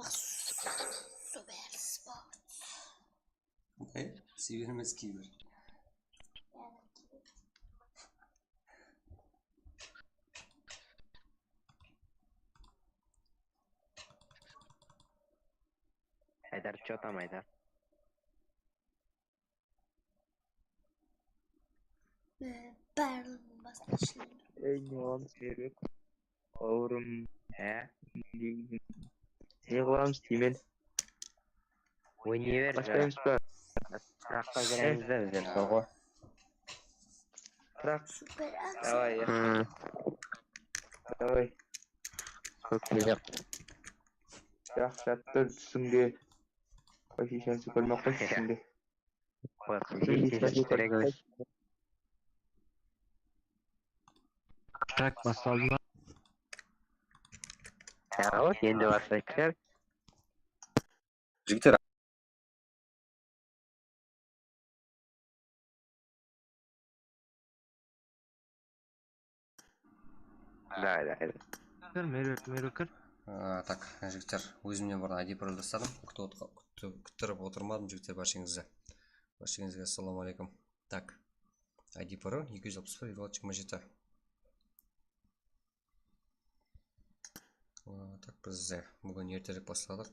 Super sport. Ne? Sivirmez kibir. Айдар, что там, Айдар? Барлығын басына шылым. Ey, ne olmuş Servet? Oğlum, he? Ne kılamış Timen? Oynayıver. Başlayalım süper. Sıraqqa giremiz de bizler, sol. Sıraq. Super aksa. Давай, я. Давай. Çok güzel. Yaxşatdır түсіңде. Қойшешенсі көрмек қойшы түсіңде. Так, басалма. Вот, енді бастайық. Жігіттер. Да. Мерекер. Так, жігіттер, өзімнен бұрын ID пароль жасадым. Күттіріп отырмадым, жігіттер, баршаңызға ассаламу алейкум. Так, ID пароль 261 27. Так, біз бүгін ертерек бастадық.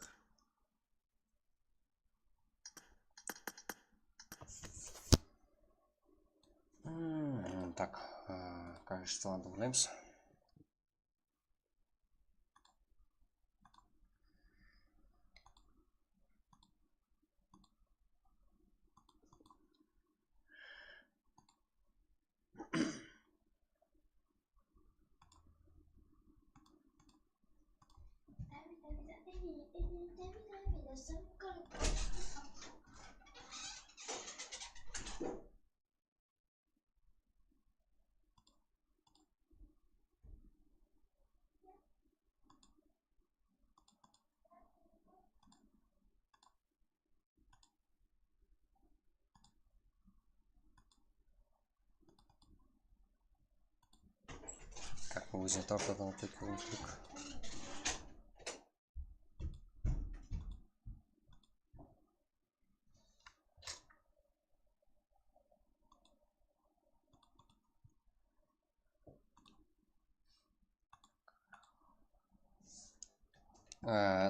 Так, качествоны добавляемся. Так, мы возьмем торта на такой штук.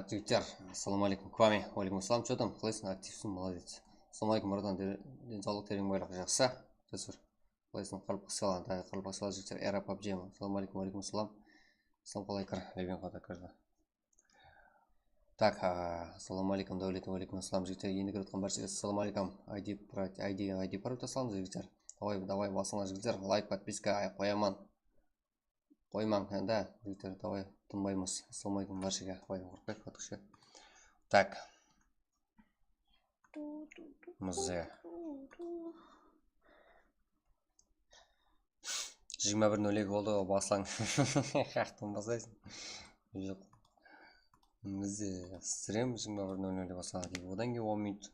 Жігіттер, ассаламу алейкум. Квами, алейкум ассалам. Что там? Қалайсың? Активсің, молодец. Ассаламу алейкум, братан. Денсаулық терің байлық жақсы. Жасыр. Қалайсың? Қалып қысала жігіттер. Эра PUBG. Ассаламу алейкум, алейкум ассалам. Ассалам қалайкыр. Лебен қада көрді. Так, ассаламу алейкум, дәулетім, алейкум ассалам. Жігіттер, енді көріп баршаңызға ассаламу алейкум. ID пароль тасаламыз, жігіттер. Давай, басыңlar жігіттер. Лайк, подписка қоймаң, да, жігіттер, давай, тынбаймыз. Ассаламу алейкум баршаға. Қорқпай, қатықшы. Так. Мызе. 21:02 болды, баслаң. Қақтың басайсың. Жоқ. Мызе, стрем 21:00 баслаң. Одан ке 10 минут.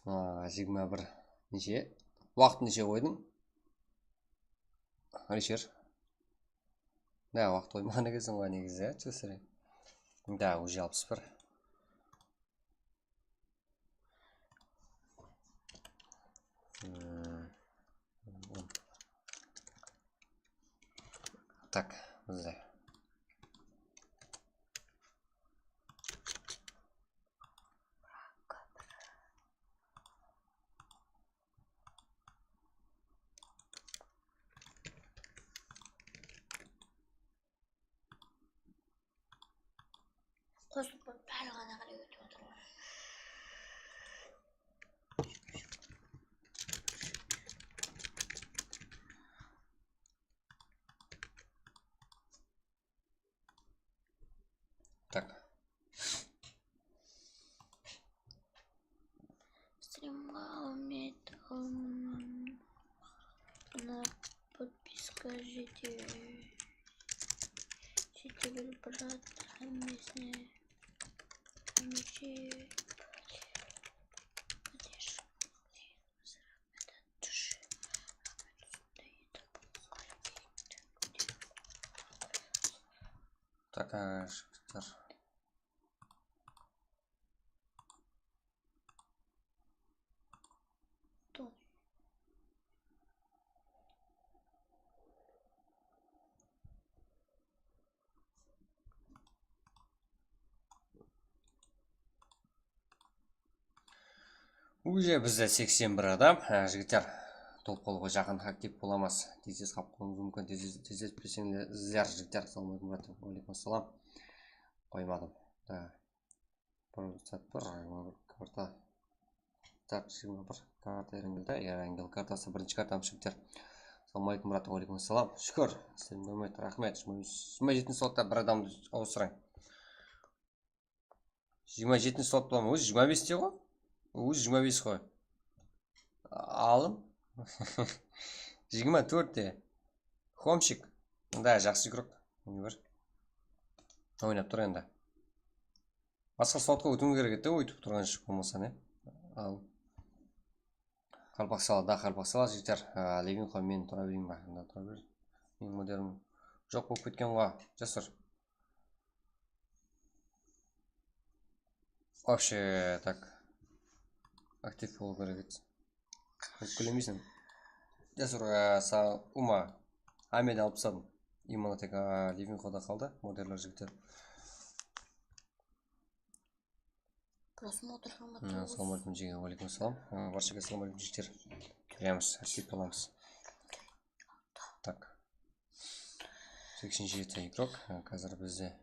21 неше? Уақыт неше қойдың? Алишер. Да, уақыт қоймаған екенсің ғой негізі, чөсірі. Да, уже 61. Так, мызе. Қосып барлығына қарай өтіп отырмын. Так. Стримға алмет на подписка жете брат местные мечи Так, жігіттер. Уже бізде 81 адам. Жігіттер, толып қолға жақын актив боламыз. Тезес қап қолымыз мүмкін. Тезес песеңлер жігіттер. Ассалаумағалейкум братым. Уалейкум ассалам. Қоймадым. Да. Бір сәт бір карта. Так, 21 карта ерінгілді. Ерінгіл картасы бірінші картам жігіттер. Ассалаумағалейкум братым. Уалейкум ассалам. Шүкір. Сәлем рахмет. 27 слотта бір адамды ауыстырайын. 27 слот боламын. Өзі 25-те ғой? Өзі 25 қой. Алым. 24-те. Хомщик. Да, жақсы игрок. Ойнап тұр енді. Басқа слотқа өтуім керек еді, өйтіп тұрған шық болмаса, не? Ал. Қалпақ сала, да, қалпақ сала, жігіттер. Левин қой, мен тұра берейін ба? Тұра бер. Мен модерн жоқ болып кеткен ғой. Жасыр. Вообще, так. Актив болу керек еді. Көйлемейсің. Жасыр, ума. Амені алып тастадым. Именно тек Левин қойда қалды. Модерлер жігіттер. Просмотр Ассалаумағалейкум жеге, уалейкум ассалам. Баршаға ассалаумағалейкум жігіттер. Көреміз, әрсет боламыз. Так. 87 игрок. Қазір бізде.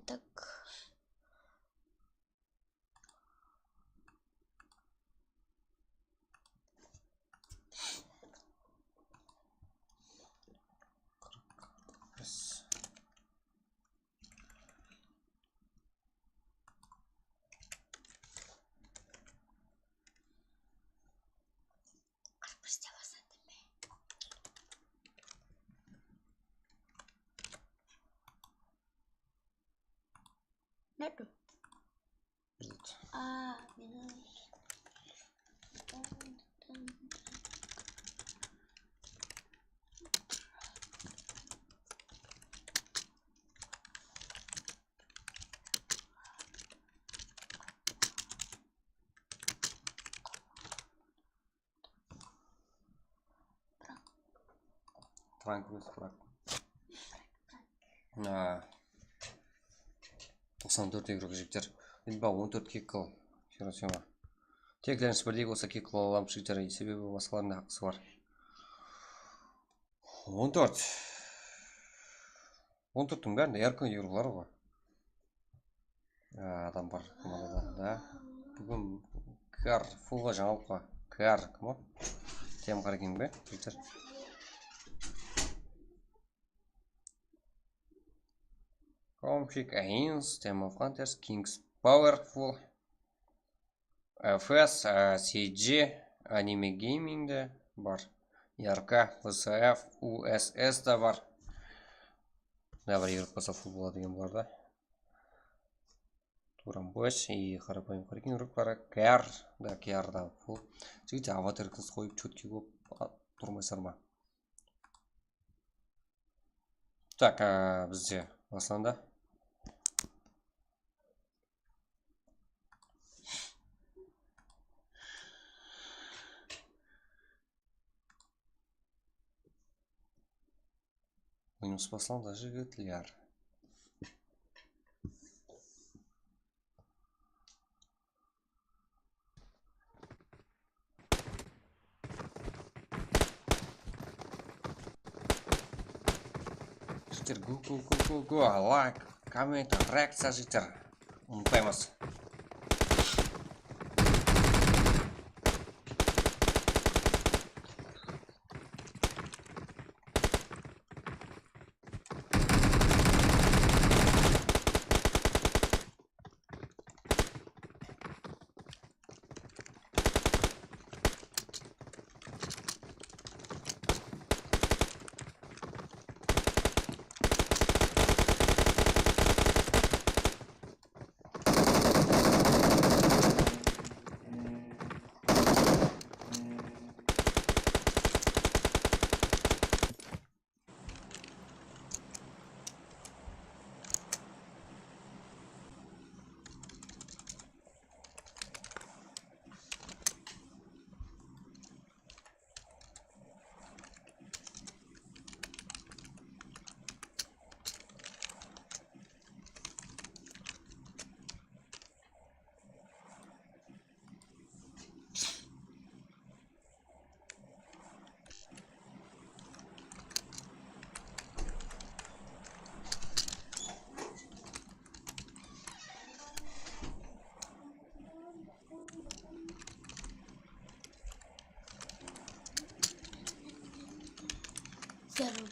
Так. Нету. Минут. Франк плюс франк. 94 игрок жігіттер. Енді 14 кикл. Хиросима. Теклеріңіз бірдей болса кикл аламын жігіттер. Себебі басқаларында хақысы бар. 14. 14-тің бәрінде яркын евролар ғой. Адам бар. Да. Бүгін кар. Фулға жаңалық қой. Кар. Кім о? Тем қарекең бе? Жігіттер. Комфик, Аинс, Team of Hunters, Kings Powerful, FS, CG, Anime Gaming бар, Ярка, VSF, USS да бар. Да, бір егіп қоса футбола деген бар да. Турамбош и қарапайым қарекең ұрықтары. Кәр, да, Кәр да фул. Жігіте аватаркіңіз қойып чөтке көп тұрмайсар ма. Так, бізде басында. Oyunumuz basılanda jigitler. Жігіттер, го, лайк, коммент, реакция жігіттер. Ұмытпаймыз.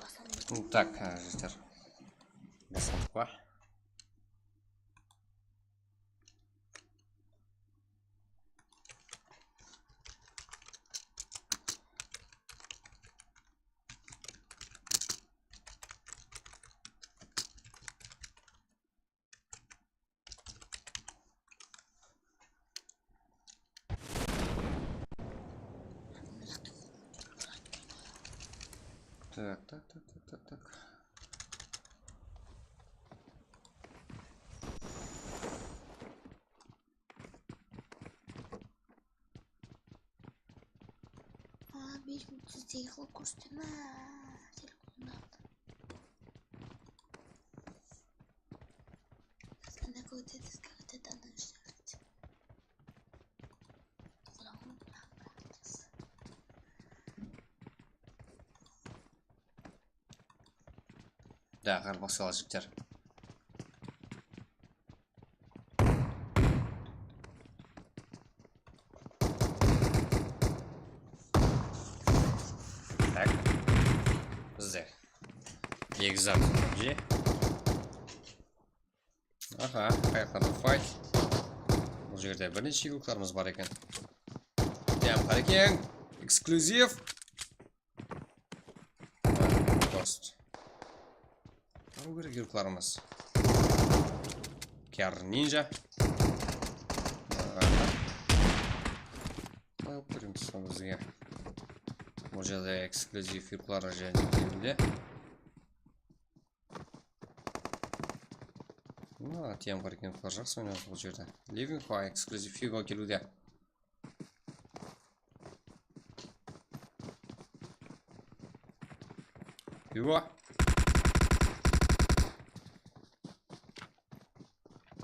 басамын. Так, жастар. Басамық па? Так. А, 5300 қылып көрсетемін. Телефонда. Қандай көтеді, көтеді ана işareti. Kulağım bıraktı. Да, қарбақсалы жігіттер. Так. Бізде. Екзат. Же. Аха, қайқаны файт. Бұл жерде бірнеше юлықтарымыз бар екен. Дәм қарекен. Эксклюзив. Тост. Қару керек юлықтарымыз. Кер нинжа. Қойып көреміз сол бізге. Бұл жерде эксклюзив юлықтары және келуде. Тем қарекен юлықтар жақсы ойнады бұл жерде. Living High эксклюзив юлға келуде. Юго.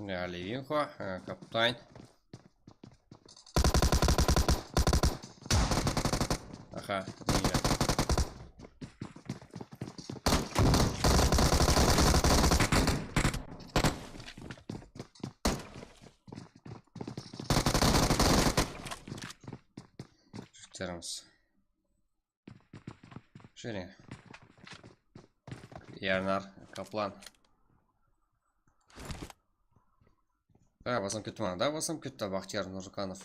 Ливинхо, капитан. Аха, нет. Шутерымыз. Шире. Ярнар, Каплан. Да, басым кетті ма? Да, басым кетті Бақтияр Нұржықанов.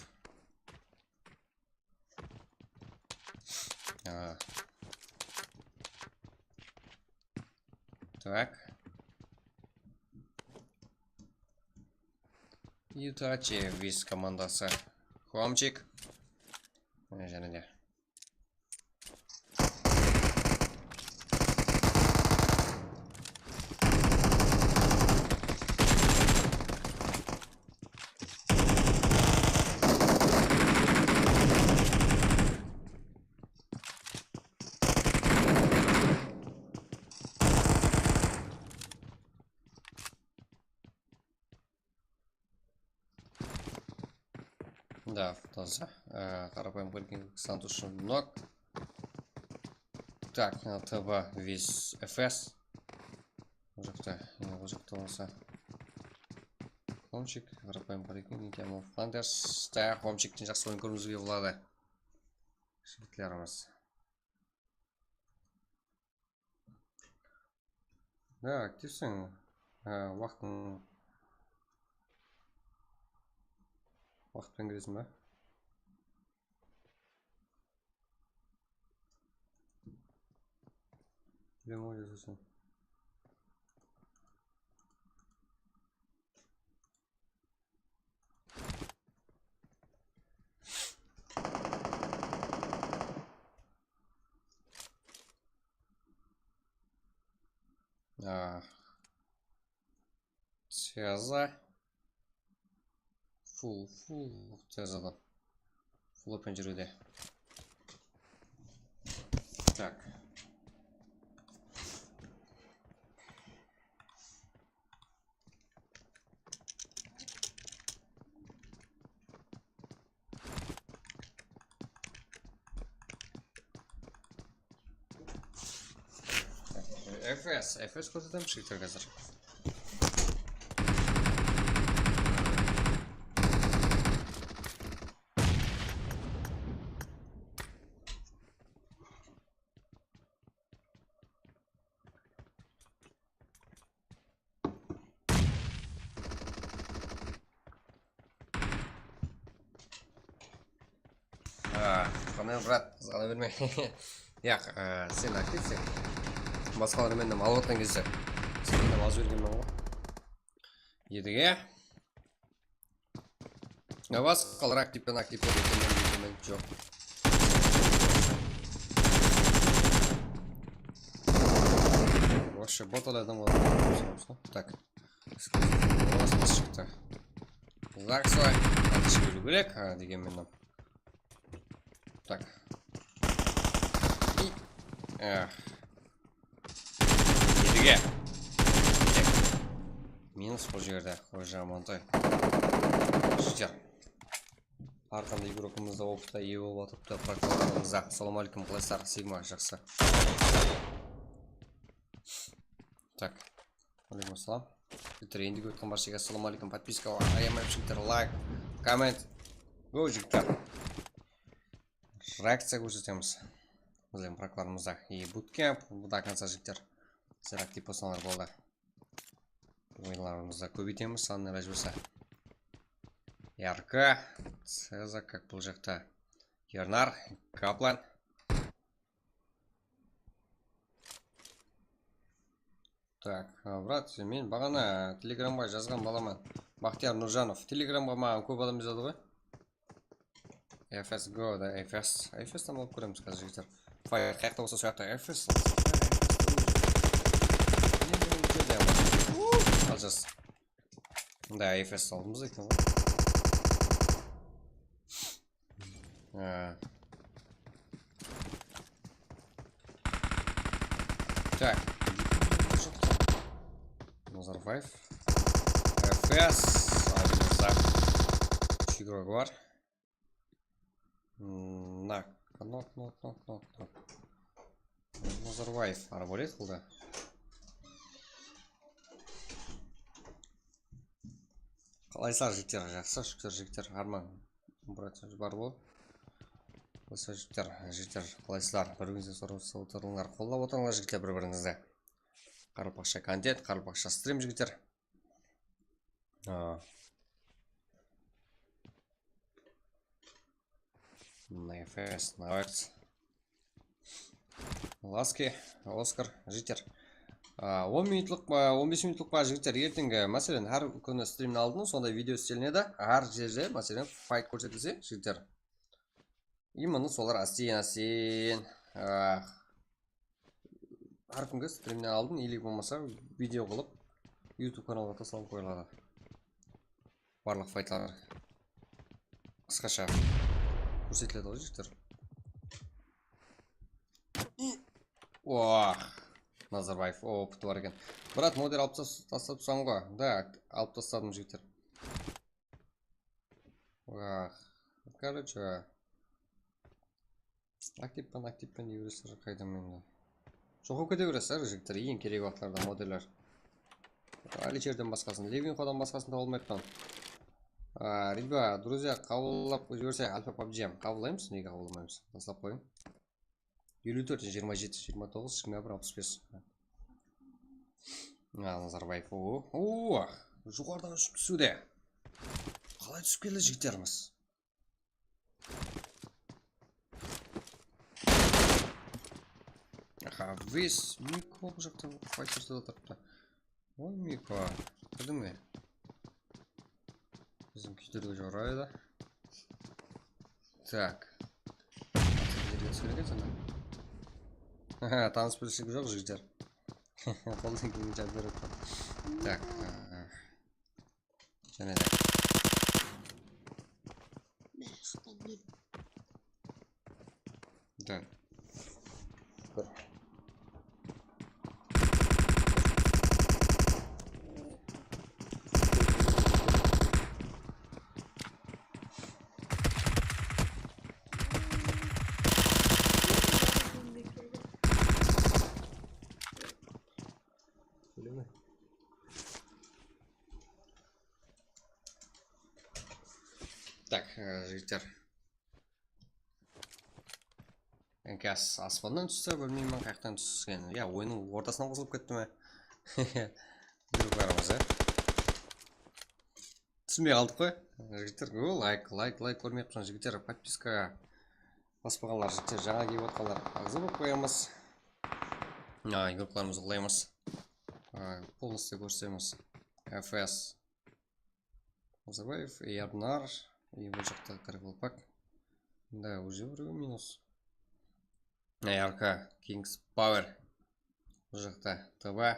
Так. Ютачи виз командасы. Хомчик. Және де. Да, таза. Қарапайым көрген Сантуш нок. Так, ТБ виз ФС. Бұл жақта болса. Хомчик, қарапайым көрген Никемов Фандерс. Да, Хомчиктен жақсы ойын көрімізге болады. Шетлеріміз. Да, активсің. Вақытпен кіресің ба? Білем ой жасасын. Цеза. Фул Цезада. Фул опен жүруде. Так. FS көрсетем шектер қазір. қандай брат, қызғана берме. Сен активсің. Басқалармен алып отқан кезде сен алып жібергенмін ғой. Едіге. Басқалар активпен екенмен жоқ. Вообще боталардан болады. Так. Шықты. Зак солай. Шығыру керек дегенмен. Так. Едіге. Минус бұл жерде. Қожа Монтай. Житер. Арқанда игрокымызда опытта ие болып атыпты. Практикаларымызда. Ассалаумалейкум, қалайсыздар? Сигма жақсы. Так. Алейкум ассалам. Тренинг өткен баршаға ассалаумалейкум. Подписка, аямайпшықтар, лайк, коммент. Го жігіттер. Реакция көрсетеміз. Біздің практикаларымызда. И буткемп, до конца жігіттер. Сіздер актив болсаңдар болды. Ойынларымызда көбейтеміз, санны рәжбіса. Ярко, Цеза, как бұл жақта. Ернар, Каплан. Так, брат, мен бағана телеграмға жазған баламан. Бақтияр Нұржанов. Телеграмға маған көп адам жазады ғой. FS Go, да, FS. FS-тан болып көреміз қазір жігіттер. Файр, қаяқта болса сояқта FS. Алжас. Да, FS алдымыз екен ғой. Так. Назарбаев. FS. Абилзак. Игрок бар. На. Нок. Назарбаев. Арболет қылды. Қалайсыздар жігіттер? Жақсы, шүкір жігіттер. Арман. Брат, бар бол. Осы жігіттер, қалайсыздар? Бір-біріңізді сұрап отырыңдар. Қолдап отырыңдар жігіттер бір-біріңізді. Қарылпақша контент, қарылпақша стрим жігіттер. FS, Наверц. Ласки, Оскар, жігіттер. 10 минутлық, 15 минутлық ба жігіттер ертеңгі, мәселен, әр күні стримін алдың, сондай видео істелінеді. Әр жерде, мәселен, файт көрсетілсе, жігіттер. Именно солар астен. Әр күнгі стримнен алдын, или болмаса видео қылып, YouTube каналға тасалып қойылады. Барлық файтлар қысқаша көрсетіледі ғой жігіттер. Назарбаев, опыты бар екен. Брат, модер алып тастапсаң ғой. Да, алып тастадым жігіттер. Короче, активпен евресер қайда менде. Жоқып кете бересіздер жігіттер, ең керек уақытларда модерлер. Аличерден басқасын, Левинходан басқасын табылмайыптан. Ребя, друзья, қабылап жіберсе альфа PUBG қабылаймыз, неге қабылмаймыз? Таслап қойын. 54, 27, 29, 21, 65. Назарбаев. Жоғардан үшіп түсуде. Қалай түсіп келді жігіттеріміз? Вес Мико бұл жақта файтерді да тұрыпты. Ой, Мико, кірдің ме? Біздің күштерді жорайды. Так. Таныс білшігі жоқ жігіттер. Қолдың кейін жап беріп. Так. Және де. Да. Так, жігіттер. Әңкәс аспаннан түсті, білмеймін қаяқтан түскен. Я, ойының ортасынан қосылып кетті ме? Жүріп барамыз, түсінбей қалдық қой. Жігіттер, лайк көрмей қойған жігіттер, подписка баспағандар жігіттер жаңа келіп отқандар ағза болып қоямыз. Группаларымызды құлаймыз. Полностью көрсетеміз. FS Назарбаев, Ябнар и бұл жақта Караколпак. Да, уже біреу минус. РК Kings Power. Бұл жақта ТВ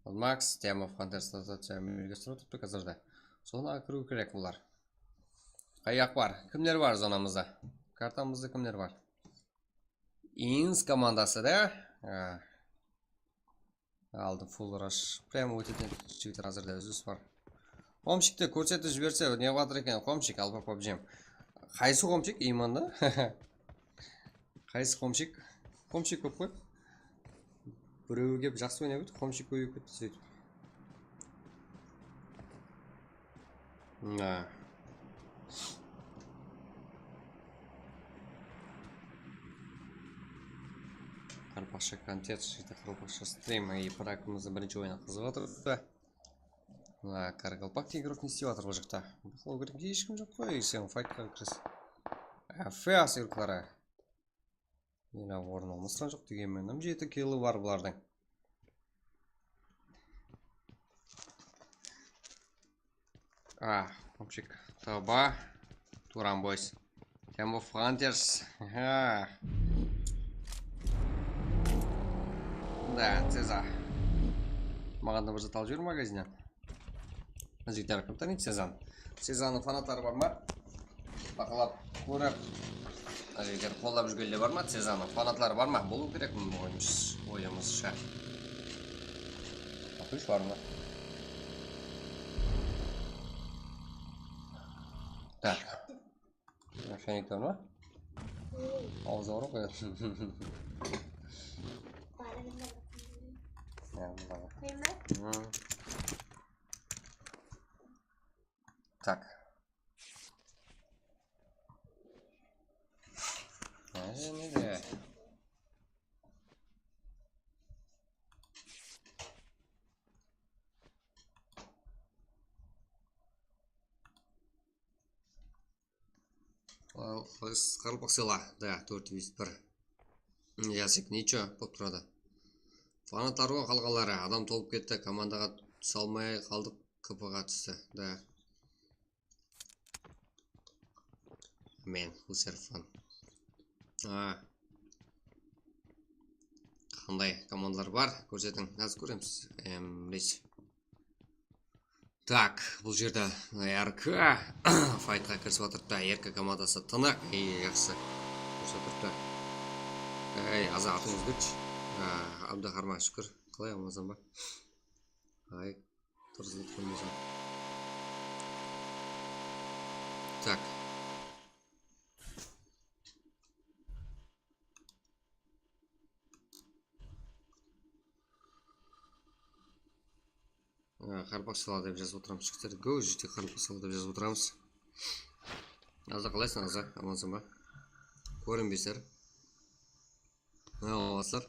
Макс, Темов, Фантастация, Мемлекеттер отырыпты қазірді. Соны кіру керек бұлар. Қаяқ бар? Кімдер бар зонамызда? Картамызда кімдер бар? Инс командасы да? Алды full rush. Прямо өтеден жігіттер қазірде үзіс бар. Қомшикті көрсетіп жіберсе, не қадыр екен? Қомшик, алпап жем. Қайсы қомшик? Иманда? Қайсы қомшик? Қомшик көп қой. Біреуі кеп жақсы ойнап өтті, қомшик көйіп кетті сөйтіп. Қарпақша контент, жүйті Қарпақша стрим, и проектімізді бірінші ойына қызып отырды. Караколпак игрок не істеп жатыр бұл жақта. Бұл керекке ешкім жоқ қой, сен файтқа кіріс. Фэс игроклары. Мені орын алмастыран жоқ дегенмен, 7 киллі бар бұлардың. Қомшик, Таба, Туран Бойс, Темов Хантерс. Да, Цеза. Маған да бір зат алып жібер магазиннен. Жігіттер, кім таниды Цезан? Цезанның фанаттары бар ма? Бақылап көріп. Жігіттер, қолдап жүргенде бар ма? Цезанның фанаттары бар ма? Болу керек мұны ойымызша. Ақыш бар ма? Так. Шәнектен ма? Ауызы ауырып қояды. Так. Не де. Қарылпақ села. Да, 4-1-1. Ясик, ничего, болып тұрады. Фанаттарға қалғалары, адам толып кетті, командаға салмай қалдық, КП-ға түсті. Да. Мен, ұсер фан. Қандай командалар бар? Көрсетің, аз көреміз. Так, бұл жерді РК файтқа кірісіп атырыпта. РК командасы тынық, жақсы көрсетіріпті. Аза атыңыз күтші. Абда қарма шүкір. Қалай алмазан ба? Тұрзылық қоймазан. Так. Қарпақ сала деп жазып отырамыз. Шүктер гөу жүйте қарпақ сала деп жазып отырамыз. Азда қалайсың, Азда? Амансың ба? Көрінбейсер. Аласылар.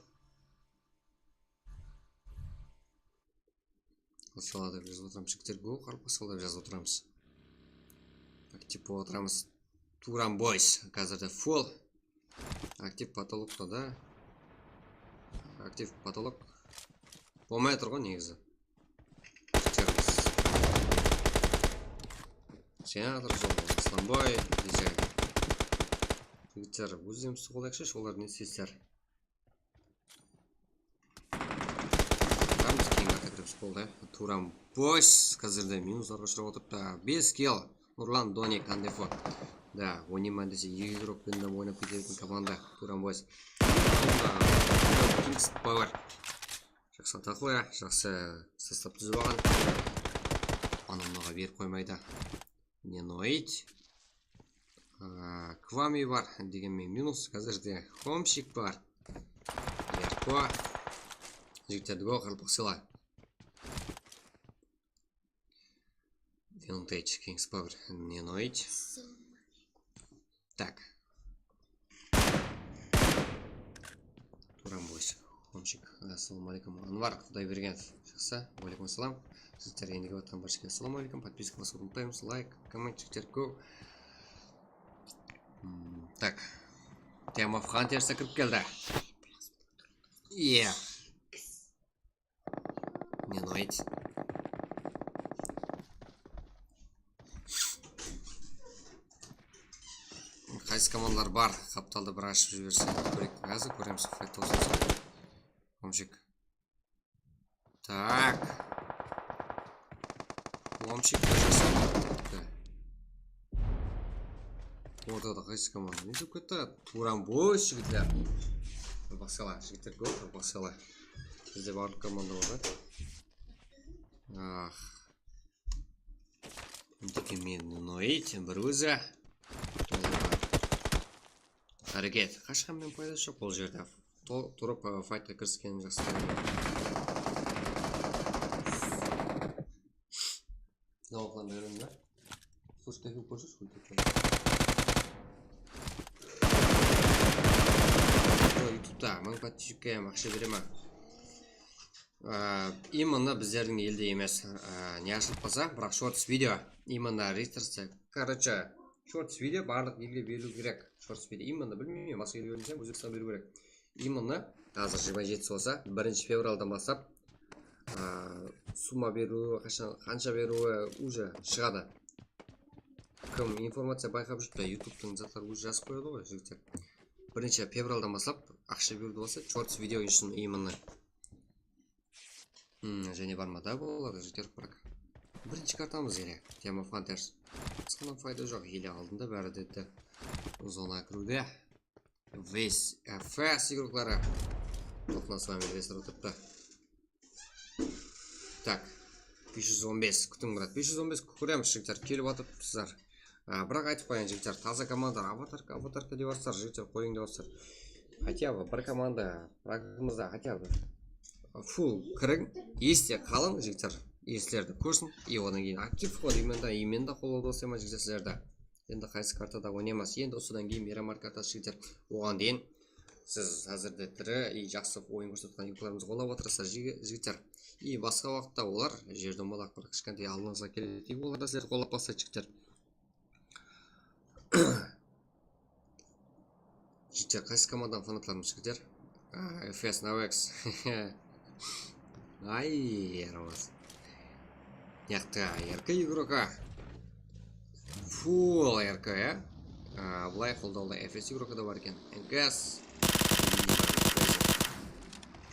Сала деп жазып отырамыз. Шүктер гөу қарпақ сала деп жазып отырамыз. Актив болып отырамыз. Туран Бойс. Қазірде фол. Актив потолокта, да? Актив потолок. Болмай тұрған негізі. Сенатор жол, Асламбай, дезай. Жігіттер, өздеміз қолайықшы, олар не істейсіздер. Рамыз кейін қатырып болды. Туран Бойс, қазірде минустарға ұшырап отырыпты. 5 килл. Нұрлан Доник, Андефо. Да, ойнайман десе, игрок бендам ойнап кететін команда. Туран Бойс. Kings Power. Жақсы тақылы, жақсы состав түзіп алған. Анымнаға беріп қоймайды. Не ноить. Квами бар, дегенмен минус. Қазірде Хомшик бар. Ярко. Жігіттерді го, қарпақ села. Vintage, Kings Power, не ноить. Так. Туран Бойс. Хомшик. Ассаламу алейкум. Анвар, Құдай берген. Жақсы. Алейкум ассалам. Сіздер ендігі баттан баршыға ассаламу алейкум. Подписка басуды ұмытпаймыз. Лайк, коммент, жіктер, го. Так. Team of Hunters'a kirib keldi. Iya. Не ноет. Qaysi komandlar бар? Қапталды бір ашып жіберсе көрейік. Қазір көреміз файт болсын. Омшик. Так. Омшик жасады. Ортада қайсы команда? Не деп кетті? Туран бос жігіттер. Басқала, жігіттер көп, басқала. Бізде барлық команда бар. Дегенмен ноит, бір өзі. Әрекет. Қашқанмен пайдасы жоқ бұл жерде. Тұрып файтқа кіріскенін жақсы. Науқлан беремін да? Слушай, как хочешь, сколько ты? Ютубта мың подписчикке ақша беремін. Именно біздердің елде емес. Не ашылып қалса, бірақ шортс видео. Именно рейстерсі. Короче, шортс видео барлық елге беру керек. Шортс видео. Именно білмеймін, басқа елге берілсем, Өзбекстан беру керек. Именно қазір 27 болса, 1 февралдан бастап сумма беру, қанша беруі уже шығады. Кім информация байқап жүрді, ютубтың заттары уже жазып қойды ғой, жігіттер. 1 февралдан бастап ақша беруді болса, шортс видео үшін именно. Және бар ма? Да, болады, жігіттер, бірақ. Бірінші картамыз еле, Team of Hunters. Қысқанан файда жоқ, еле алдында бәрі деді. Зона кіруде. Весь FS игроклары. Тоқна с вами весір отырыпты. Так, 515 күтің брат. 515 көреміз жігіттер, келіп атыпсыздар. Бірақ айтып қойын жігіттер, таза командар, аватарка деп атсыздар, жігіттер, қойың деп атсыздар. Хотя бы бір команда, практикамызда хотя бы фул кірің, есте қалың жігіттер, естілерді көрсін. И одан кейін актив қой, именно қолауды осыма жігіттер сіздерді. Енді қайсы картада ойнамас. Енді осыдан кейін Мирамар картасы жігіттер. Оған дейін сіз әзірде тірі и жақсы ойын көрсеткен юкларымыз қолап отырса жігіттер. И басқа уақытта олар жерден болақ бір кішкентай алдыңызға келеді. Олар да сіздер қолап басса жігіттер. Жігіттер, қайсы команданың фанатларымыз жігіттер? FS Navex. Ай, еріміз. Яқты, еркі игрока. Фул РК, Бұлай қолдаулы FS игрока да бар екен. НГС.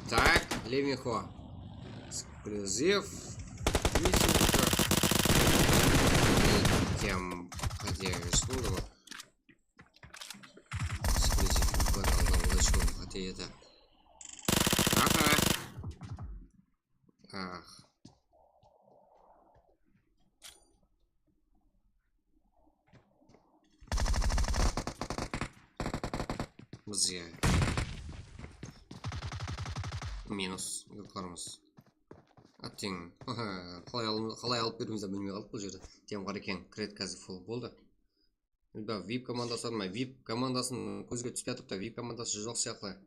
Так, Левинхо. Эксклюзив. Тем, хотя что было. Эксклюзив. Хотя это. Ах. Бізде минус юқарымыз. Аттен қалай алып беруімізді білмей қалдық бұл жерде. Тем қар екен, кред қазір фул болды. VIP командасы армай, VIP командасын көзге түспей атып та, VIP командасы жоқ сияқты.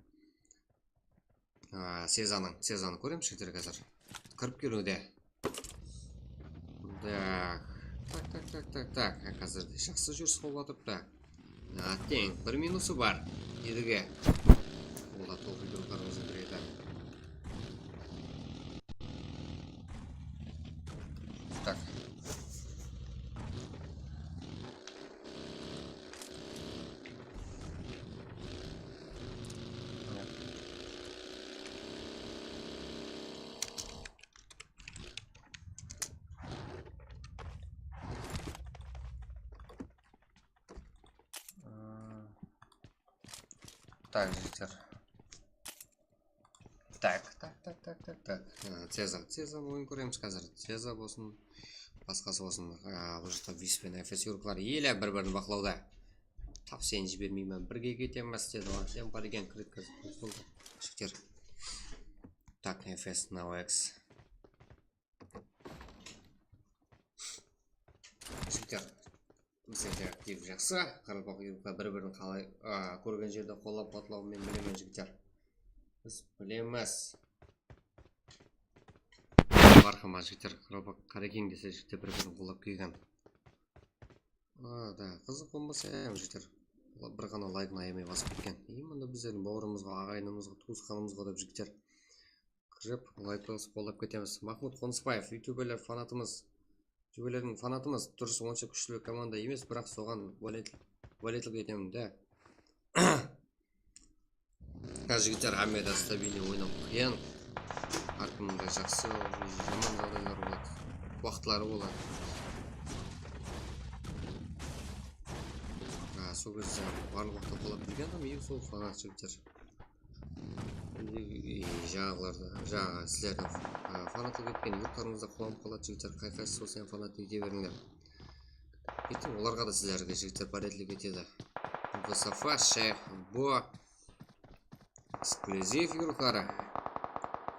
Сезаны көреміз жігіттер қазір. Кіріп келуде. Так, қазірде жақсы жүріс болып атып та. Аттен, бір минусы бар. Едіге. Олда толқы күріқарымызды бірейді. Так. Так, жігіттер. Так. Цеза ойын көреміз қазір. Цеза болсын, басқасы болсын. Бұл жақта Вис пен FS юрклар елі бір-бірін бақылауда. Тап сен жібермеймін, бірге кетеміз деді. Сен бар екен крит қазір. Жігіттер. Так, FS Navex. Жігіттер. Біздерде актив жақсы, қарылбақ үйрікқа бір-бірін қалай көрген жерді қолап батлауымен білемен жігіттер. Біз білеміз. Барқыма жігіттер, қарылбақ қарекең десе жігіттер бір-бірін қолап күйген. Да, қызық болмаса жігіттер. бір ғана лайкын аямай басып кеткен. Мында біздердің бауырымызға, ағайынымызға, туысқанымызға деп жігіттер кіріп лайк басып қолдап кетеміз. Махмұт Қонысбаев, ютуберлер фанатымыз, ютуберлердің фанатымыз. Дұрыс, онша күшті команда емес, бірақ соған болетілік етемін да. Жігіттер Амеда стабильный ойнап қиын. Әркімде жақсы, жаман жағдайлар болады, уақытлары болады. Сол кезде барлық уақытта қолап білген адам ең сол фанат жігіттер. Жаңағы сіздердің фанатлық еткен юрттарыңызда қуанып қалады жігіттер. Қай-қайсы сол сен фанат ете беріңдер. Ертең оларға да сіздерге жігіттер баретлік етеді. Высофа, Шейх, Бо, эксклюзив юрттары.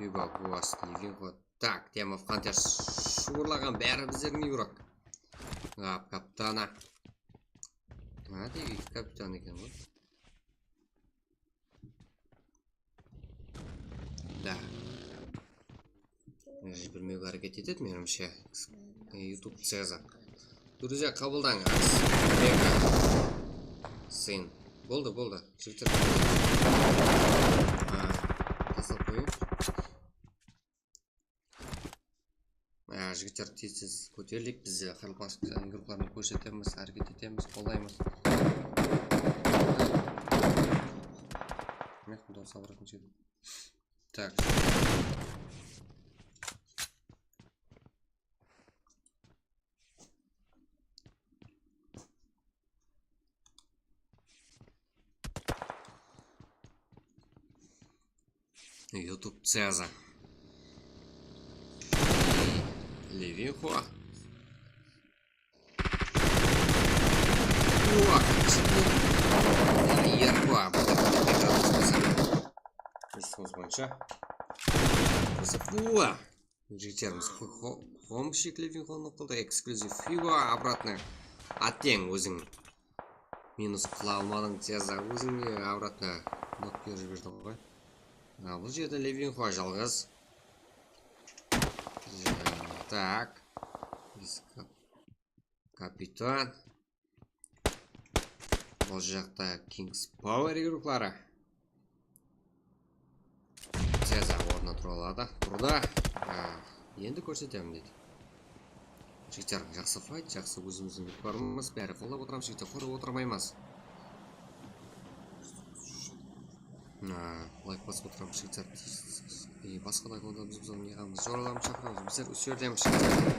Юга, Буас, Ливинхо. Так, Темов Хантер шуырлаған бәрі біздердің юрок. Каптана. Деги капитан екен ғой. Да. Жібермеуге әрекет етеді, меніңше. YouTube Цеза. Друзья, қабылдаңыз. Сын. Болды. Жігіттер. Тастап қойып. Жігіттер тез көтерілік. Біз қарылпас группаларын көрсетеміз, әрекет етеміз, қолдаймыз. Дауыс обратно жеді. Так. YouTube Цеза. Ливинхо. Ерхуа. Высофуа. Жігітеріміз Хомшик Ливинхоны қылды. Эксклюзив Фига обратно. Аттең өзің. Минус қыла алмадың Цеза. Өзіңе обратно нот беріп жібердің ғой. Бұл жерде Ливинхо жалғыз. Так. Капитан. Бұл жақта Kings Power игрушылары. Цеза орнына тұра алады. Тұрда. Енді көрсетемін дейді. Жігіттер, жақсы файт, жақсы өзіміздің барымыз. Бәрі қолдап отырамыз, жігіттер, қорып отырмаймыз. Лайк басып отырамыз, жігіттер. Басқа да қолда біз неғамыз. Жораламыз, шақырамыз. Біздер өсердеміз, жігіттер.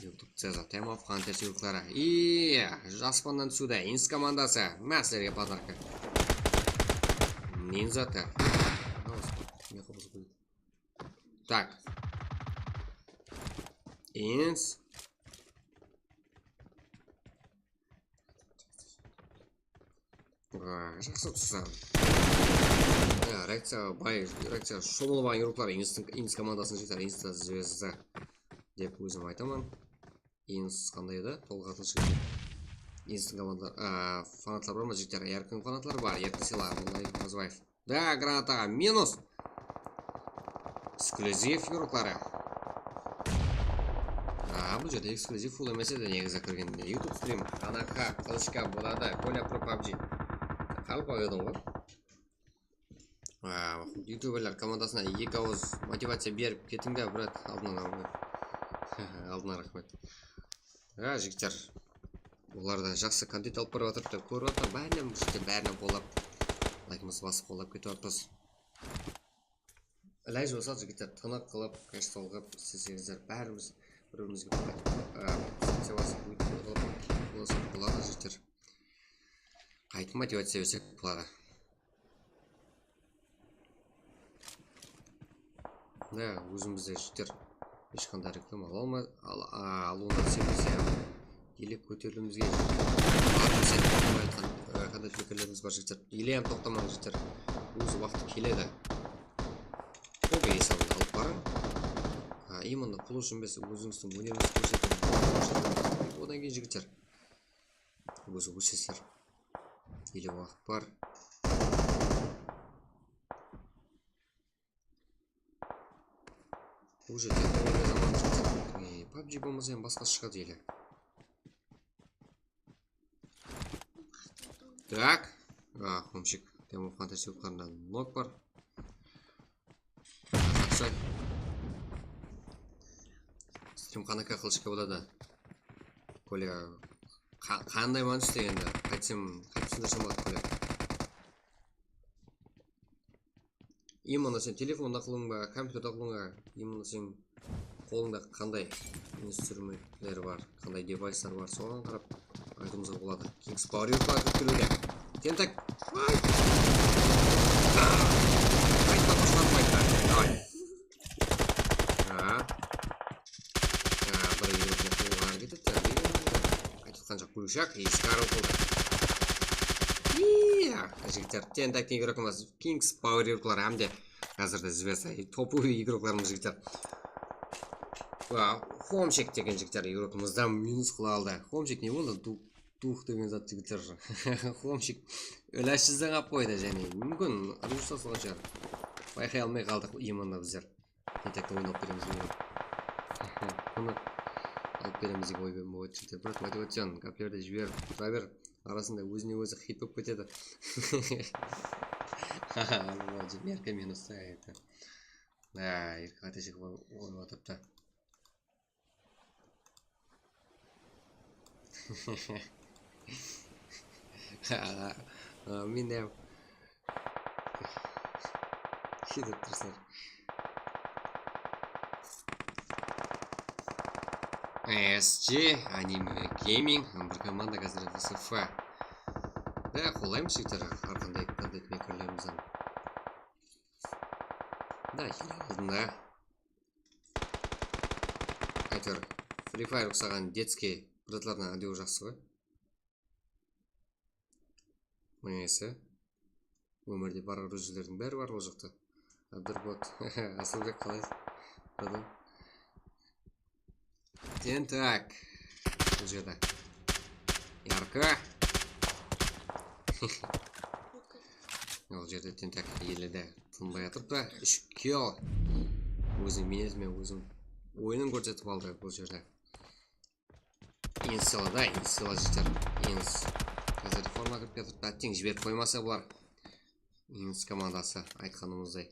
YouTube Цеза, Темов Хантер сүйіклері. Жаспаннан түсуді. Инс командасы. Мәстерге подарка. Нинзаты. Так. Инс. Жақсы тұсам. Реакция шомылбаған еруклар. Инс командасын жетер. Инста звезда деп өзім айтамын. Инс қандай еді? Толғатын шығып. Инстің команда фанатлар бар ма жігіттер? Еркін фанатлар бар. Еркін села. Мазбаев. Да, гранатаға минус. Эксклюзив еруклары. Бұл жерде эксклюзив фул емес еді негізі кіргенде. YouTube стрим, қанаққа, қылышқа болады. Коля про PUBG. Қалып ойдың ғой. Ютуберлер командасына екі ауыз мотивация беріп кетіңдер, брат. Алдына рахмет. Жігіттер, оларда жақсы контент алып барып жатыр деп көріп жатыр. Бәрінен қолап, лайкымыз басып қолап кетіп жатырмыз. Ләйж болса жігіттер тынық қылып, кэштол қылып, істесеңіздер бәріміз бір-бірімізге мотивация болады жігіттер. Қайтып мотивация берсек болады. Да, өзімізде жігіттер ешқандай реклама алуына сенбесе елек көтерілімізге қандай пікірлеріміз бар жігіттер. Елем тоқтамаңыз жігіттер. Өзі уақыт келеді. Көбі есалды алып барың. Именно пұл үшін бес өзіңіздің өнеріңізді көрсетіп. Одан кейін жігіттер. Өзі өсесіздер. Еле уақыт бар. Бұл жерде заман жігіттер. PUBG болмаса басқа шығады еле. Так. Хомшик. Тему фантастик юқарынан нок бар. Жақсы. Стрим қанаққа қылшыққа болады. Коля, қандай манш дегенді? Қайтсам болады, Коля. Именно сен телефонда қылың ба, компьютерда қылың ба, именно сен қолыңда қандай инструментler бар, қандай девайстар бар, соған қарап айтуымызға болады. Kings Power юқпа кіріп келуде. Тентек! Айтпа, қошылап қайтта. Давай. Бір үйіріп қылғар кетеді. Айтылған жоқ күлішак, ескары қылды. Жігіттер, тентектен игрокымыз Kings Power игроклар әмде қазірді звезда, топовый игрокларымыз жігіттер. Хомшик деген жігіттер игрокымыздан минус қыла алды. Хомшик не болды? Дух деген зат жігіттер. Хомшик өләшізден қап қойды және мүмкін рұжса соған шығар. Байқай алмай қалдық именно біздер. Тентекті ойнап береміз деген. Бұны алып береміз деген ой болмайды жігіттер. Бірақ мотивацион каплерді жібер, тұра бер. Арасында өзіне өзі хит болып кетеді. Еркі минуста еті. Еркі қатешек ойып атыпты. Мен де кетіп тұрсар. SG, Anime Gaming, бір команда қазір ВСФ. Да, қолаймыз жігіттер, арқандай контент мекерлерімізден. Да, хил алдында. Әйтер, Free Fire ұқсаған детский бұратларына әдеу жақсы ғой. Мәңесі. Өмірде бар рүжілердің бәрі бар ол жақта. Абдырбот, Асылбек қалайсыз? Тентак. Бұл жерде. Ярко. Ол жерде тентак еледі. Тынбай атырды. 3 килл. Өзің менезімен өзің ойынын көрсетіп алды бұл жерде. Инсела да, инсела жітер. Инс. Қазір реформа кіріп кетіп, әттең жіберіп қоймаса бұлар. Инс командасы айтқанымыздай.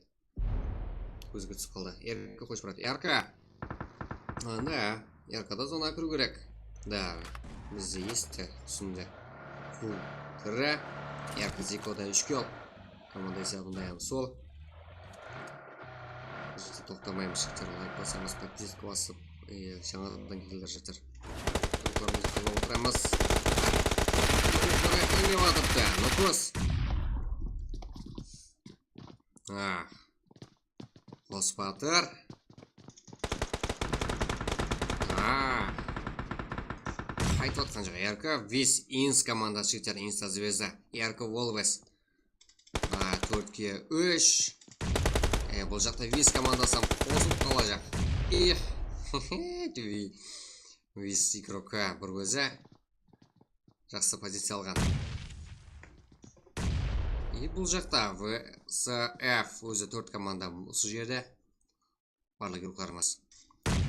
Көзге түсіп қалды. Ярко қойшы брат. Ярко! Да, Яркада зона кіру керек. Да, бізде есті түсінді. Фул тірі. Ярко Зикода 3 килл. Команда есебінде аяғым сол. Жіті тоқтамаймыз жіктер. Лайк басамыз, подписка басып. Жаңадан келдер жітір. Тұрғыларымызды қылып отырамыз. Тұрғыларға кеңе батыпты. Нұқыз. Қос батыр. Айтып отқан жоқ. Ярко Вис Инс командасы жігіттер. Инста звезда. Ярко Волвес. 4-ке 3. Бұл жақта Вис командасам қосып қала жақ. Вис игрока бір өзі. Жақсы позиция алған. Бұл жақта ВСФ өзі 4 команда осы жерде. Барлық игрокларымыз.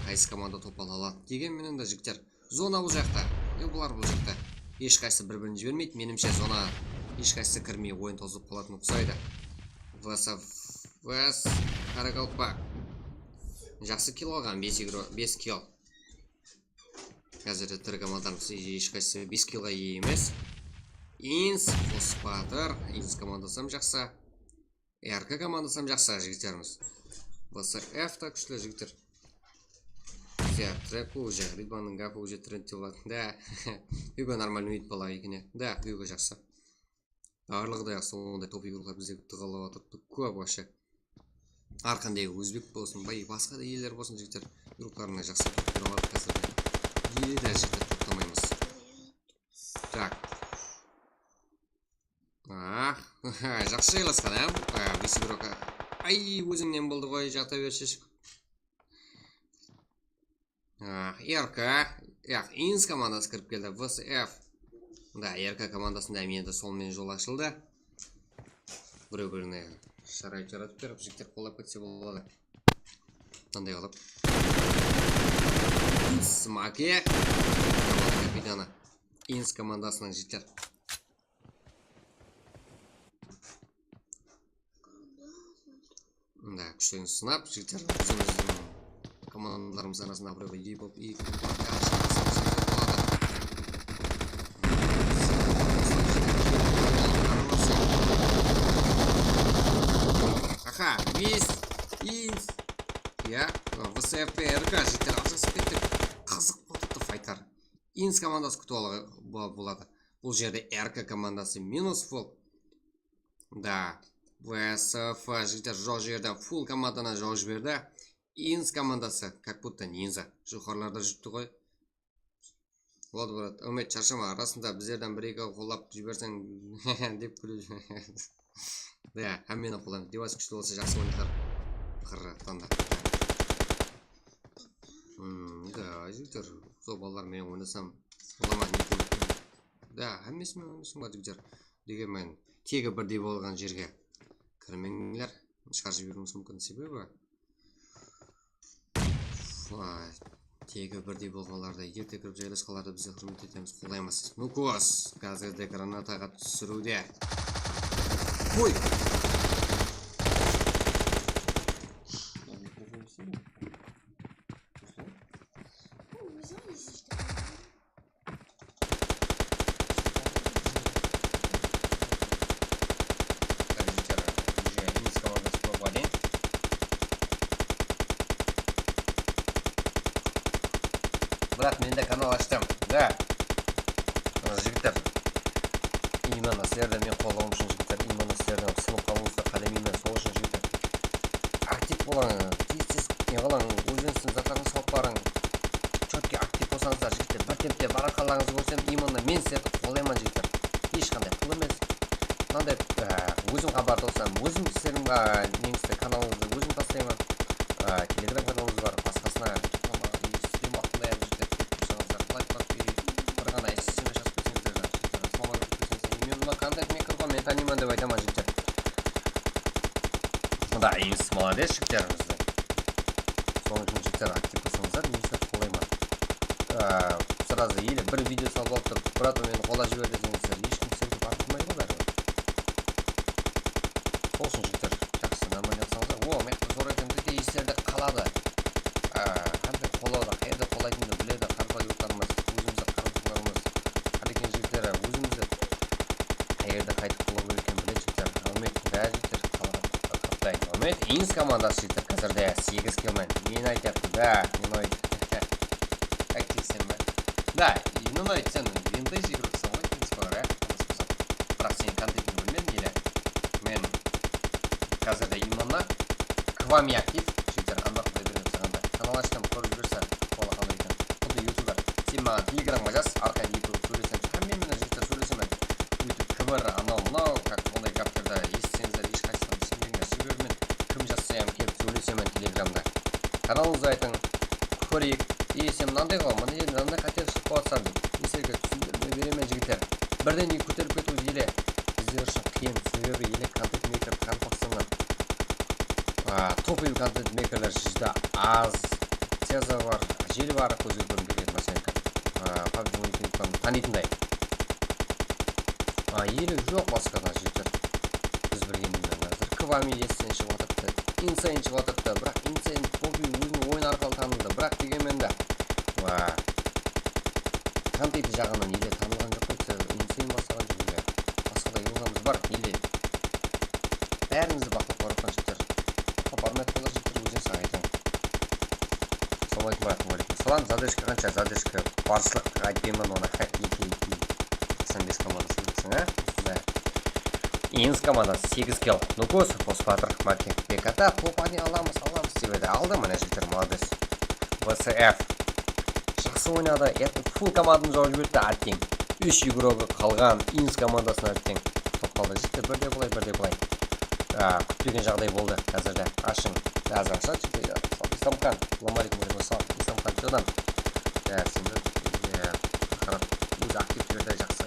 Қайсы команда топал алады деген менің де жігіттер. Зона бұл жақта. Бұлар бұл жақта. Ешқайсы бір-бірін жібермейді. Менімше зона ешқайсы кірмей ойын тозып қалатын ұқсайды. ВС Қарақалпақ. Жақсы килл алған. 5 килл. Қазірде тірі командарымыз ешқайсы 5 киллға ие емес. Инс, Қоспатыр. Инс командасам жақсы. РК командасам жақсы жігіттеріміз. ВСФ та күшілі жігіттер. Трэпу уже, Ридбанның гапы уже трендте болады. Да, үйге нормально үйт бала екене. Да, үйге жақсы. Арлығы да жақсы, ондай топ үйгілер біздегі тұғалап атырды. Көп вообще. Арқандегі өзбек болсын, басқа да елер болсын жігіттер. Группарына жақсы топтар алады қазірде. Елі жігіттер топтамаймыз. Так. Жақсы жайласқан, бесі бұраққа. Өзіңнен болды ғой, жақта бершешік. РК, Инс командасы кіріп келді, ВСФ. Да, РК командасында менде солмен жол ашылды. Біреу-біріне шарайт жаратып беріп, жіктер қолап кетсе болады. Қандай қалып. Инс Маке. Команда капитаны. Инс командасының жіктер. күштерін сынап жігіттер өзіміздің командаларымыз арасында біреуге ие болып аха инс иә ВСФ РК жігіттер алжаспеттік қызық болыпты файттар. Инс командасы күтіп алуға болады. Бұл жерде РК командасы минус фул. Да, ВСФ жігіттер жоқ жерде фул команданы жоқ жіберді. Инс командасы как будто нинза жұқарларда жүрді ғой. Болды брат, үміт шаршама, арасында біздерден бір-екі қолап жіберсең деп күліп. Да, әммені қолдаймын. Девайс күшті болса жақсы ойнақтар. Қырықтанда. Да, жігіттер, сол балалар мен ойнасам оламан екен. Да, әммесімен ойнасың ба жігіттер. Дегенмен тегі бірдей болған жерге кірмеңдер. Шығар жіберуіңіз мүмкін себебі. Тегі бірдей болғанларды ерте кіріп жайласқаларды бізде құрмет етеміз, қолдаймыз. Нукос қазірде гранатаға түсіруде. Ой! Брат, мен де канал аштым. Да. Жігіттер. Именно сіздерді мен қолдауым үшін жігіттер. Именно сіздерді сынып қалуыңызды қадамеймін. Сол үшін жігіттер. Актив болаң. Тез не қылаң. Өзіңіздің заттарыңыз салып барың. Чөтке актив болсаңыздар жігіттер. Бір темпте бара қалаңызды көрсем, именно мен сіздерді қолдаймын жігіттер. Ешқандай қыл емес. Мынандай өзім хабарды болсам, өзім сіздердің неңізді каналыңызды өзім тастаймын. Телеграм каналыңыз бар. Басқасына таниман деп айтамын жігіттер. Да, инс молодец жігіттерімізді. Соның үшін жігіттер актив болсаңыздар, мен сіздерді қолдаймын. Сразу елі бір видео салып алып тұрып, брат мені қолдап жібер десеңіздер, ешкім сіздерге бармайды ғой бәрі. Сол үшін жігіттер жақсы нормально жасаңыздар. О, мен зор екендігі естерде қалады. Қандай қолауда, қайда қолайтынды біледі, қарпайуыттарымыз, өзімізді қарпайуыттарымыз, қарекен жігіттері, өзімізді қайда қайтып қолау екен біледі жігіттер. Алмет, да жігіттер, қаптай. Алмет, инс командасы жігіттер қазірде 8 килмен. Мен айтады, да, мен ойды. Активсен бе? Да, мен ойды сен винтаж игроксың ғой, инс бар, бірақ сен контентін білмедің елі. Мен қазірде именно квами актив жігіттер, андақ қылай берген сағанда. Канал аштым, көріп жүрсе, қолы қандай екен. Құлды ютубер. Сен маған телеграмға жаз, арқайды ютуб сөйлесем. Мен жігіттер сөйлесемен. Кібір, анау, как ондай каптерді естісеңіздер, ешқайсыдан түсінбеңдер. Себебі мен кім жазсам, келіп сөйлесемен телеграмда. Каналыңызды айтың, көрейік. Сен мынандай ғой, мынандай қателік шығып қалатсам деп. Есерге түсіндірмей беремен жігіттер. Бірден үй көтеріп кету еле біздер үшін қиын. Себебі еле контент мейкер қарпақсынан. Топ-үй контент мейкерлер жүзді аз. Теза бар, жел бар, көзге көрім келеді мәселен. PUBG Mobile танитындай. Елі жоқ басқада жігіттер. Біз білгенімден әзір. Квами естен шығып атыпты. Инсайн шығып атыпты. Бірақ инсайн топ-үй өзінің ойын арқылы танылды. Бірақ дегенмен де контент жағынан еле танылған жоқ қойды. Инсайн бастаған жүргенде. Басқада еуғамыз бар. Еле бәрімізді бақылап баратқан жігіттер. Бармайт болар жігіттер өзен сағайтын. Саламалейкум алейкум. Салам, задержка қанша? Задержка баршылық айтпаймын оны. 95 командасы дейсің, Инс командасы 8 килл. Нукос, Босбатыр, Марки, Беката, Попани аламыз себеді. Алды мына жігіттер, молодец. ВСФ. Жақсы ойнады. Фул команданы жауып жіберді аттең. 3 игроғы қалған Инс командасына аттең. Топ қалды. Жігіттер бірде бұлай. Күтпеген жағдай болды қазірде. Ашың. Әзір ашат жігіттер. Исламхан. Ламалейкум алейкум. Исламхан жодан. Сенді қарап өзі актив жерде жақсы.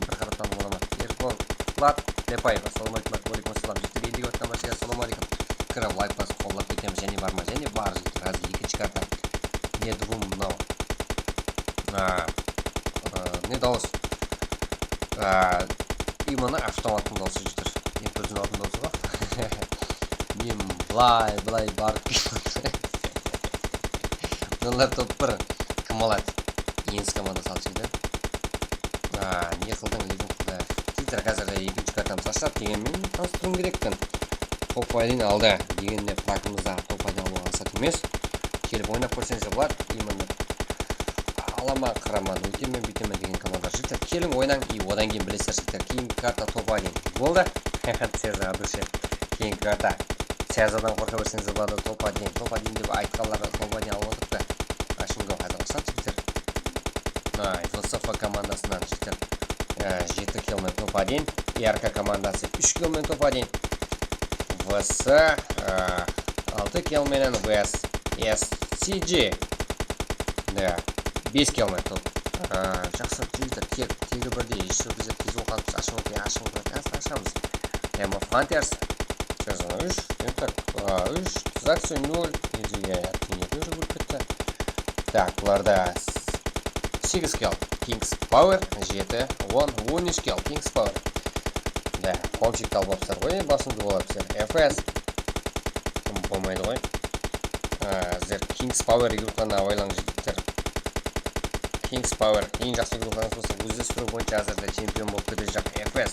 Бір қараптан оламады. Еркон, Влад, Лепаев, ассаламалейкум, алейкум ассалам. Жігіттер елдегі өткен башыға ассаламалейкум. Кіріп лайк басып қолдап кетеміз, және бар ма? Және бар жігіттер, қазір екінші карта. Не двум мынау. Не дауыс. Именно автоматтың дауысы жігіттер. Мен көзін алтын дауысы ғой. Мен былай барып мыналар топ 1 кім алады? Енс командасы алып жейді. Не қылдың леген құда. Титр қазір екінші картамыз ашады дегенмен таныстыруым керекпін. Топ 1 алды дегенде пракымыздағы топ 1 алуға асат емес. Келіп ойнап көрсеңіздер болады. Именно алама қараман өтемен бүйтемен деген командар жігіттер. Келің ойнаң и одан кейін білесіздер жігіттер. Кейінгі карта топ 1 болды. Цеза адуше. Кейінгі карта Цезадан қорқа берсеңіздер болады. Топ 1 деп айтқанлары топ 1 алып отырыпты. Ашынға қазір ұқсат жігіттер. ФСФ командасынан жігіттер 7 киломен топ 1. РК командасы 3 киломен топ 1. ВС 6 киломенен ВС SCG 5 киломен топ. Жақсы жігіттер тегі бірдей еші біздер тез оқатып ашамыз. Эмо Фантерс 3 Заксой 0 Так, бұларда 8 кел Kings Power 7 13 кел Kings Power. Да, комчик албапсыздар ғой, басымды болапсыздар. FS болмайды ғой. Зер Kings Power игруханы авайлаң жігіттер. Kings Power ең жақсы игруханыз болса, өзі сүрі бойынша әзірді чемпион болып кетеді жақ FS.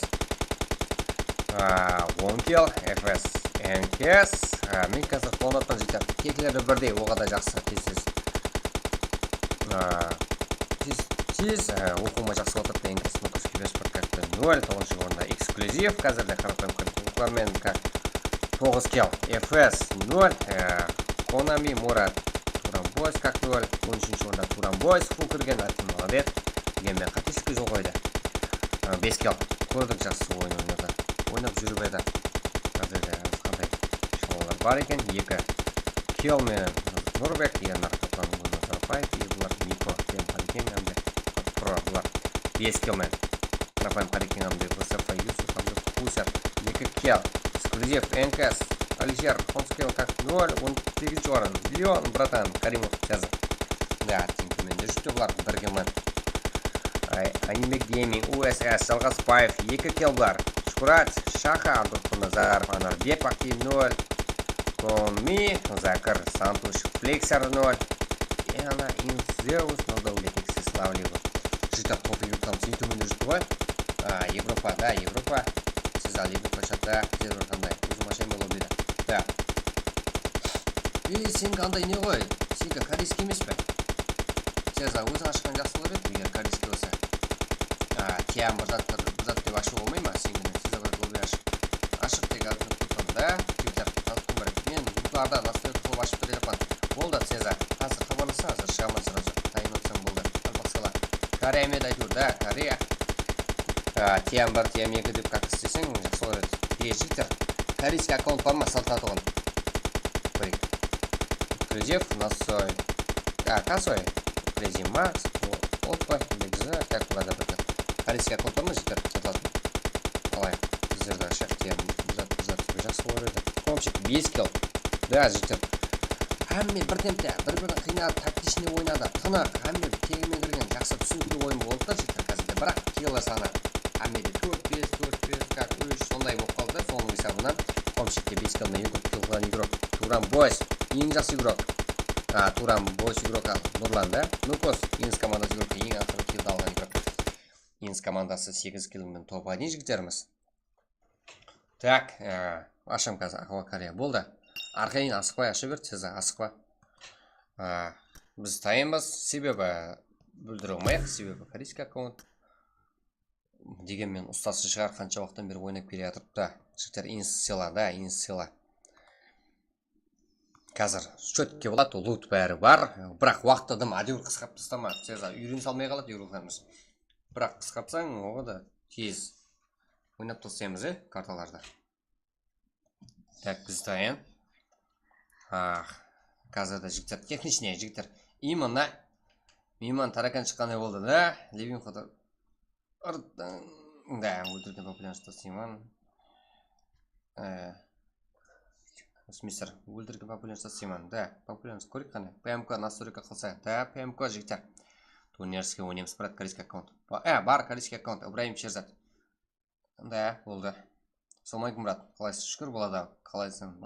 10 кел FS NKS. Мен қазір қолынаттан жігіттер. Текілері бірдей, оғада жақсы тез оқуыма жақсы отырды енгіз нұқыс киберспорт кәтті 0 9-шы орында эксклюзив қазірде қарапайым көмектермен 9 кел FS 0 Konami Мурат Турамбойс как 0 13-ші орында Турамбойс фул кірген атын молодец дегенмен қатескі жол қойды 5 кел көрдік жақсы ойнап жүріп еді қазірде қандай шоулар бар екен 2 кел мен Нұрбек Ернар Топтан Тарапаев и бұлар Нико Тем Қаликен әмді бұлар 5 киломен Қарапайым Қарекен әмді ВСФ Юсуф әмді Хусер 2 кел эксклюзив НКС Алишер 10 кел как 0 18-ші орын Леон братан Каримов жазып. Да, теңкімен жүріпті бұлар 1 киломен Аниме Гейминг УСС Жалғасбаев 2 кел бұлар Шкурат Шаха Абдулқыназаров Анарбек актив 0 Коми Закар Сантуш Флексер 0 и она Инзеус Надолетик Сеславлева. Житар топ игрокам сөйтумен жүрді ғой. Европа, да, Европа. Сіз ал Европа шатта, зер қандай. Өзім ашайын болып еді. Да. Сен қандай не ғой? Сенгі корейский емес пе? Сіз өзің ашқан жақсы олар еді, егер корейский болса. Тиям бірзат деп ашу болмай ма? Сенгі сіз бір лобби ашық тек алдын тұтқан, да? Түйттер, танытқым бар. Мен бұларда настройды қылып ашып бере жапқан. Болды, Сеза. Қазір хабарласа, қазір шығамын сразу. Тайын өтсең болды. Албақсала. Корея мед айтуыр, да, Корея. Тиям бар, тиям екі деп как істесең, жақсы олар еді. Жігіттер, корейский аккаунт бар ма? Салтанат оған. Көрейік. Эксклюзив, насой. Касой. Крейзи Макс. Опа, бекза. Как бұлада бітті. Корейский аккаунт бар ма, жігіттер? Сатыласын. Алай. Біздерді ашақ тиям. Бұзат жақсы олар еді. Комчик, 5 кел. Да, жігіттер. Әмме бір темпте, бір-бірін қинады, тактичный ойнады, тынық, әмме тегімен кірген жақсы түсінікті ойын болды да жігіттер қазірде. Бірақ келі саны әммеде 4-5, как 3 сондай болып қалды. Соның есабынан комчикке 5 келіне егіп келген игрок. Турамбойс, ең жақсы игрок. Турамбойс игрока Нұрлан, да? Нукос, Инс командасы игрокқа ең ақыры келді алған игрок. Инс командасы 8 келімен топ 1 жігіттеріміз. Так, ашам қазір Ақва Корея болды. Арқайын асықпай ашы берді, сіз асықпа. Біз тайынбыз, себебі бүлдіре алмайық, себебі корейский аккаунт. Дегенмен ұстасы шығар қанша уақыттан бері ойнап келе жатырыпты. Жігіттер инс села, да, инс села. Қазір шөтке болады, лут бәрі бар. Бірақ уақытты дым адеуір қысқап тастама. Сіз үйрен салмай қалады үйренқанымыз. Бірақ қысқапсаң, оғы да тез ойнап тастаймыз, карталарды. Так, біз тайын. Қазірді жігіттер, техничный жігіттер. Именно мейман таракан шыққандай болды, да? Левин қодар. Да, өлтірген популярності Симан. Смистер, өлтірген популярності Симан. Да, популярності көрік қане. ПМК настройка қылса. Да, ПМК жігіттер. Турнирский ойнеміз брат, корейский аккаунт. Бар корейский аккаунт, Ибраим Шерзат. Да, болды. Саламалейкум, брат. Қалайсыз, шүкір болады. Қалайсың?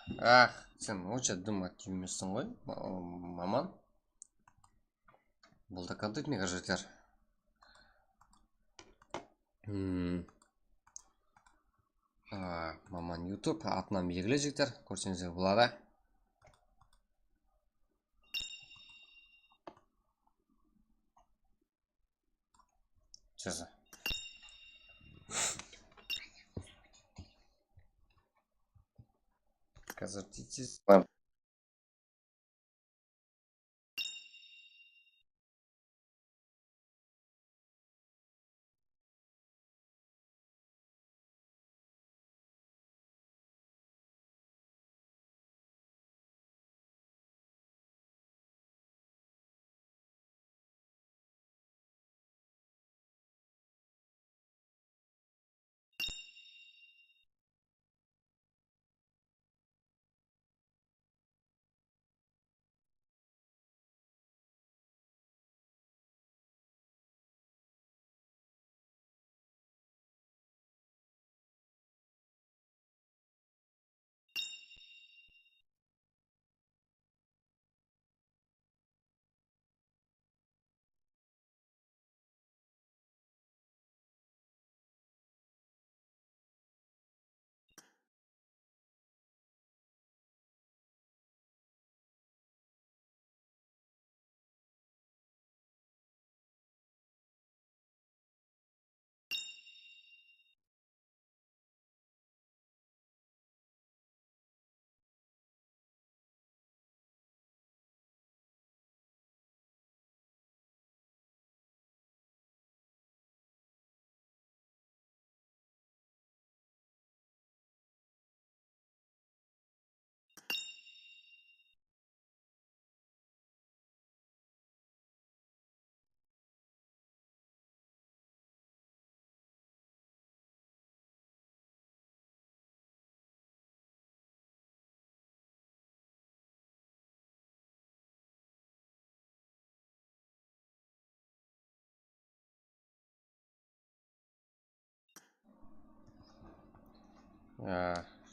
Сен онша дым актив емессің ғой, маман. Бұл да контент мега жетер. Маман YouTube атынан белгілі жігіттер, көрсеңіздер болады. Жаза. Қазір дейсіз.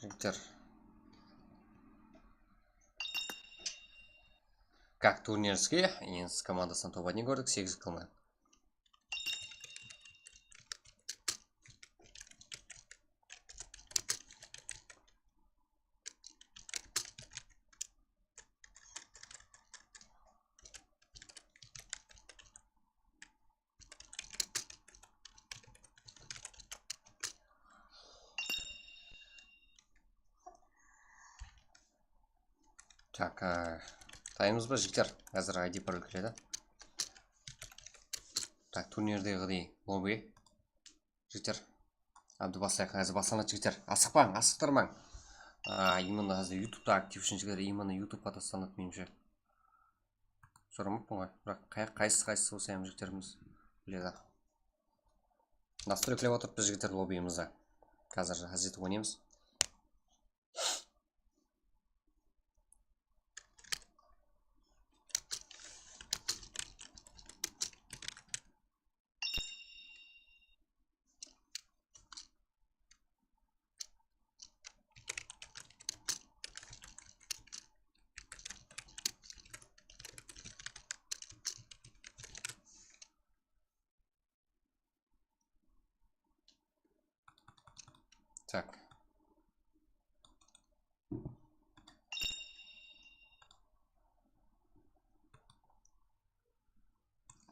Жігіттер. Как турнирский, с командасынан топ-1 көрдік, 8 қылмай. Так, таймыз ба жігіттер? Қазір ID пароль кіреді. Так, турнирдегі лобби. Жігіттер. Абды басайық, қазір басанат жігіттер. Асықпаң, асықтырмаң. Именно қазір YouTube'да актив үшін жігіттер, именно YouTube'ға тастанат меніңше. Сұрамаппын ғой, бірақ қайсысы болса әм жігіттеріміз біледі. Настройкілеп отырып біз жігіттер лоббиімізді. Қазір hazret ойнаймыз. Так.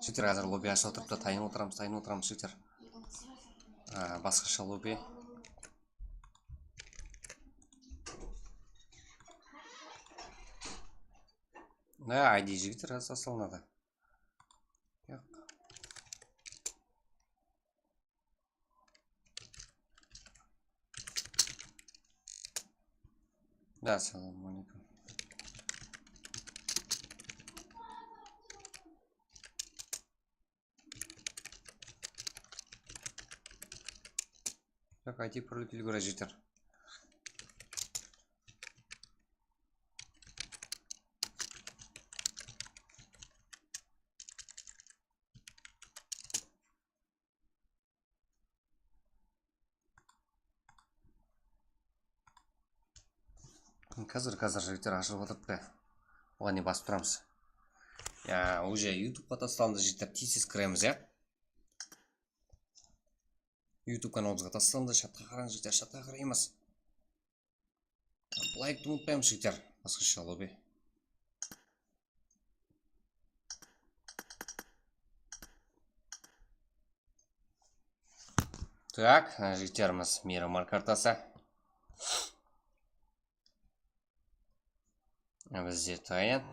Жігіттер қазір лобби ашып отырып та тайын отырамыз жігіттер. Басқаша лобби. ID жігіттер қазір салынады. Да, салам алейкум. Так, ID пароль келгіре жігіттер. қазір жігіттер ашылып отырыпты. Оған не басып тұрамыз. Уже ютубқа тасталынды жігіттер, тез кіреміз, YouTube каналымызға тасталынды. Чатқа қараңыз жігіттер, чатқа қараймыз. Лайкты ұмытпаймыз жігіттер. Басқаша лобби. Так, жігіттеріміз Мирамар картасы. Бізде тайын.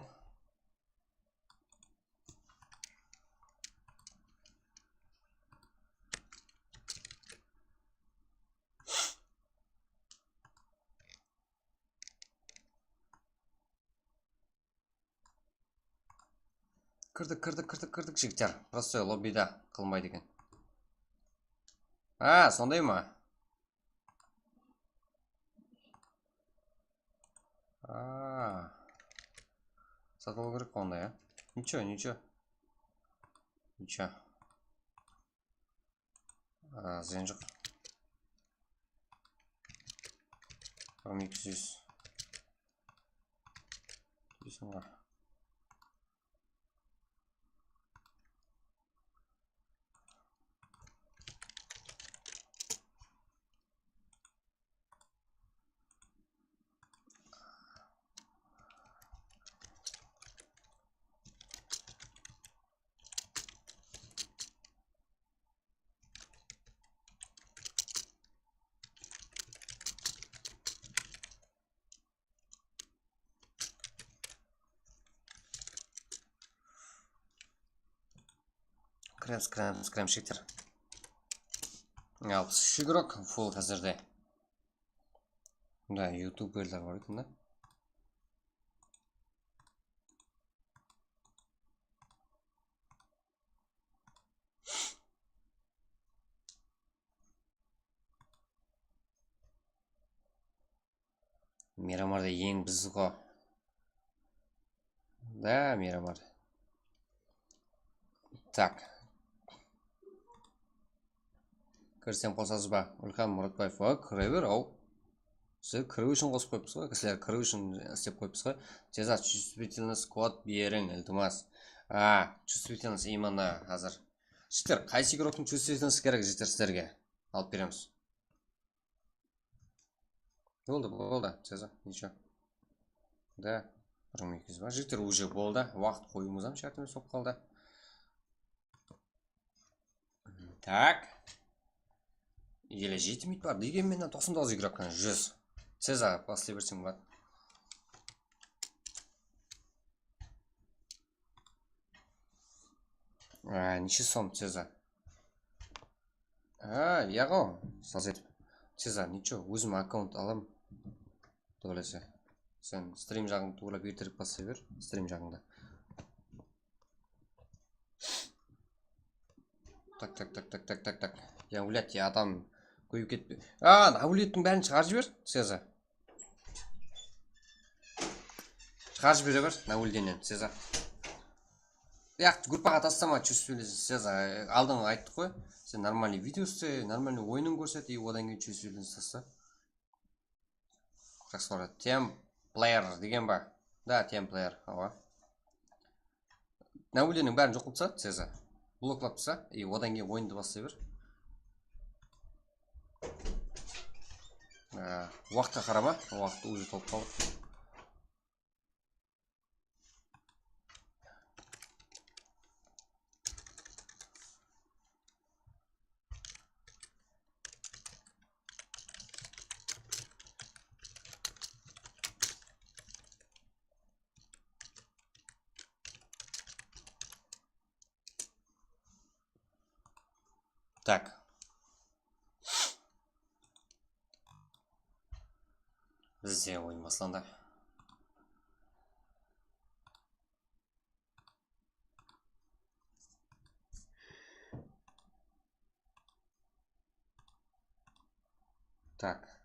Кірдік жігіттер. Простой лоббида қылмайды екен. Сондай ма? Сатып алу керек ондай, Ничего. Зен жоқ. 1200. Дейсің ғой. Кірем шектер. 63 игрок, фул қазірде. Да, ютуберлер бар екен, да. Мирамарда ең біз ғой. Да, Мирамар. Так. Кірсем қосасыз ба? Үлхан Мұратбаев. Кіре бер, Сіз кіру үшін қосып қойыпсыз ғой. Кісілер кіру үшін істеп қойыпсыз ғой. Тезат, чувствительность код берің, ілтімас. Чувствительность именно қазір. Жігіттер, қайсы игроктың чувствительность керек жігіттер сіздерге? Алып береміз. Болды, Тезат, ничего. Да, 1200 ба. Жігіттер уже болды. Уақыт қойымыздан шартымен соқ қалды. Так. Еле жетімейді бар. Дегенменен 99 игроктан 100. Цеза, басылай берсең болады. Неше сом, Цеза? Яғы, саз етіп. Цеза, ничего, өзім аккаунт алам. Тоғылесе. Сен стрим жағыңды туғылап ертеріп басылай бер. Стрим жағыңда. Так. Я, блядь, я адам көйіп кетпе. Наулеттің бәрін шығар жібер, Цеза. Шығар жібере бер, наулденен, Цеза. Группаға тастама, чувствительность, Цеза. Алдың айттық қой. Сен нормальный видео істе, нормальный ойынын көрсет, и одан кейін чувствительность таста. Как сказать, темплеер деген ба? Да, темплеер, Наулденің бәрін жоқ қылса, Цеза. Блоклап таса, и одан кейін ойынды бастай бер. Уақытқа қарама, уақыт уже толып қалды. Так. Бізде ойын басыланды. Так.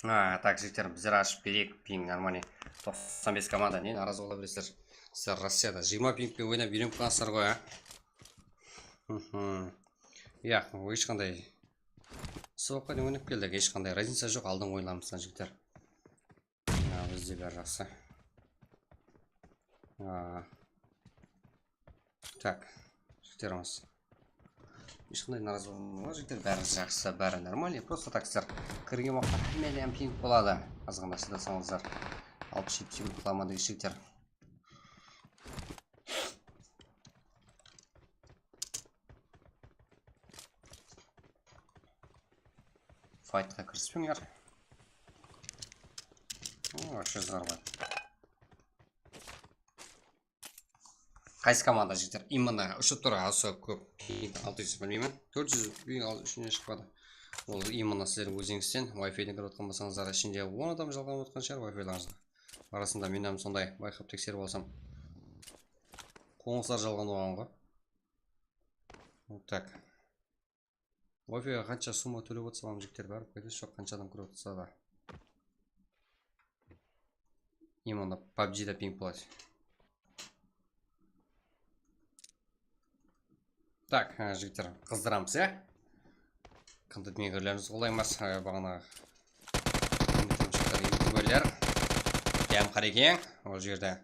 Так, жігіттер, біздер ашып берейік пинг нормальный 95 команда. Не наразы бола бересіздер. Сіздер Россияда 20 пингпен ойнап үйреніп қаласыздар ғой, иә, ешқандай сабаққа дейін ойнап келдік, ешқандай разница жоқ, алдың ойламыстан жігіттер. Бізде бәрі жақсы. Так, жігіттеріміз ешқандай наразы болмаңыздар жігіттер, бәрі жақсы, бәрі нормальный. Просто так сіздер кірген уақытта миллион пинг болады. Азғанда шыдасаңыздар 60-70 секунд құламады жігіттер. Файтқа кіріспеңдер. Вообще зар ғой. Қайсы команда жігіттер? Именно үші тұр асы көп. 600 білмеймін. 400 үй ішіне шықпады. Ол именно сіздердің өзіңізден Wi-Fi-ден кіріп отқан болсаңыздар, ішінде 10 адам жалған отқан шығар Wi-Fi-ларыңызда. Арасында мен сондай байқап тексеріп алсам. Қоңыздар жалған оған ғой. Так. Wi-Fi-ға қанша сумма төлеп отырса жігіттер бәрі қайтыс жоқ, қанша адам кіріп отырса да. Именно PUBG-да пинг болады. Так, жігіттер, қыздырамыз, контент мегерлеріміз қолаймыз. Бағана ютуберлер Кәм Қарекең, ол жерде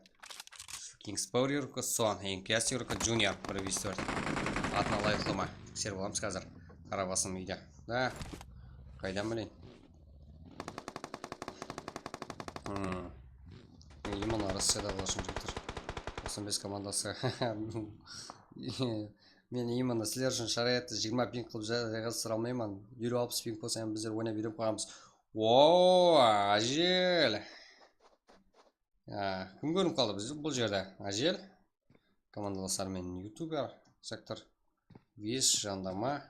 Kingspower юркі, сон, Enkast юркі, Junior бір вистер. Атына лайықлыма тексеріп боламыз қазір. Қарабасын үйде. Да, қайдан білейін? Именно Россияда болашын жігіттер. 95 командасы. Мен именно сілер үшін шарайатты 20 пинг қылып жайғастыра алмаймын. 160 пинг болса біздер ойнап үйреніп қағамыз. Ооо, ажел. Кім көрініп қалды біз бұл жерде? Ажел. Командаласармен ютубер сектор. 5 жандама.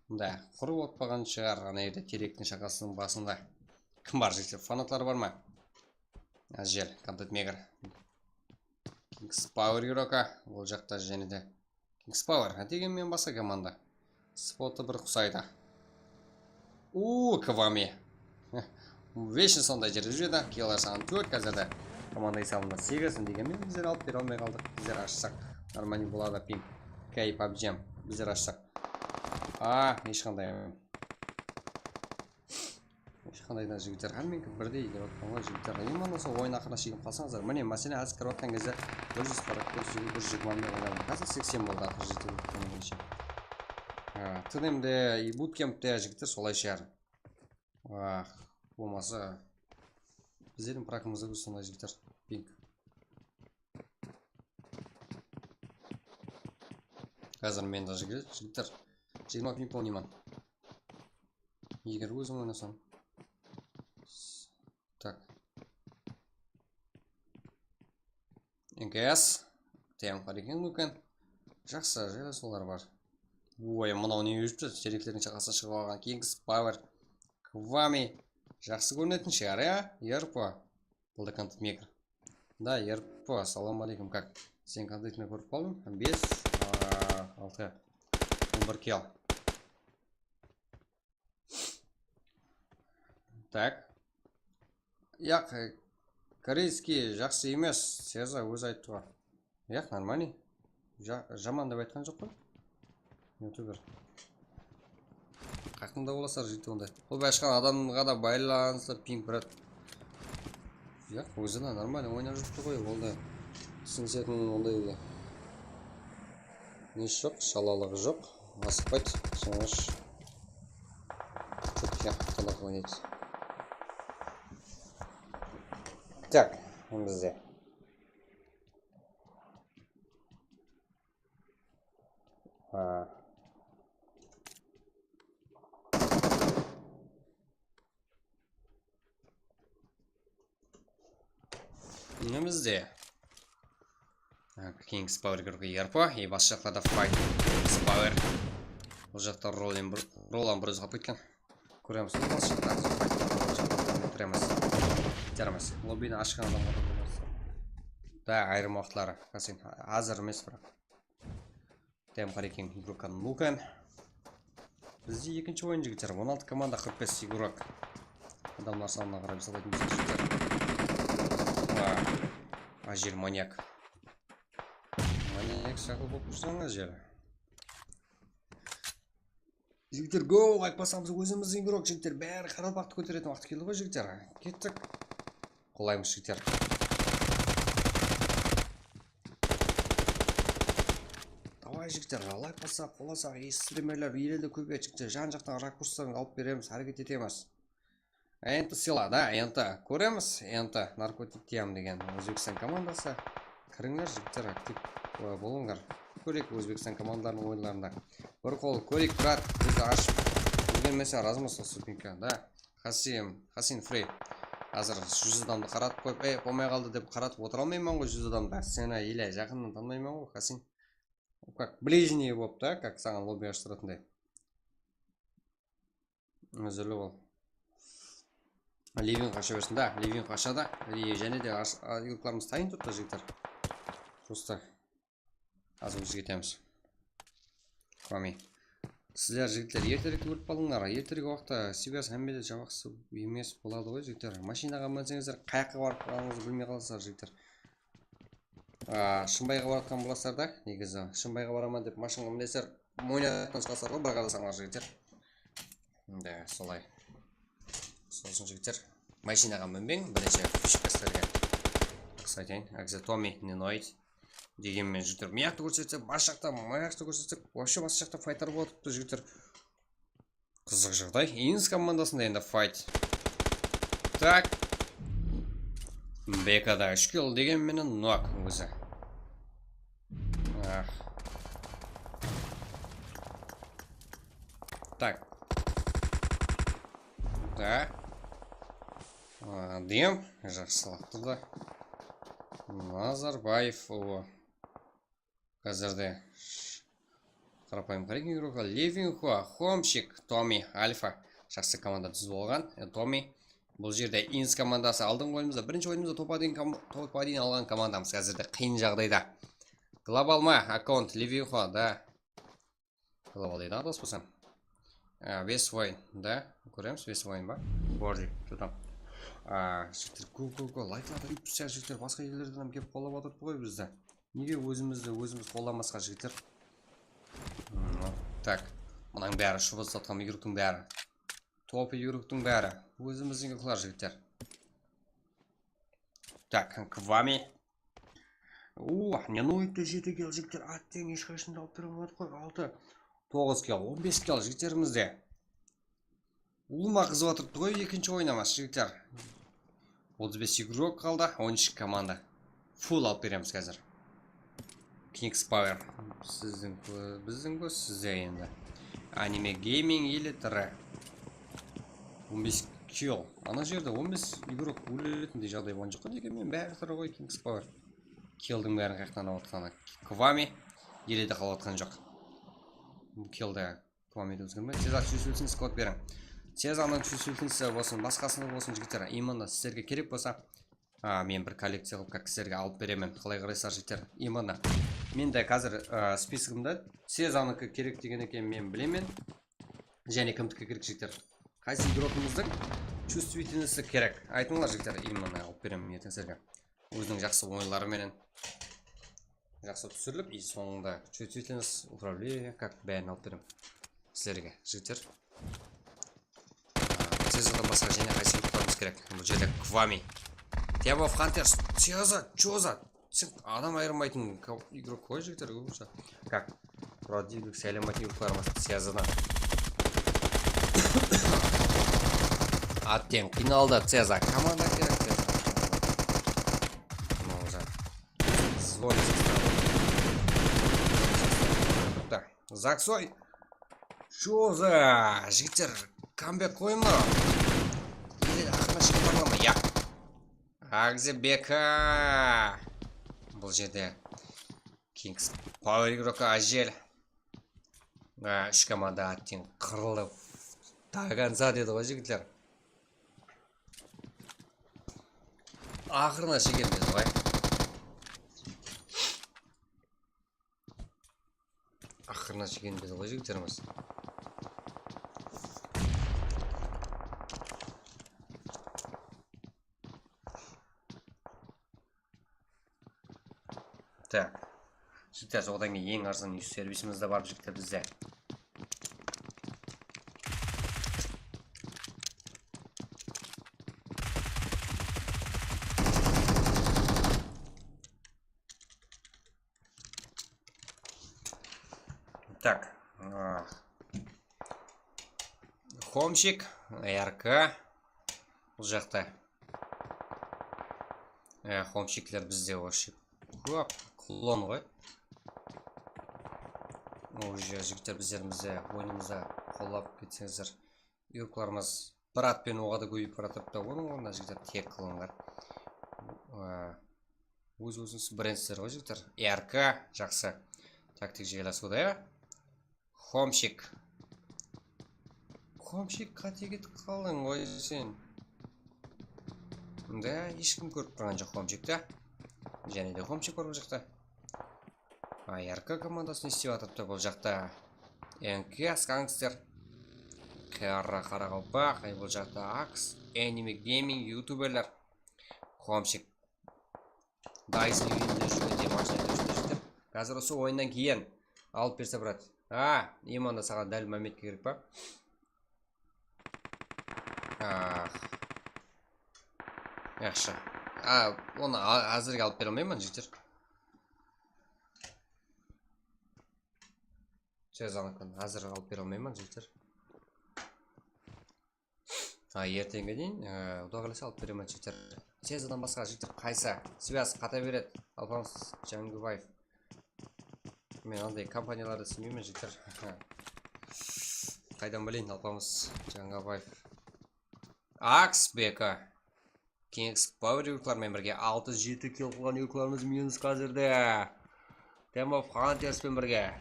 Да, құрып отпаған шығар. Ана ерде теректің шақасының басында. Кім бар жігіттер? Фанатлар бар ма? Ажел, контент мегер. Kingspower юрока. Ол жақта және де Kingspower, деген мен басқа команда. Споты бір құсайды. Квами. Вешін сондай жерде жүреді. Келер саған 4 қазірді. Команда есабында 8 деген мен біздер алып бере алмай қалдық. Біздер ашсақ. Нормальный болады пинг. Кей PUBG. Біздер ашсақ. Ешқандай да жігіттер. Әлменгі бірдей егер отқан ғой жігіттер. Именно сол ойын ақырына шегіп қалсаңыздар. Міне, мәселе әзір кіріп отқан кезде 140-120 ойнадым. Қазір 80 болды ақыр жетіп. Тынымде, буткемпте жігіттер солай шығар. Болмаса біздердің пракымызда біз сондай жігіттер. Пинг. Қазір мен да жігіттер 20 пинг ойнаймын. Егер өзім ойнасам. Так. Enkast. Тем Қарекең мүмкін. Жақсы, жайлы солар бар. Мынау не өшіп жүр? Теректердің шақасы шығып алған. Kingspower. Квами. Жақсы көрінетін шығар, Ерпо. Бұл да контент мегер. Да, Ерпо. Ассалам алейкум, как? Сен контентіне көріп қалдың? 5, 6. 11 кел. Так. Корейский жақсы емес, Сеза өз айтты ғой. Нормальный. Жаман деп айтқан жоқ қой. Ютубер. Қақында боласар жүйті ондай. Ол бәшқан адамға да байланысты пинг бірат. Өзі да нормальный ойнап жүріпті ғой. Ол да түсінсетін ондай не жоқ, шалалығы жоқ. Асықпайды. Соңыш четке талақ ойнайды. Так, бізде. Бізде. Kingspower көргі Ерпо. Бас жақтарда Fight Kingspower. Бұл жақтар ролан бір өзіға пөйткен. Көреміз. Бас жақтар. Көреміз. Жарамыз. Лоббині ашқан адамға да болмасы. Да, айрым уақытлары. Азыр емес бірақ. Тем Қарекең игрокан мүмкін. Бізде екінші ойын жігіттер. 16 команда 45 игрок. Адамлар санына қарап салайтын жігіттер. Ажел маньяк. Маньяк шақыл болып тұрсаң ажел. Жігіттер, гоу! Айтпасамыз өзіміз игрок жігіттер. Бәрі қаралпақты көтеретін уақыт келді ғой жігіттер. Кеттік. Қолаймыз жігіттер. Давай жігіттер, лайк бассақ, қоласақ, стримерлер елелді көбейет жігіттер. Жан-жақтан ракурстарын алып береміз, әрекет етеміз. Энті сила, да, энті көреміз. Энті наркотик тем деген Өзбекстан командасы. Кіріңдер жігіттер, актив болыңдар. Көрек Өзбекстан командарының ойынларында. Бір қол көрек брат, бізді ашып. Білген мәсе размыс осы пинка, да. Хасин Фрей. Қазір 100 адамды қаратып қойып, болмай қалды деп қаратып отыра алмаймын ғой 100 адамды. Сені еле жақыннан танымаймын ғой, қасың. Как ближний болып та, как саған лобби аштыратындай. Өзірлі бол. Ливин қаша берсін, да, Ливин қашада. Және де игрокларымыз тайын тұртта жігіттер. Просто аз өз кетеміз. Қуами. Сіздер жігіттер ертерек өліп қалыңдар. Ертерек уақытта Сибирс әмбеде жабақсы емес болады ғой жігіттер. Машинаға мінсеңіздер, қаяққа барып қалғаныңызды білмей қаласыздар жігіттер. Шымбайға баратқан боласыздар да, негізі. Шымбайға барамын деп машинаға мінесіздер, мойнаттан шығасыздар ғой, бір қарасаңдар жігіттер. Да, солай. Сосын жігіттер, машинаға мінбең, бірінші фишкастерге. Қысайтайын, әксе Томми не ноид. Дегенмен жігіттер, мияқты көрсетсек, бас жақта, маяқты көрсетсек, вообще бас жақта файтар болыпты жігіттер. Қызық жағдай. Инс командасында енді файт. Так. Бекада 3 килл дегенменен нок өзі. Так. Да. Дем. Жақсылықты да. Назарбаев ұлы. Қазірде қарапайым қарайын игроға Левинхо, Хомщик, Томми, Альфа. Жақсы команда түз болған. Томми. Бұл жерде Инс командасы алдың ойымызда. Бірінші ойымызда топа дейін алған командамыз. Қазірде қиын жағдайда. Глобал ма? Аккаунт Левинхо, да. Глобал дейді адас болсам. Весвойн, да. Көреміз Весвойн ба? Боржи, тұтам. Жіктер, көк, лайклады үйіп түсер жіктер. Басқа елдерден кеп қолап отырып қой бізді. Неге өзіміз қоламасқа жігіттер? Так, мұның бәрі шубыз сатқан игроктың бәрі. Топ игроктың бәрі. Өзіміздің қылар жігіттер. Так, Квами. Не нойтты 7 кел жігіттер. Аттен ешқайшында алып берген болады қой. 6, 9 кел, 15 кел жігіттерімізде. Улыма қызып отырыпты ғой екінші ойнамас жігіттер. 35 игрок қалды, 13 команда. Фул алып береміз қазір. Kings Power. Біздің көз сізде енді. Аниме гейминг елітірі. 15 килл. Ана жерде 15 игрок өлетіндей жағдай болған жоқ деген мен бәрі тұры ғой Kings Power. Киллдің бәрін қаяқтан ауытқаны. Квами елеті қалуатқан жоқ. Киллді Квамиді өзгірме. Сезақ сүйсілсін скот берің. Сезағынан сүйсілсін болсын, басқасыны болсын жігіттер. Именно сіздерге керек болса, мен бір коллекция қылып сіздерге алып беремін. Қалай қарайсыздар жігіттер? Именно. Мен де қазір списігімді Сезағыныкі керек деген екен мен білемен. Және кімдікі керек жігіттер. Қайсы игрокымыздың чувствительності керек. Айтыңдар жігіттер, именно алып беремін ертең сіздерге. Өзінің жақсы ойынларыменен жақсы түсіріліп, и соңында чувствительность, управление, как бәрін алып беремін сіздерге жігіттер. Сезадан басқа және қайсы игроктарымыз керек. Бұл жерде Квами. Тебов Хантерс. Сеза, чоза. Сен адам айырмайтын игрок қой жігіттер. Как? Продивлік сәлемат игрокларымыз Сезадан. Аттен қиналды Сеза. Команда керек Сеза. Звон. Да. Заксой. Чоза. Жігіттер. Камбек қойма. Еле ақына шығып барлама. Я. Агзебека. Бұл жерде Kings Power игрока ажел. 3 команда аттен қырылып тағанса деді ғой жігіттер. Ақырына шеген деді ғой. Ақырына шеген деді ғой жігіттеріміз. Так, жігіттер, одан кейін ең арзан үй сервисімізді бар жігіттер бізде. Так, Хомщик, РК, бұл жақта. Хомщиклер бізде вообще көп. Клон ғой. Уже жігіттер біздерімізде ойынымызда қолап кетсеңіздер. Игрокларымыз бір атпен оғады көбейіп бара жатыр да оның орнына жігіттер тек қылыңдар. Өз-өзіңіз біріншісіздер ғой жігіттер. РК жақсы. Тактик жегелі суда. Хомщик қате кетіп қалдың ғой сен. Да, ешкім көріп тұрған жоқ Хомщикті. Және де Хомщик бар бұл жақта. РК командасы не істеп жатыр бұл жақта. НК скаңстер. Қарақалпақ, бұл жақта Акс, Enemy Gaming, ютуберлер. Хомщик. Дайс үйінде жүргенде машинада жүргенде. Қазір осы ойыннан кейін алып берсе брат. Иманда саған дәл мәметке керек па? Яқшы. Оны әзірге алып бере алмаймын жігіттер. Сезаныкын әзірге алып бере алмаймын жігіттер. Ертеңге дейін құда қаласа алып беремін жігіттер. Сезадан басқа жігіттер қайсы? Связь қата береді. Алпамыс Жаңғыбаев. Мен андай компанияларды сүймеймін жігіттер. Қайдан білейін Алпамыс Жаңғыбаев. Аксбека. Kings Power юклармен бірге 6-7 килл қылған юкларымыз минус қазірде. Team of Hunters'пен бірге.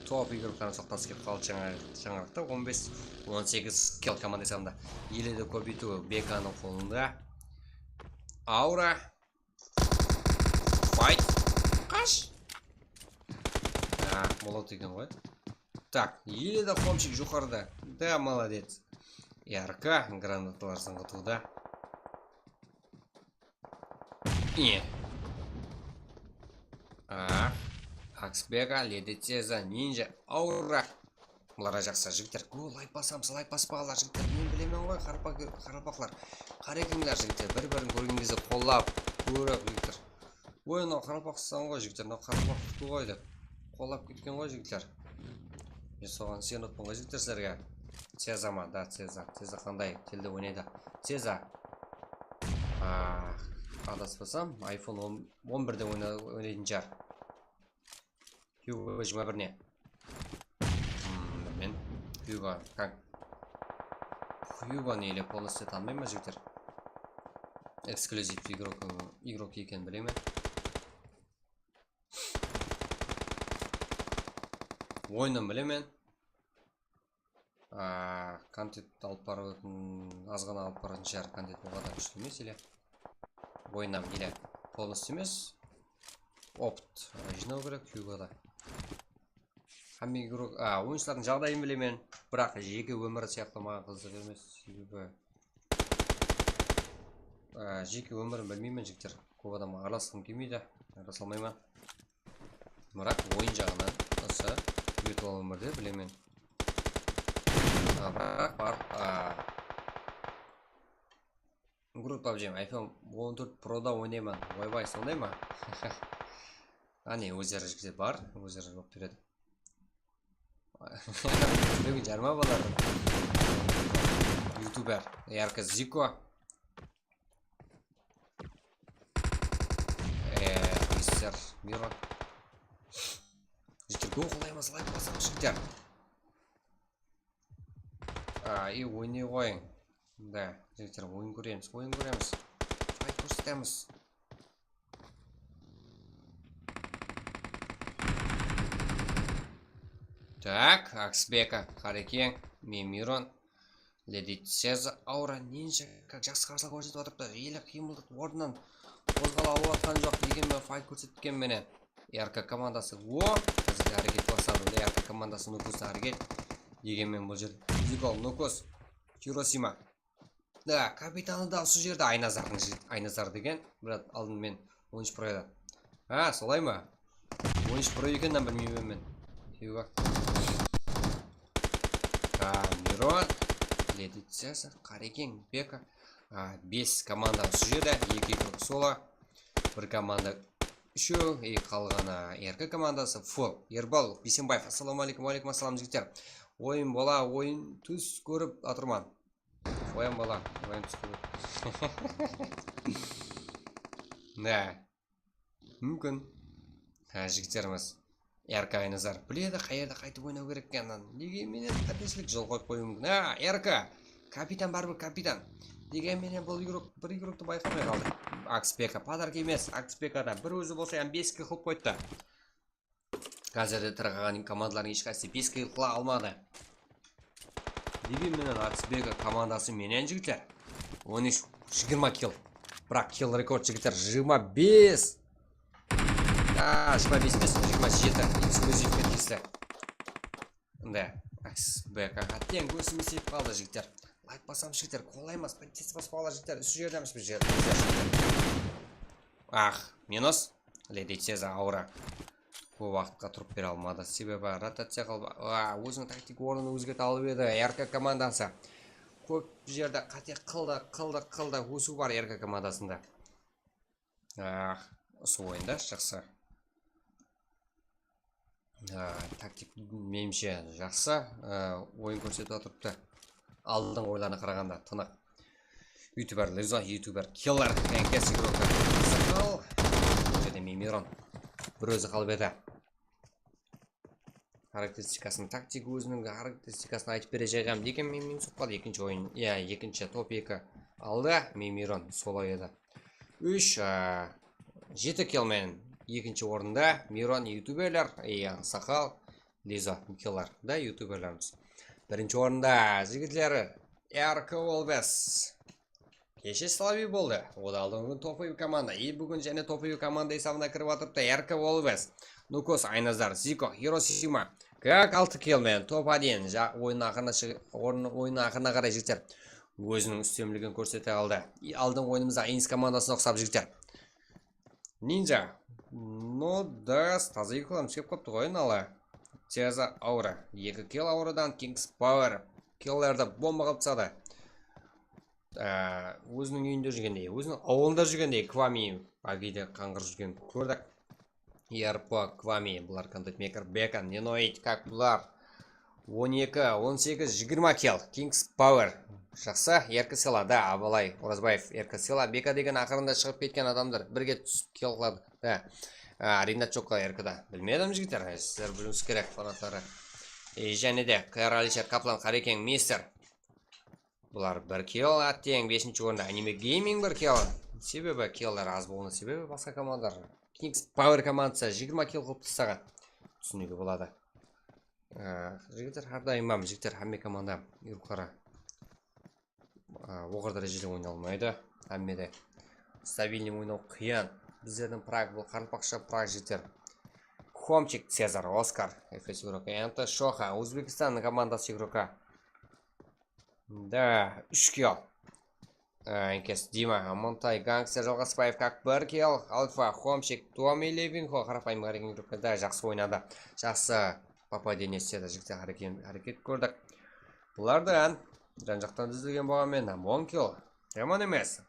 Топ игрокların соқтасы кеп қалды жаңарықта. 15-18 килл команда сағында. Еледі көбейту Беканың қолында. Аура. Файт. Қаш. Молот екен ғой. Так, еледі Хомщик жоғарда. Да, молодец. РК гранаталар сыңғытуда. Аксбека, Леди Цеза, Нинджа, Аура. Бұлара жақсы жігіттер. Лайк басамыз, лайк баспағалар жігіттер. Мен білемен ғой, қарапақлар. Қарекіңдер жігіттер. Бір-бірін көрген кезде қолап, көріп жігіттер. Ой, мынау қарапақсызсан ғой жігіттер. Мынау қарапақ күтті қойды. Қолап кеткен ғой жігіттер. Мен соған сен ұтпын ғой жігіттер сіздерге. Цеза ма? Да, Цеза. Цеза қандай тілді ойнайды? Цеза. Адаспасам, iPhone 11-де ойнайтын жар. Hugo 21-не. Мен Hugo как? Hugo-ны или полностью танымаймын жігіттер. Эксклюзив игрок екен білемін. Ойынын білемін. Контент алып баратын, азғана алып баратын жар контент болғада күшті емес еле. Ойыннан еле полностью емес. Опыт жинау керек Hugo-да. Ойыншылардың жағдайын білемен, бірақ жеке өмірі сияқты маған қызық емес. Жеке өмірін білмеймін жігіттер. Көп адамға араласқым келмейді, араласпаймын. Бірақ ойын жағынан осы виртуал өмірде білемен. Бірақ бар. Групп PUBG iPhone 14 Pro'да ойнаймын. Ойбай, сондай ма? Өздері жігіттер бар, өздері жоқ береді. Бүгін жарма балар. Ютубер Ярко Зико. Мистер Мирон. Жігіттер гол қолаймыз, лайк басамыз жігіттер. Ойнай қойың. Да, жігіттер ойын көреміз. Файт көрсетеміз. Так, Аксбека, Харекең, Мирон, Леди Цеза, Аура, Нинджа, как жақсы қарсылық көрсетіп отырыпты. Елі қимылдық орнынан қозғала алып атқан жоқ дегенмен файт көрсеткен менен. РК командасы, қазір әрекет бастады. РК командасы Нукусна әрекет дегенмен бұл жерде. Зигол, Нукус, Хиросима. Да, капитаны да осы жерде Айназар деген. Брат, алдын мен ойыншы про еді. Солай ма? Ойыншы про екеннен білмеймін мен. Hugo. Мирон, Леди Цеза, Харекең, Бека. 5 команда осы жерде, 2 игрок соло, 1 команда үшеу, қалғаны РК командасы фул. Ербал Бейсенбаев, ассаламалейкум, алейкум ассалам жігіттер. Ойын бола, ойын түс көріп атырман. Ойын бола, ойын түс көріп. Да, мүмкін. Жігіттеріміз Эрка Айназар біледі қайерде қайтып ойнау керек екенін. Дегенменен қателік жол қойып қоюы мүмкін. Эрка, капитан барбір капитан. Дегенменен бұл бір игрокты байқамай қалды. Акспека подарка емес, Акспекада бір өзі болса 5 кіл қылып қойды. Қазірде тырғаған командалардың ешқайсысы 5 кіл қыла алмады. Дегенменен Акспека командасы менен жігіттер 13-20 кіл. Бірақ кіл рекорд жігіттер 25. 25 емес, 27 эксклюзивке тиісті. Акспекаға тең көсімесе қалды жігіттер. Лайк басам жігіттер, қолаймас, подписаться баспалар жігіттер, үсі жердеміз біз жігіттер. Минус. Леди Цеза аура. Бұл уақытқа тұрып бере алмады. Себебі ротация қалды. Өзінің тактик орнын өзгерте алып еді. РК командасы. Көп жерде қате қылды. Өсу бар РК командасында. Осы ойында жақсы. Тактик менімше жақсы. Ойын көрсетіп отырыпты. Алдың ойларына қарағанда тынық. Ютубер Лизо, ютубер Киллер, әңкес игрока. Сақал. Және Мимирон. Бір өзі қалып еді. Характеристикасын, тактик өзінің характеристикасын айтып бере жайғам деген мен соқпады. Екінші ойын, екінші топ 2 алды. Мимирон солай еді. 7 киллмен екінші орында. Мирон ютуберлер, Сақал, Лизо, Киллер. Да, ютуберлеріміз. Бірінші орында жігітлері РК Волвес. Кеше Слави болды. Ода алдыңғы топ-1 команда. Бүгін және топ-1 команда есабына кіріп атырыпты. РК Волвес, Нукос, Айназар, Зико, Хиросима. Как 6 киллмен топ-1 ойын ақырына қарай жігіттер өзінің үстемлігін көрсете алды. Алдың ойынымызда Инс командасына ұқсап жігіттер. Нинджа. Таза екіламыз кеп қопты ойын ала. Цеза аура. 2 килл аурадан Kings Power. Киллерді бомба қылып тастады. Өзінің үйінде жүргендей, өзінің ауылында жүргендей Квами агиде қаңғыр жүрген көрдік. Ярпо, Квами, бұлар контент-мекер, Бекан, Неноид, как бұлар 12, 18, 20 килл. Kings Power. Жақсы, Еркі Села, да, Абалай, Оразбаев, Еркі Села, Бека деген ақырында шығып кеткен адамдар бірге түсіп килл қылады. Ринат Чоққа Еркіда. Білмедім жігіттер, сіздер білуіңіз керек фанаттары. Және де Қайыр Алишер Каплан Қарекең Мистер. Бұлар 1 килл аттең 5-ші орында. Аниме Гейминг 1 килл. Себебі киллер аз болуына себебі басқа командар. Kings Power командасы 20 килл қылып тастаған. Түсінуге болады. Жігіттер әрдайым жігіттер әмме команда үйрыққара. Оғыр дәрежеде ойналмайды. Әммеде стабильный ойнау қиян. Біздердің Праг бұл қарпақша Праг жігіттер. Хомчик, Цезар, Оскар, ФС игрока, Энто, Шоха, Узбекистан командасы игрока. Да, 3 килл. Энкес, Дима, Монтай, Гангстер, Жалғаспаев, как 1 килл. Альфа, Хомчик, Томи Левинхо, қарапайым қарекең игрока. Да, жақсы ойнады. Жақсы попадение істеді. Жігіттер әрекет көрдік. Бұлардан жан-жақтан дүзділген болғанмен 10 килл. Жаман емес.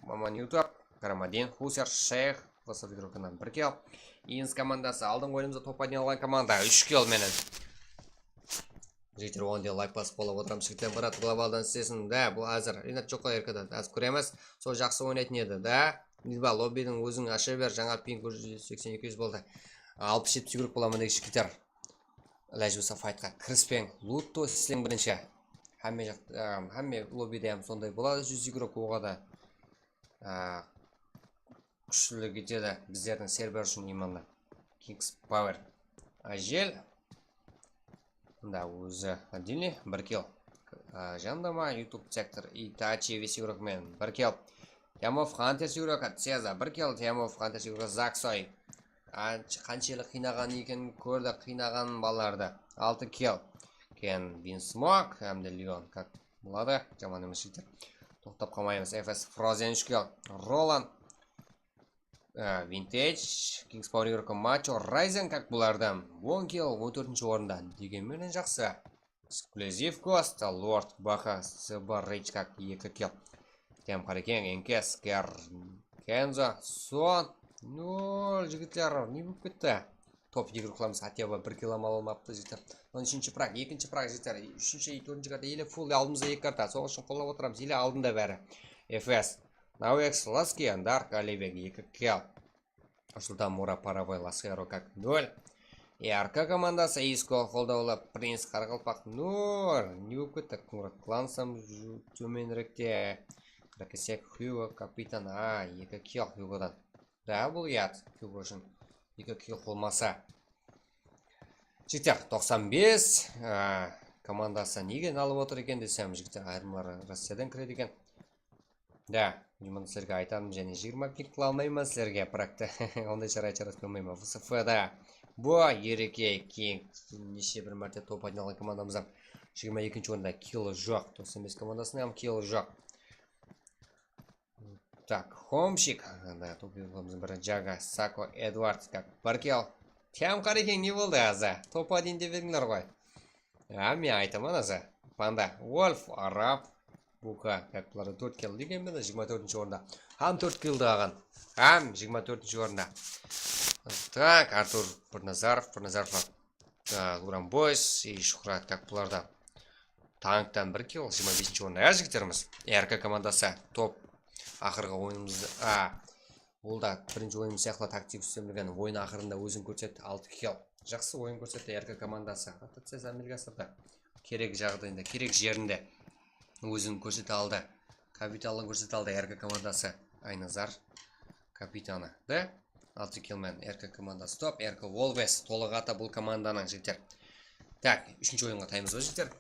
Маман Ютуб, Карамадин, Хусер, Шейх, Ласов игрокынан 1 килл. Инс командасы алдың ойынымызда топ-1 алған команда 3 килл менен. Жігіттер оңде лайк басып болып отырам. Жігіттер барат глобалдан істесін. Да, бұл әзір. Ринат Чоққа еркеді. Әзір көреміз. Сол жақсы ойнайтын еді. Да, Нидба лоббидің өзің аша бер. Жаңа пин 8200 болды. 60-70 игрок боламын дег жігіттер. Ләжбіса файтқа кіріспен. Лутто сілең бірінші. Әмме лоббиде сондай болады. 100 игрок оғада. Күшілі кетеді біздердің сервер үшін иманды. Kings Power. Жел. Да, өзі отдельный 1 килл. Жандама, YouTube сектор. Итачи весь игрокмен 1 килл. Тямов Хантес игрока Цеза 1 килл. Тямов Хантес игрока Заксой. Қаншелі қинаған екен көрді қинаған баларды. 6 килл. Кен Винсмок. Әмді Леон. Как болады? Жаман емес жігіттер. Тоқтап қалмаймыз. FS Frozen 3 килл. Ролан. Vintage, Kings Power игрока Мачо, Райзен как бұлардан 10 килл 14-ші орында. Дегенмен жақсы. Эксклюзив Кост, Лорд Баха, Себар Рейдж как 2 килл. Тем Харекең, Энкес, Кензо, Сон. Жігіттер, не болып кетті? Топ игрокламыз атева 1 килл алмапты жігіттер. 13-ші Праг, 2-ші Праг жігіттер. 3-ші 4-ші карта елі фулл алдымызда 2 карта. Сол үшін қолап отырамыз. Елі алдында бәрі. FS. Науэкс Ласки, Андар, Калибек 2 килл. Ашылдан Мура Паравай Ласхеро как 0. РК командасы Иско қолдаулы Принц Қарақалпақ Нұр. Не болып кетті? Қоңыратлансам төменіректе. Кракесек Хьюго капитан. Екі кил Хьюгодан. Да, бұл ұят. Хьюго үшін екі кил қолмаса. Жігіттер, 95 командасы неге алып отыр екен десем, жігіттер, айырмалары Россиядан кіреді екен. Да, жұман сіздерге айтамын, және 20 пик қыла алмаймын сіздерге, бірақта. Ондай шарай-шарас болмаймын. ВСФ-да бұл ереке кең неше бір мәрте топ айналған командамыздан 22-ші орында килі жоқ. 95 командасының килі жоқ. Так, Хомшик. Да, топ айналғамыздың бірі Джага, Сако, Эдуард. Как Баркел. Тем қарекең не болды аза? Топ 1 де беріңдер ғой. Мен айтамын аза. Панда, Wolf, Араб, Бука. Как бұлары 4 килі деген мені 24-ші орында. 4 килді аған. 24-ші орында. Так, Артур Пұрназаров. Луран Бойс и Шухрат. Как бұларда. Танктан 1 кил, 25-ші орында. Жігіттеріміз. РК командасы топ. Ақырғы ойынымызды. Ол да бірінші ойын сияқты тактик үстемдеген ойын ақырында өзін көрсетті 6 кил. Жақсы ойын көрсетті РК командасы. АТЦ Америкасында керек жағдайында, керек жерінде өзін көрсете алды. Капиталын көрсете алды РК командасы. Айназар капитаны. Да? 6 килмен РК командасы топ. РК Волвес толық ата бұл команданың жігіттер. Так, үшінші ойынға таймыз ба жігіттер?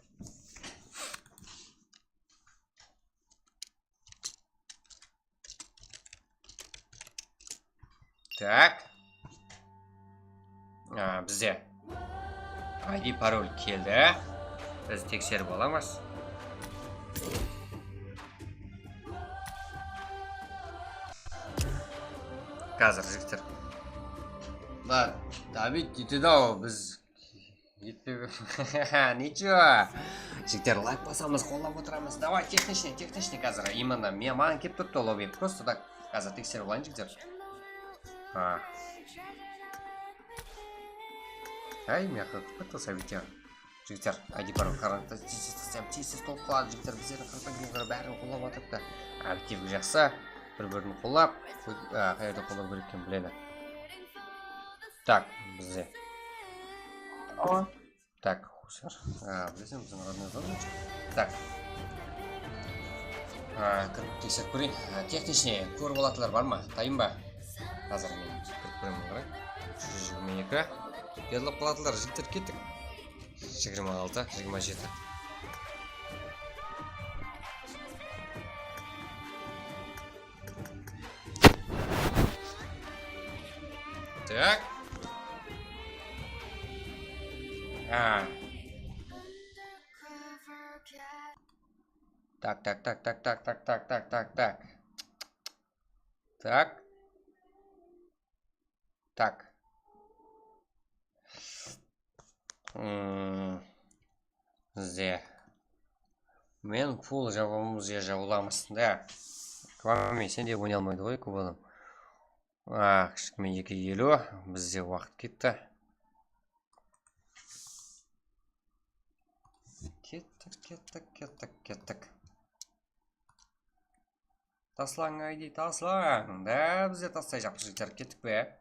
Так. Бізде ID пароль келді. Біз тексеріп аламыз. Қазір жігіттер. Давид етеді-ау, біз етпеп. Ничего. Жігіттер, лайк басамыз, қолдап отырамыз. Давай, техничный қазір. Именно, маған кеп тұрды лобби. Просто так қазір тексеріп алайын жігіттер. Мен қырқып сәбеттер. Жігіттер, ID пароль қараңызда тез толып қалады. Жігіттер, біздердің қырқпен бәрін қолап атыпты. Актив жақсы. Бір-бірін қолап, қайырда қолап көреккен біледі. Так, бізде. Так, хусар. Білесің, біздің родной зонычка. Так. Кіріп тексеріп көрейін. Техничный көріп алатылар бар ма? Тайым ба? Қазір мен кіріп көремін қарай. 122. Беріліп қалатылар, жігіттер кеттік. 26, 27. Так. Так. Бізде. Мен фул жауымыз жауыламыз. Да. Квами, сен де ойнай алмайды ғой кубаным. Кішкімен 2.50. Бізде уақыт кетті. Кеттік. Таслаң айди, таслаң. Да, бізде тастай жақсы жігіттер. Кеттік бе?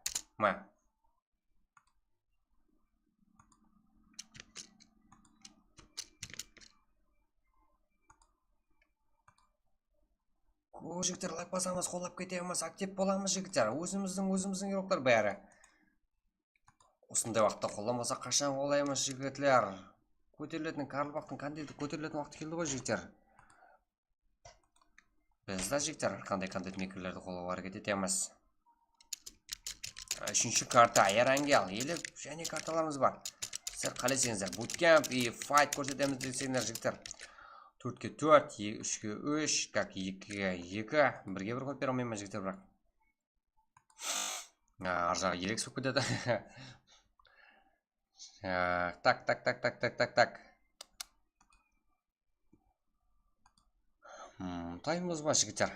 Жігіттер, лайк басамыз, қолап кетеміз, актив боламыз жігіттер. Өзіміздің ероқтар бәрі. Осындай уақытта қоламаса қашан қолаймыз жігітлер. Көтерілетін Қарақалпақтың кандиды көтерілетін уақыт келді ғой жігіттер. Бізді жігіттер қандай мекірлерді қолауға әрекет етеміз. Үшінші карта Айрангел, еліп және карталарымыз бар. Сіздер қалайсыңыздар, буткемп и файт көрсетеміз десеңдер жігіттер. 4-ке 4, 3-ке 3, как 2-ке 2, 1-ге 1 қойып бере алмаймын жігіттер бірақ. Аржағы елек сөп кетеді. Так. Таймыз ба жігіттер?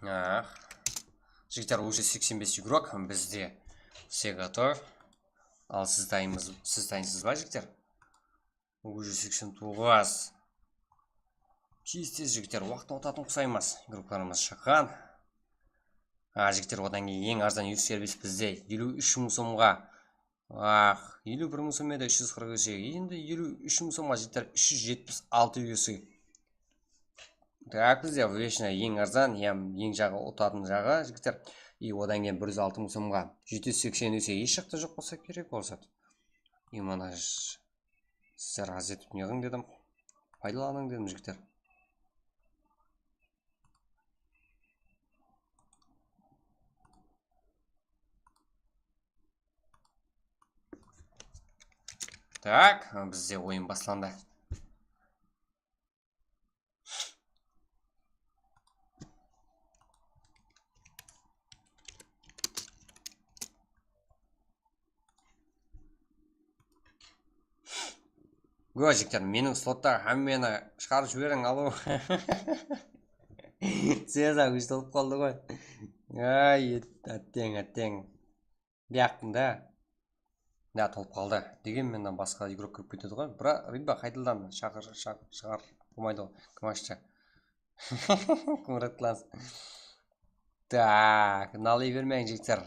Жігіттер, уже 85 игрок, бізде все готов. Ал сіз дайынсыз ба, жігіттер? Уже 89. Тез жігіттер, уақытты отатын құсаймыз. Игрокларымыз шыққан. Жігіттер, одан кейін ең арзан үй сервис бізде 53 мың сомға. 51 мың сом еді 340 енді 53 мың сомға жігіттер 376 үйесі. Так, бізде вечный ең арзан, ең жағы отатын жағы жігіттер. И одан кейін 106 мың сомға 780 есе еш жақта жоқ болса керек болса. И мына сіздер аз етіп неғың дедім, пайдаланың дедім жігіттер. Так, бізде ойын басланды. Жігіттер, менің слоттағы әммені шығарып жіберің, алу. Сеза күшті олып қалды ғой. Әттең. Бияқтың да. Да, толып қалды. Дегенмен басқа игрок кіріп кетеді ғой. Бірақ рыба қайтылдан шығар болмайды ғой. Кім ашты? Құмырат. Так, налай бермейін жігіттер.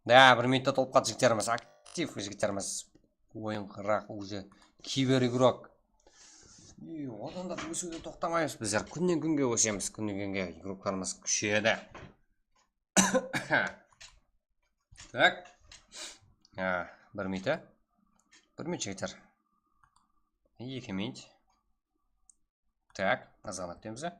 Да, 1 минутта толып қалды жігіттеріміз. Актив жігіттеріміз. Ойын қырақ уже кибер игрок. Одан да өсуді тоқтамаймыз. Біздер күннен күнге өсеміз. Күннен күнге игрокларымыз күшейеді. Так. 1 минут. 1 минут жігіттер. 2 минут. Так, азғанат деміз. Так.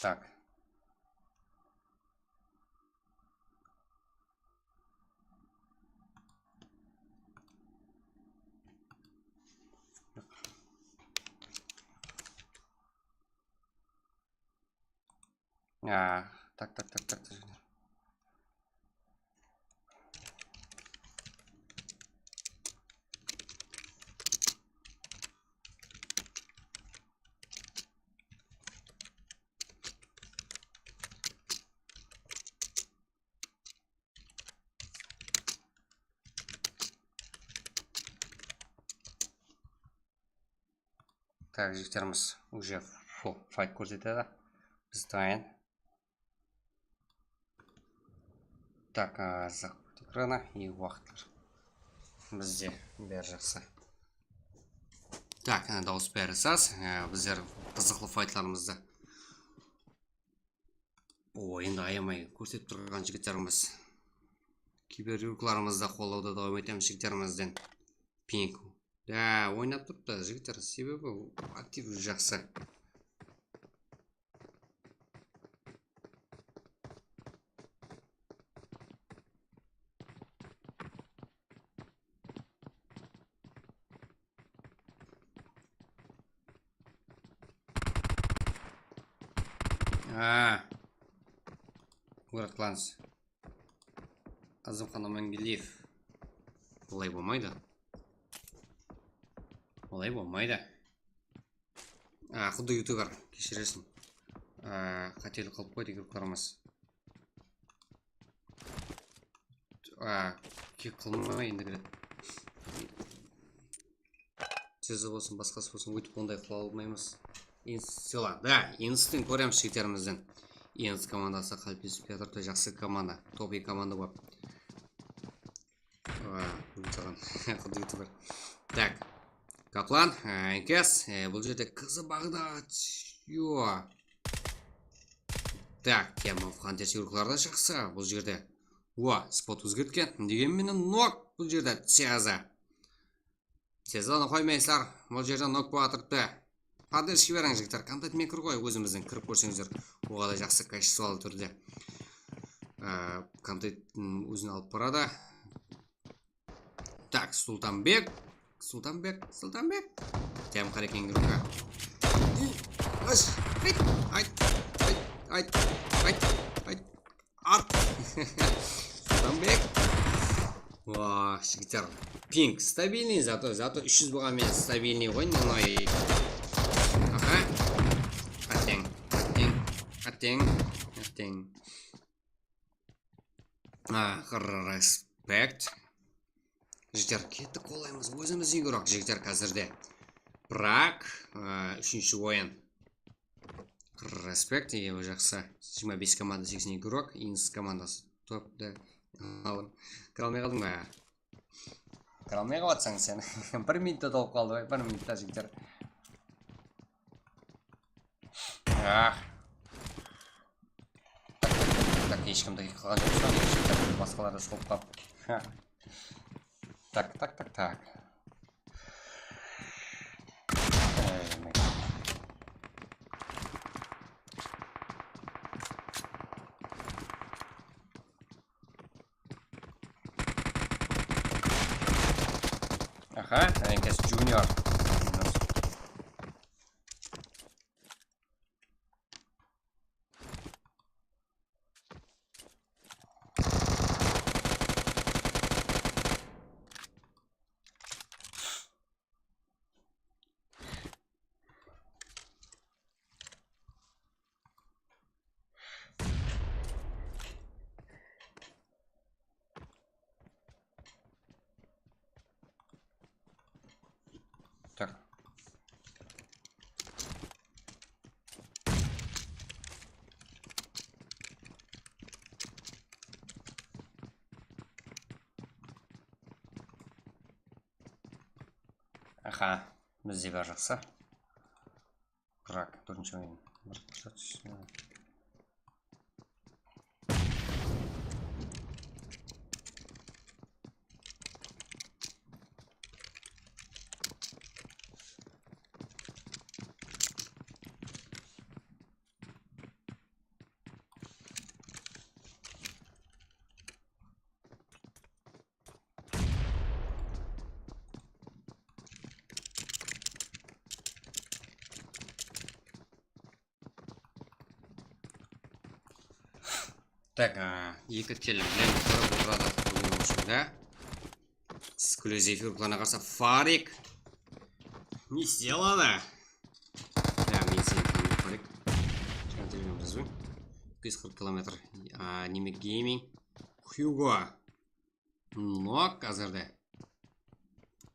Так. Так, жігіттеріміз уже full fight көрсетеді. Біз дайын. Так, заход экрана и уақытлар. Бізде бәрі жақсы. Так, дауыс бәрі саз. Біздер қызықлы файтларымызды енді аямай көрсетіп тұрған жігіттеріміз. Киберюкларымызды қолдауда давам етеміз жігіттерімізден. Пинк. Да, ойнап тұрыпты жігіттер, себебі актив жақсы. Город Кланс. Азымхан Амангелиев. Олай болмайды. Құдды ютубер, кешіресің. Қателік қылып қойды игрокларымыз. кек қылмай енді кіреді. Сөзі болсын, басқасы болсын, өйтіп ондай қыла алмаймыз. Инстила, да, инстин көреміз шектерімізден. Инст командасы Қалпес Петрді жақсы команда, топ-2 команда болып. Так, Каплан, Инкес, бұл жерде қызы Бағдат. Так, Кемов Хантер сүйірқыларда жақсы бұл жерде. Спот өзгерткен. Дегенменен нок бұл жерде Цеза. Цезаны қоймайсар, бұл жерде нок бұатырды. Падырши берің жігіттер, контент мекір ғой өзіміздің кіріп көрсеңіздер. Оғада жақсы качестволы түрде. Контент өзін алып барады. Так, Султанбек. Тем қарекен кіруға. Айт. Арт. Султанбек. Жігіттер. Пинг стабильный, зато 300 бұғамен стабильный ғой. Аттең. Респект. Жігіттер, кетті қолаймыз. Өзіміз егірок жігіттер қазірде. Бірақ, 3-ші ойын. Респект, егі жақсы. 25 команда 80 егірок. Инс командасы топты. Қыралмай қалдың ба? Қыралмай қалатсаң сен. 1 минутта толып қалды бай. 1 минутта жігіттер. Так, ешкімді қылған жоқ. Басқалары шолып қап. Так. Инкес Junior. Так. Бізде бар жақсы. Бірақ, 4-ші ойын. Так, екі телефон тұрып отырады бүгін ұшында. Эксклюзив ұрқылана қарса Фарик. Не сделано? Да, мен сен қандай Фарик. Жаңа телефон жазбайм. 240 километр. Немек гейминг. Хьюго. Но, қазірді.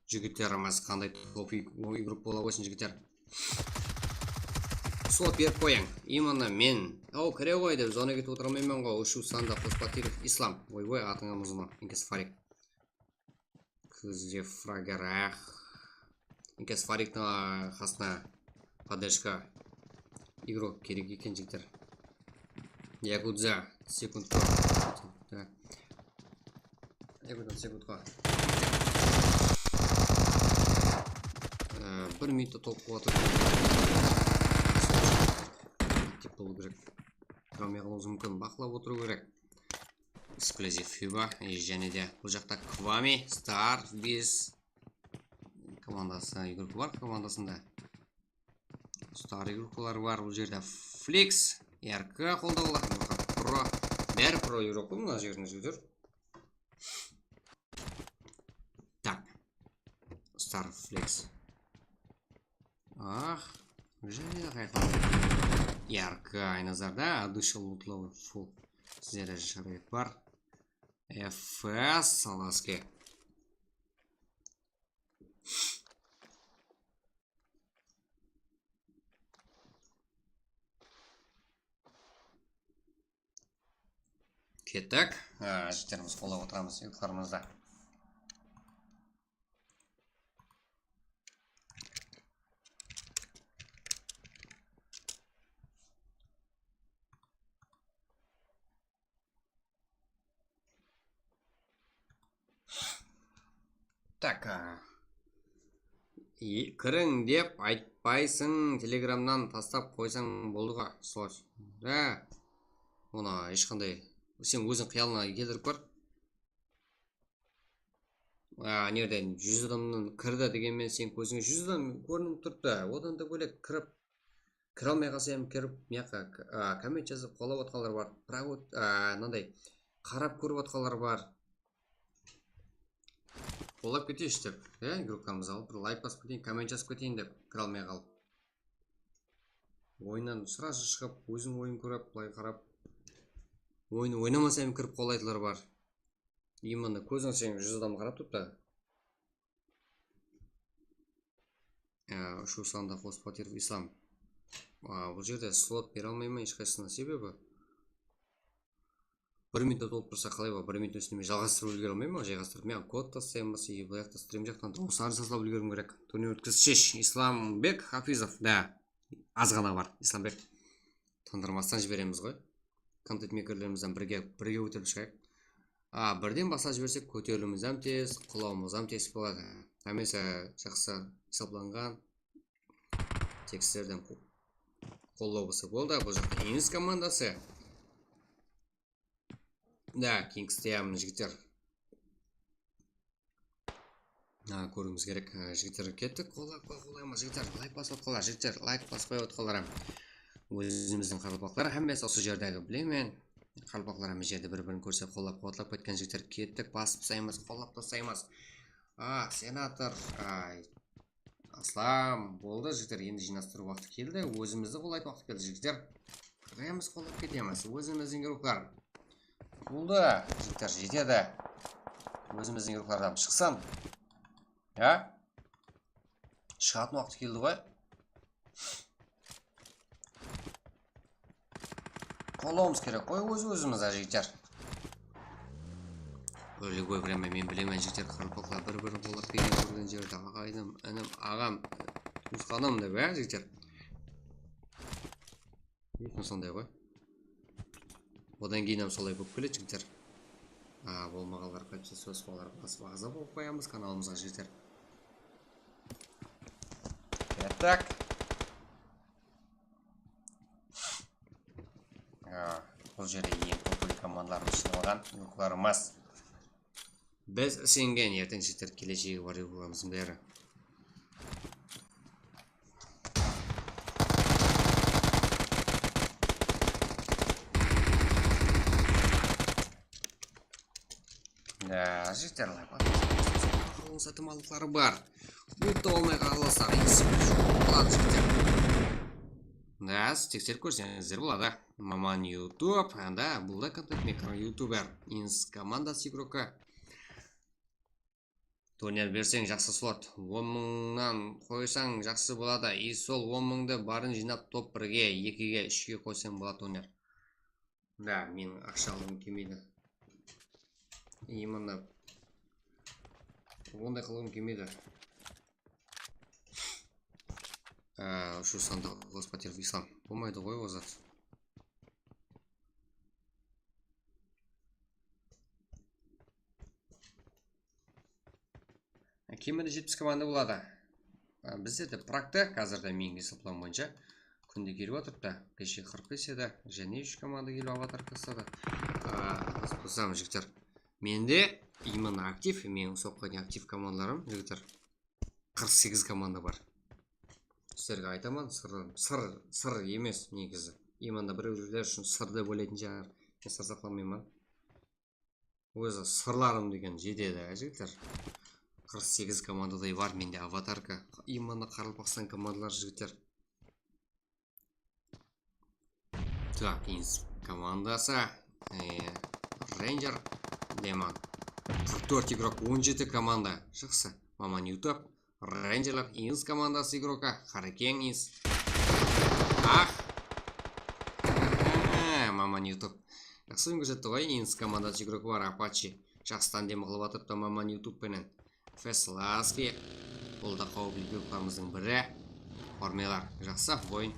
Жігіттеріміз қандай топ игрок бола қойсын жігіттер. Сол беріп қойың. Именно мен. Ау, кіре ғой деп, зоны кетіп отырамаймен ғой. Ұшу санда Қоспатиров Ислам. Ой, атыңа мұзыма. Инкес Фарик. Күзде фрагер. Инкес Фариктің қасына поддержка игрок керек екен жігіттер. Ягудза. Секундқа. Секундқа. 1 минутта толып қуатыр. Болу керек. Қырамай қалуымыз мүмкін. Бақылап отыру керек. Эксклюзив Фиба. Және де бұл жақта Квами, Стар, Виз командасы игрок бар командасында. Стар игроклар бар. Бұл жерде Фликс, РК қолдауылар. Про. Бәрі про игрок бұл мына жеріне жүдір. Так. Стар Фликс. Және де қайқылады. Ярко Айназарда, Адышыл Лутловый фул. Сіздері жарайып бар. Efes Salaski. Kettik. Jitterimiz qo'llab o'tiramiz yuqorimizda. Так, кірің деп айтпайсың, телеграмнан тастап қойсаң болдыға, сош. Оны ешқандай, сен өзің қиялына келдіріп бар. Нерден 100 адамның кірді дегенмен сен көзіңе 100 адам көрініп тұрды. Одан да бөлек кіріп, кіре алмай қалса hem кіріп, мияққа коммент жазып қолап отқалар бар. Бірақ мынандай қарап көріп отқалар бар. Қолап кетейінші деп, игрокамыз алып, бір лайк басып кетейін, коммент жазып кетейін деп, кіре алмай қалып. Ойыннан сразу шығып, өзің ойын көріп, былай қарап, ойын ойнамаса hem кіріп қолайтылар бар. Именно көзің сен 100 адам қарап тұрды. Шу санда Хоспатеров Ислам. Бұл жерде слот бере алмаймын ешқайсысына себебі. 1 минут толып тұрса қалай ба? 1 минут үстіне жалғастырып үлгере алмаймын, жайғастырып. Мен код тастаймыз, и бұяқта стрим жақтан дауыстарын жасап үлгерім керек. Турнир өткізшеш Исламбек Хафизов. Да, аз ғана бар. Исламбек. Тандырмастан жібереміз ғой. Контент мекерлерімізден бірге өтіп шығайық. Бірден баса жіберсек, көтерілімізден тез, құлауымыздан тез болады. Әмесі жақсы есапланған текстерден қоллауысы болды. Бұл жақта Инс командасы. Да, Кингстеямын жігіттер. Көріңіз керек. Жігіттер кеттік. Қолаймыз жігіттер. Лайк басып отқалар. Жігіттер, лайк баспай отқаларам. Өзіміздің қарылпақлар әмес осы жердегі білемен. Қалпақлар әмес жерді бір-бірін көрсе қолап қуатлап кеткен жігіттер кеттік. Басып сайымыз, қолап тастаймыз. Сенатор. Аслам. Болды жігіттер. Енді жинастыру уақыты келді. Өзімізді қолайтын уақыты келді жігіттер. Қырғаймыз қолап кетеміз. Өзіміздің игрокlar. Болды, жігіттер жетеді. Өзіміздің игрокlarдан шықсын. Шығатын уақыт келді ғой. Қолауымыз керек қой өзіміз жігіттер. Өлігой время мен білемен жігіттер қарпақла бір-бірін қолап берген көрген жерді ағайдым, інім, ағам, туысқаным деп жігіттер. Етін сондай ғой. Одан кейін солай болып келеді жігіттер. Болмағалар қайтсы сөз қолар басып ағыза болып қоямыз каналымызға жігіттер. Кеттік. Бұл жерде ең топлы командалар жиналған игрокlarымыз. Біз сенген ертең жігіттер келешегі бар игрокlarымыздың бәрі. Жігіттер лайк сатымалықлары бар. Бұлтты олмай қаласар. Болады жігіттер. Тексер көрсеңіздер болады. Маман YouTube. Бұл да контент мекер ютубер. Инс командасы игрока. Турнир берсең жақсы слот. 10 мыңнан қойсаң жақсы болады. И сол 10 мыңды барын жинап топ 1-ге, 2-ге, 3-ге қойсаң болады турнир. Да, мен ақша алғым келмейді. Именно ондай қылғым келмейді. Шу санда Хоспатеров Ислам. Болмайды ғой озат. Кемінде 70 команда болады. Бізде де практы қазірде мен есептауым бойынша күнде келіп отырды. Кеше 45 еді, және 3 команда келіп аватар қыстады. Қосам жігіттер. Менде именно актив, мен соққан актив командаларым жігіттер 48 команда бар. Сіздерге айтамын, сыр емес негізі. Именно біреулер үшін сырды бөлетін жағар. Мен сыр сақламаймын. Өзі сырларым деген жетеді жігіттер. 48 командадай бар менде аватарка. Именно Қарылпақстан командалар жігіттер. Так, Инс командасы. Рейнджер. Демон. 44 игрок, 17 команда. Жақсы. Маман YouTube. Рейнджерлер Инс командасы игрока. Харекең Инс. Маман YouTube. Жақсы өңгі жетті ғой. Инс командасы игроку бар. Апачи. Жақстан дем қылып атыпты Маман YouTube пенен. Фесласки. Бұл да қауіпті игрокларымыздың бірі. Формелар. Жақсы ойын.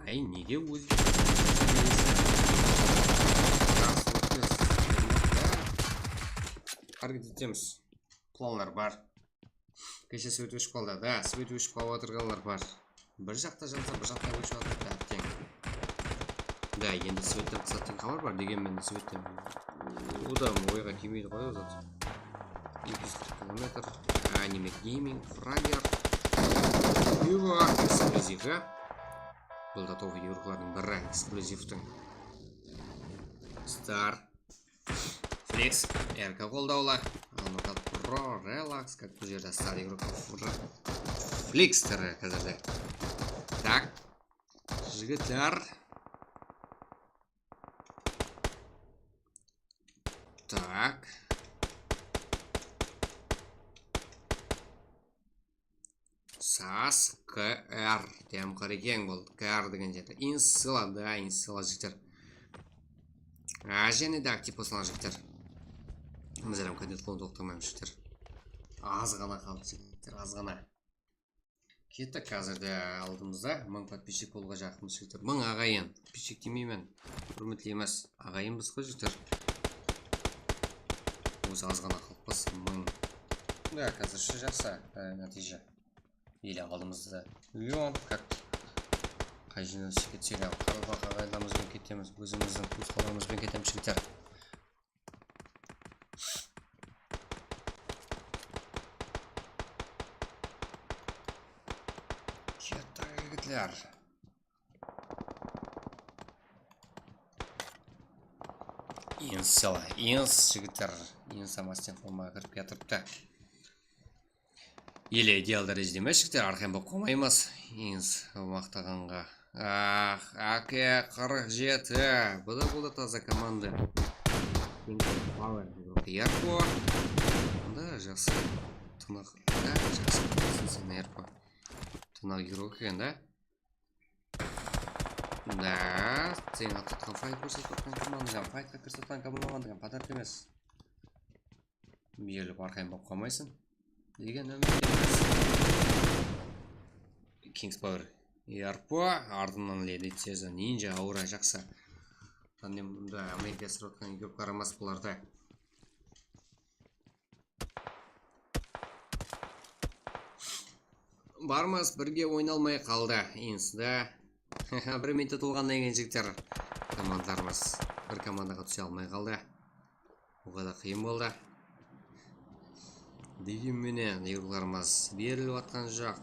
Ай, неге өзі? Әргет етеміз. Планлар бар. Кеше свет өшіп қалды. Да, свет өшіп қалып атырғалар бар. Бір жақта жанса, бір жақта өшіп атырды әттең. Да, енді светтен қысаттың хабар бар. Дегенмен светтен одан ойға келмейді ғой өзі. 240 километр. Аниме гейминг, фрагер. Юго, эксклюзиві. Бұл да топ видеорықлардың бірі эксклюзивтің. Стар. Флекс, РК қолдаулар. Анукат Про, Релакс, как бұл жерде стар игроков. Фликстері қазірде. Так. Жігіттер. Так. САС, КР. Тем қарекең болды. КР деген жерде. Инсыла, да, инсыла жігіттер. Және де актив болсаңыз жігіттер. Біз әрім кәдет қолын тоқтамайым жігіттер. Аз ғана қалды жігіттер, аз ғана. Кетті қазірде алдымызда. 1000 подписчик болуға жақынбыз жігіттер. 1000 ағайын. Подписчик демеймен. Құрметті емес. Ағайын біз қой жігіттер. Өзі аз ғана қалыппыз. 1000. Да, қазірші жақсы нәтиже. Елі алдымызда. Үйон, как қай жинасы кетсек, қағайламызбен кетеміз, өзіміздің көз қоламызбен кетеміз жігіттер. Кетті жігітлер. Инс села, инс жігіттер. Инс амастен формаға кіріп кетіпті. Еле идеал дәрежеде емес жігіттер, арқайын болып қомаймыз. Инс мақтағанға. АК 47. Бұл таза команда. Ярко. Да, жақсы. Тынық. Да, жақсы. Сен Ярко. Тынық игрок екен, да? Да, сен атытқан файт көрсеткен командаға. Файтқа көрсеткен командаға подарок емес. Беліп арқайын болып қомайсың. Деген Kings Power Ярпо ардынан Леди Цеза Нинджа ауыра жақсы. Мұнда Америка сұратқан көп қарамас бұларды. Бармас бірге ойналмай қалды. Инсда 1 минут ұтылғаннан кейін жігіттер командарымыз бір командаға түсе алмай қалды. Оға да қиын болды. Дегенменен игрокlarımız беріліп атқан жоқ.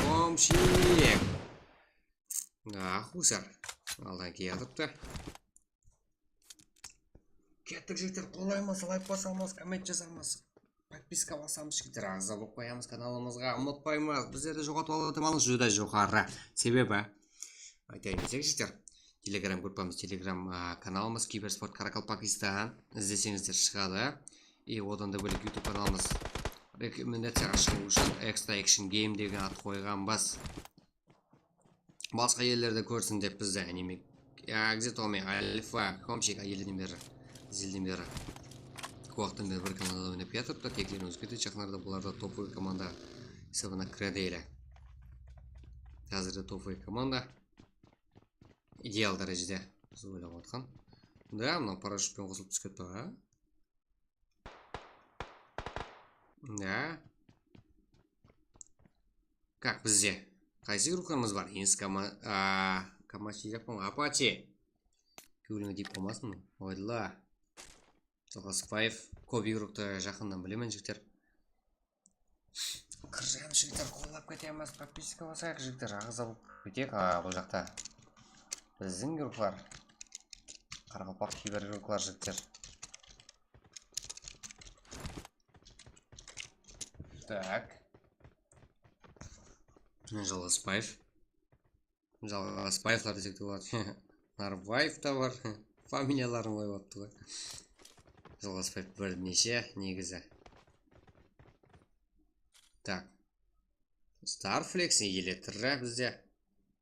Комшик. Хусар. Алдан кетіпті. Кеттік жігіттер, қолаймыз, лайк басамыз, коммент жазамыз. Подписка басамыз жігіттер, ағза болып қоямыз каналымызға. Ұмытпаймыз, біздерді жоғатып алатымыз жүда жоғары. Себебі айтайын десек жігіттер, телеграм группамыз, телеграм каналымыз Киберспорт Каракалпакистан. Іздесеңіздер шығады. И одан да бөлек YouTube каналымыз рекомендацияға шығу үшін Extra Action Game деген ат қойған бас. Басқа елдерді көрсін деп бізді аниме. Где-то Альфа, Комчик елден бері, зілден бері. Қуақтан бері бір командада ойнап кетіпті. Тектерін өзгерді, жақынарда бұларда топовый команда есебіне кіреді елі. Қазірде топовый команда. Идеал дәрежеде біз ойлап отқан. Да, мынау парашютпен қосылып түскетті ба? Да. Как бізде? Қайсы игрокlarımыз бар? Инс Камачи жапон Апачи. Көйліңі дейіп болмасын. Ойла. Жалғаспаев. Көп игрокты жақындан білемен жігіттер. Қыржаған жігіттер қолап кетеміз. Подписка басайық жігіттер. Ағыза болып кетек. Бұл жақта біздің игроклар. Қарақалпақ кейбір игроклар жігіттер. Так. Жалғаспаев. Жалғаспаевлар десек те болады. Нарбаев та бар. Фамилияларын қойып атты ғой. жалғаспайды бірнеше негізі. Так. Starflex елеттірі бізде.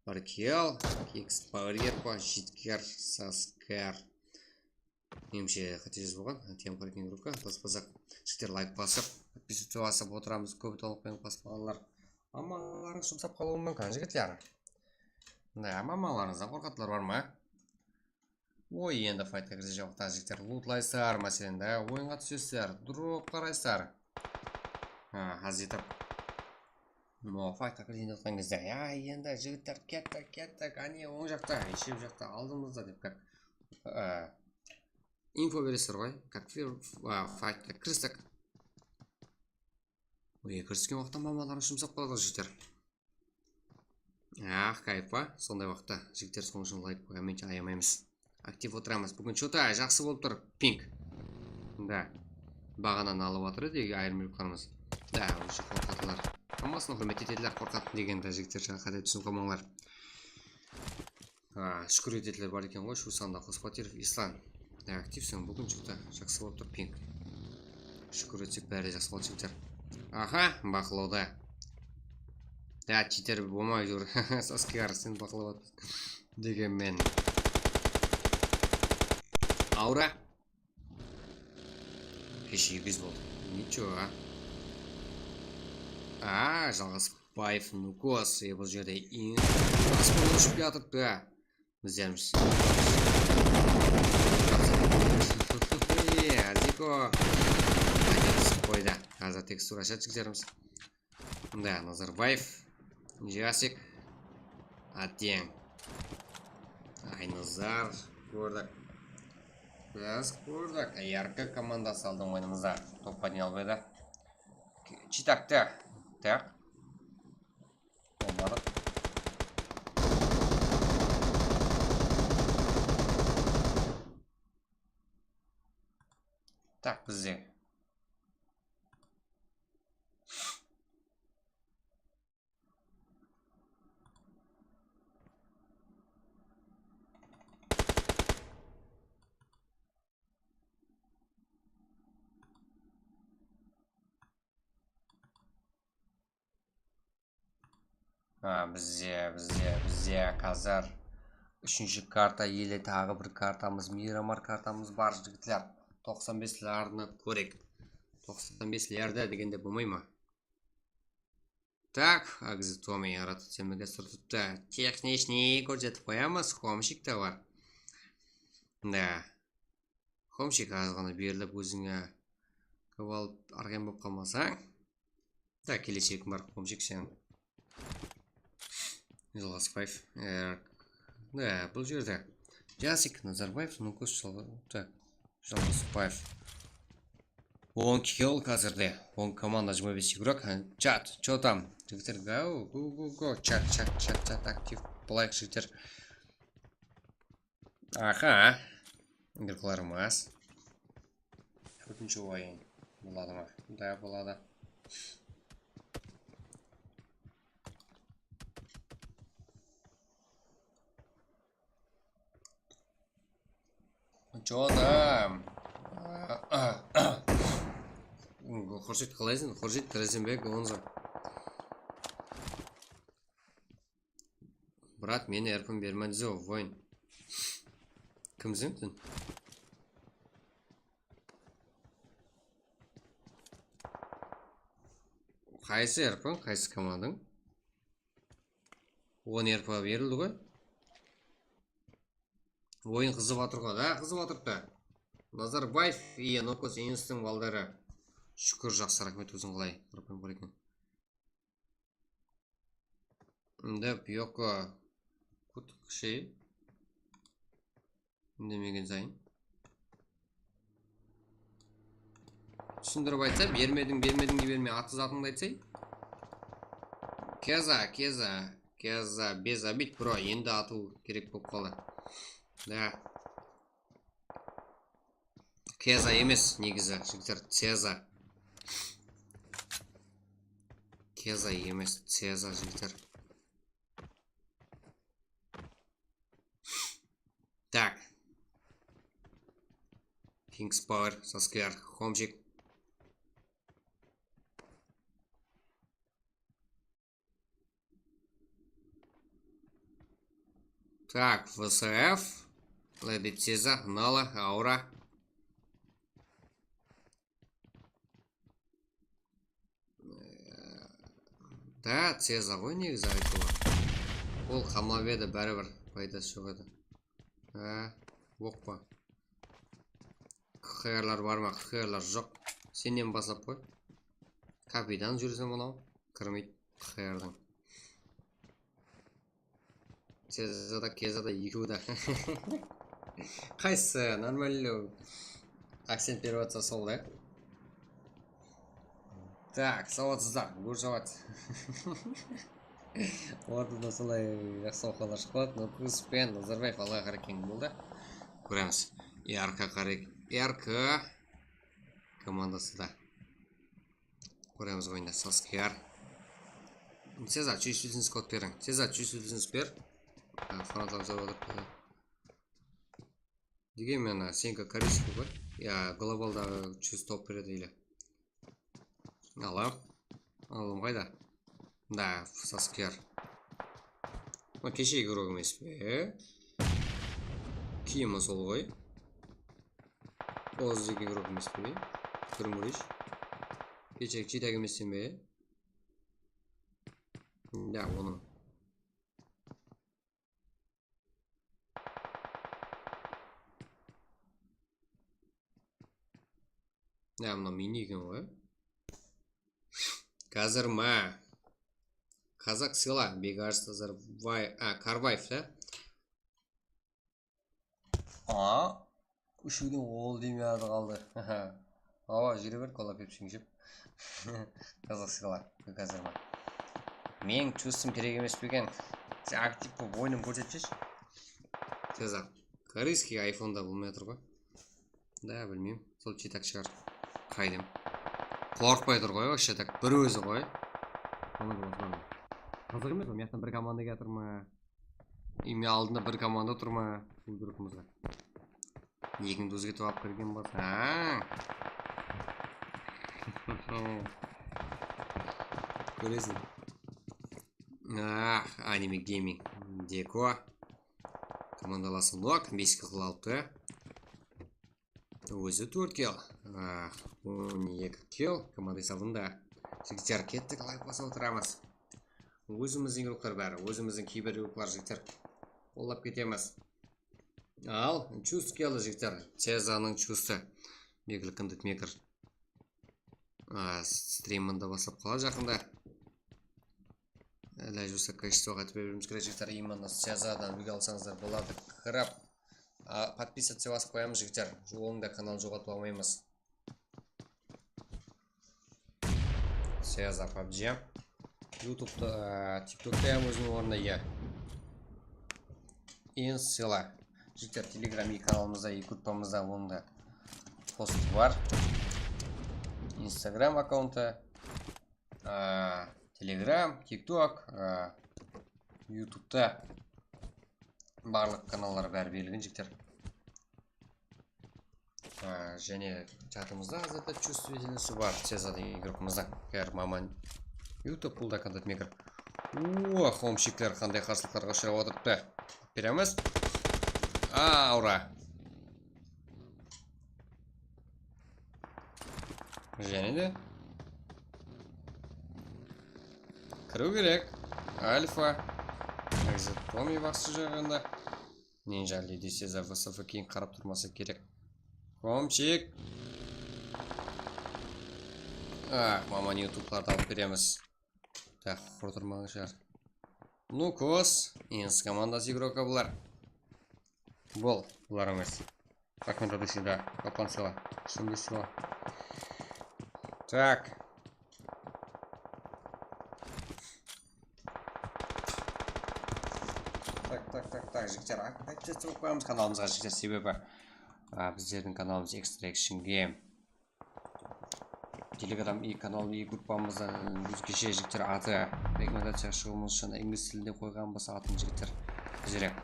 Аркел, Кекс, Пауэргер, Житкер, Саскар. Немше қате жүз болған. Тем қорекен группа. Баспасақ. Жіктер лайк басып. Подписываться басып отырамыз. Көп толықпен баспағанлар. Мамаларың жұмсап қалуы мүмкін, жігітлер. Да, мамаларыңыздан қорқатылар бар ма? Ой, енді файтқа кірзе жоқта жігіттер. Лутлайсар мәселен, да. Ойынға түсесіздер. Дроп қарайсар. Азетіп. Файтқа кірген отқан кезде. Енді жігіттер кеттік. Әне оң жақта, ешеп жақта алдымызда деп как. Инфо бересіздер ғой. Как файтқа кірістік. Ой, кіріскен уақытта мамаларын жұмсап қалады жігіттер. Кайф па? Сондай уақытта жігіттер соң үшін лайк коммент аямаймыз. Актив отырамыз. Бүгін что-то жақсы болып тұр. Пинк. Да. Бағанан алып атыр еді айырмеліп қарымыз. Да, уже қорқатылар. Амасын құрмет ететілер қорқатын дегенді жігіттер жаңа қадай түсін қомаңлар. Шүкір ететілер бар екен ғой. Шусанда Қоспатиров, Ислан. Да, активсің. Бүгін что-то жақсы болып тұр. Пинк. Шүкір етсек бәрі жақсы болды жігіттер. Бақылауда. Да, читер болмай жүр. Саскар, сен бақылап атпыз. Дегенмен. Аура. Кеше 200 болды. Ничего. Жалғаспаев, Нукос. Бұл жерде ең аспан ұшып жатырды. Біздеріміз. Азико. Қойда. Қазір текстур ашат жігіздеріміз. Да, Назарбаев. Жасик. Атең. Айназар. Көрдік. Біз көрдік. Ярка командасы алдың ойнымызда. Топ поднял беді. Читакты. Так. Болмадық. Так, бізде. Бізде қазір үшінші карта елі тағы бір картамыз, Мирамар картамыз бар жігітлер. 95-лерді көрек. 95-лерді дегенде болмай ма? Так, агзитоми яратып тұртыпты. Техничный көрсетіп қоямыз, хомшик та бар. Да. Хомшик азғаны беріліп өзіңе көп алып арген болып қалмасаң. Да, келешек бар хомшик сен. Жалғаспаев. Да, бұл жерде. Жасик, Назарбаев, Нукос, Жалғаспаев. 10 килл қазірде. 10 команда 25 игрок. Чат, что там? Жігіттер, го. Чат, актив. Блайк жігіттер. Игрокларымыз. Өтінші ойын. Болады ма? Да, болады. Чё там? Хуршит қалайсың? Хуршит Тәрізімбек онза. Брат, мені әрпін бермәдізе ойын. Кімсің сен? Қайсы әрпін? Қайсы командың? 10 әрпі берілді ғой? Ойын қызып атырға, да, қызып атырды. Назарбаев и Нукос еністің балдары. Шүкір жақсы рахмет өзің қалай. Қарапайым бар екен. Да, пьоқа. Күтік шей. Үндемеген сайын. Түсіндіріп айтса, бермедің де берме. Аты затыңды айтсай. Кеза, без обид, бро. Енді ату керек болып қалды. Да. Кеза емес негізі, жігіттер, Цеза. Кеза емес, Цеза, жігіттер. Так. Kings Power, Saskia, Хомчик. Так, ВСФ, Леди Цеза, Нала, Аура. Да, Цеза ғой негізі айтуға. Ол қамлап еді, бәрібір пайдасы жоқ еді. Оқ па. ХРлар бар ма? ХРлар жоқ. Сенен басап қой. Капитан жүрсем мынау. Кірмейді ХРдың. Цезада, Кезада екеуі да. Қайсы? Нормально. Акцент переводса сол, да? Так, сауатсыздар. Гөр сауат. Ортада солай жақсы оқалар шықпады. Нұркүз пен Назарбаев алға қарай кең болды. Көреміз. РК қарай. РК командасы да. Көреміз ойында. Саскияр. Сеза, чүйсізіңіз код берің. Сеза, чүйсізіңіз бер. Фронтал жауап отыр. Дегенмен сенка корейский ғой. Я глобалда чүйс топ береді или. Алам. Алым қайда? Да, Саскияр. Кеше игрок емес пе? Киімі сол ғой. Оздық игрок емес пе? Көрміріш. Кешек читак еместен бе? Да, оның. Да, мына мини екен ғой. Қазір ма? Қазақ сыйла, Бегарс Карвайф, да? Үшуден ол демей ады қалды. Ава, жүре бер, кола пепсин жеп. Қазақ сыйла, қазір ма? Мен чувствым керек емес бекен. Сен актив болып ойным көрсетшеш. Сеза, корейский айфонда болмай тұр ғой. Да, білмеймін. Сол читак шығар. Қайдым. Қорқпай тұр ғой, вообще так. Бір өзі ғой. Қызық емес, мияқтан бір команда кетір ма? Име алдында бір команда тұр ма? Бұл группымызға. Екіңді өзгетіп алып кірген бас. Көресің. Аниме гейминг. Деко. Командаласы Нок. 5 қыл алыпты. Өзі 4 кел. 12 кел. Командайс алдында. Жігіттер кеттік, лайк баса отырамыз. Өзіміздің игроктар бәрі, өзіміздің кейбір игроклар жігіттер олап кетеміз. Ал, чувс келді жігіттер. Цезаның чувсы. Белгілі контент-мейкер. Стримында басып қала жақында. Әлі жүсі качествоға айтып береміз керек жігіттер. Именно Цезадан үлгі алсаңыздар болады. Қырап. Подписаться басып қоямыз жігіттер. Жолыңда канал жоғатып алмаймыз. Цеза PUBG. Ютубта, тиктокта өзінің орнында е. Ең сыйла. Жігіттер, телеграм и каналымызда, и группамызда онда пост бар. Инстаграм аккаунты, телеграм, тикток, ютубта барлық каналдар бәрі белгін жігіттер. Және чатымызда азата чувствительности бар. Цезаның группамызда. Кәр маман. YouTube бұл да контент-мейкер. Хомшиктер қандай қарсылықтарға ұшырап отырыпты. Береміз. Аура. Және де кіру керек. Альфа. Экзитоми бақсы жағында. Нинжа леди Сеза ВСФ кейін қарап тұрмасы керек. Хомшик. Маман ютубтарды алып береміз. Так, құртырмаған шығар. Ну, кос. Енс командасы игрока бұлар. Бұлар емес. Акментады сюда. Капан села. Шынды села. Так. Так, жігіттер. Айтып қоямыз каналымызға жігіттер, себебі біздердің каналымыз Extraction Game. Телеграм и канал и группамызда өзгеше жігіттер аты рекомендация шығуымыз үшін инглиз тілінде қойған болса атын жігіттер жүрек.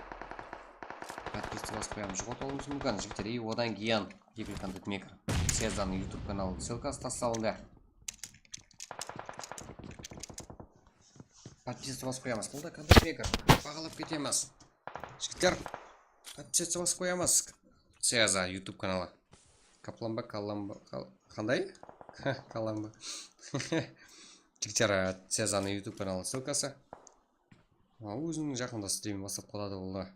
подписчик басып қоямыз. Жоғалтуымыз мүмкін жігіттер. И одан кейін Eagle Content Maker Сезаның YouTube каналы ссылкасы тасталынды. Подписчик басып қоямыз. Қолда Content Maker бағалап кетеміз. Жігіттер, подписчик басып қоямыз. Сеза YouTube каналы. Каламба. Қандай? Каламба. Жігіттер, Сезаның YouTube каналы ссылкасы. Өзінің жақында стримін бастап қалады болды.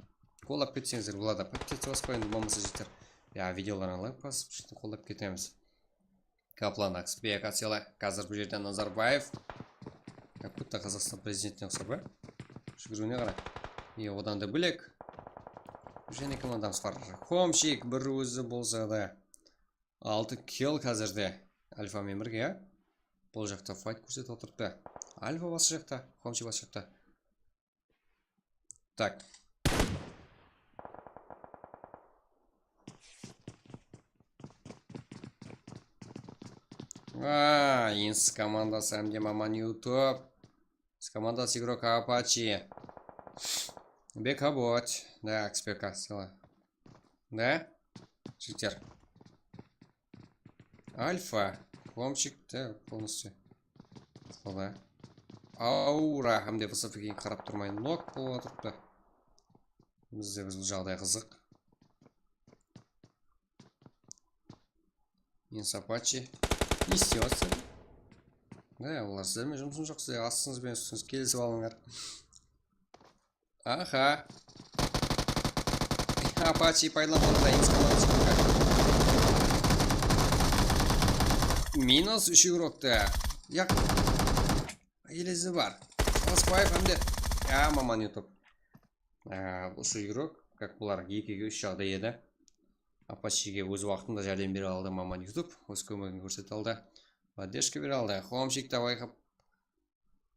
Қолдап кетсеңіздер болады. Подписчик басып қойыңыз болмаса жігіттер. Видеоларына лайк басып, қолдап кетеміз. Каплан Аксбек Атсела. Қазір бұл жерде Назарбаев. Как будто Қазақстан президентіне ұқсап, ба? Жүгіруіне қарай. И одан да бөлек. Және командамыз бар. Хомшик бір өзі болса да 6 килл қазірде. Альфамен бірге. Бұл жақта файт көрсетіп отырыпты. Альфа басы жақта, Хомшик басы жақта. Так. Инс командасы әмде маман YouTube. С командасы игрок Апачи. Бекабот. Да, Акспека села. Да? Жігіттер. Альфа. Хомшик, да, полностью. Солай. Аура, әмде бұсып кейін қарап тұрмай нок болып отырыпты. Бізде бұл жағдай қызық. Инс Апачи. Не істейсің? Да, олар сіздермен жұмысын жоқ, сіздер астыңыз бен үстіңіз келісіп алыңдар. Аха. Апачи пайдаланғанда инс командасы. Минус 3 игрокты. Яқ. Елесі бар. Саласпаев әмде. Маман YouTube. Осы игрок, как бұлар 2-3 жағдай еді. Апачиге өз уақытында жәрдем бере алды маман YouTube. Өз көмегін көрсет алды. Поддержка бере алды. Хомшик та байқап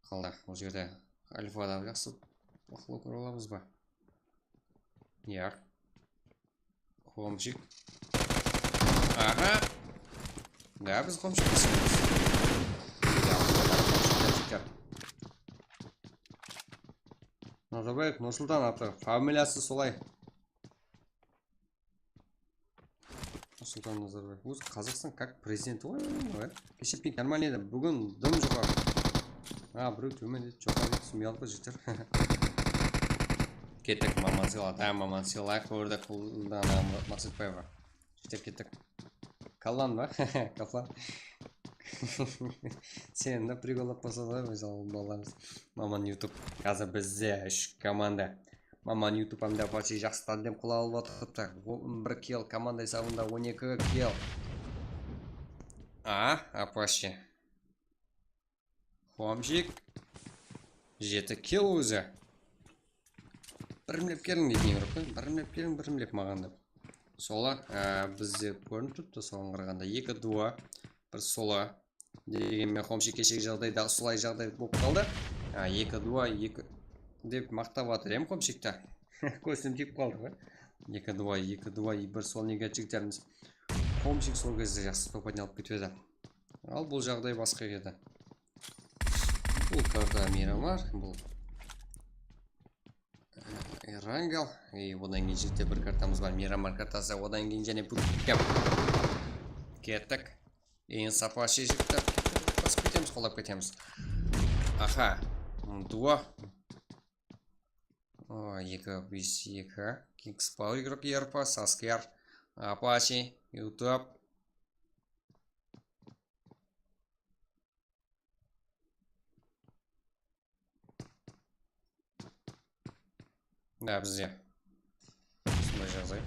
қалды. Ол жерде Альфада жақсы бақылау көре аламыз ба? Яқ. Хомшик. Аха. Да, біз Хомшик бісіміз. Назарбаев Нұрсұлтан аты. Фамилиясы солай. Нұрсұлтан Назарбаев. Өз Қазақстан как президенті ғой? Кеше пик нормально еді. Бүгін дым жоғар. Біреу төмен еді. Жоғар еді. Сұмиялық па жетер. Кеттік маман сыйла. Да, маман сыйла. Көрді құлдана Мақсатбаева. Жетер кеттік. Каллан ба? Каплан. Сен да приколап басады мысалы баламыз. Маман YouTube. Қазір бізде 3 команда. Маман YouTube әмді Апачи жақсы тандем қыла алып атыпты. 1 килл команда есабында 12 килл. Апачи. Хомшик. 7 килл өзі. Бірімлеп келің дейтін егір қой. Бірімлеп келің, бірімлеп мағанды. Сола бізде көрініп тұрыпты соған қарағанда 2-2. Бір сола. Дегенмен Хомшик кешегі жағдайда солай жағдай болып қалды. 2-2 деп мақтап атыр ем Хомшикті. Көзім тиіп қалды ғой. 2-2 бір сол негативтеріміз. Хомшик сол кезде жақсы топатын алып кетеді. Ал бұл жағдай басқа еді. Бұл карта Мирамар, бұл Эрангел. Одан кейін жерде бір картамыз бар. Мирамар картасы. Одан кейін және бұл кеттік. Инс Апачи жігіттер. Басып кетеміз, қолап кетеміз. Аха. Дуа. 2-5-2. Кикспау игрок Ерпа. Саскер. Апачи. YouTube. Да, бізде. Сондай жағдай.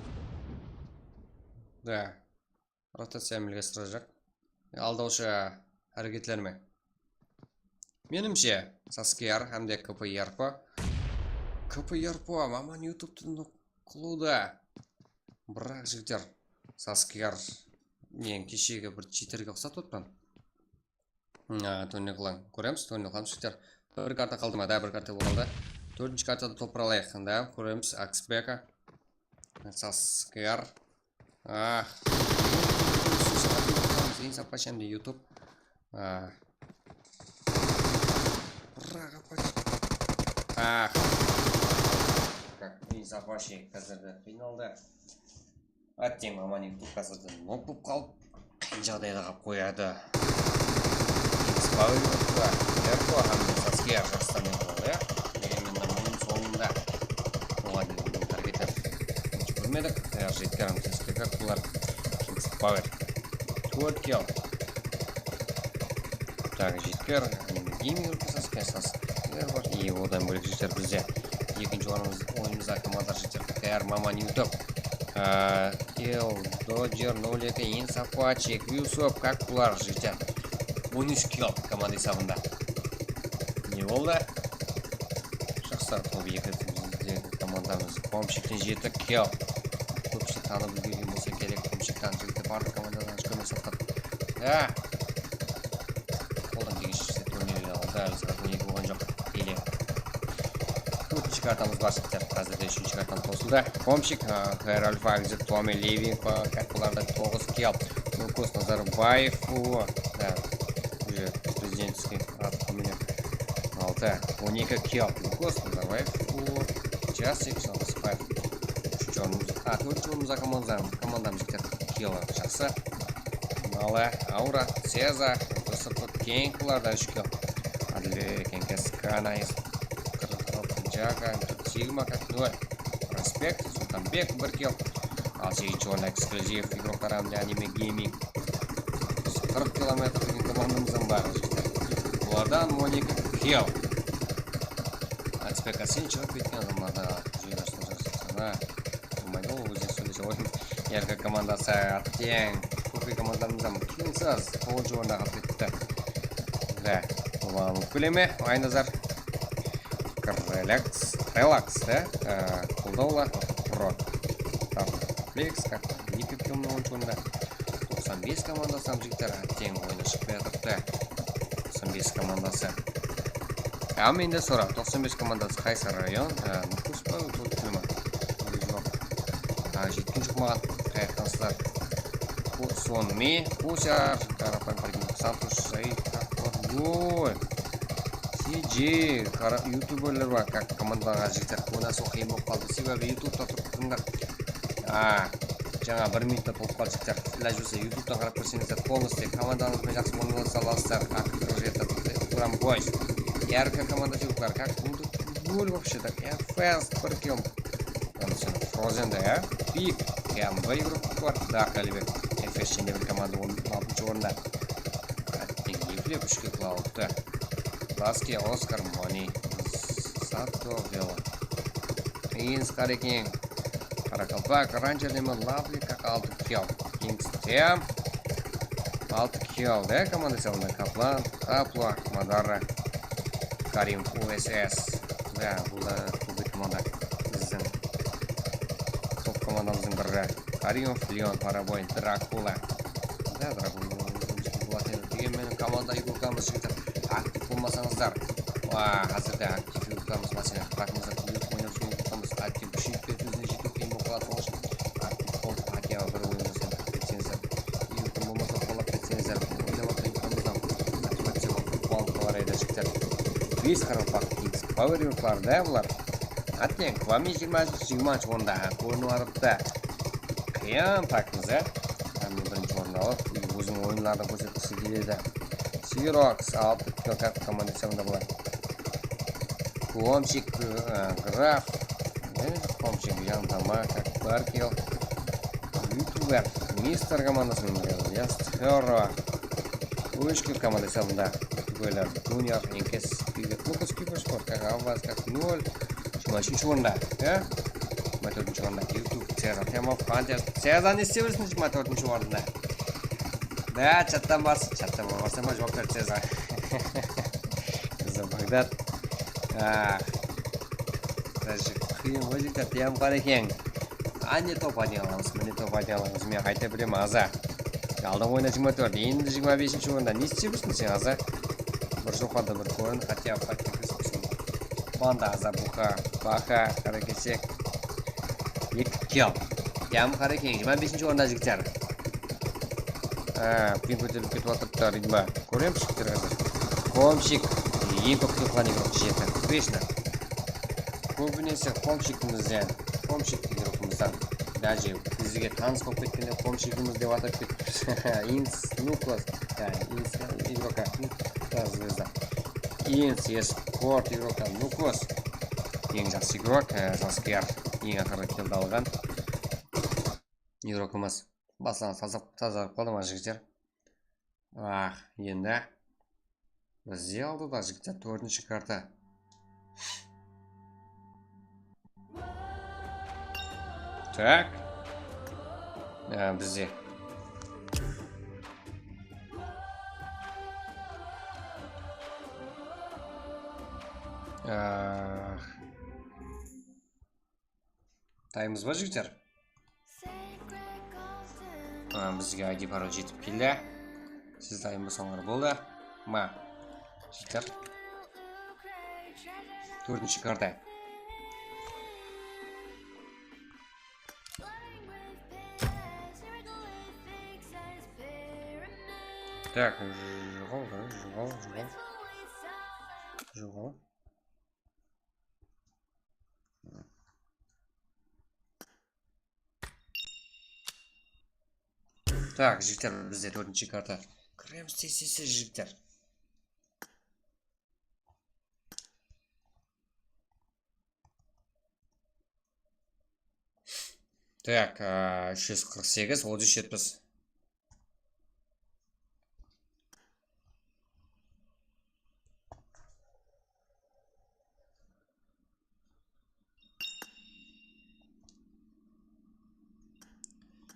Да. Ротация әмілге сыражақ. Алдаушы әрекетлерме. Менімше, Саскер, әмде КП Ерпа. КП Ерпа, маман YouTube-тың құлуда. Бірақ жігіттер, Саскер мен кешегі бір читерге ұқсат отпан. Төне қылаң. Көреміз, төне қылаң жігіттер. Бір карта қалды ма? Да, бір карта болғалды. 4-ші картады топыралайық. Да, көреміз Аксбека. Саскер. Инс Апачи әмде YouTube. Бірақ Апачи. запаши қазіргі финалда. Әттең маман YouTube қазірден ноқып қалып, жағдайда қап қояды. Спауырды, Ерко hamda Sasuke жарыстармен болды. Именно мұның соңында оған дейін әрекеттер көрмедік. Жеткерім Sasuke карталар Kings Power 4 kill. Тағы жеткер, гейминг Sasuke бар. И одан бөлек жетер бізде. Екінші ойымызда командар жетер. КР Маман YouTube. Ел, Доджер, 02, Инсапачек, Юсоп, как бұлар жетер. 13 kill команда есабында. Не болды? Жақсар тобы екі командамыз. Комшиктен 7 kill. Көпші танып үлгерген болса керек. Комшиктан жігіті барлық командадан көмек сақтап. Қолдан дегенше турнирден алды. Әлі сағат 12 болған жоқ. Еле. 4-ші картамыз бар сәттер. Қазірде 3-ші картам қосылды. Комшик, ХР Альфа, Экзит, Томи, Левинко, карталарда 9 kill. Нукос Назарбаев. Уже президентский атқаменен 6-12 kill. Нукос Назарбаев. Часик, Шалбасбаев. 4-ші орнымызда командамыз жіктер kill жақсы. Малы, Аура, Сеза, Кенкіларда 3 kill. Адле, Кенкес, Канайс, Джага, Сигма, как 0. Респект, Султанбек, 1 kill. Ал 8-ші орны эксклюзив игроктарам для аниме гейминг. 40 километр деген командамыздан бар жігіттер. Бұлардан 12 kill. Ацпек Асен шығып кеткен адамларда жүйерашты жасына. Болмайды ол өзен сөйлесе ойым. Еркі командасы аттең. Көпей командамыздан килсыз 9-ші орында қалып кетті. Бұлан көлеме, Айназар. Релакс, қолдаулы. Про. Флекс, как 2 kill 10-ші орында. 95 командасы жігіттер әттең ойына шықпай атырды. 95 командасы. Әменде сұра, 95 командасы Қайсар район. Нұқыс ба, бұл күлімі. Жеткен жұқмаған қайықтансыздар. Сонымен, Қосяр, Қарапайым Паркинг, Сантуш, Саид, Ой, Сиджи, ютуберлер бар, как командаға жігіттер. Ona сол қиын болып қалды. Себебі ютубта тұрып тұрыңдар. Жаңа 1 минутта болып қалды жігіттер. Ләжбесе ютубтан қарап көрсеңіздер, полностью командаңызбен жақсы орналаса аласыздар. Ақырғы жетті турам бойс. Яркая команда жігіттер, как будут гол вообще так. Фест, 1 kill. Фрозен, да? Пик, КМВ игрок бар. Да, Қалибек. ФС шенебіл команда 16-ші орында. Ефлеп 3 kill алыпты. Ласки, Оскар, Мани, Сатто, Вело. Инс, Қарекең. Қарақалпақ, Ранчердемін, Лавли, как 6 kill. Кингс, Тем. 6 kill, да, команда селында. Каплан, Таплуа, Мадара, Карим, УСС. Да, бұл да көбет команда. Біздің топ командамыздың бірі. Каримов, Леон, Парабой, Дракула. Да, Дракула. Деген менің команда игрокамыз жігіттер. Актив болмасаңыздар. Қазірде актив игрокамыз мәселен. Қақымызда күліп ойнап жүрген игрокамыз актив күшейіп кетуіне жету қиын болып қалады. Сол үшін актив болып қатияға бір ойыныздан кетсеңіздер. Игрокам болмаса қолап кетсеңіздер. Ойнап атқан игрокамыздан мотивация болып қалар еді жігіттер. 5 қарапақ Kings Power игроклар да бұлар. Аттең, Квами 20-20 орында көрініп арыпты. Қиян тақыңыз, Кәмі 1-ші орында алып, өзің ойынларды көрсеткісі келеді. Сирокс 6 kill как команда сәуінде бұлар. Комшик, Граф, Комшик, Жантама, как 1 kill. Ютубер, Мистер командасының бірі, Ястхеро. 3 kill команда сәуінде. Ютуберлер, Дуняр, Енкес, Лукас Киберспорт, как Аваз, как 0. 3-ші орында, 4-ші орында. Ютуб, Сеза, Темов, Фантер. Сеза не істеуірсің 4-ші орында. Да, чаттан барсын. Чаттан барсын ба жоқ көрт Сеза. Қызы Багдад. Даже қиын өзікті тем қарекең. Не топ айналамыз, міне топ айналамыз. Мен қайта білем аза. Алдың ойна 24, енді 25-ші орында. Не істеуірсің сен аза? Бір жоқады бір көрін, қатия пакет көсіпсің. Банда аза бұқа, бақа, қарекесек. 2 kill. Тем қарекең, 25-ші орында жігіттер. Пин көтеріліп кетіп атырыптар, ба. Көрем шықтыр қазір. Комшик. Ең көп қылған игрок жетті. Көбінесе Комшиктің бізден. Комшик игрокымыздан даже бізге таныс болып кеткенде комшигіміз деп атап кетіппіз. Инс Нуклас, Инс игрока звезда. Инс Esport игрока Нуклас. Ең жақсы игрок, жасқияр, ең ақыры келді алған игрокымыз. Басынан тазарып қалды ма жігіттер? Енді бізде алды да жігіттер 4-ші карта. Так. Бізде. Таймыз ба жігіттер? Бізге ID пароль жетіп келді. Сіз дайын болсаңдар болды. Жігіттер. 4-ші карта. Так, жуғал. Так, жігіттер, бізде 4-ші карта. Кіреміз тесесі жігіттер. Так, 348, 370.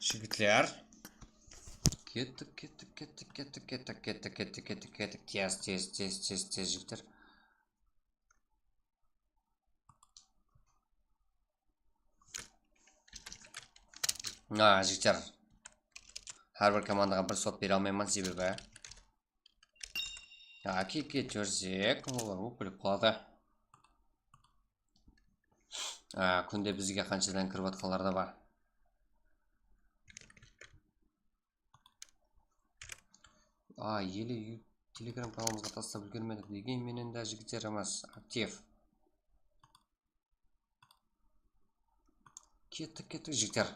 Жігітлер. Кеттік. Тез, жігіттер. Жігіттер. Әрбір командаға бір сот бере алмаймын себебі. Кекке төрсек, олар өкіліп қалады. Күнде бізге қаншадан кіріп атқалар да бар. Елі телеграм каналымызға тастап үлгермедік дегенменен де жігіттеріміз актив. Кеттік жігіттер.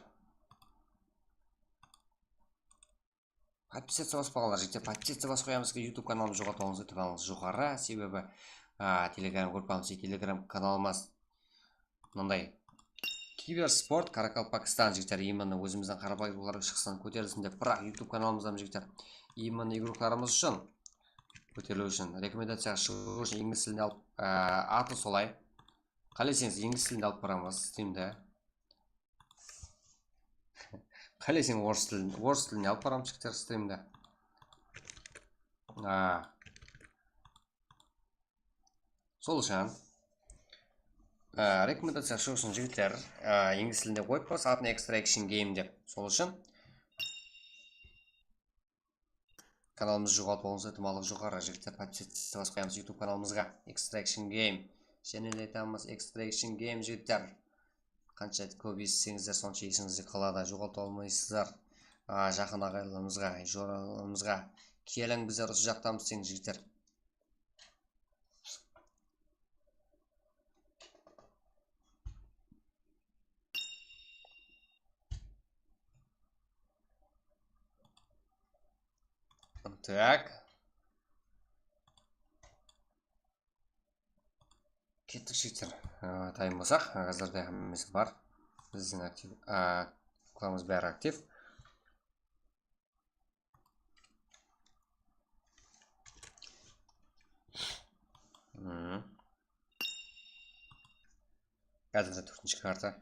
Подписаться баспағалар жігіттер. Подписаться бас қоямыз ке YouTube каналымыз жоғалтуыңызды тұрмаңыз жоғары. Себебі телеграм группамыз, телеграм каналымыз мынандай Киберспорт Каракалпакстан жігіттер. Именно өзіміздің қарапайым игрокалар шықсын көтерілсін деп. Бірақ YouTube каналымыздан жігіттер. Именно игрокаларымыз үшін көтерілу үшін рекомендацияға шығу үшін инглиз тілінде алып аты солай. Қалесеңіз инглиз тілінде алып барамыз стримді. Қалесең орыс тіліне алып барамыз жігіттер стримді. Сол үшін рекомендацияға шығу үшін жігіттер инглиз тілінде қойып қойса атын Extraction Game деп. Сол үшін каналымыз жоғалтпауыңызды ынтымағы жоғары жігіттер. Подписаться бас қоямыз YouTube каналымызға Extraction Game. Және де айтамыз Extraction Game жігіттер. Қанша көп естісеңіздер, сонша есіңізде қалады. Жоғалта алмайсыздар. Жақын ағайларымызға, жораларымызға келің, біздер осы жақтамыз сен жігіттер. Так. Кеттік жігіттер. Тайым болсақ, қазірде әміміз бар. Біздің актив, құламыз бәрі актив. Қазірде 4-ші карта.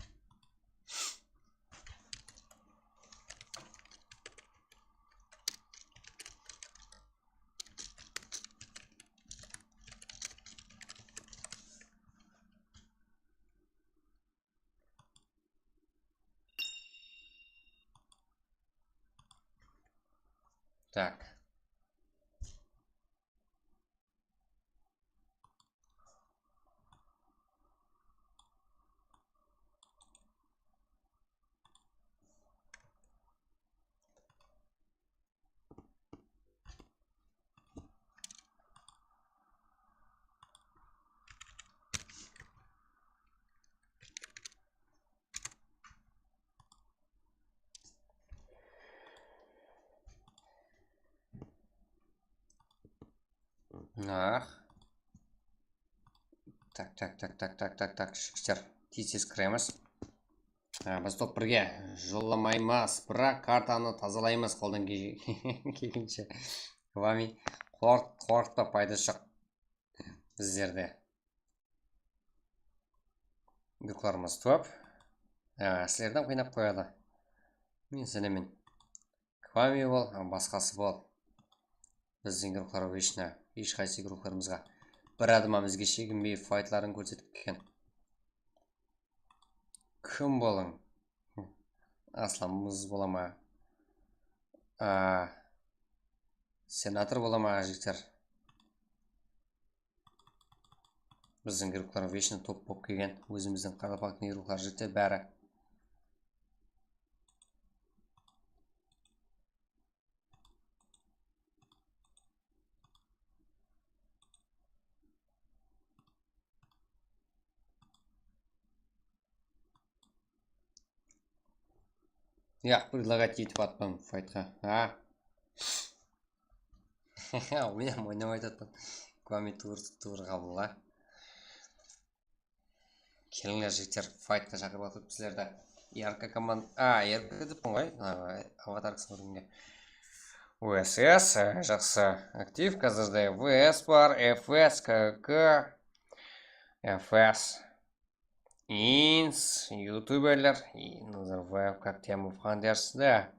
Так. Так, жігіттер, тез кіреміз. Біз топ бірге жолламаймыз, бірақ картаны тазалаймыз қолдан келгенше. Вами қорықта пайдасы жоқ біздерде. Бүкларымыз топ. Сілерден қойнап қояды. Мен сәлемен. Квами бол, басқасы бол. Біздің группалар вешіне, ешқайсы группаларымызға бір адыма бізге шегінбей файтларын көрсетіп кеткен. Кім болың? Асламыз бола ма? Сенатор бола ма, жігіттер? Біздің группалар вешіне топ болып келген. Өзіміздің қарапақтың группалар жігіттер бәрі. Я предлагать етіп атпам файтқа. У меня мойнам айтатын. Квами тур қабылға. Келіңдер жігіттер, файтқа шақырып атып біздерді. Ярка команда... Ярка деппін ғой. Аватар кісі көргенге. УСС, жақсы актив қазірде. ВС бар, ФС, КК, ФС. Инс, ютуберлер, назарбаев как Тему Фандерс, да.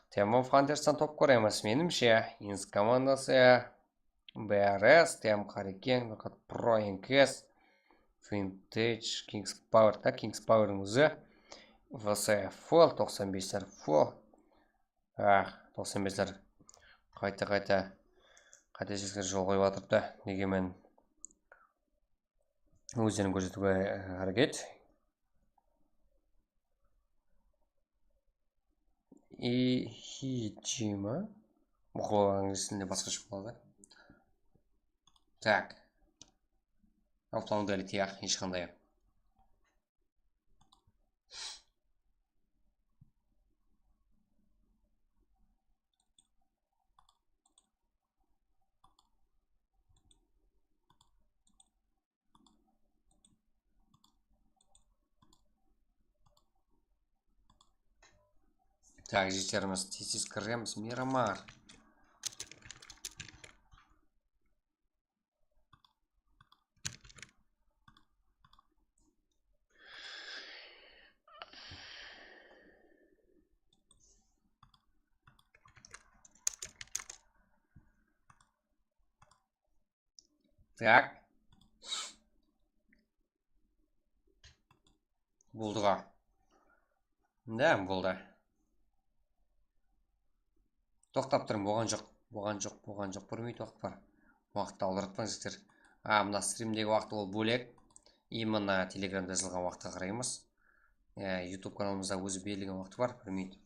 Тему Фандерстан топ көреміз, менімше. Инс командасы, БРС, Тем Харикен, Про Инкес, Vintage, Kings Power, так, Kings Power'ың өзі. ВСФ фол, 95-лер фол. 95-лер қайта жезгер жол қойып атырды. Неге мен өздерін көрсетуге әрекет. Хиджима. Мұқыл аңғысында басқаша болады. Так. Аутлауында әлі тияқ, ешқандай. Так, жігіттеріміз тез кіреміз. Мирамар. Так. Болдыға. Да, болды. Тоқтап тұрым, болған жоқ. Көрмейді уақыт бар. Уақытты алдыратпаңыз жігіттер. Мына стримдегі уақыт ол бөлек. Именно телеграмда жазылған уақытқа қараймыз. YouTube каналымызда өзі берілген уақыт бар, көрмейді.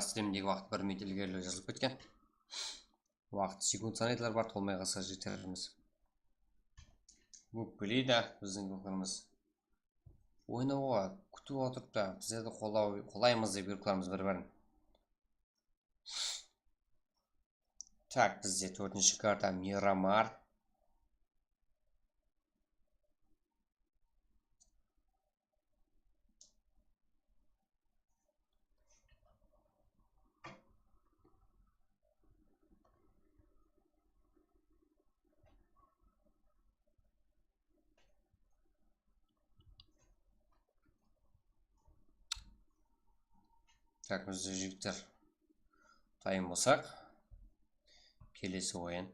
Стримдегі уақыт 1 минут ілгері жазылып кеткен. Уақыт секунд санайтылар бар, толмай қалса жігіттеріміз. Білейді біздің группаларымыз. Ойнауға күтіп отырып та, біздерді қолаймыз деп группаларымыз бір-бірін. Так, бізде 4-ші карта Мирамар. Так, бізде жігіттер тайым болсақ. Келесі ойын.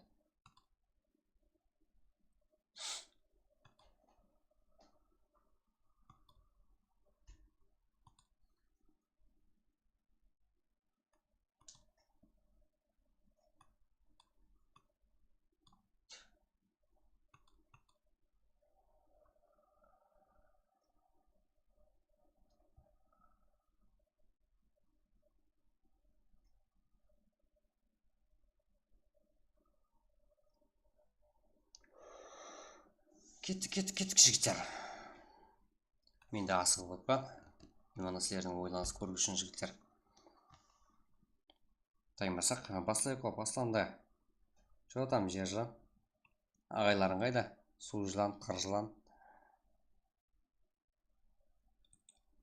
Кеттік жігіттер. Мен де асығып отпам. Мен сілердің ойланыс көру үшін жігіттер. Таймасақ, басылайық, басыланды. Что там жер жылан? Ағайларың қайда? Су жылан, қыр жылан.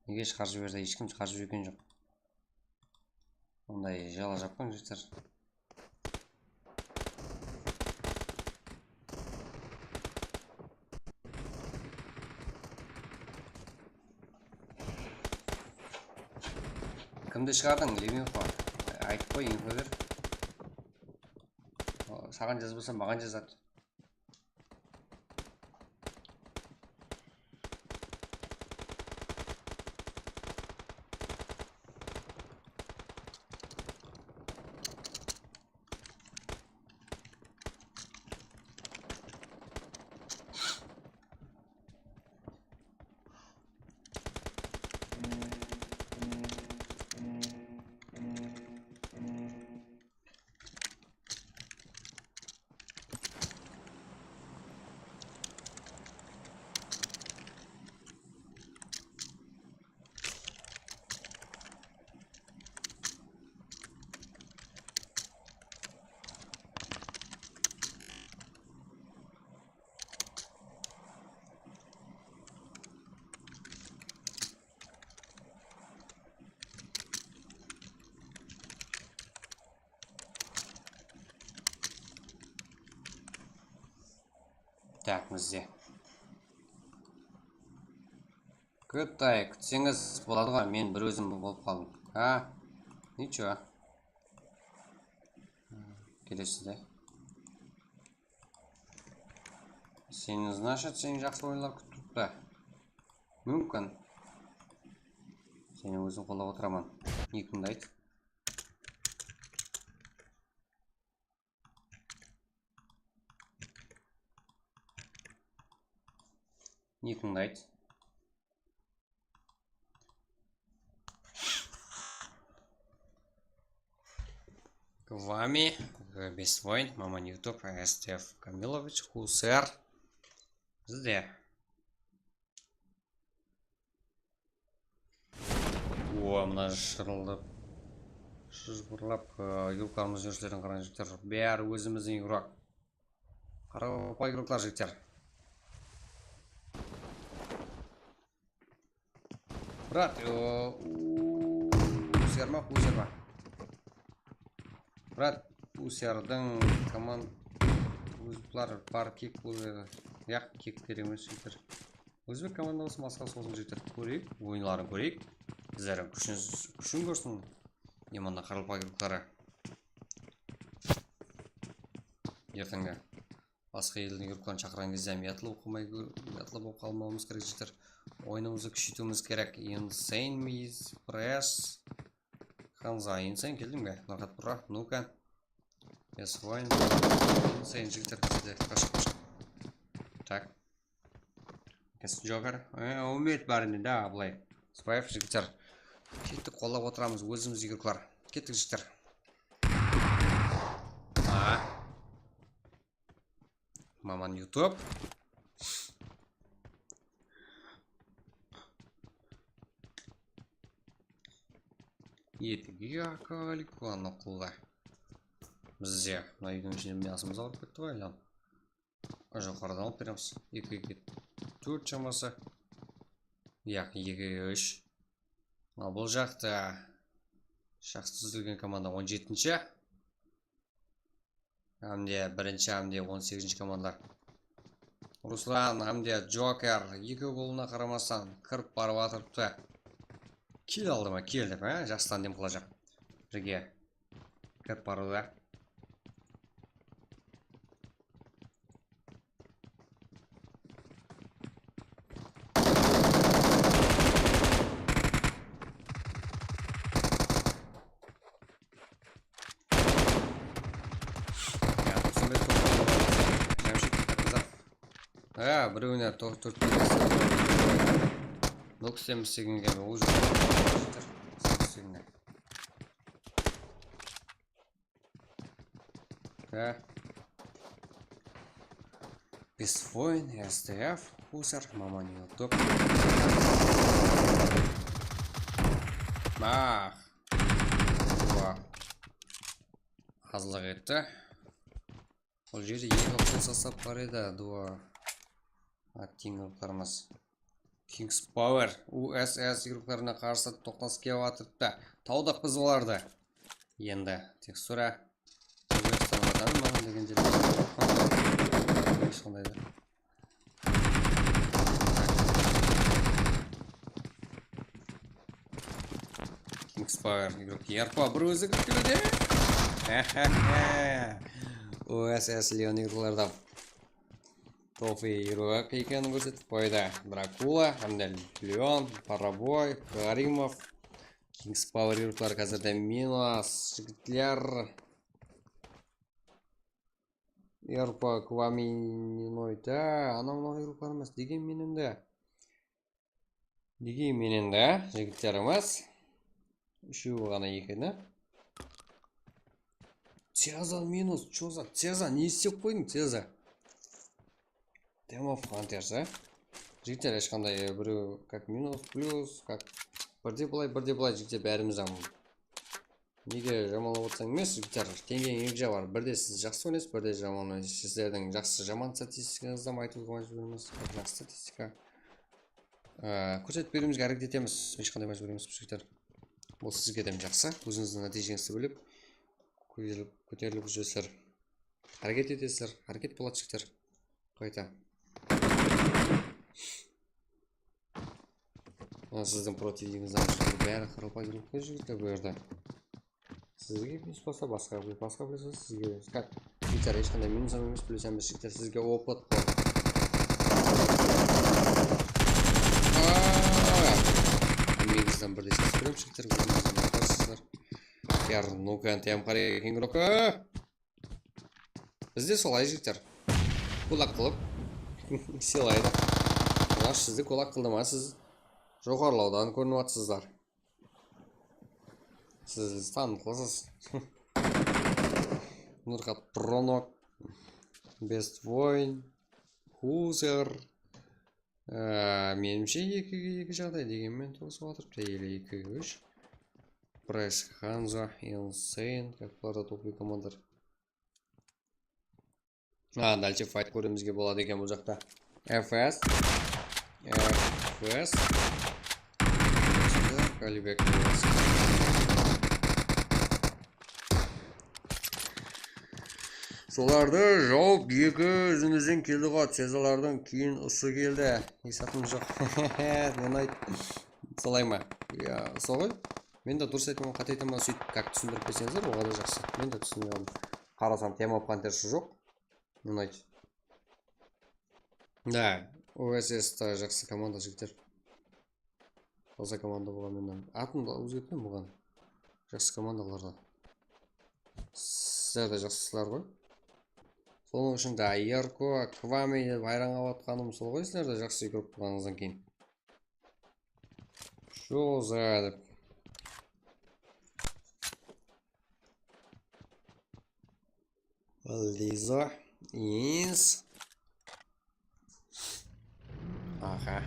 Неге шығарып жіберді? Ешкім шығарып жіберген жоқ. Ондай жала жапқан жігіттер. Кімді шығардың? Лемеуова. Айтып қой, инфо бер. Саған жазбаса, маған жазады. Так, бізде. Күттай, күтсеңіз болады ғой, мен бір өзім болып қалдым. Ничего. Келесіде. Сені, значит, сені жақсы ойлар күттіпті. Мүмкін. Сені өзім қолап отырамын. Екіңді айт. Екіңді айт. К вами без войн, мама YouTube, СТФ Камилович, Хусер. Бізде. Мына шырылдап игрокlarымыз жүршілерін қараған жігіттер. Бәрі өзіміздің игрок. Қарапай игроклар жігіттер. Брат, усерма. Брат, усердің команд өзбіклар бар кек болды. Яқ, кек теремес жігіттер. Өзбек командасы масқа сосын жігіттер. Көрейік, ойынларын көрейік. Біздерін күшін көрсін. Еманда қарапай игроклары. Ертеңгі басқа елдің игрокларын шақырған кезде ұятылы болып қалмауымыз керек жігіттер. Ойынымызды күшейтуіміз керек. Insane Miss Press. Ханза, Insane келдің бе? Нұрғат бұра, ну-ка. S1. Insane жігіттер бізде. Қашық. Так. Кәсіп Джокер. Умет барыны да, бұлай. Спайф жігіттер. Кеттік қолап отырамыз, өзіміз игроклар. Кеттік жігіттер. Маман YouTube. Етіге ақалиқан оқылға. Бізде мына үйдің ішінде мясымыз ауырып кетті ғой, әлем. Жоғарыдан алып береміз. 2-4 шамасы. Яғни 2-3. Бұл жақта жақсы түзілген команда 17-ші. Әмде 1-ші, әмде 18-ші командалар. Руслан, әмде Джокер 2 голына қарамастан кіріп барып атырыпты. Кел алды ма? Келді ма? Жастан дем қылажақ. Бірге кіріп баруда. Біреуіне 4 9-7 сегінге өз Бесфойн, СТФ, Хусер, маман YouTube. Азлық етті. Бұл жерде 2 опцион состав бар еді. Дуа. Аттингерларымыз. Kings Power USS игрокlarына қарсы тоқтас кеп атырыпты. Таудық біз оларды. Енді текстура. Өзбекстанға маған деген жерде. Ешқандайды. Kings Power игроки. Ярко бір өзі күткілуде. USS Leon игрокларда Тофи игрок екенін көрсетіп қойды. Дракула, Хамдель, Леон, Парабой, Каримов, Kings Power игроклар қазірде минус. Жігітлер. Ярпа Кваминоyда. Анау игроклар емес. Деген менінде. Жігіттеріміз. Үшеуі ғана екені. Теза минус. Чо за Теза? Не істеп қойдың Теза? Тема фантазия. Жігіттер ешқандай біреу как минус, плюс, как бірде былай жігіттер бәріміз жаман. Неге жаманлап отырсаң емес, жігіттер теңгенің екі жағы бар. Бірде сіз жақсы ойнайсыз, бірде жаман ойнайсыз. Сіздердің жақсы жаман статистикаңызды айтуға мәжбүрміз. Жақсы статистика. Көрсетіп беруімізге әрекет етеміз. Ешқандай мәжбүр емес жігіттер. Бұл сізге де жақсы. Өзіңіздің нәтижеңізді біліп, көтеріліп жүрсіздер. Әрекет етесіздер. Әрекет болады жігіттер. Қайта. Сіздің противнигіңіздің бәрі қаралпай жүріп қой жігіттер бұл жерде. Сізге плюс болса басқа плюс сізге как жігіттер ешқандай минус емес плюс емес жігіттер сізге опыт қой. Негізден бірде сіз көрем жігіттер өзіңіздің отырсыздар. Яр, ну-ка, тем қарай игрока. Бізде солай жігіттер. Кулак қылып сыйлайды. Наш сізді кулак қылды ма, сіз жоғарылаудан көрініп атсыздар. Сіз танықлысыз. Нұрқат Пронок, Бест Войн, Хузер. Менімше 2-2 жағдай дегенмен тоғысып атырыпты. Елі 2-3. Прайс Ханза, Инсейн, как бұларда топлый командар. Дальше файт көремізге болады екен бұл жақта. FS. Калибек. Соларды жауып екі өзімізден келді ғой. Сезалардың кейін ұсы келді. Есатым жоқ. Мен айт. Солай ма? Солай? Мен де дұрыс айтамын, қате айтамын, сөйтіп как түсіндіріп берсеңіздер, оған да жақсы. Мен де түсіндіріп қарасам, тема пантерші жоқ. Мен айт. Да, OSS-та жақсы команда жігіттер. Таза команда болған менен. Атымды өзгертпен болған. Жақсы командаларда. Сіздер де жақсысылар ғой. Соның үшін да Ярко, Квами байранға батқаным сол ғой, сіздер де жақсы көріп болғаныңыздан кейін. Шо за деп. Лиза, Инс. Ага.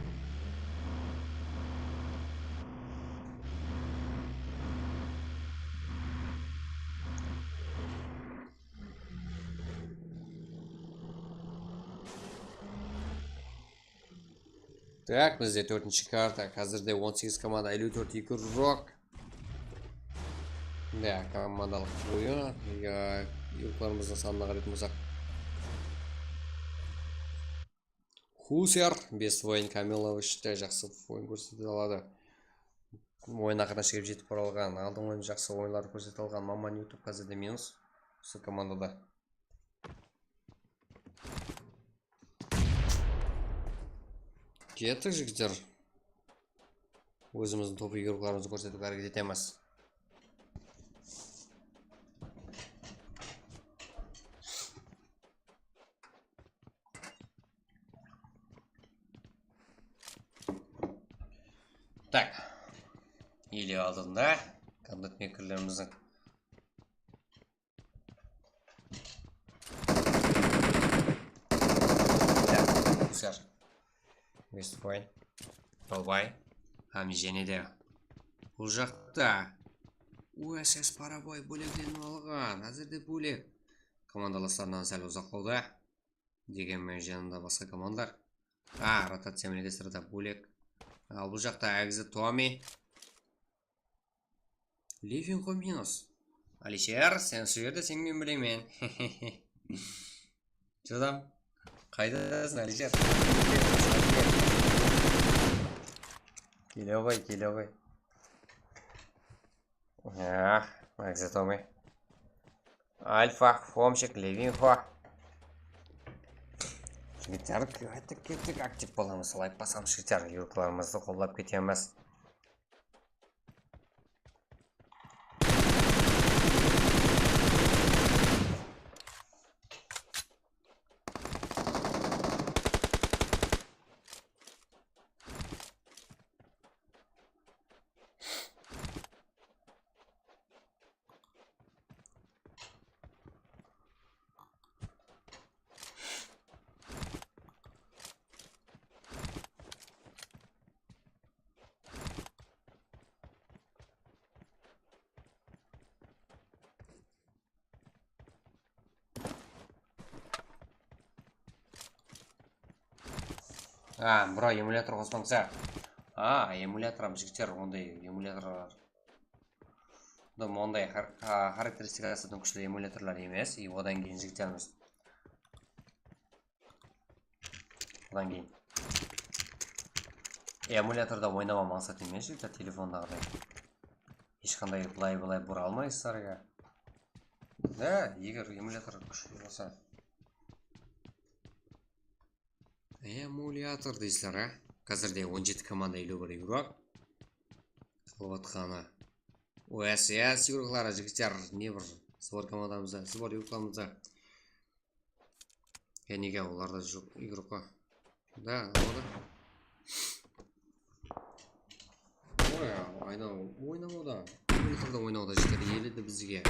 Так, бізде 4-ші карта. Қазірде 18 команда, 54 игрок. Да, командалық ойын. Игрокларымыздың санына қарайтын болсақ. Хусер, Бест Войн Камилович те жақсы ойын көрсете алады. Ойына қана шығып жетіп баралған. Алдың ойын жақсы ойынлар көрсете алған. Маман YouTube қазірде минус. Осы командада. Кеттік жігіттер. Өзіміздің топ игрокларымызды көрсетіп әрекет етеміз. Так. Или алдында контент мекерлеріміздің. Так, Хусер. Бест Войн. Парабой. Хами және де. Бұл жақта USS Парабой бөлектен алған. Әзірде бөлек. командаластарынан сәл ұзақ болды. Дегенмен жанында басқа командар. Ротация сырда бөлек. Ал бұл жақта әгізі Томи. Левинго минус. Алишер, сен сүйерді сенмен білемен. Жодам, қайдасың Алишер? Келе ғой. Әгізі Томи. Альфа, Фомшик, Левинго. Жігіттер, кеттік актив боламыз. Лайк басам жігіттер, юркларымызды қолдап кетеміз. Бро, эмулятор қосмаңса. Эмуляторым жігіттер, ондай эмуляторлар. Ондай характеристикасының күшті эмуляторлар емес. Одан кейін жігіттеріміз. Одан кейін. Эмуляторда ойнама мақсат емес жігіттер, телефондағыдай. Ешқандай бұлай бұра алмайсызларға. Егер эмулятор күшті болса. Эмулятор дейсіздер, қазірде 17 команда үйлі бір игрок. Қалуатқаны. Игроклары жігіттер, не бір сбор командамызда, сбор игрокларымызда. Неге оларда жоқ игрокқа? Оларда. Ойнамауда. Эмуляторда ойнауда жігіттер еледі бізге.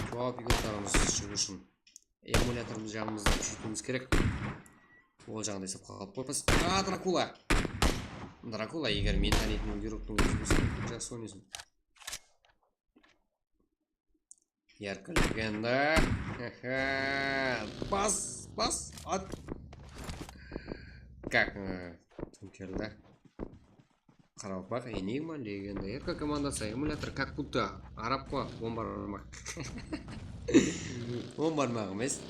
Жауап игрокларымыз шығу үшін. Эмуляторымыз жағымызда күшейтуіміз керек. Ол жағында есеп қалып қойпыз. Дракула, егер мен танитын игроктың өзі жақсы ойнайсың. Ярко легенда. Бас, ат. Как? Түнкерді. Қаралпақ, Энигма, легенда. Ярко командасы, эмулятор как будто араб қой, он бармақ. Он бармақ емес.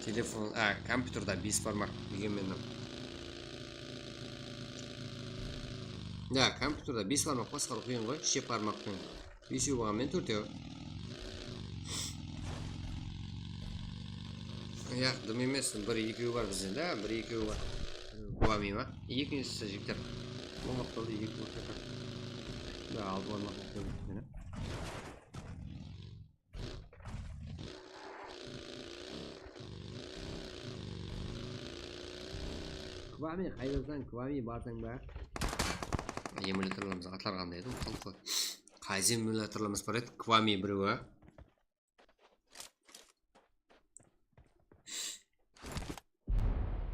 Телефон, компьютерда 5 бармақ дегенмен. Компьютерда 5 бармақ басқару қиын ғой, шеп бармақпен. 5 болғанмен 4. Дым емес, 1-2 бар бізден, 1-2 бар. Куами ма? Екіншісі жігіттер. Ол мақталды 2 бар. Алды бармақ мақталды. Квами, қайдасың, Квами барсың ба? Эмуляторларымыз атлар қандай еді, ұмытылып қой. Қайсы эмуляторларымыз бар еді? Квами біреуі.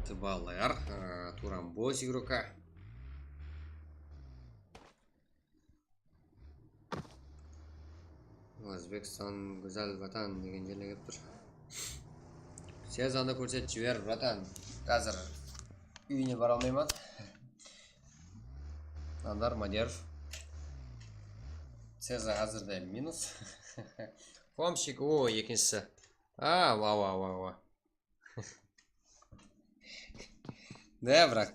Тыбалар, Турамбос игрока. Өзбекстан, Гүзал Ватан деген жерге келіп тұр. Сезанды көрсетіп жібер, братан. Қазір үйіне бара алмаймын. Андар Мадеров. Сеза қазірде минус. Фомщик, екіншісі. Ва. Бірақ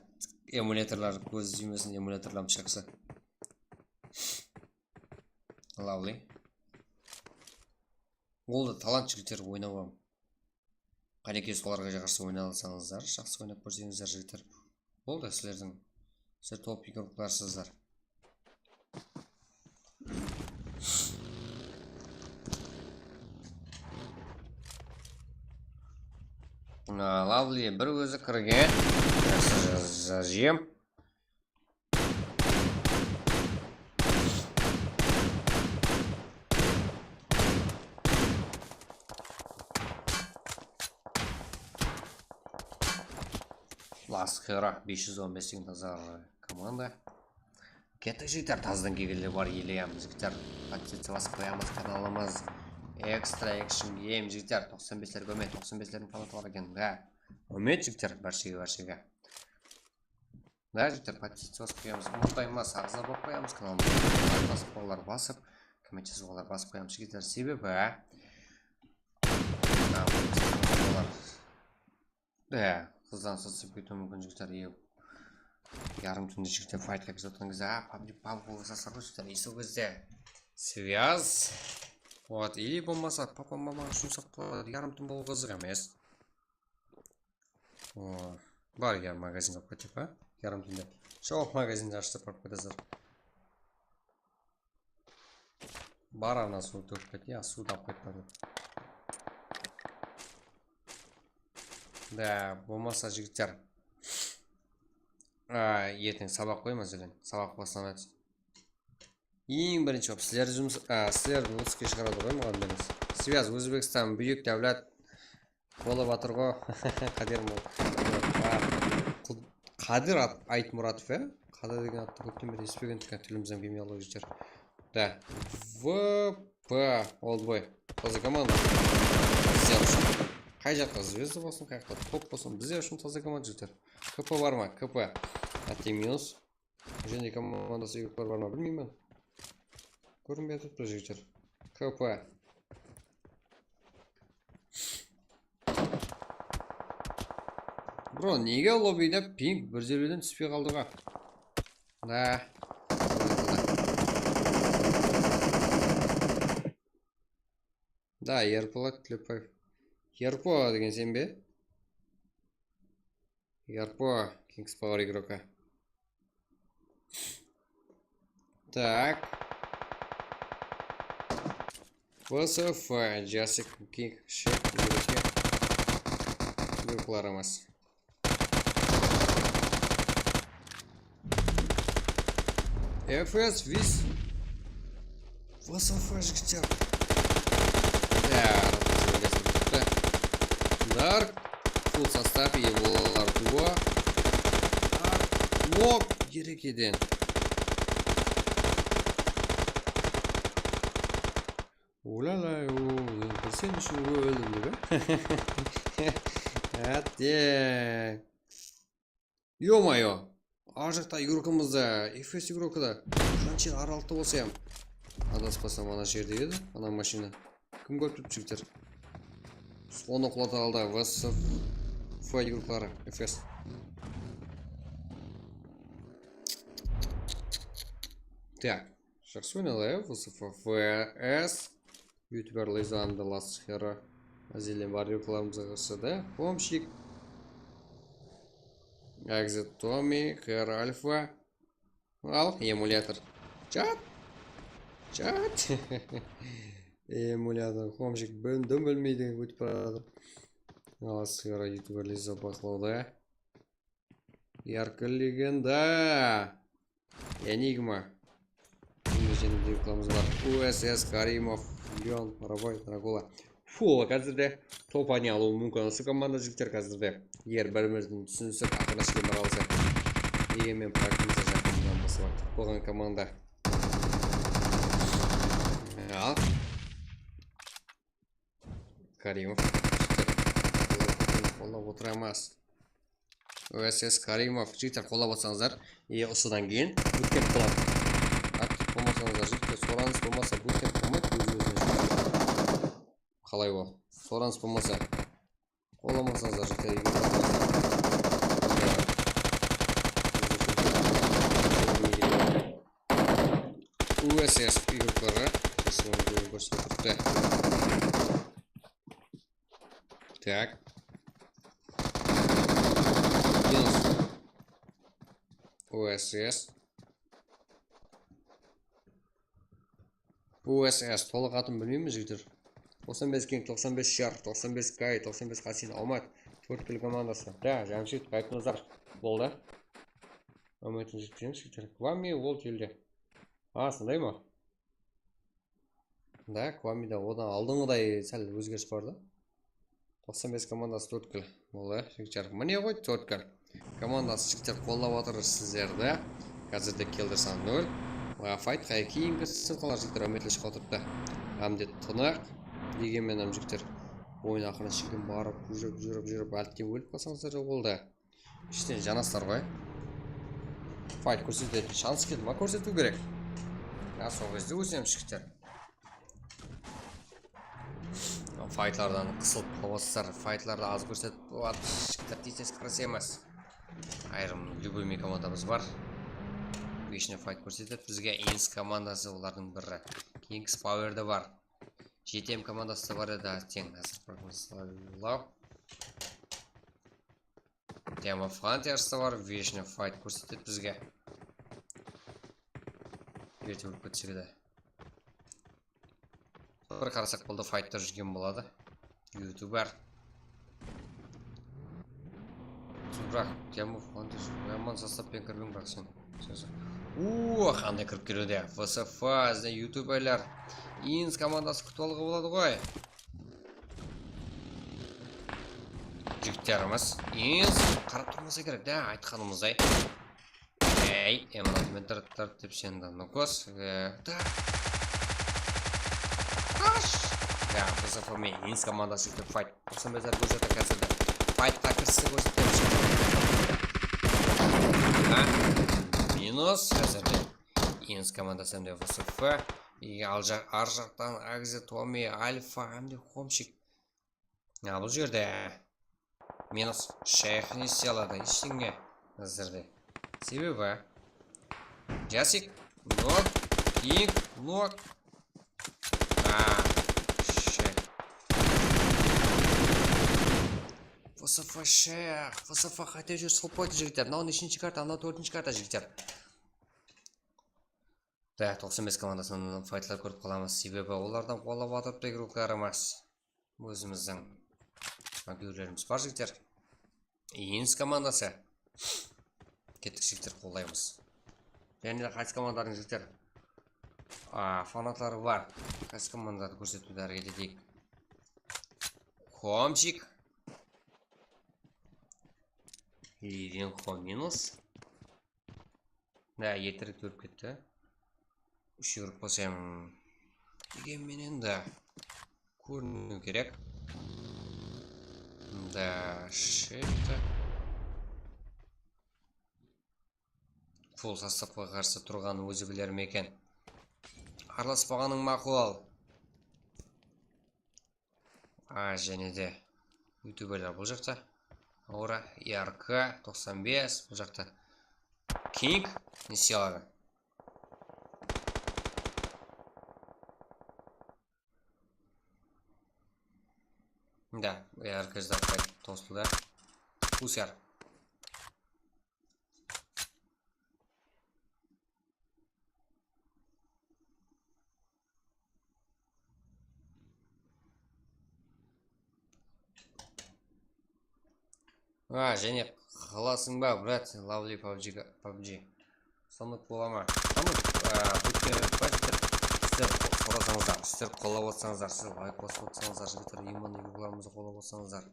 эмуляторлар көз жүймесін эмуляторларым шақсы. Лавли. Ол да талант жігіттер ойнауам. Қанеке соларға жақсы ойналсаңыздар, жақсы ойнап көрсеңіздер жігіттер. Ол да сіздердің топ игрокларсыздар. Лавли бір өзі кірген. Жақсы жем. Ласхера 515 деген тазар команда. Кетті жігіттер, таздың кегелі бар елеямыз жігіттер. Подписываться қоямыз, каналымыз. экстра экшн ем жігіттер 95-лерге өмет 95-лердің фанаты бар екен да өмет жігіттер бар шеге да жігіттер подписаться басып қоямыз ұмытпаймыз ағза болып қоямыз каналымызға басып қолар басып коммент жазулар басып қоямыз жігіттер себебі да қыздан сатып кетуі мүмкін жігіттер ярым түнде жігіттер файтқа кіріп жатқан кезде паб жасар ғой жігіттер сол кезде связь вот или болмаса папа мамаға жұмсап қояды ярым түн болу қызық емес бар ярым магазинға кетіп ярым түнде жоқ магазинді ашып барып кетесіздер бар ана су төгіп кетті суды алып кетті да болмаса жігіттер ертең сабақ қоймыз деген сабақ басталады ең бірінші болып сіздердің отызға шығарады ғой мұғалімдеріңіз связь Өзбекстан бүйік дәулет болып жатыр ғой Қадыр Айтмұратов Қадыр деген атты көптен бері естімегендіктен тілімізден келмей қалып жігіттер да ВП олдбой таза команда сіздер үшін қай жаққа звезда болсын қай жақта топ болсын біздер үшін таза команда жігіттер КП бар ма КП минус және командасы бар ма білмеймін көрінбей тұр жігіттер КП бро неге лоббиде пинг 1-0-ден түспей қалды ға да Ерполат Тлепаев Ерпо деген сен бе? Ерпо Kings Power игрока. Так. ВСФ Жасик Кинг Шек Группарамас. ФС Вис ВСФ жігіттер. Дарк фул состав еволар туа лок ерекеден улалай бір сен үшін өлдім деп әттең ё-моё ар жақта игрокымызда ФС игрокі да қанша аралықты болса ем адаспасам ана жерде еді ана машина кім көріп тұрып жігіттер соны құлата алды ВСФ игроклары ФС так жақсы ойнады ВСФ ФС ютубер Лизанды Ласхера Азилен бар игрокларымызға қарсы да помщик Экзит Томми Хэр Альфа ал эмулятор чат эмулятор помщик дым білмейді өтіп барады Ласхера ютубер Лиза бақылауда яркая легенда Энигма УСС Каримов Леон Рабой Драгула фу қазірде топ ойнай алуы мүмкін осы команда жігіттер қазірде егер бір-біріміздің түсінісіп ақылдасып келе қалса дегенмен практикасы жақыннан бастап болған команда ал Каримов қолдап отырамыз УСС Каримов жігіттер қолдап отырсаңыздар осыдан кейін буткемп болады актив болмасаңыздар жігіттер сұраныс болмаса буткемп болмайды өз-өзіне қалай ол сұраныс болмаса қолдамасаңыздар жігіттер УСС игроклары так УСС толық атын білмеймін жігіттер 95 King, 95 Shark, 95 Кай, 95 Хасин, Алмат, төрткіл командасы. Да, Жамшит, Қайтназар болды. Алматын жігіттер. Квами ол келді. Сондай ма? Да, Квамида одан алдыңғыдай сәл өзгеріс бар да. 95 командасы төрткіл болды, жігіттер. Міне ғой төрткіл. Командасы жігіттер қолдап отыр сіздерді. Қазірде келдір сан 0. Файт қай кейінгі сылқалар жігіттер өметліші қотырды. Амдет Тынық. дегенмен жігіттер ойын ақырын шеккен барып жүріп әлттен өліп қалсаңыздар да болды. Іштен жанасыздар ғой. Файт көрсететін шанс келді ма, көрсету керек. Сол кезде өсем жігіттер. Файтлардан қысылып қаласыздар, файтларды аз көрсетіп болады. Жігіттер тез кірісе емес. Айрым любой командамыз бар. Вечный файт көрсетеді бізге. Инс командасы олардың бірі. Kings Power да бар. GTM командасы бар еді, тең әзір. Тема Frontiers бар, Вечный файт көрсетеді бізге. Ерте өліп кетсек еді. Бір қарасақ болды, файттар жүрген болады. Ютубер. Бірақ тема Frontiers жаман составпен кірбен бірақ сен. Қандай кіріп келуде. ВСФ, ютуберлер. Инс командасы күтіп алуға болады ғой. Жігіттеріміз. Инс қарап тұрмаса керек, да, айтқанымыздай. Эманатымен тұрттар деп сенді. Нұқос. ВСФ мен Инс командасы күтіп файт. Құсын безер көрсеті кәсілді. Файтқа кірісі көрсетті. Минус әзірде. Инс командасы әмде ВСФ. Ар жақтан Агзи, Томи, Альфа, әмде Хомшик. Бұл жерде минус шайх не селады. Ештеңе әзірде. Себебі Жасик, Нок, Кинг, Нок. ВСФ шайх. ВСФ қайта жүр сұлпайды жігіттер. Мынау 3-ші карта, мынау 4-ші карта жігіттер. Да, 95 командасынан файтлар көріп қаламыз. Себебі олардан қолап атып игрокlarымыз. Өзіміздің компьютерлеріміз бар жігіттер. Инс командасы. Кеттік жігіттер қолдаймыз. Және де қайсы командалардың жігіттер фанатлары бар. Қайсы командаларды көрсетуді әрекет етейік. Хомчик. Ливенхо минус. Да, ертерек өріп кетті. Үш өріп қосайым. Дегенменен да көріну керек. Да, шетті. Фул составқа қарсы тұрғаны өзі білер мекен. Араласпағаның мақұл. Және де ютуберлер бұл жақта. Аура, ИРК, 95, бұл жақта. Кинг, не селады. Да, ИРК ждақтай тосылды. Пусяр. Және қаласың ба, брат, лавли PUBG. Самыт болама. Самыт, сіздер қорасаңыздар, сіздер қолап отсаңыздар, сіздер лайк басып отсаңыздар, жігіттер, еман егіларымызды қолап отсаңыздар.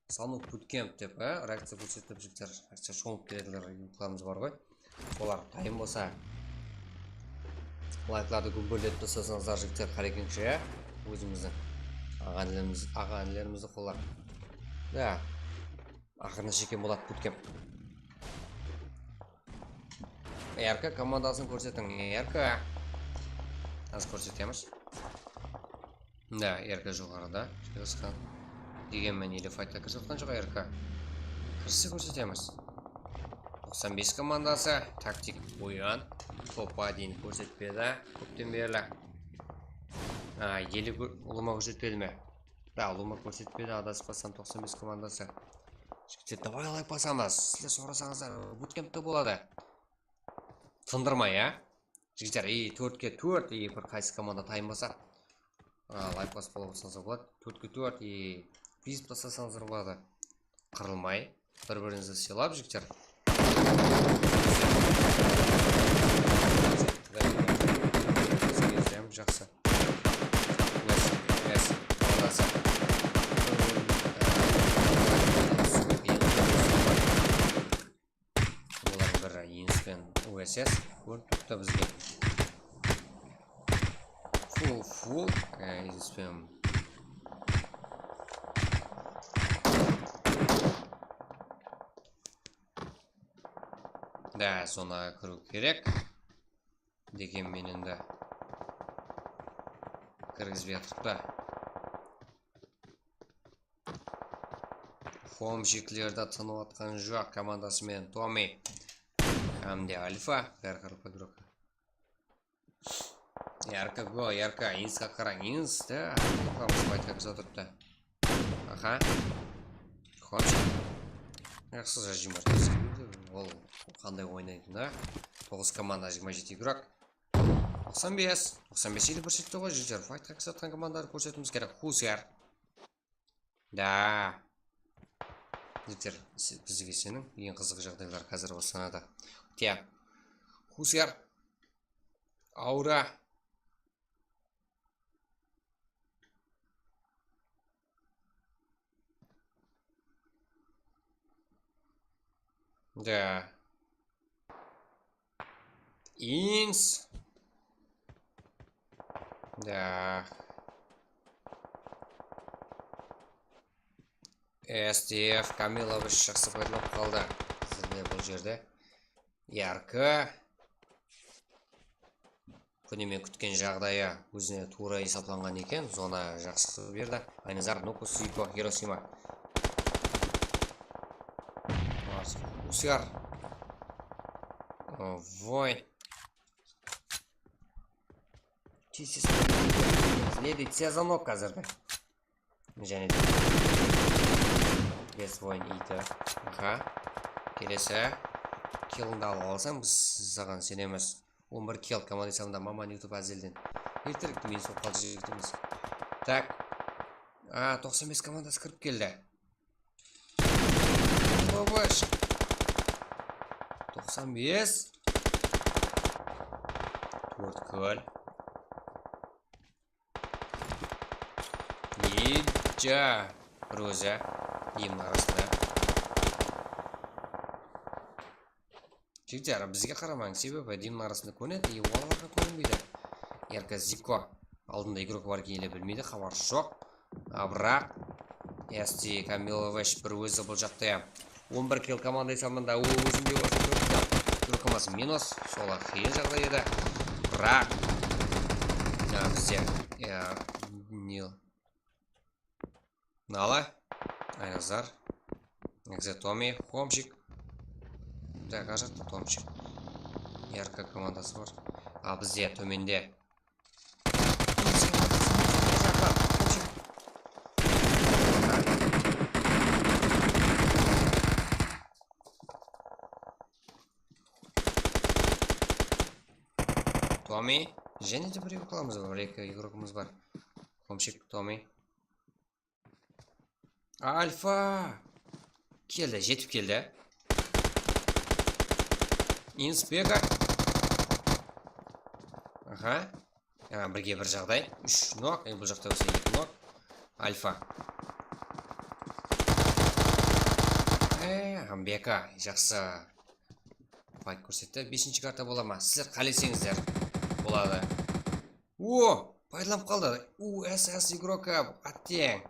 Самыт Bootcamp деп, реакция көрсетіп жігіттер, реакция шоңып келеділер, егіларымыз бар ғой. Олар тайым болса, лайкларды көбірлетіп тұрсаңыздар, жігіттер, қарекенші, өзіміздің аға інілерімізді қолар. Да. Ақырына шекен болады Bootcamp. РК командасын көрсетің. РК. Аз көрсетеміз. Да, РК жоғарыда. Дегенмен елі файтта кірсеткен жоға РК. Кірсі көрсетеміз. 95 командасы. Тактик ойын. Топа дейін көрсетпеді. Көптен берлі. Елі ұлыма көрсетпеді ме? Да, ұлыма көрсетпеді. Адаспасан 95 командасы. Жігіттер, давай лайк басамыз. Сіздер сұрасаңыздар, Bootcamp'та болады. Тындырмай, Жігіттер, 4-ке 4, бір қайсы команда тайым баса. Лайк басып қолап отырсаңыздар болады. 4-ке 4, бейсіп тастасаңыздар болады. Қырылмай, бір-біріңізді сыйлап, жігіттер. Жақсы. УСС көріп тұқты бізге. Фул. Еспен Да, зонаға кіру керек. Дегенмен енді кіргізбей жатырық та. Хомщиклерді тынып атқан жоқ командасымен Томми. Hamdi Альфа. Бәрқарып игрок. Ярко го, ярко. Инсқа қараң. Инс, да. Қамыз байтқа кіза тұрыпты. Аха. Хомщик. Жақсы жажимар. Ол қандай ойнайды, да? 9 команда 27 игрок. 95. 95 елі көрсетті ғой жігер. Файтқа кіза атқан командары көрсетіміз керек. Хусияр. Да. Жігер, бізге сенің ең қызық жағдайлар қазір осынада. Тя. Хусияр. Аура. Да. Инс. Да. СТФ Камилович жақсы пайдаланып қалды. Сізде бұл жерде. Ярко. Күнімен күткен жағдайы өзіне тура есапланған екен. Зона жақсы берді. Айназар, Нуку, Суйко, Хиросима. Усяр. Войн. Следует сезонок қазіргі. Және де. Бес войн иті. Аха. Келесі. Киллыңды алып алсам, біз саған сенеміз. 11 килл командасында маман YouTube әзелден. Ертеректі мен сол қалды жігітіміз. Так. 95 командасы кіріп келді. Бабаш. 95. 4 көл. Ежа. Роза. Емін арасында. Жігіттер, бізге қарамаң, себебі демнің арасында көнеді, оларға көнбейді. Ярко Зико алдында игрок бар кейлі білмейді, хабар жоқ. Бірақ СТ Камилович бір өзі бұл жақты 11 килл команда есамында өзінде осы игрокымыз минус, сола қиын жағдай еді. Бірақ бізде Нала, Айназар, Экзе Томми, Хомщик. Да, кажется, Томщик. Ярко командасы бар. А бізде төменде. Томми. Және де бір қыламыз бар. Екі игрокымыз бар. Хомщик, Томми. Альфа. Келді, жетіп келді. Инспека. Аха. Бірге бір жағдай. 3 нок. Бұл жақта өсе 2 нок. Альфа. Бека. Жақсы. Файт көрсетті. 5-ші карта бола ма? Сіздер қалесеңіздер. Болады. О! Пайдаланып қалды. СС игрока. Аттең.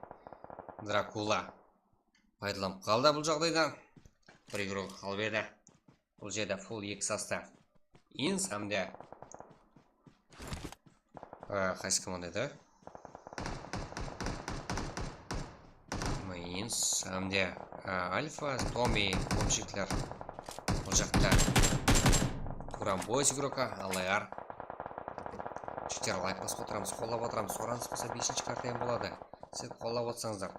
Дракула. Пайдаланып қалды бұл жағдайдан. Бір игрок қалып еді. Бұл жерде фул 2 састав. Инс әмде. Қайсы команда еді? Инс әмде. Альфа, Томми, Хомщиклер. Бұл жақта. Турамбойс игрока, Алайар. Жүктер лайк басып отырамыз, қолап отырамыз. Сораныз болса 5-ші картайын болады. Сіз қолап отырсаңыздар.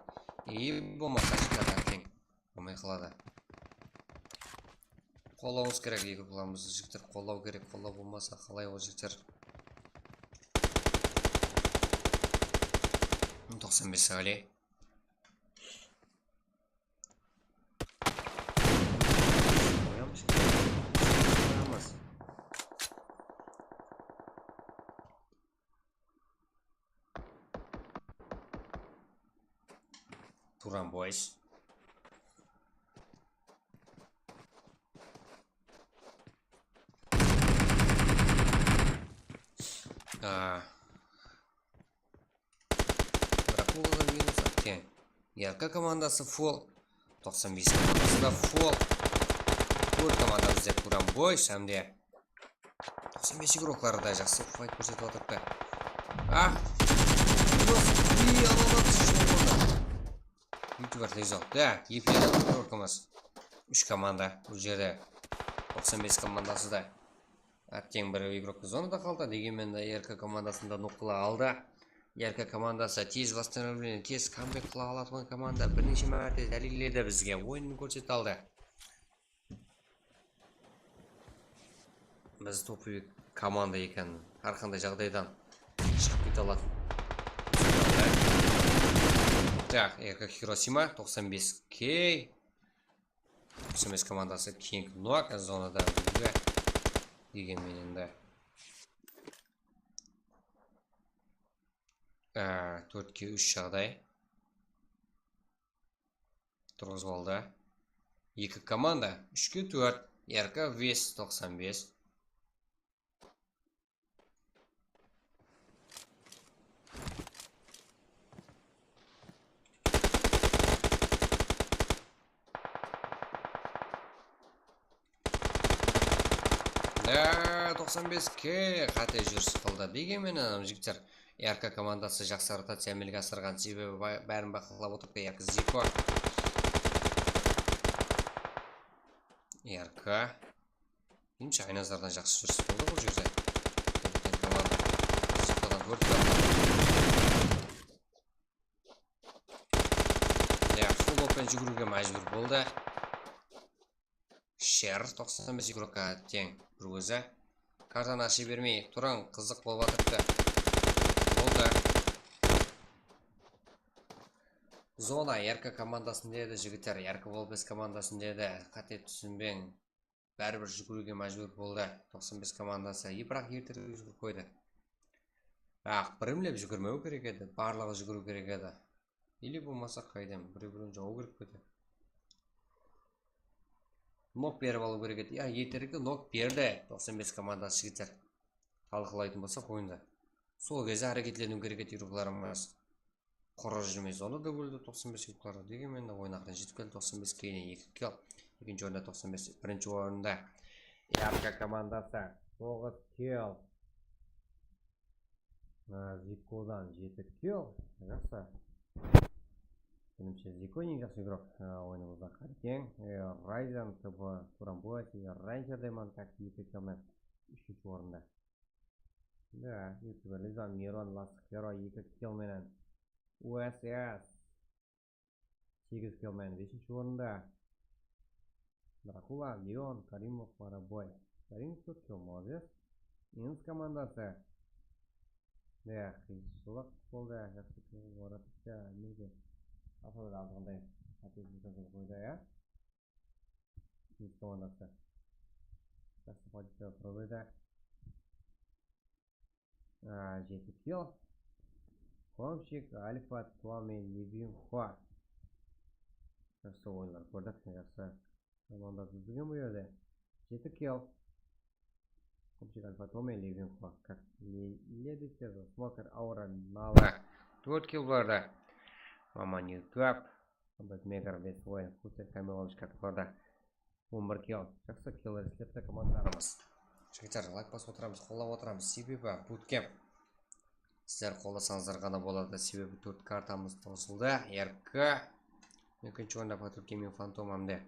Болмаса шыққадан тең. Болмай қалады. Қолауыз керек, егі қыламыз. Жүктер қолау керек, қолау болмаса қалай ол жүктер. 95 сағали. Турамбойс. Дракулаға минус аттен. Ярко командасы фол. 95 командасы да фол. 4 команда бізде Туранбой hamda 95 игроклары да жақсы файт көрсетіп отырыпты. Ютубер тезок. Да, ефирде көркіміз. 3 команда бұл жерде 95 командасы да. Тең бір игрок зонада қалды. Дегенмен де РК командасында нұқтыла алды. РК командасы тез восстановление, тез камбэк қыла алатын команда бірнеше мәрте дәлелдеді бізге. Ойынын көрсете алды. Біз топовый команда екен. Әрқандай жағдайдан шығып кете алатын. Так, РК Хиросима 95К. 95 командасы King Нуак зонада бүгінгі дегенменен де 4-3 жағдай тұрғызып алды. 2 команда 3-4 РК Вес 95. Да, 95К қате жүріс қылды. Дегенмен жігіттер, РК командасы жақсы ротация әмелге асырған себебі бәрін бақылап отырды. РК Зико. РК. Немше айназардан жақсы жүріс болды бұл жерде. Команда Зикодан көрді. Фул опен жүгіруге мәжбүр болды. Шер 95 игрокқа тең бір өзі. Картаны ашы бермей тұран қызық болып атыпты. Болды. Зона РК командасында еді жігіттер. РК Волбес командасында еді. Қате түсінбен бәрібір жүгіруге мәжбүр болды. 95 командасы. Бірақ ертір жүгір қойды. Бірімлеп жүгірмеу керек еді. Барлығы жүгіру керек еді. Или болмаса қайдем. Бір-бірін жау керек көді. Нок беріп алу керек еді. Етерігі нок берді. 95 командасы жігіттер. Талқылайтын болса ойында. Сол кезде әрекетлену керек еді игрокlarымыз. Құры жүрмей зоны да бөлді 95 игроклары. Дегенмен ойнақтан жетіп келді 95 кейіне 2 килл. Екінші орында 95. Бірінші орында РК командасы 9 килл. Зикодан 7 килл. Жақсы. Меніңше Зико ең жақсы игрок ойынымызда қартең. Райзен, ТБ, Туранбой, Райнчер Дайман тәкі 2 килмен 3 орында. Да, ютубер Лизан Мирон Ласхеро 2 килменен. УСС 8 килмен 5 орында. Дракула, Леон, Каримов, Марабой. Каримов 4 килл, молодец. Инс командасы. Да, қиыншылық болды. Жақсы килл оратыпты. Неге? Афрада алғандай қатесіздігін қойды, Инс командасы. Жақсы позиция құрылды. 7 килл. Хомщик, Альфа, Туами, Левин, Хуа. Жақсы ойынлар көрдік. Жақсы команда дүздіген бұл ерде. 7 килл. Хомщик, Альфа, Туами, Левин, Хуа. Как ледістер, Смокер, Аура, Нала. 4 килл барды. Маман YouTube. Мегар бес ойын. Құсет Камилович қатықларда. 11 килл. Жақсы киллер істепті командарымыз. Жігіттер, лайк басып отырамыз, қолап отырамыз. Себебі буткемп. Сіздер қоласаңыздар ғана болады. Себебі 4 картамыз тосылды. РК. Екінші орында Патрукемин Фантом әмде.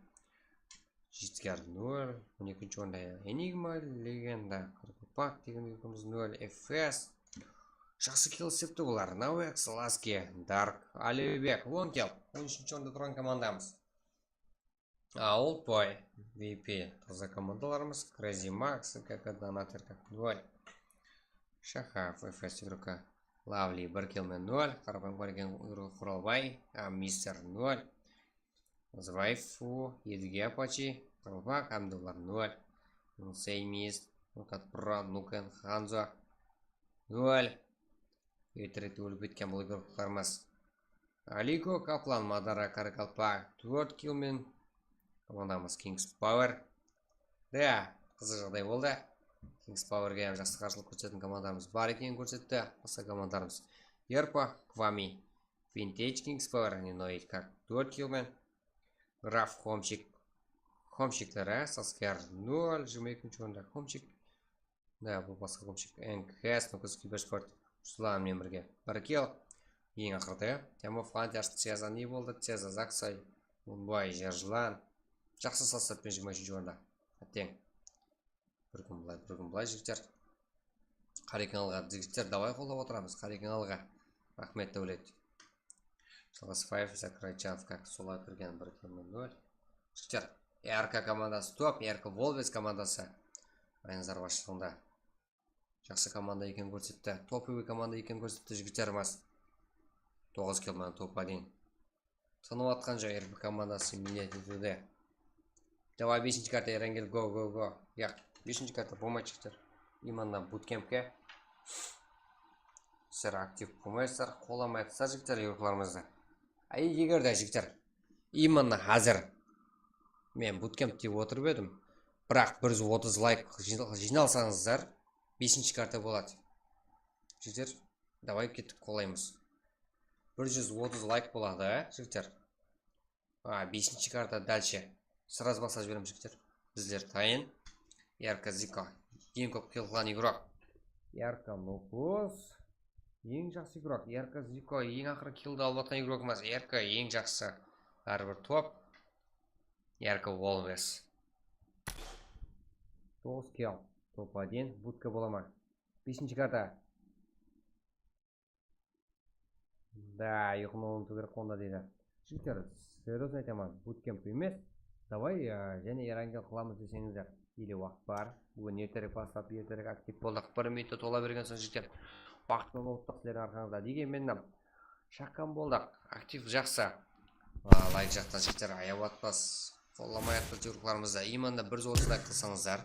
Житкер 0. 12-ші орында Энигма, Легенда. Пак деген екіміз 0. FS. Жақсы килл істепті бұлар. Науэкс, Ласки, Дарк, Алибек, 10 килл. 13-ші орында тұрған командамыз. Олдбой, VP. Таза командаларымыз. Crazy Max, КК Донатер, как 0. Шахав, FS игрока. Лавли, 1 киллмен 0. Қарапайым көрген игрок Құралбай, Мистер 0. Звайфу, Едіге Апачи, Құралбак, Амдулар 0. Сеймист, Нукат Про, Нукен, Ханзо 0. Етеректі өліп кеткен бұл игрокларымыз. Алико, Каплан, Мадара, Каракалпа, 4 киллмен. Командамыз Kings Power. Да, қызы жағдай болды. Kings Power'ге жақсы қарсылық көрсететін командарымыз бар екенін көрсетті. Басқа командарымыз Ерпа, Квами, Vintage Kings Power, Ниноид, как 4 киллмен. Граф, Хомчик, Хомчиктер, Соскер 0, 22 орында Хомчик. Да, бұл басқа Хомчик. НКС, Нукус Киберспорт. Сұланмен бірге. Баракел. Ең ақырды. Тямов Лантяш, Цеза не болды? Цеза Заксай. Мунбай, Жержлан. Жақсы состаппен 23 орында. Тең. Бір күн былай жігіттер. Қарекеналға жігіттер давай қолдап отырамыз. Қарекеналға. Рахмет Дәулет. Саласфаев, Закрайчанов, как солай кірген 1-0. Жігіттер. РК командасы топ, РК Волвес командасы. Айназар басшылығында. Жақсы команда екен көрсетті. Топовый команда екен көрсетті жігіттеріміз. 9 килодан топқа дейін. Тынып атқан жай РК командасы менет етуде. Давай 5-ші карта Ерангел, го. Яқ, 5-ші карта болмайды жігіттер. Именно буткемпке. Сіздер актив болмайсыздар, қоламайсыздар жігіттер еурокларымызды. Егер де жігіттер, именно қазір мен буткемп деп отырып едім. Бірақ 130 лайк жиналсаңыздар, 5-ші карта болады. Жігіттер, давай кеттік қолаймыз. 130 лайк болады, жігіттер. 5-ші карта дальше. Сразу баса жіберем жігіттер. Біздер тайын. Ярко Зика. Ең көп қилған игрок. Ярко Нукус. Ең жақсы игрок. Ярко Зика. Ең ақыры килді алып атқан игрок емес. Ярко ең жақсы. Әрбір топ. Ярко Волвес. 9 килл. Топ 1. Будка бола ма? 5-ші карта. Да, ұйқын түгір қонда дейді. Жігіттер, серьезно айтамын. Буткемп емес. Давай және Ерангел қыламыз десеңіздер. Или уақыт бар. Бүгін ертерек бастап, ертерек актив болдық. 1 минутта тола берген соң жігіттер. Уақытын ұлттық сіздердің арқаңызда. Дегенмен шаққан болдық. Актив жақсы. Лайк жақтан жігіттер аяп атпас. Қоламай атпас жүріқларымызда. Иманда 130 лайк қылсаңыздар.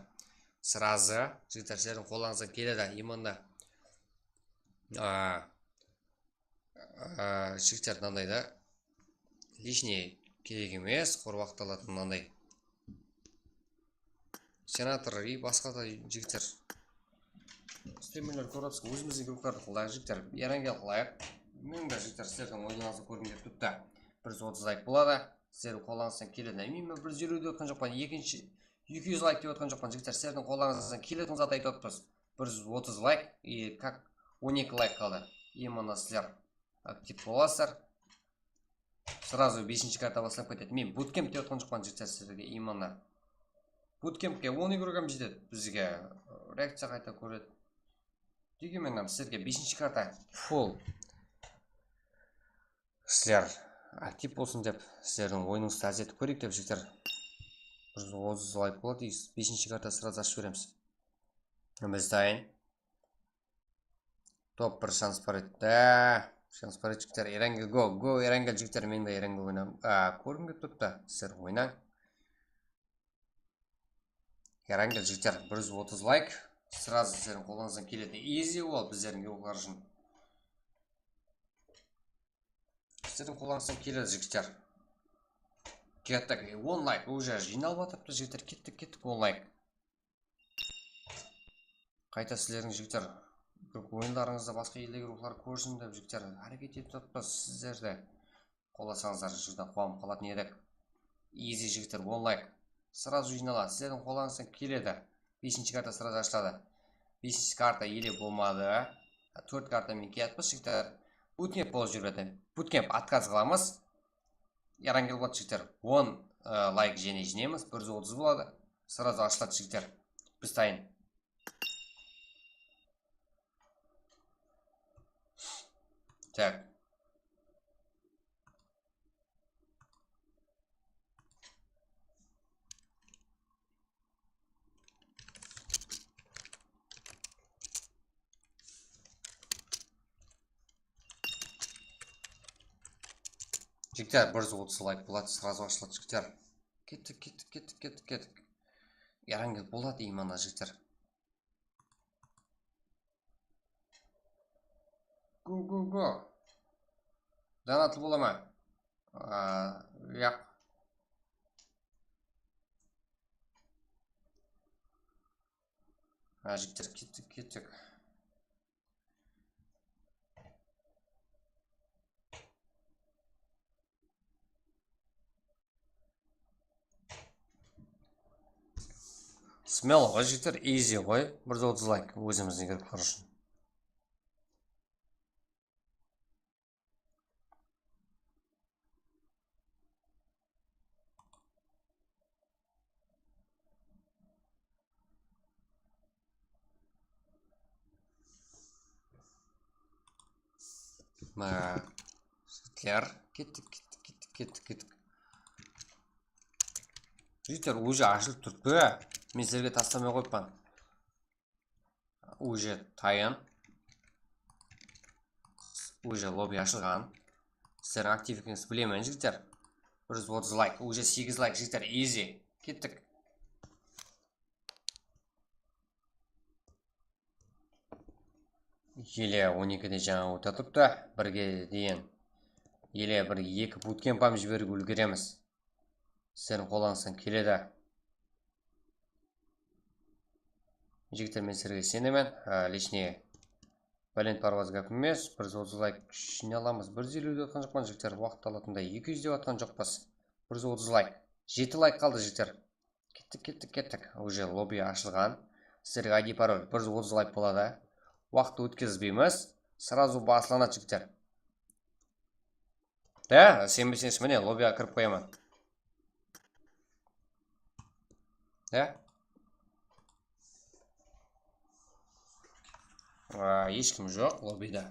Сразы жігіттер сіздердің қолаңызға келеді. Иманда жігіттер мынандай да лишний керек емес, қор уақыт алатын мынандай сенатор и басқа да жігіттер стримерлер көріп өзіміздің групптарды қылайық жігіттер. Ерангел қылайық. Мен де жігіттер сіздердің ойыныңызды көргім келіп тұтты. 130 лайк болады. Сіздердің қолаңыздан келеді. Мен 150 деп отқан жоқпын. 200 лайк деп отқан жоқпын. Жігіттер сіздердің қолаңыздан келетін зат айтып отырмыз. 130 лайк и как 12 лайк қалды. Именно сіздер актив боласыздар. Сразу 5-ші карта бастап кетеді. Мен буткемп деп отқан жоқпын жігіттер сіздерге. Именно буткемпке 10 игрокам жетеді. Бізге реакция қайта көреді. Дегенмен сіздерге 5-ші карта фул. Сіздер актив болсын деп, сіздердің ойыныңызды әзетіп көрейік деп жігіттер. 130 лайк болады. 5-ші карта сразу ашып береміз. Біз дайын. Топ бір шанс бар еді. Да, шанс бар еді жігіттер. Ерангел го. Ерангел жігіттер. Мен де Ерангел ойнам. Көргім келіп тұрды. Сіздер ойнан. Ерангел жігіттер. 130 лайк. Сразу сіздердің қолыңыздан келеді. Easy ол біздердің еуроклар үшін. Сіздердің қолаңыздан келеді жігіттер. Кеттік. 10 лайк. Уже жиналып атыпты жігіттер. Кеттік 10 лайк. Қайта сіздердің жігіттер ойындарыңызда басқа елдегі рухлар көрсін деп жігіттер әрекет етіп жатпас. Сіздерді қоласаңыздар жігіттер қуанып қалатын едік. Easy жігіттер 10 лайк. Сразу жиналады. Сіздердің қолаңыздан келеді. 5-ші карта сразу ашылады. 5-ші карта еле болмады. 4 карта мен кетпіз жігіттер. Буткемп болып жүреді. Буткемп отказ қыламыз. Ерангел болады жігіттер. 10 лайк және жинеміз. 130 болады. Сразу ашылады жігіттер. Біз тайын. Так. Жігіттер 130 лайк болады, сразу ашылады жігіттер. Кеттік. Ерангел болады именно жігіттер. Го. Донатл бола ма? Яқ. Жігіттер кеттік. Смело ғой жігіттер, easy ғой. 130 лайк өзіміздің кіріп қар үшін. Жігіттер, кеттік. Жігіттер, уже ашылып тұрып пе? Мен сіздерге тастамай қойыппын. Уже таян. Уже лобби ашылған. Сіздер актив екенсіз білемін, жігіттер. 130 лайк, уже 8 лайк, жігіттер, easy. Кеттік. Еле 12-де жаңа өте тұрыпты. Бірге дейін. Еле бір 2 буткемпам жіберіп үлгереміз. Сіздердің қолаңыздан келеді. Жігіттер, мен сіздерге сенемін. Лишний бәлент парваз гәп емес. 130 лайк жіне аламыз. 150 деп атқан жоқпын, жігіттер. Уақыт алатында 200 деп атқан жоқпыз. 130 лайк. 7 лайк қалды, жігіттер. Кеттік. Уже лобби ашылған. Сіздерге ID пароль 130 лайк болады. Уақытты өткізбейміз. Сразу басыланады, жігіттер. Да, сенбесеңіз міне лоббиға кіріп қоямын. Да? Ешкім жоқ лоббида.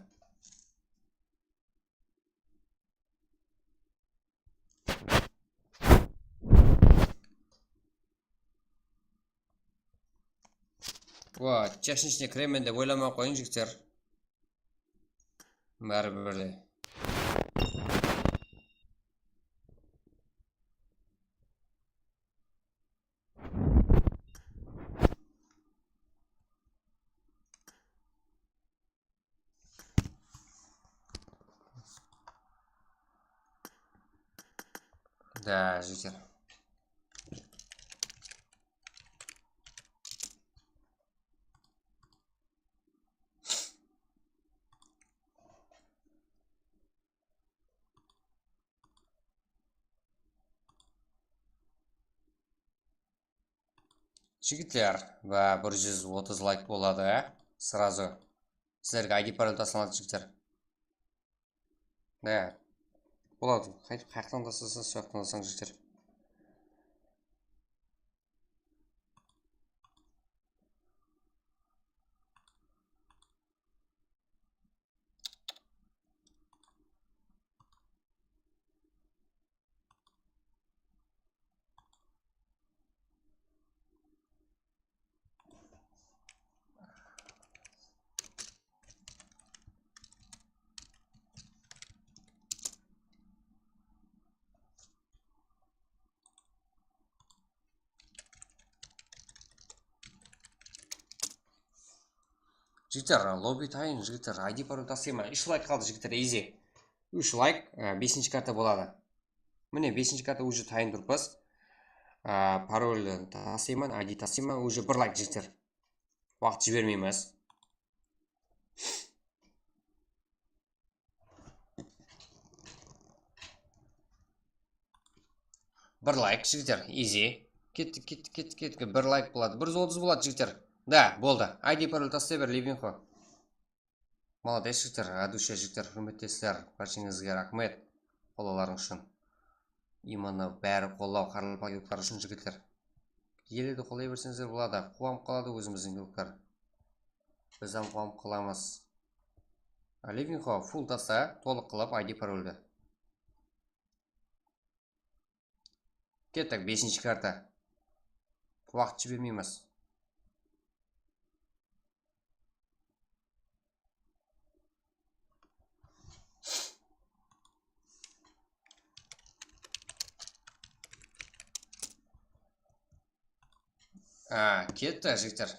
Чаштың ішіне кіремін деп ойламай қойың, жігіттер. Бәрі-бірде. Да, жігіттер. Жігіттер, 130 лайк болады, сразу. Сіздерге ID пароль тасаланады, жігіттер. Да. Болады, қайықтан тасаса, сояқтан тасаң, жігіттер. Жігіттер, лобби тайын, жігіттер, ID пароль тасаймын. 3 лайк қалды, жігіттер, easy. 3 лайк, 5-ші карта болады. Міне, 5-ші карта уже тайын тұрпыз. Пароль тасаймын, ID тасаймын, уже 1 лайк, жігіттер. Уақыт жібермейміз. Бір лайк, жігіттер, easy. Кеттік, 1 лайк болады. 130 болады, жігіттер. Да, болды. ID пароль тастай бер, Левинхо. Молодец, жігіттер, адуша, жігіттер, құрметтесіздер. Баршаңызға рахмет қолдауларыңыз үшін. Иманы бәрі қолдау, қаралы пакеттар үшін, жігіттер. Еледі қолдай берсеңіздер болады. Қуам қалады өзіміздің гүліктер. Бізден қуам қаламыз. Левинхо, фул таста, толық қылып ID парольді. Кеттік, 5-ші карта. Уақыт жібермейміз. Кетті, жігіттер.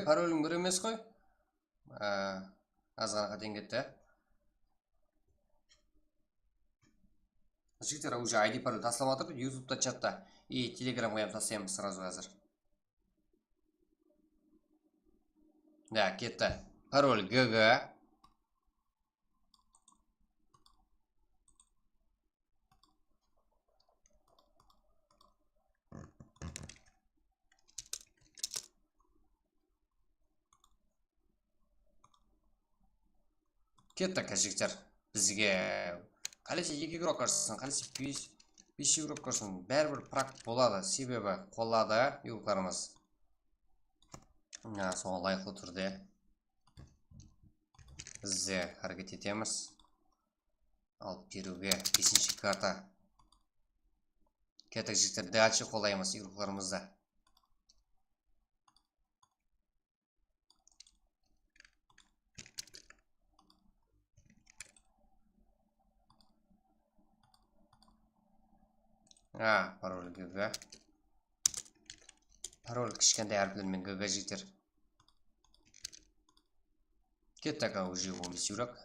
Паролім бір емес қой. Азғана қатен кетті. Жігіттер, уже ID пароль тасламатыр. Ютубта чатта. И телеграм қоям тасламыз сразу қазір. Да, кетті. Пароль ГГ. Кеттік жігіттер. Бізге қалайша 2 игрок ашсын, қалайша 5 игрок ашсын. Бәрібір практик болады, себебі қолады игрокларымыз. Соған лайықлы түрде бізде әрекет етеміз. Алып беруге 5-ші карта. Кеттік жігіттер, дальше қолаймыз игрокларымызды. Пароль ГГ. Пароль кішкентай әріптермен ГГ жігіттер. Кеттік уже 15 игрок.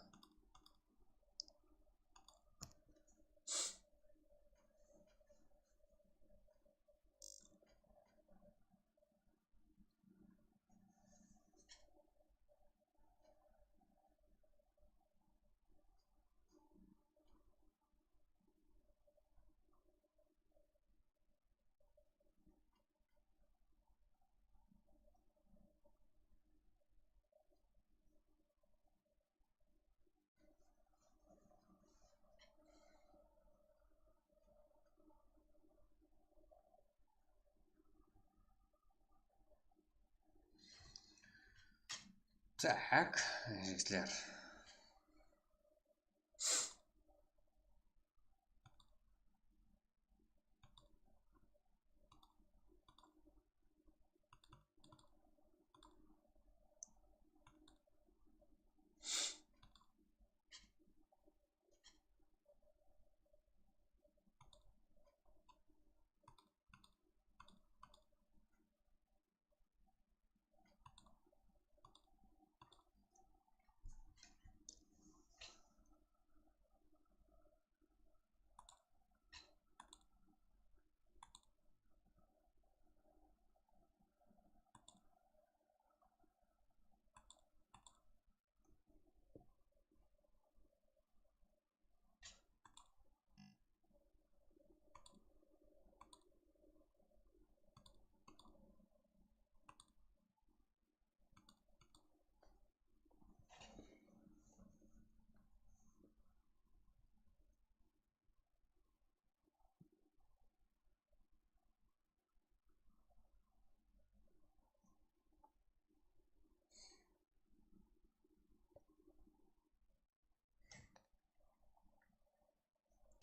Так, жігітлер.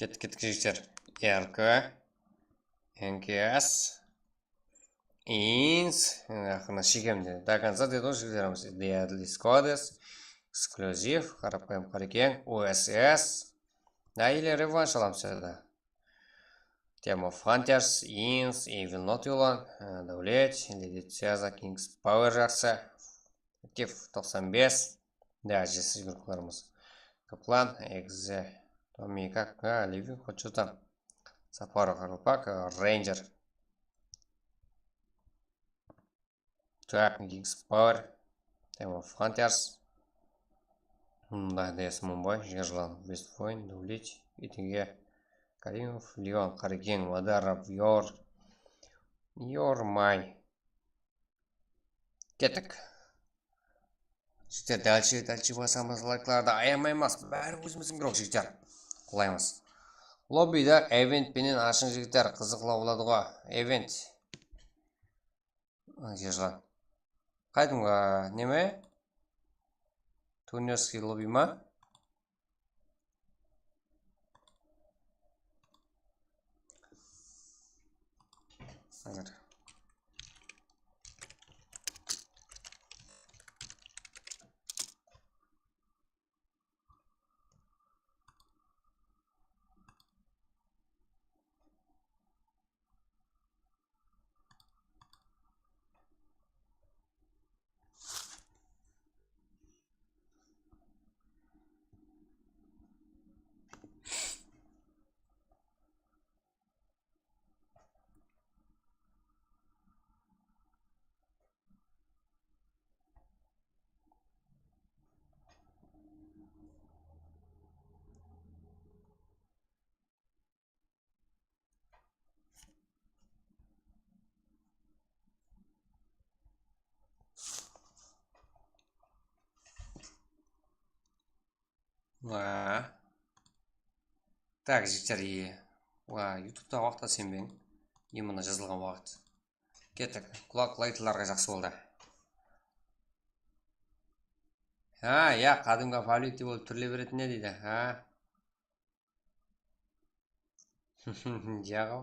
Кеттік жігіттер. РК, НКС, ИНС, ақырына шекемде. До конца деді жігіттеріміз. Deadly Squads, эксклюзив, қарапайым қарекең, ОСС. Или реванш аламыз сәді. Team of Hunters, ИНС, Evil Not Villain, Дәулет, Lady Цеза, King's Power жақсы. Актив 95. Да, жесіз игрокларымыз. Каплан, Экзе. Томика, Ливи, хоть что там. Сапару, Харлпак, Рейнджер. Так, Giggs Power. Team of Hunters. Да, ДС Мумбай, Жержлан, Вестфойн, Дулить, Итиге, Каримов, Леон, Карикен, Вадаров, Йормай. Кеттік. Жігіттер, дальше басамыз лайкларды аямаймыз. Бәрі өзіміздің игрок жігіттер. Құлаймыз. Лоббида эвент пенен ашын жігіттер. Қызықла болады ғой. Эвент. Жержлан. Қайдымға неме? Турнирский лобби ма? Қазір. Так, жігіттер, ютубта уақытқа сенбең. Мына жазылған уақыт. Кеттік, құлақ лайтларға жақсы болды. Қадымға фабликте болып түрле беретін не дейді, Жағау.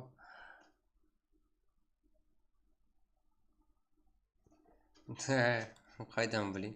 Қайдан білейін.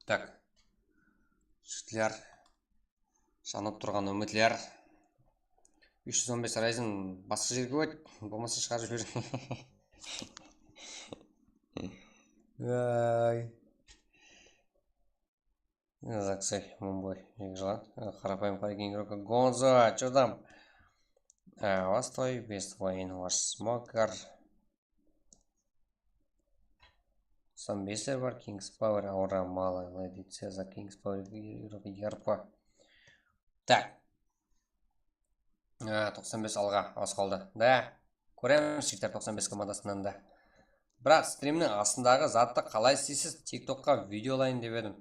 Так, жігітлер, жанып тұрған үмітлер, 315 райзын басқа жерге өт, болмаса шығарып жібер. Заксай, Мумбой, қарапайым қарекең игрока Гонзо, что там? Вас твой бест воин, ваш смокер. Сам бестер бар, King's Power, аура мало, леди Цеза, King's Power, Ярпа. Так. 95 алға, аз қалды. Да, көреміз жігіттер 95 командасынан да. Бірақ стримнің астындағы затты қалай істейсіз? TikTokқа видеолайын деп едім.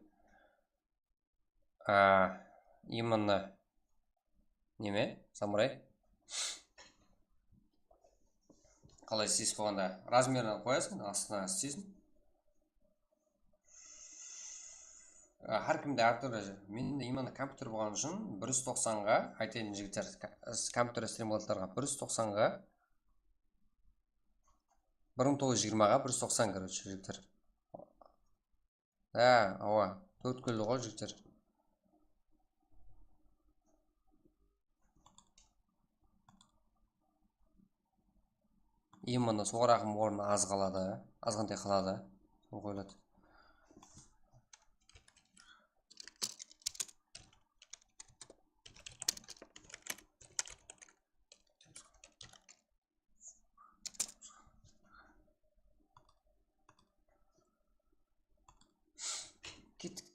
Именно неме? Самурай? Қалай істейсіз болғанда? Размерін қоясың, астына істейсің. Әркімде әртүрлі. Менде именно компьютер болған үшін 190-ға, айтайын жігіттер, компьютер стримлатларға 190-ға, 1920-ға 190, короче, жігіттер. Ауа, 4 көлді ғой, жігіттер. Именно соғырағым орын аз қалады, азғантай қалады, сол қойлады.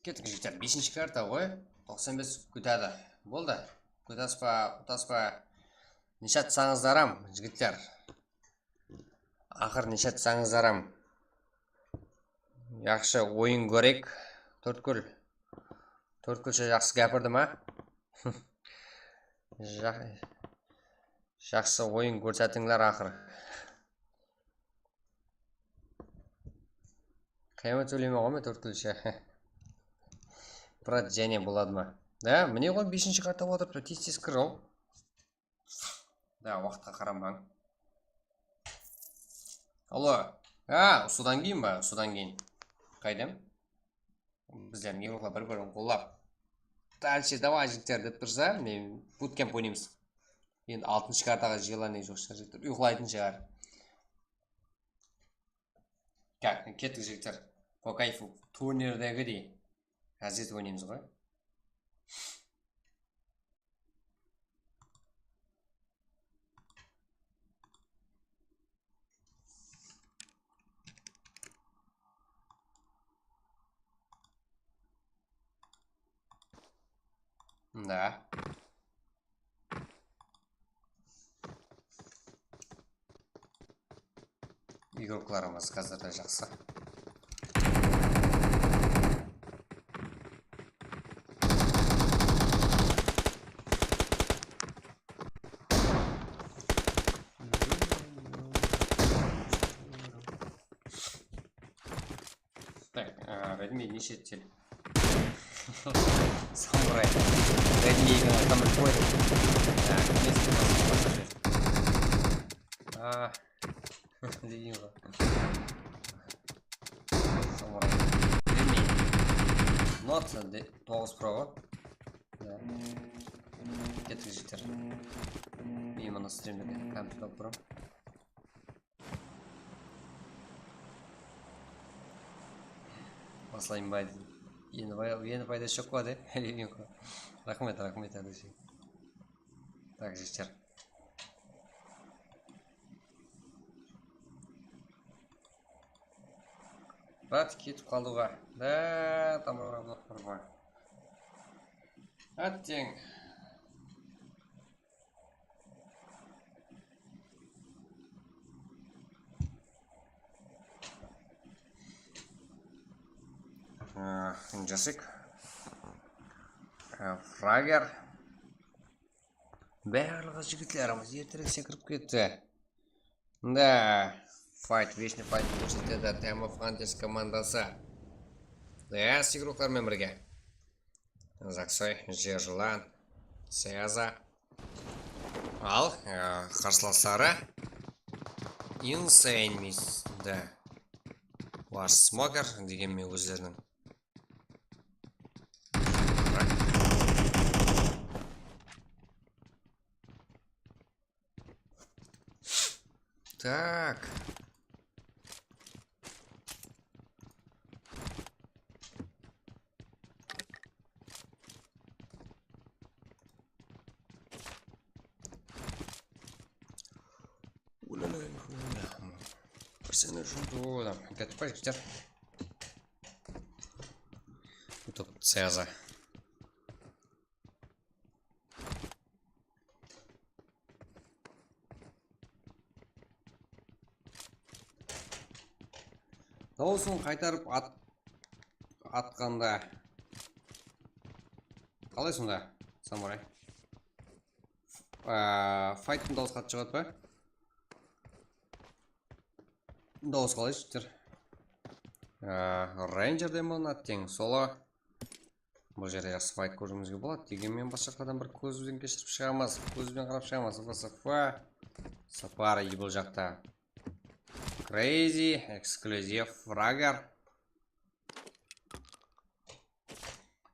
Кеттік жігіттер, 5-ші карта ғой, 95 күтәді. Болды, күтаспа, нешат саңыздарам, жігіттер. Ақыр нешат саңыздарам. Яқшы ойын көрек, төрткіл жақсы кәпірді ма? Жақсы ойын көрсәтіңлер ақыр. Қаймет өлеме қоме төрткілші. Брат және болады ма? Да, міне ғой 5-ші карта отырып, тез кіріп. Да, уақытқа қарамаң. Алло, содан кейін ба? Содан кейін. Қайдам? Біздер Европа бір-бірін қолап. Дальше давай жігіттер деп тұрса, мен буткемп ойнаймыз. Енді 6-ші картаға желание жоқ шығар жігіттер. Ұйқылайтын шығар. Кеттік жігіттер. По кайфу турнирдегі дей. Газет ойнаймыз ғой. Да. Игрокларымыз қазір де жақсы. Так, Redmi неше тел? Самурай. Redmi там қойды. Так, несі деген ғой. Самурай. Redmi. Note 9 Pro. Кетік жетер. Мен мұны стримдерге компьютер бұрым. Басылайын байды. Енді пайда шоқ қой, де? Рахмет, әдеші. Так, жетер. Брат, кетіп қалуға. Да, тамырға блок бар ба. Әттең. Жасик. Фрагер. Барлығы жігітлеріміз ертерек секіріп кетті. Да. Файт, вечный файт көрсетеді Time of Hunters командасы. Да, с игроклармен бірге. Заксой, Жержылан, Сеза. Ал, қарсыластары. Insane Miss. Да. Ваш Смокер дегенмен өздерінің. Так. Персонаж да, это почти. Тут Цеза. Дауысын қайтарып атқанда. Қалай сонда, Самурай? Файттың дауыс қатты шығады ба? Дауыс қалай шүттер? Рейнджер демон аттең солы. Бұл жерде жақсы файт көруімізге болады. Дегенмен бас жақтадан бір көзімізден кешіріп шығамыз. Көзімізден қарап шығамыз. ВСФ. Сапара ей бұл жақта. Crazy, эксклюзив, фрагер.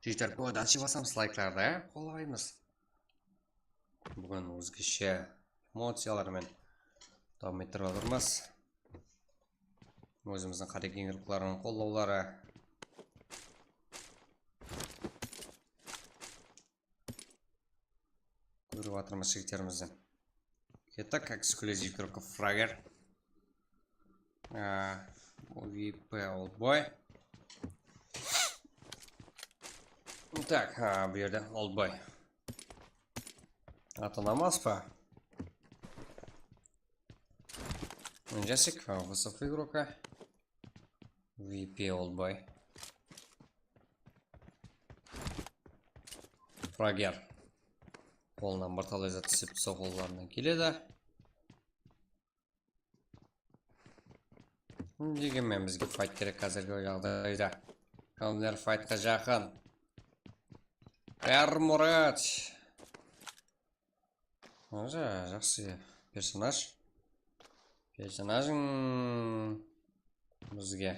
Жүйттер, одан ше басамыз лайкларды, қолайымыз. Бүгін өзгеше эмоциялармен давам еттіріп отырмыз. Өзіміздің қарекең ұрқыларының қолдаулары. Көріп атырмыз жігіттерімізден. Кеттік, эксклюзив кіркі фрагер. VP Oldboy. Так, бұл жерде Oldboy. Атанамас па? Жасик, ВСФ игрока. VP Oldboy. Фрагер. Қолынан бір талай зат түсіп соғыларынан келеді. Дегенмен бізге файт керек қазіргі жағдайда. Кімдер файтқа жақын. Мұрат. Жақсы персонаж. Персонажың бізге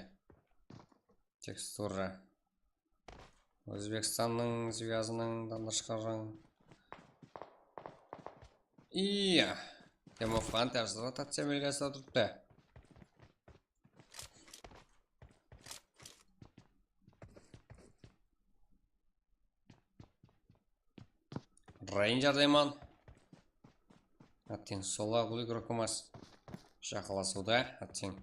текстура. Өзбекстанның звязының данышқажың. Ия. Демофан тәрсіға татсем елгесіна тұртты. Рейнджер демон. Аттен сола бұл игрок емес. Шақыласуда. Аттен.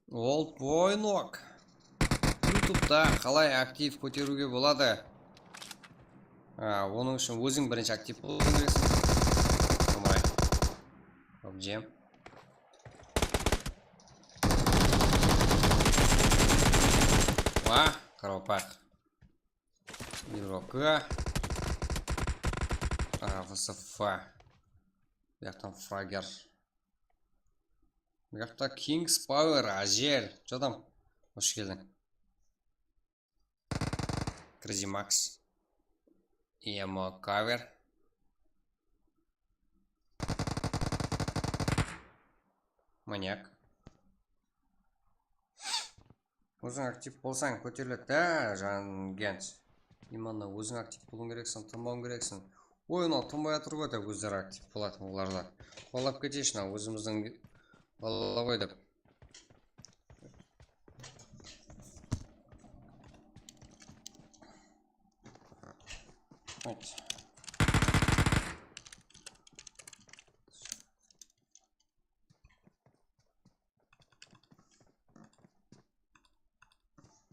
Oldboy ног. YouTube'da қалай актив көтеруге болады? Оның үшін өзің бірінші актив болуың керексің. Tomray. Обжем. Коропақ. Игрока. ВСФ. Яқтан фрагер. Яқта King's Power, Ажел. Что там? Hoş geldin. Crazy Max. Emo Cover. Маньяк. Өзің актив болсаң көтеріледі да, жаң генс. Именно өзің актив болуың керексің, тынбауың керексің. Ойын тынбай жатыр ғой деп өздері актив болады оларда. Қолап кетейші, өзіміздің балалабай деп.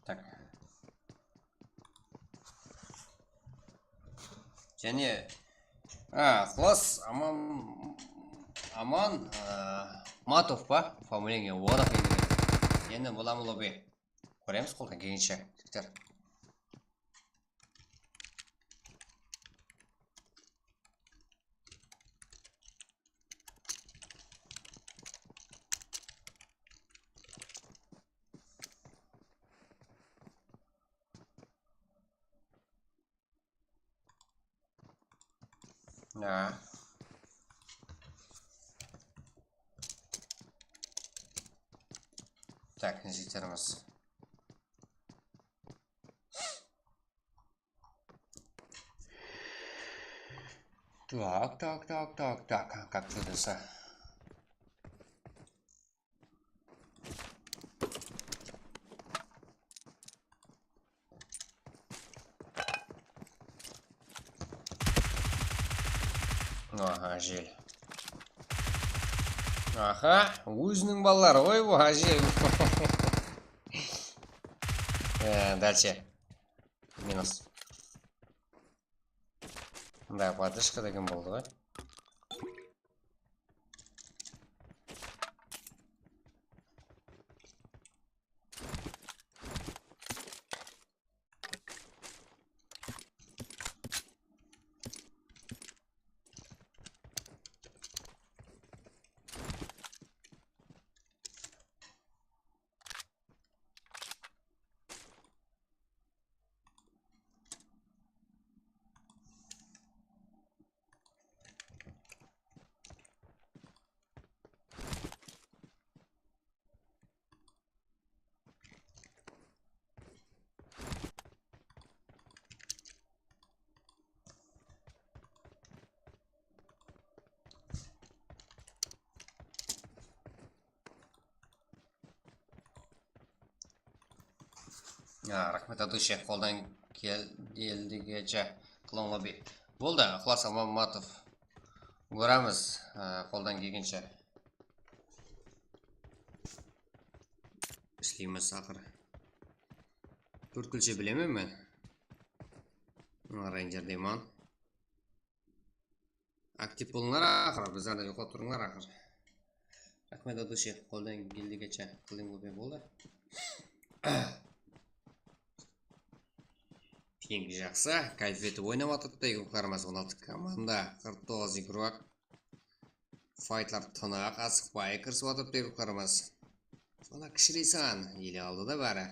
Так. Және класс Аман Матов па? Фамилия Орах еді. Енді бұламы лобби. Көреміз қолдан келгенше. Жіктер. Так, не житерміз. Так, как чудеса. Ага, Ажел. Аха, өзінің балалары, ой, бұл Ажел. Дальше. Минус. Да, подышка деген болды, ғой. Рахмет атушы, қолдан келдігече қылың лобби. Болды, Ықылас Алматов. Көреміз қолдан келгенше. Ішлейміз ақыр. Төрткілше білемін мен. Рейнджер деймін. Актив болыңдар ақыр, біздерді ұйқылап тұрыңдар ақыр. Рахмет атушы, қолдан келдігече қылың лобби болды. Пенгі жақсы, кайфеті ойнап атырды, ұйқыларымыз 16 команда, 49 игрок. Файтлар тынақ, асықпай кірсіп атырды, ұйқыларымыз. Соны кішірейсан, елі алды да бәрі.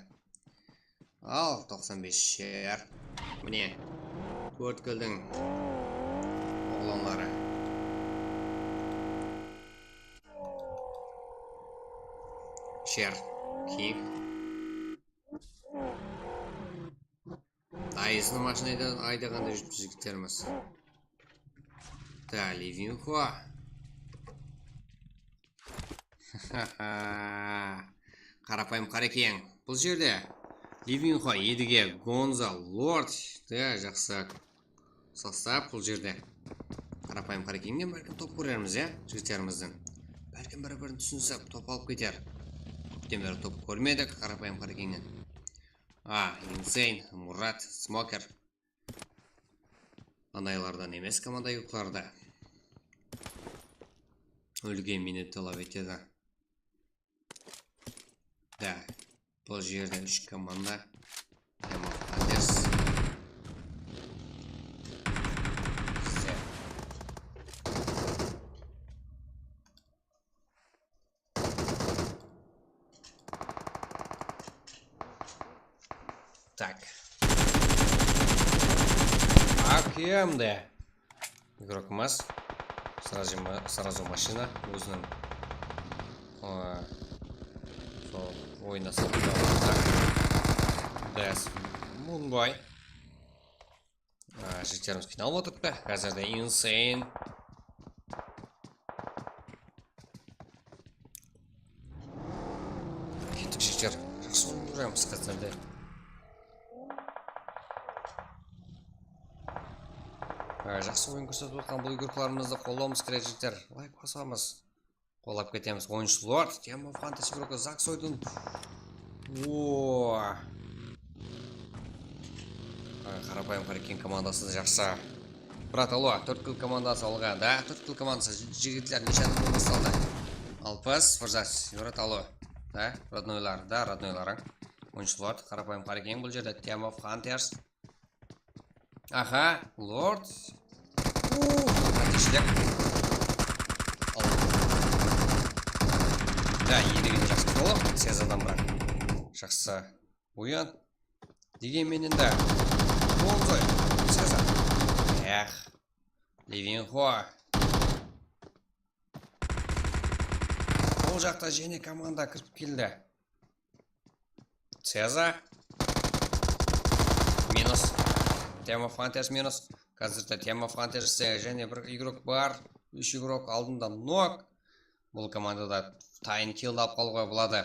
Ал, 95 шер. Міне, көрткілдің оғланлары. Шер, Кинг. Айысыны машинайды айдағанда жүріп жігіттеріміз. Да, Ливинхо. Қарапайым қарекең. Бұл жерде Ливинхо, едіге, Гонза, Лорд. Да, жақсы состав бұл жерде. Қарапайым қарекеңнен бәлкім топ көрерміз, жігіттеріміздің. Бәлкім бір-бірін түсінсіп, топ алып кетер. Көптен бері топ көрмедік қарапайым қарекеңнен. Insane, Мурат, Смокер. Андайлардан емес команда юқларда. Өлген минут талап етеді. Да, бұл жерде 3 команда. Андерс. Так. Акемде. Игрок Мас. Сразу машина. Өзінің ойына сатып. Дәс. Мунбай. Жігіттеріміз финал отырды. Қазірде Insane. Кеттік жігіттер. Жақсы ойын көреміз қазірде. Жақсы ойын көрсетіп жатқан бұл игрокаларымызды қолдауымыз керек жігіттер. Лайк басамыз. Қолдап кетеміз. Ойыншы Лорд, Тема Фантаси игрокі Закс ойдың. Қарапайым қарекен командасы жақсы. Брат, алло, 4 кіл командасы алға. Да, 4 кіл командасы жігітлер нешанды болмасталды. Алпыс, Фырзас, Юрат, алло. Да, роднойлар, да, роднойларың. Ойыншы Лорд, қарапайым қарекен бұл жерде Тема Фантаси. Аха, Лорд. Атешлек. Да, ереген жақсы болып, сезадан бірақ. Жақсы ойын. Дегенменен да. Болдой, сеза. Ливинхо. Ол жақта және команда кіріп келді. Сеза. Минус. Тема Фантаси минус. Қазірде Тема Фантаси және бір игрок бар. 3 игрок алдында нок. Бұл командада тайын килдап қалуға болады.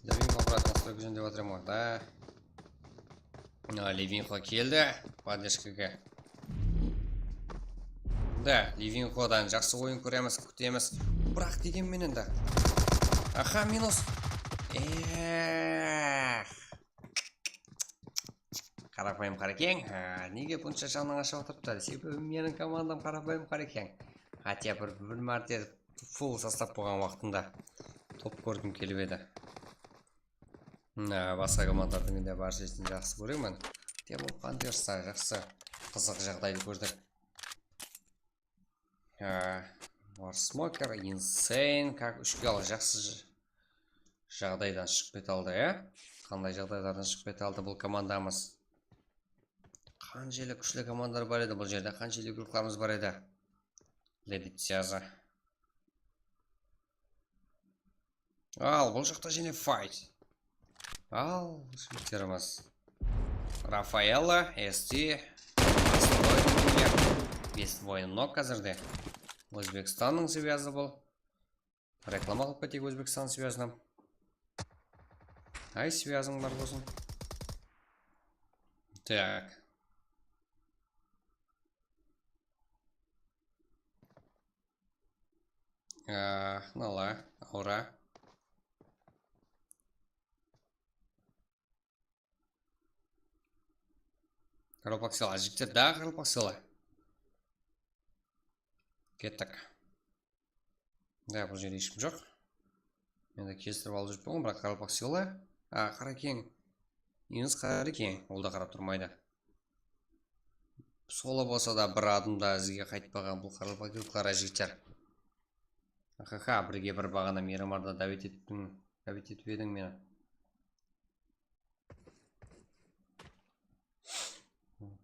Ливинхо брат, настройка жөндеп отырмын, да. Ливинхо келді поддержкаға. Да, Ливинходан жақсы ойын көреміз, күтеміз. Бірақ дегенменен да. Аха, минус. Қарапайым қарекең. Неге бұнша жаның аша отырыпты? Себебі менің командам қарапайым қарекең. Атия бір мәрте фул состав болған уақытында топ көргім келіп еді. Басқа командардың де бар жестін жақсы көремін. Тема Фантаси жақсы қызық жағдайды көрдік. Бар Смокер, Insane, как үшке алы жақсы жағдайдан шығып кете алды, Қандай жағдайлардан шығып кете алды бұл командамыз. Қаншелі күшлі командар бар еді бұл жерде, қаншелі игрокlarımыз бар еді. Ледитсяза. Ал, бұл жақта және файт. Ал, жігіттеріміз. Рафаэлла, СТ, Бест воин нок қазірде. Өзбекстанның связы бұл. Реклама қылып кетейік Өзбекстан связынан. Ай, связың бар болсын. Так. Нала, аура. Қарылпақ села, жігіттер, да, қарылпақ села. Кеттік. Да, бұл жерде ешкім жоқ. Енді кестіріп алып жүріп болғым, бірақ қарылпақ села. Қаракең. Еніз қаракең, ол да қарап тұрмайды. Солы болса да бір адымда ізге қайтпаған бұл қарылпақ келқара жігіттер. Ахаха, бірге бір бағана Мирамарда дәвет етіп едің мені.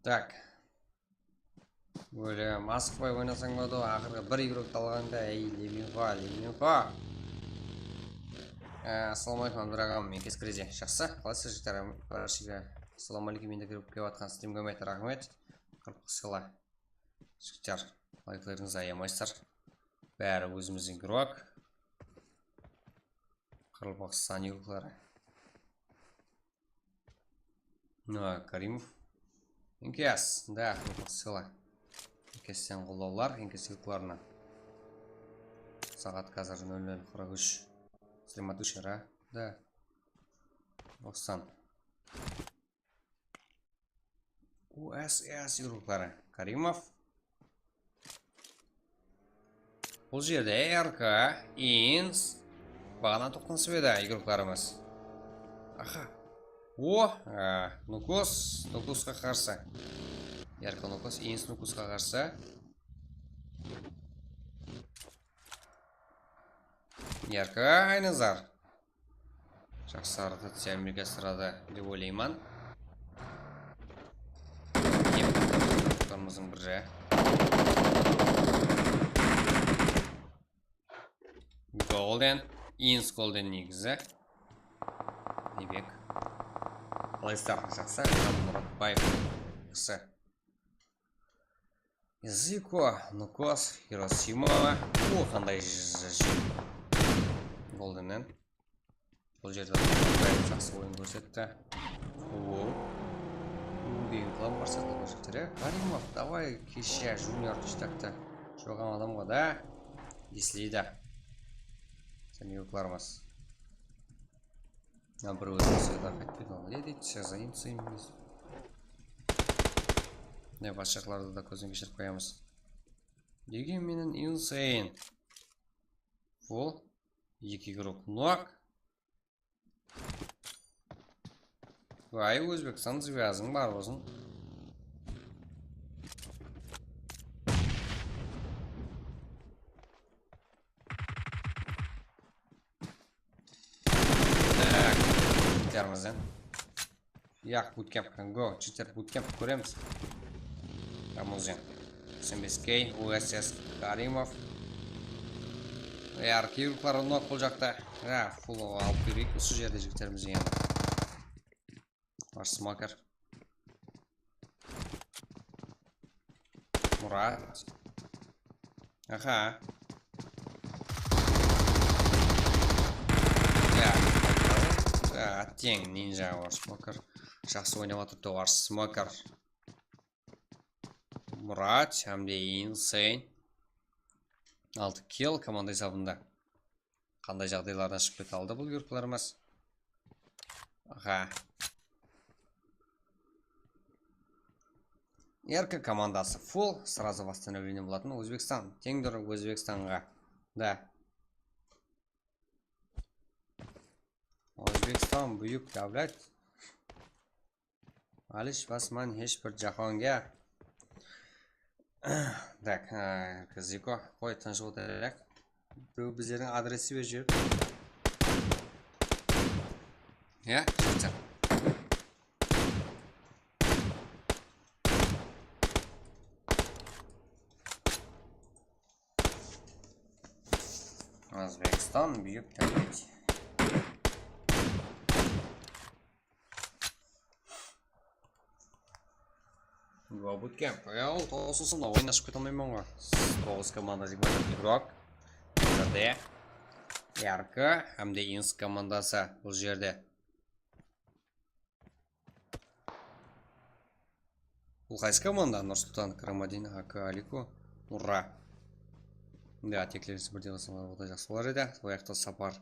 Так. Өлі Москвай ойнасаң бады, ақырғы бір игрок талғанда, Ливинхо. Ассаламалейкум, андырағам, мен кескірезе. Жақсы, қалайсыз жігіттер, парашыға. Ассаламалейкум, енді кіріп кеп атқан стримге мәйті рахмет. Қырпық сыла. Жігіттер, лайкларыңыз аямайсыздар. Бәрі өзіміз игрок. Қырылпақстан игроклары. Каримов. Инкес, да, қырылпақ сыла. Инкестен қолдаулар, инкес игрокларына. Сағат қазір 00:43. Стримат үшера, да. 90. USS guruhlari. Karimov. Bu yerda RK, INS bag'dan to'qnashib edi guruhlarimiz. Aha. Nukosga qarshi. RK Nukos, INS Nukosga qarshi. RK Aynazar. Жақсарды тәмірге сырады деп ойлаймын. Құттарымыздың бірі. Голден. Инс Голден негізі. Небек. Лайстар жақсы. Мұратбаев. Қысы. Зико. Нукос. Хиросима. Қандай жи. Голденнен. Бұл жерде жақсы ойын көрсетті. Бейін қылам барсақты көрсеттері. Каримов, давай кеше жуниор түштікті. Жоған адамға да деслейді. Сән еукларымыз. Бір өзі сөйді қайтпеді ол. Ледейді, жазайын сүйміз. Не басшақларды да көзін кешіріп қоямыз. Деген менің инсейн. Бұл екі игрок нуақ. Вай, Өзбекстан звязың бар болсын. Так, читермізден. Яқ буткемп, го, читер буткемп көреміз. Камузен. 85K, USS Каримов. Аркивклары нок бұл жақта. Фул алып берейік, осы жерде жігіттеріміз енді. Бар смокер. Мұрат. Аха. Тең нинжа бар смокер. Жақсы ойнап отырды бар смокер. Мұрат, әмде инсейн. 6 килл команда есабында. Қандай жағдайлардан шығып кете алды бұл гүркілеріміз. Аха. РК командасы фул, сразу восстановление болатын. Өзбекстан, теңдір Өзбекстанға. Да. Өзбекстан büyük davlat. Alish basman hech bir jahonga. Так, Зико, qo'y tinch o'tiraylik. Bu bizlarning adresi berib. Ya, chiqdi. O'zbekiston büyük davlat. Bootcamp. Ол тоғысысын ойнашып кете алмаймын ғой. 9 команда жігіт игрок. Жерде РК әмде инс командасы бұл жерде. Бұл қайсы команда? Нұрсұлтан, Карамадин, АК, Алико. Ура! Да, теклерісі бірде қысылар ода жақсы болар еді. Ояқты сапар.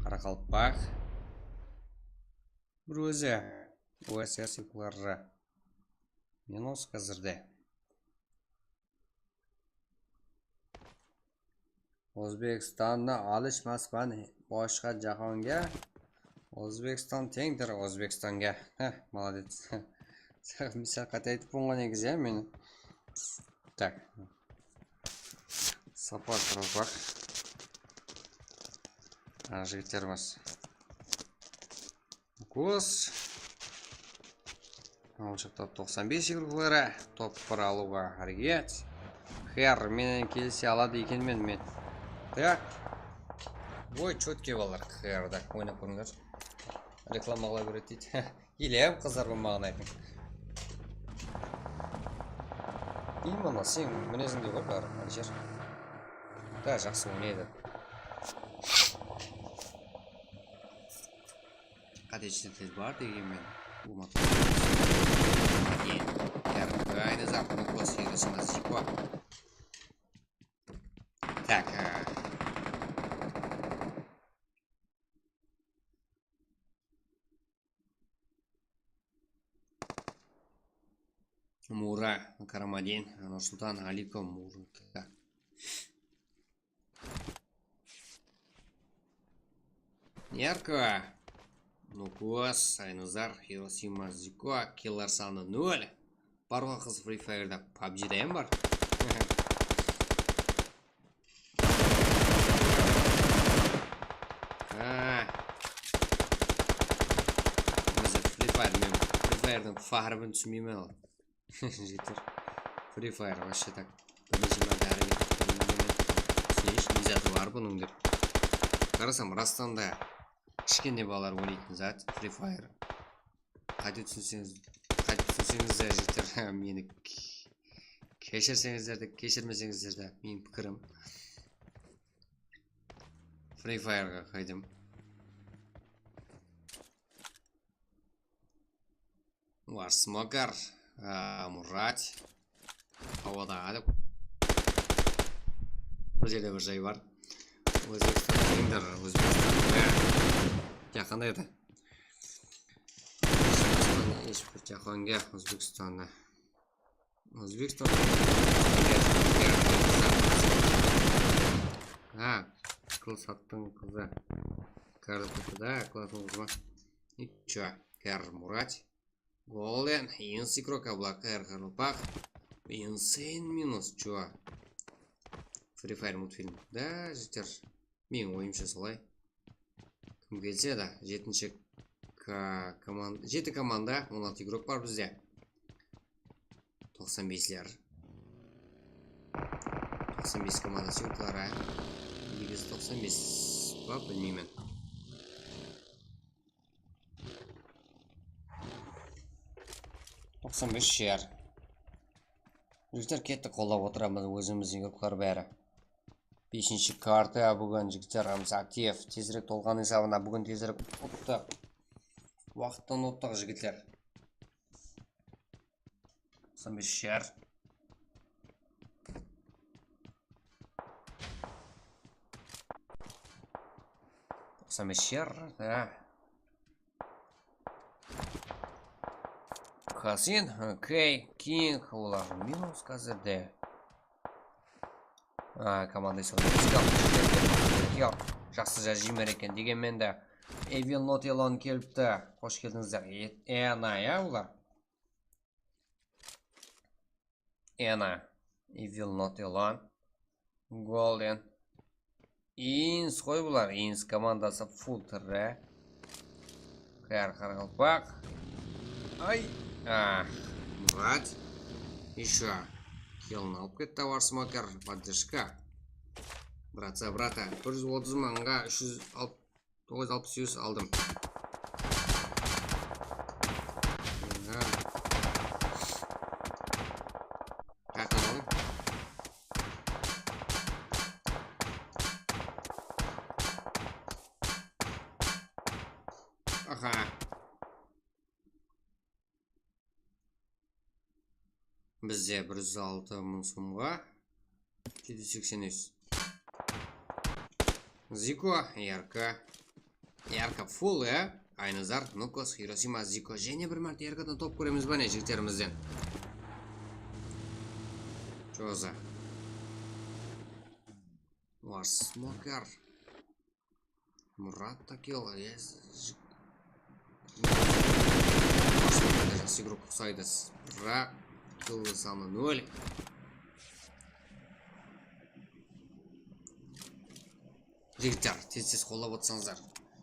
Қарақалпақ. Бір өзі. ОСС еклары. Мен осы қазірде. O'zbekistonni alishmasman boshqa jahonga. O'zbekiston tengdir O'zbekistonga. Молодец. Misal qataytib qo'ygan egiz ya meni. Так. Sapar tarafaq. Jigitlarimiz. Ko'z. Top 95 yigirmalari top 1 alуга harakat. Xer menen kelsa oladi ekanman men. Так. Voy cho'tki bolalar Xerda o'ynab ko'ringlar. Reklama qila beradi deydi. Yilab qizlar bo'lmag'ini ayting. Именно sen minezingga qo'yar, Alisher. Da yaxshi o'ynaydi. Qadechlik bor deganman. Bu motor. Ayni zapni qo'shiqimiz Ziko. Так. Мура, Карамадин, Нурсултан, Алико, Мурка. Ярко. Нукуас, Айназар, Хиросима, Зико, Киллер саны 0. Баруға қыз Free Fire'да PUBG'да ем бар. Free Fire'дың фарбын түсінмеймін ал. Жетер. Free Fire вообще так. Бірнеше мәрте әрекет түсінеш, лизаты бар бұның деп. Қарасам, Растанда кішкене балалар ойнайтын зат Free Fire. Қате түсінсеңіздер жетер. Мені кешірсеңіздер де, кешірмесеңіздер де, менің пікірім. Free Fire'ға қайдым. Var Smoker, Мұрат, ауада адып. Бұл жерде бір жай бар. Өзбекстан жақында еді. Ешбір жақанға Өзбекстанда. Қылсаттың қызы. Кәрдіпті классың қызы. Ничего, Кәр Мұрат. Голден, Инс и Крокоблак, Эрхарлпах. Инсейн минус, чё? Free Fire мультфильм. Да, жетер. Мен ойымша солай. Кім келсе да, 7 команда, 16 игрок бар бізде. 95-лер. 95 команда сүйіклары. 95 ба, білмеймін. Шер. Жігіттер кетті қолдап отырамыз өзіміздің игроклар бәрі. 5-ші карта бүгін жігіттер актив. Тезірек толған есабына бүгін тезірек ұттық. Уақыттан ұттық жігіттер. 95 шер. Да. Хасин, Кей, Кинг, олар минус қазірде. Команда есі жақсы жаймер екен. Дегенмен де Evil Not Alone келіпті. Қош келдіңіздер. Эна, олар? Эна, Evil Not Alone, Golden. Инс қой бұлар. Инс командасы full түрі. Қарғалпақ. Ай! Мұрат. Еще. Келін алып кетті War Smoker. Поддержка. Брата. 130 маңға 960 алдым. Қақын алдым. Бізде 106 мың сумға 780. Зико, Ярка фул, Айназар, Нукос, Хиросима, Зико. Және бір мәрте Яркадан топ көреміз бәне жігіттерімізден. Чоза. War Smoker. Мұрат Такел. Жақсы игрок ұқсайды. Бірақ Кылы саны 0. Жігіттер, тез қолап отсаңыздар.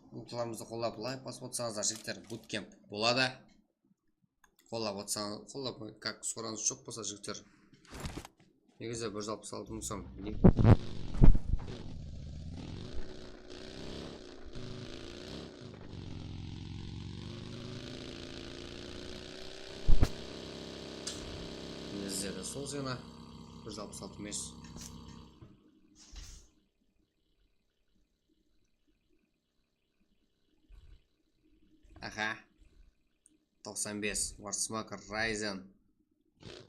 Ұлтыларымызды қолап лайк басып отсаңыздар. Жігіттер, буткемп болады. Қолап отсаңыз, қолап, как сораныз жоқ болса жігіттер. Негізі 166 мың сом. Бізде сол зена 166 емес. Аха. 95. War Smoker, Ryzen.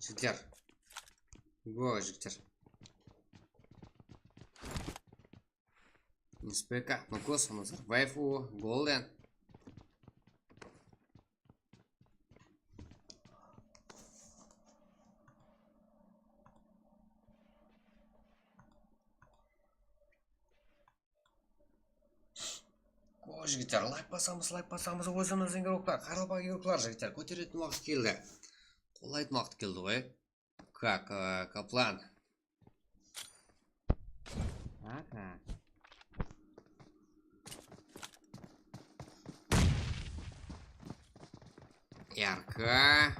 Жігіттер. Го, жігіттер. Инспека, Нукос, Назарбаеву, Голден. жігіттер, лайк басамыз, өзіміздің игроктар, қаралбақ игроктар жігіттер, көтеретін уақыт келді. Қолайтын уақыт келді ғой. Как, Каплан? Аха. Ярко.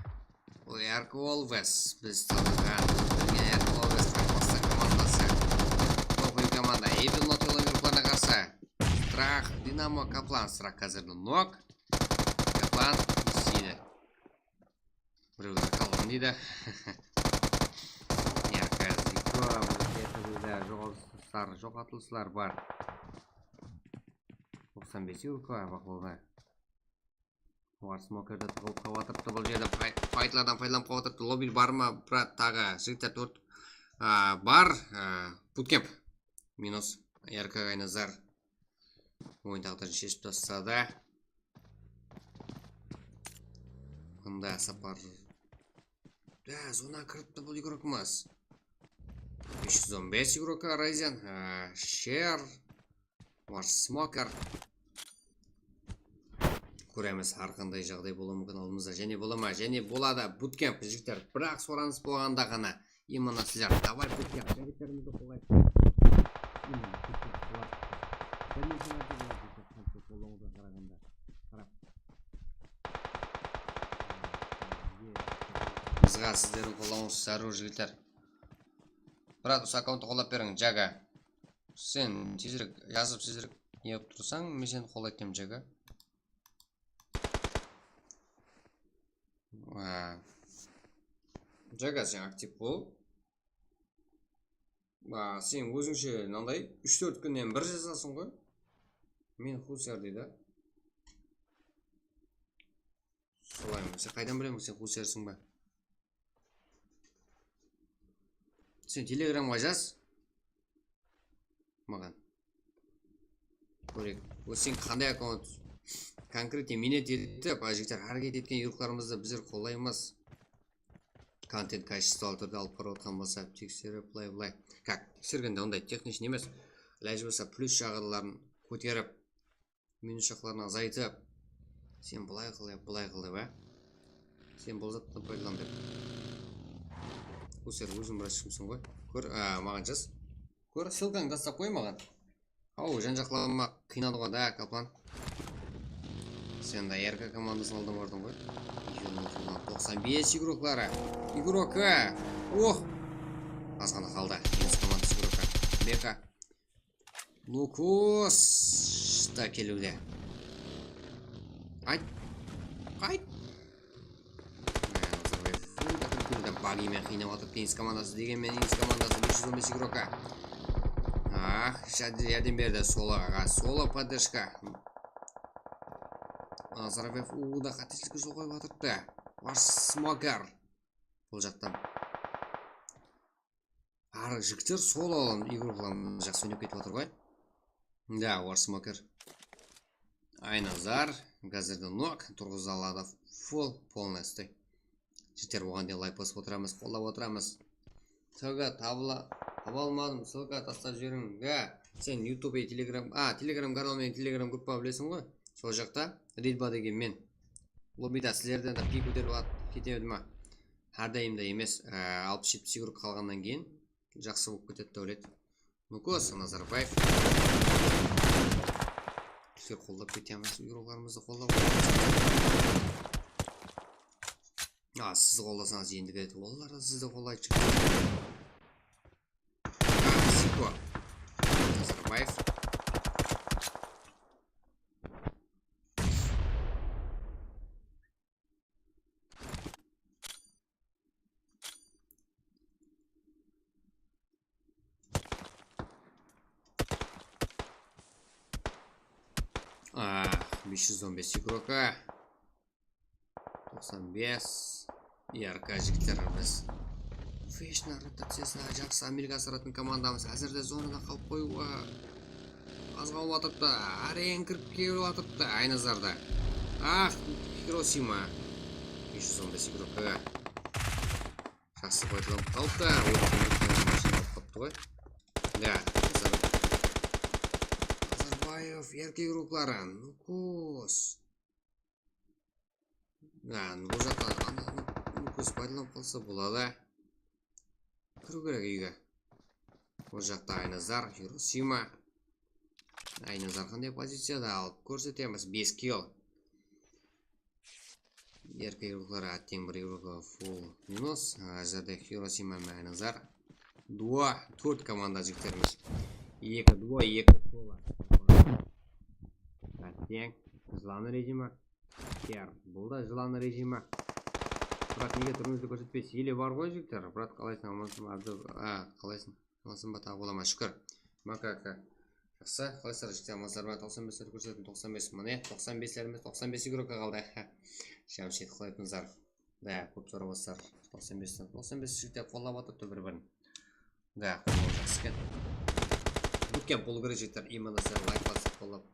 Ой, Ярко Олвес. Біз таныған. Ярко Олвес қақпасы командасы. Тоқой команда. Эйвен Лотело игрокларына қарсы. Страх, Динамо, Каплан. Страх қазірді нок. Каплан істейді. Біреулер қалған дейді. Ярко Зико. Жоғатылысылар бар. 95 игрока бақылуда. Смокерді тұғылып қауатырыпты бұл жерді файтлардан пайдаланып қауатырыпты. Лоббил бар ма, брат, тағы жігіттер 4 бар. Буткемп минус Ярко Айназар ойын тағдырын шешіп тастады. Мұнда сапар зона кіріпті бұл игрокымыз. 515 игрока Райзен, Шер, Ваш Смокер. Көреміз арқандай жағдай болу мүмкін алдымызда. Және бола ма? Және болады буткемп жігіттер. Бірақ сораныс болғанда ғана именно сіздер. Давай буткемп. Жігіттерімізді қолайды. Бізға сіздердің қолауыңыз сәру жігіттер. Брат, осы аккаунтты қолап берің, Жага. Сен тезірек жазып, тезірек еп тұрсаң, мен сені қолайтем, Жага. Жага, сен актив бол. Сен өзіңше нандай 3-4 күннен бір жазасың ғой. Мен хусер дейді. Солай ма? Сен қайдан білемін, сен хусерсің ба? Сен телеграмға жаз. Маған. Көрек. Сен қандай аккаунт? Конкретно минет етіп, жігіттер әрекет еткен игрокларымызды біздер қолаймыз. Контент качестволы түрде алып бара отқан болса, тексеріп, былай. Как? Тексергенде ондай техничный емес. Ләжі болса плюс жағыдыларын көтеріп, минус жақларына азайтып. Сен былай қылай, ба? Сен бұл заттан пайдалан бер. Көсер өзің біраз шымсың ғой. Көр, маған жаз. Көр, ссылкаң дастап қой маған. Ау, жан жақларыма қиналдыға да, Каплан. Сен да Ярко командасын алдым бардың ғой. 95 игроклары. Игрока. Ох! Азғана қалды. Еніз командасы игрока. Бека. Лукос. Шта келуде. Айт. Багимен қинап атып тенис командасы дегенмен еніз командасы 515 игрока. Шәді ярдем берді солаға. Сола поддержка. Назарбаев да қатесілігі жол қойып атырыпты. Ваш Смокер. Бұл жақтан. Ары жігіттер сол алым игрокларым жақсы өнеп кетіп отыр ғой. Да, Ваш Смокер. Айназар. Газерді нок. Тұрғыз алады. Фул. Полностью. Жігіттер оған де лайк басып отырамыз. Қолап отырамыз. Тіға таба алмадым. Ссылка тастап жіберің. Сен YouTube и Telegram. Telegram канал мен Telegram группа білесің ғой. Сол жақта Ридба деген мен лоббида сіздерден да пик көтеріп кетеді ма? Әрдайымда емес, 60-70 игрок қалғаннан кейін жақсы болып кетеді дәулет. Нукос, Назарбаев. Сіздер қолдап кетеміз, игрокларымызды қолдап. Сізді қолдасаңыз енді береді. Олар сізді қолдайды. Сико. Назарбаев. А, 515 игрока. 95. Ярко жігіттеріміз. Фешна ротациясы жақсы Америка асыратын командамыз. Әзірде зонада қалып қоюға азға олатыпты. Әрең кіріп келіп атыпты. Айназарда. Хиросима. 515 игрока. Жақсы қойдылым қалыпты. Ойын қойдылым қалыпты ғой. Да, Сарбаев, еркек игрокları. Нукус. Бұл жақта Нукус пайдаланып қалса болады. Кіру керек үйге. Бұл жақта Айназар, Хиросима. Айназар қандай позицияда алып көрсетеміз. 5 килл. Еркек игрокları аттен бір игрока фул минус. Жерде Хиросима мен Айназар. 2-4 команда жігіттеріміз. 2-2 сола. Аттен жыланы режимі. Бұл да жыланы режимі. Брат, неге түріңізді көрсетпейсіз? Еле бар ғой жігіттер. Брат, қалайсың? Қалайсың? Қалайсың ба? Тағы болама шүкір. Макака. Жақсы, қалайсыздар жігіттер? Мазармен 95-лер көрсететін 95. Міне 95-леріміз 95 игрока қалды. Шамшет қалайтыңыздар. Да, көп сұрабастар. 95 жігіттер қоллап атыпты бір-бірін. Да, қоллап жақсы кен. Бүткен болу керек жігіттер. Иманасыр лайк басып қоллап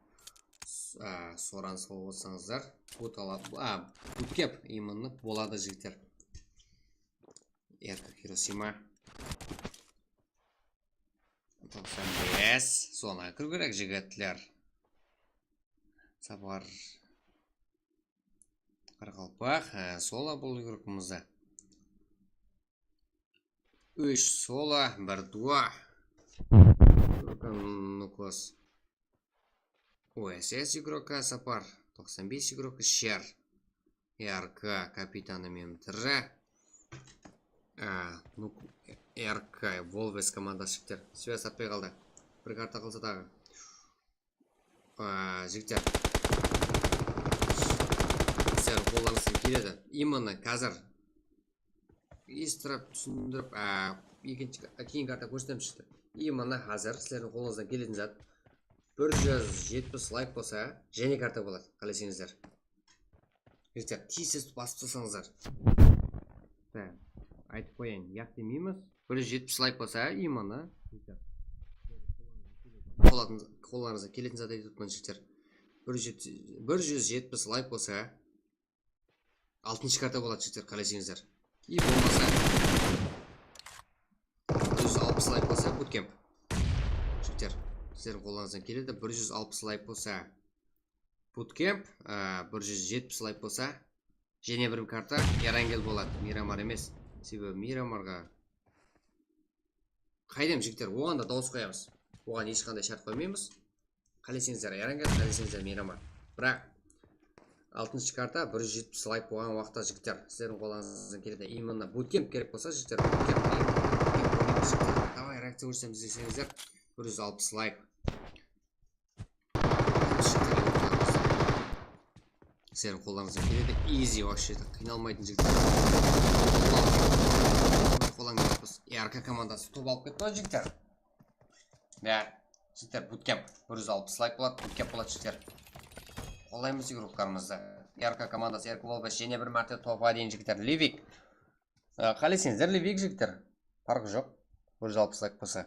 сораныз қол болсаңыздар. Бүткеп иманны болады жігіттер. Еркек Хиросима 95. Соңа кіру керек жігітлер. Сапар Қарқалпақ. Сола бұл игрокымызда. 3 сола, 1-2. Нукос. ОСС игрока Сапар. 95 игрока Шер. РК капитаны Мемтірі. РК Волвес командасы жігіттер. Связь атпай қалды. Бір карта қылса тағы. Жігіттер. Сәр қолданыстан келеді. Иманы қазір естіріп, түсіндіріп, кейін карта көрсетем шықты. Иманы қазір сілердің қолыңыздан келетін зат 170 лайк болса, және карта болады. Қалайсыңыздар? Жігіттер, тез басып тұрсаңыздар. Айтып қояйын, яқ демейміз. 170 лайк болса, иманы қолыңыздан келетін зат айтып тұрмын жігіттер. 170 лайк болса, 6-шы карта болады жігіттер. Қалайсыңыздар? И болмаса 160 лайк болса буткемп. Жігіттер, сіздердің қолыңыздан келеді. 160 лайк болса буткемп, 170 лайк болса және бір карта Ярангел болады. Мирамар емес. Себебі Мирамарға қайдем жігіттер, оған да дауыс қоямыз. Оған ешқандай шарт қоймаймыз. Қалайсыңыздар Ярангел, қалайсыңыздар Мирамар. Бірақ 6-шы карта 170 лайк болған уақытта жігіттер, сіздердің қолыңыздан келеді. Именно буткемп керек болса жігіттер, давай реакция көрсетеміз десеңіздер, 160 лайк. Сіздердің қолыңыздан келеді. Easy вообще, қиналмайтын жігіттер. РК командасы топ алып кетті жігіттер. Да, жігіттер, буткемп 160 лайк болады, буткемп болады жігіттер. Қолаймыз игрокарымызды. РК командасы РК Волбас және бір мәрте топқа дейін жігіттер. Ливик. Қалайсыңыздар Ливик жігіттер? Парқы жоқ. 160 лайк болса.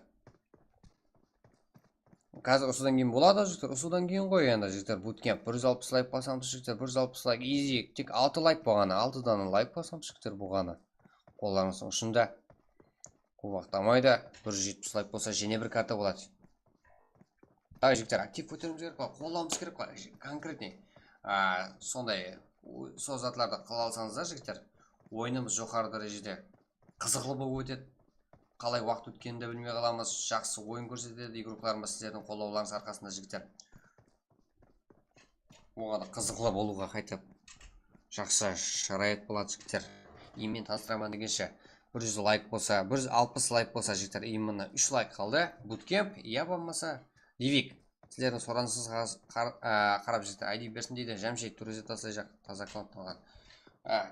Қазір осыдан кейін болады жігіттер. Осыдан кейін ғой енді жігіттер. Буткемп 160 лайк басамыз жігіттер. 160 лайк. Easy. Тек 6 лайк болғаны. 6-дан лайк басамыз жігіттер болғаны. Қолдарыңыздың ұшында. Көп вақтамайды. 170 лайк болса және бір карта болады. Так, жігіттер, актив көтеріміз керек қой, қолауымыз керек қой, конкретный. Сондай созатларды қыла алсаңыздар, жігіттер, ойынымыз жоғары дәрежеде қызықлы болып өтеді. Қалай уақыт өткенді білмей қаламыз, жақсы ойын көрсетеді игрокаларымыз сіздердің қолдауларыңыз арқасында жігіттер. Оған қызықлы болуға қайтып жақсы шарайет болады жігіттер. Емен таныстырамын дегенше 100 лайк болса, 160 лайк болса жігіттер, именно 3 лайк қалды. Буткемп, я болмаса Ливик, сіздердің сорансыз қарап жігіттер, ID берсін дейді, жәмшейт түрізе тасай жақ, таза аккаунтталған.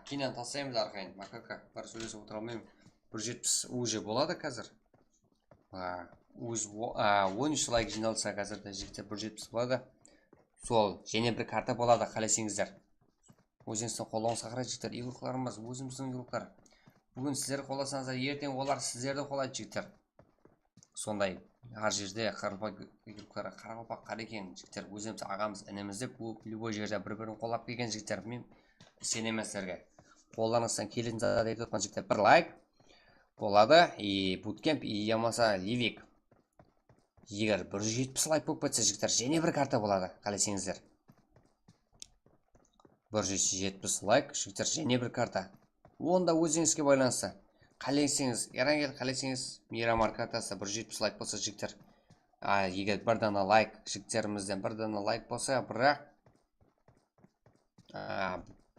Кейінен тасаймыз арқайын, макака, бар сөйлесіп отыра алмаймын. 170 уже болады қазір. 13 лайк жиналса қазірді жігіттер 170 болады. Сол, және бір карта болады, қалайсыңыздар. Өзіңіздің қолауыңызға қарай жігіттер, игрокаларымыз, өзіміздің игрокалар. Бүгін сіздер қоласаңыздар, ертең олар сіздерді қолайды жігіттер. Сондай, ар жерде Қарақалпақ қарекен жігіттер, өзіміз ағамыз, ініміз деп, любой жерде бір-бірін қолап келген жігіттер, мен сенеместерге. Қолдарыңыздан келетін зат етіп отқан жігіттер, бір лайк болады, буткемп, ямаса Ливик. егер 170 лайк болып кетсе жігіттер және бір карта болады, қалайсеңіздер. 170 лайк жігіттер және бір карта. Онда өзіңізге байланысты. Қалайсеңіз Ерангел, қалайсеңіз Мирамар картасы 170 лайк болса жігіттер. Егер бір дана лайк жігіттерімізден бір дана лайк болса, бірақ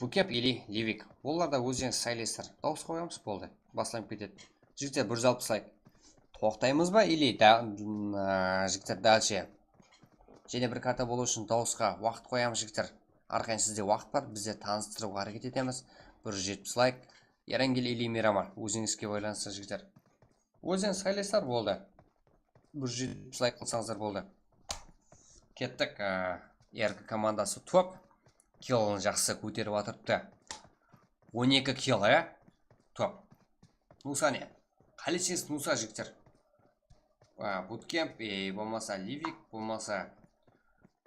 Букеп или Ливик, оларда өзіңіз сайлайсыздар. Дауыс қоямыз, болды. Басылайып кетеді. Жігіттер 160 лайк. Тоқтаймыз ба или жігіттер дальше. Және бір карта болу үшін дауысқа уақыт қоямыз жігіттер. Арқайын сізде уақыт бар, бізде таныстыруға әрекет етеміз. 170 лайк. Ерангел или Мирамар, өзіңізге байланысты жігіттер. Өзіңіз сайлайсыздар, болды. 170 лайк қылсаңыздар болды. Кеттік. РК командасы топ. Киллын жақсы көтеріп атырыпты. 12 килл, топ. Нуса не? Қалайсеңіз Нуса жігіттер. Буткемп, болмаса Ливик, болмаса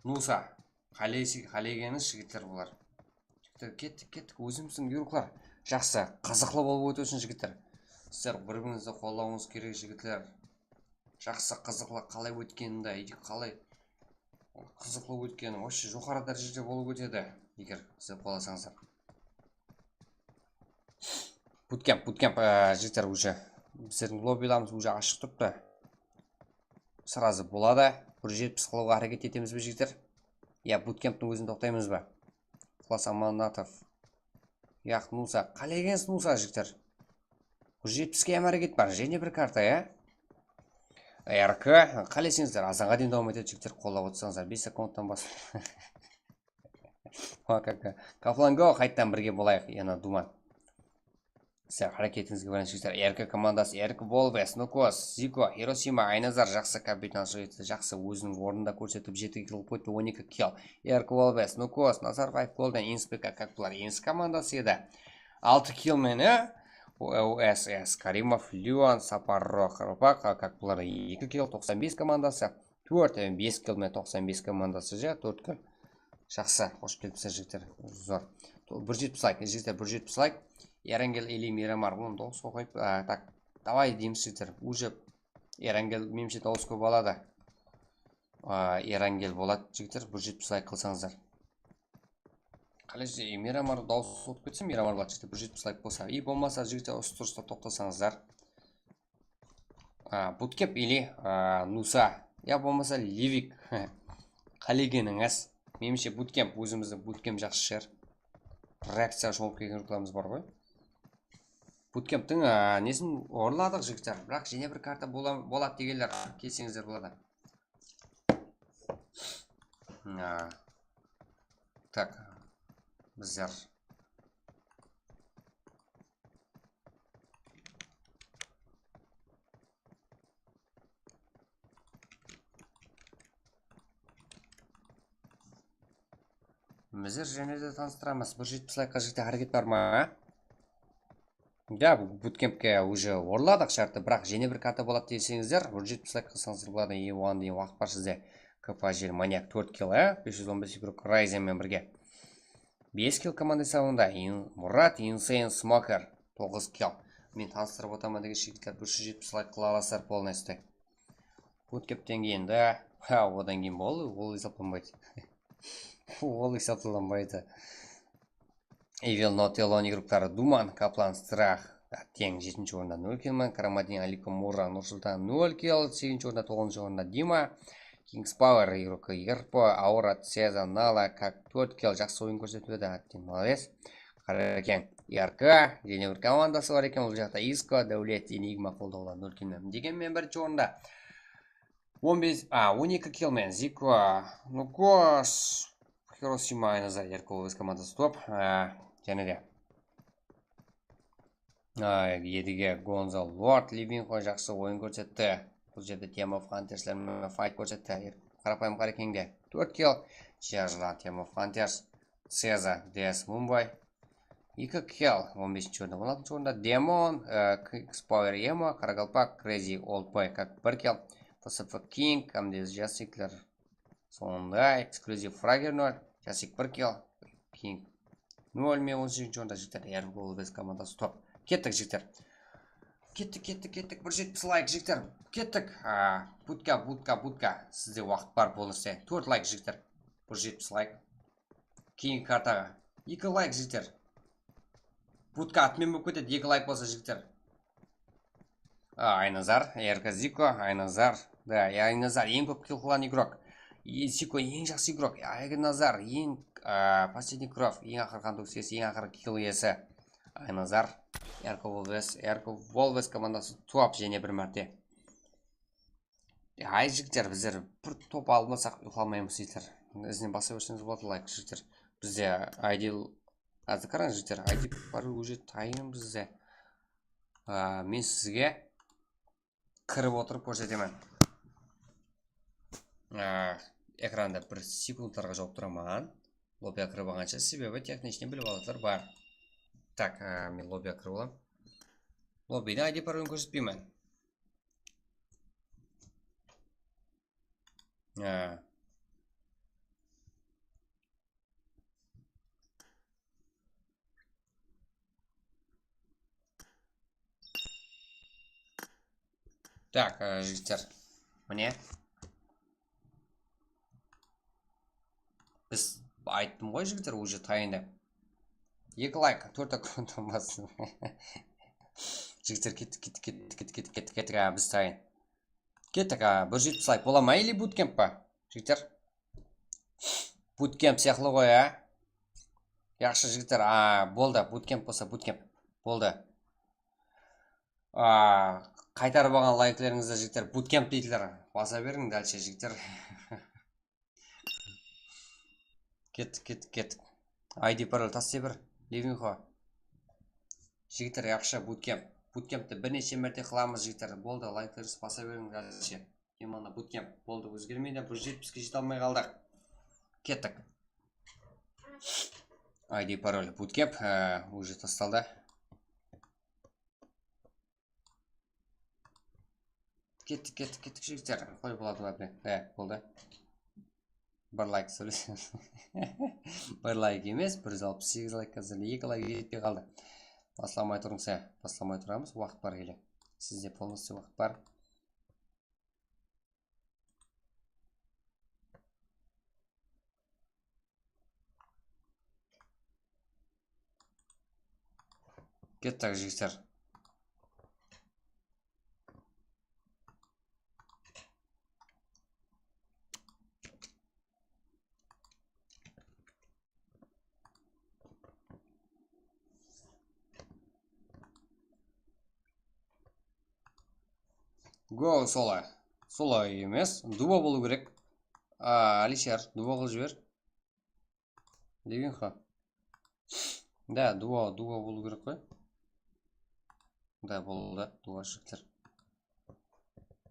Нуса. Қалайгеніз жігіттер бұлар. Жігіттер кеттік. Өзіміздің юруклар. Жақсы, қызықлы болып өту үшін жігіттер. Сіздер бір-біріңізді қолдауыңыз керек жігіттер. Жақсы қызықлы қалай өткенінде, қалай қызықлы өткені, осы жоғары дәрежеде болып өтеді, егер сіздер қолдасаңыздар. Буткемп, жігіттер уже біздердің лоббиларымыз уже ашық тұрыпты. Сразу болады. 170 қылуға әрекет етеміз бе жігіттер? Буткемптің өзін тоқтаймыз ба? Класс Аманатов. Нуса. Қалайгеніз Нуса жігіттер? 170-ке әрекет бар. Және бір карта, РК. Қалайсыңыздар? Азанға дейін давам етеді жігіттер. Қолдап отырсаңыздар. 5 секундтан бас. Кафланго қайттан бірге болайық. Думан. Сіздер әрекетіңізге баран жігіттер. РК командасы. РК Волвес, Нукос, Зико, Хиросима, Айназар жақсы капитан жігіттер. Жақсы өзінің орнында көрсетіп 7 килл қойды, 12 килл. РК Волвес, Нукос, Назарбаев Голден, Инспека, как бұлар. Инс командасы еді. 6 килл мен, ОСС, Каримов, Люан, Сапарро, Харупак, как бұлар. 2 килл, 95 командасы. 4, 5 килл мен 95 командасы же, 4 килл. Жақсы, қош келіпсіз жігіттер. Зор. 170 лайк, жігіттер 170 лайк. Ерангел или Мирамар, оны дауыс қойып, так, давай дейміз жігіттер. Уже Ерангел меніңше дауыс көп алады. Ерангел болады жігіттер, 170 лайк қылсаңыздар. Қалайсы Мирамар дауыс қойып кетсе, Мирамар болады жігіттер, 170 лайк болса. И болмаса жігіттер осы тұрыста тоқтасаңыздар. Буткеп или Нуса, болмаса Ливик. Қалайгеніңіз. Меніңше буткемп, өзімізді буткемп жақсы шер. Реакция шолып келген жүкламыз бар ғой. Буткемптің несін орладық жігіттер. Бірақ және бір карта болады дегелер. Келсеңіздер болады. Так. Біздер. Біздер және де таныстырамыз. 170 лайкқа жігіттер әрекет бар ма? Буткемпке уже орладық шарты, бірақ және бір карта болады десеңіздер, 170 лайк қылсаңыздар болады. Оған дейін уақыт бар сізде. КП жел Маньяк 4 килл, 515 игрок Райзенмен бірге. 5 килл команда сауында. Мұрат, Инсейн, Смокер 9 килл. Мен таныстырып отамын деген жігіттер 170 лайк қыла аласыздар полностью. Буткемптен кейін одан кейін болды, ол есептелмайды. Ол есептелмайды. Evil Нотелон игроктары Думан, Каплан, Страх, тең 7-ші орында 0 килл, Карамадин, Алико, Мурра, Нұрсултан 0 килл, 8-ші орында 9-ші орында Дима, Kings Power игрокі Ерпо, Аурат, Сеза, Нала, как 4 килл, жақсы ойын көрсетуді, аттен молодец. Қаракен, РК, және бір командасы бар екен, ол жақта Иско, Дәулет, Энигма қолдаулар 0 килл. Дегенмен бірінші орында 12 килл мен Зико, Нукос, Хиросима, Айназар, Еркол өз командасы топ. Және де едіге Гонзал Лорд Ливинхо жақсы ойын көрсетті. Бұл жерде Team of Hunters'лермен файт көрсетті. Қарапайым қарекеңде 4 килл. Жержлан Team of Hunters, Сеза, DS Мумбай 2 килл. 15-ші орында 16-ші орында Демон, Kings Power Emo, Қарақалпақ, Crazy Old Boy как 1 килл. TSF King, Амдез Жасиклер сондай. Эксклюзив Фрагер 0, Жасик 1 килл. King 0 мен 10-ші орында жігіттер. Ергол без командасы топ. Кеттік жігіттер. Кеттік. 170 лайк жігіттер. Кеттік. Будка. Сізде уақыт бар болырсе. 4 лайк жігіттер. 170 лайк. Кейінгі картаға. 2 лайк жігіттер. Будка атымен болып кетеді. 2 лайк болса жігіттер. Айназар. Эрка Зико. Айназар. Да, Айназар. Ең көп килл қылған игрок. Зико ең жақсы игрок. Айназар. Ең последний кров. Ең ақыр қандық сесі. Ең ақыр килл иесі. Айназар. Эрко Волвес командасы топ және бір мәрте. Ай жігіттер, біздер бір топ алмасақ ұйқыламаймыз жігіттер. Ізінен баса берсеңіз болады лайк жігіттер. Бізде айдил азды қараңыз жігіттер. Айдил бар уже тайын бізде. Мен сізге кіріп отырып көрсетемін. Экранда бір секундтарға жауып тұрамын. Лоббия кіріп алғанша себебі техничне біліп алатылар бар. Так, мен лоббия кіріп алам. Лоббидің айди паролін көрсетпеймін. Так, жігіттер, міне. Біз айттым ғой жігіттер, уже тайында. 2 лайк, 4 аккаунттан басын. Жігіттер, кеттік, біз тайын. Кеттік, 170 лайк бола ма или буткемп па? Жігіттер. Буткемп сияқлы ғой, Яқшы жігіттер, болды, буткемп болса, буткемп. Болды. Қайтарып алған лайклеріңізді жігіттер, буткемп дейтілер. Баса берің, дәлше жігіттер. Кеттік. Айди парол тастай бір. Левинхо. Жігіттер, яқшы буткемп. Буткемпті бірнеше мәрте қыламыз жігіттер. Болды, лайклеріңізді баса берің, дәлше. Емана буткемп. Болды, өзгермейді. 170-ке жете алмай қалдық. Кеттік. Айди пароль. Буткемп. Уже тасталды. Кеттік жігіттер. Қой болады ба? Болды. Бір лайк сөйлесем. Бір лайк емес, 168 лайк қазір 2 лайк жетпей қалды. Басламай тұрамыз, уақыт бар келе. Сізде полностью уақыт бар. Кеттік жігіттер. Го солай емес, дуо болу керек. Алишер, дуо қыл жібер. Левинхо. Да, дуо болу керек қой. Да, болды, дуо жігіттер.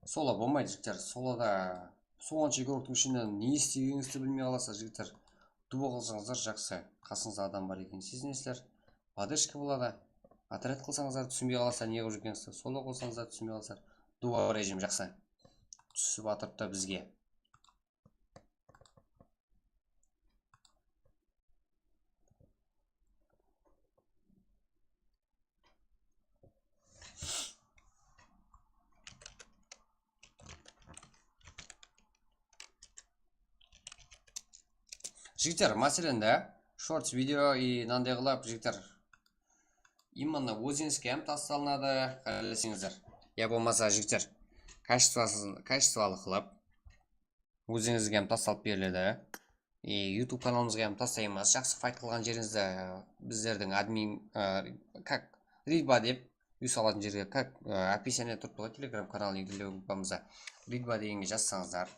Соло болмайды жігіттер. Солода соңыншы игроктың ішінен не істегеніңізді білмей қаласа жігіттер. Дуо қылсаңыздар жақсы. Қасыңызда адам бар екен сезінесіздер. Поддержка болады. Отряд қылсаңыздар түсінбей қаласа не қылып жүргенсіздер. Соло қылсаңыздар түсінбей қаласыздар. Дуо режим жақсы. Түсіп атырыпта бізге. Жігіттер, мәселенде шортс видео и нандай қылып жігіттер. Именно өзіңізге әм тасталынады, қалесеңіздер. Я болмаса жігіттер, качествалы қылып, өзіңізге әм тасталып беріледі. YouTube каналымызға әм тастаймыз. Жақсы файт қылған жеріңізді біздердің админ, ридба деп, үй салатын жерге, описание тұрып болады, телеграм каналын егілі өкпамызда. Ридба дегенге жазсаңыздар.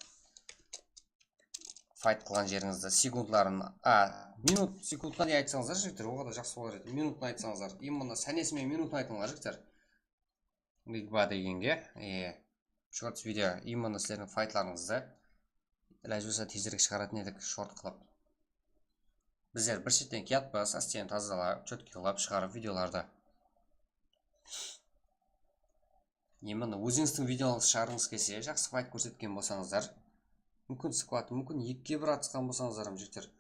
Файт қылған жеріңізді секундларын, секундтан не айтсаңыздар жігіттер, оға да жақсы болар еді. Минутын айтсаңыздар, именно сәнесімен минутын айтыңдар жігіттер. Ридба дегенге, шортс видео, именно сілердің файтларыңызды ләжбіса тезірек шығаратын едік шорт қылып. Біздер бір шеттен киятпыз, астен тазалап, чөтке қылып шығарып видеоларды. Именно өзіңіздің видеоңыз шығарыңыз келсе, жақсы файт көрсеткен болсаңыздар, мүмкін скват, мүмкін 2-ке 1 атысқан болсаңыздар, жігіттер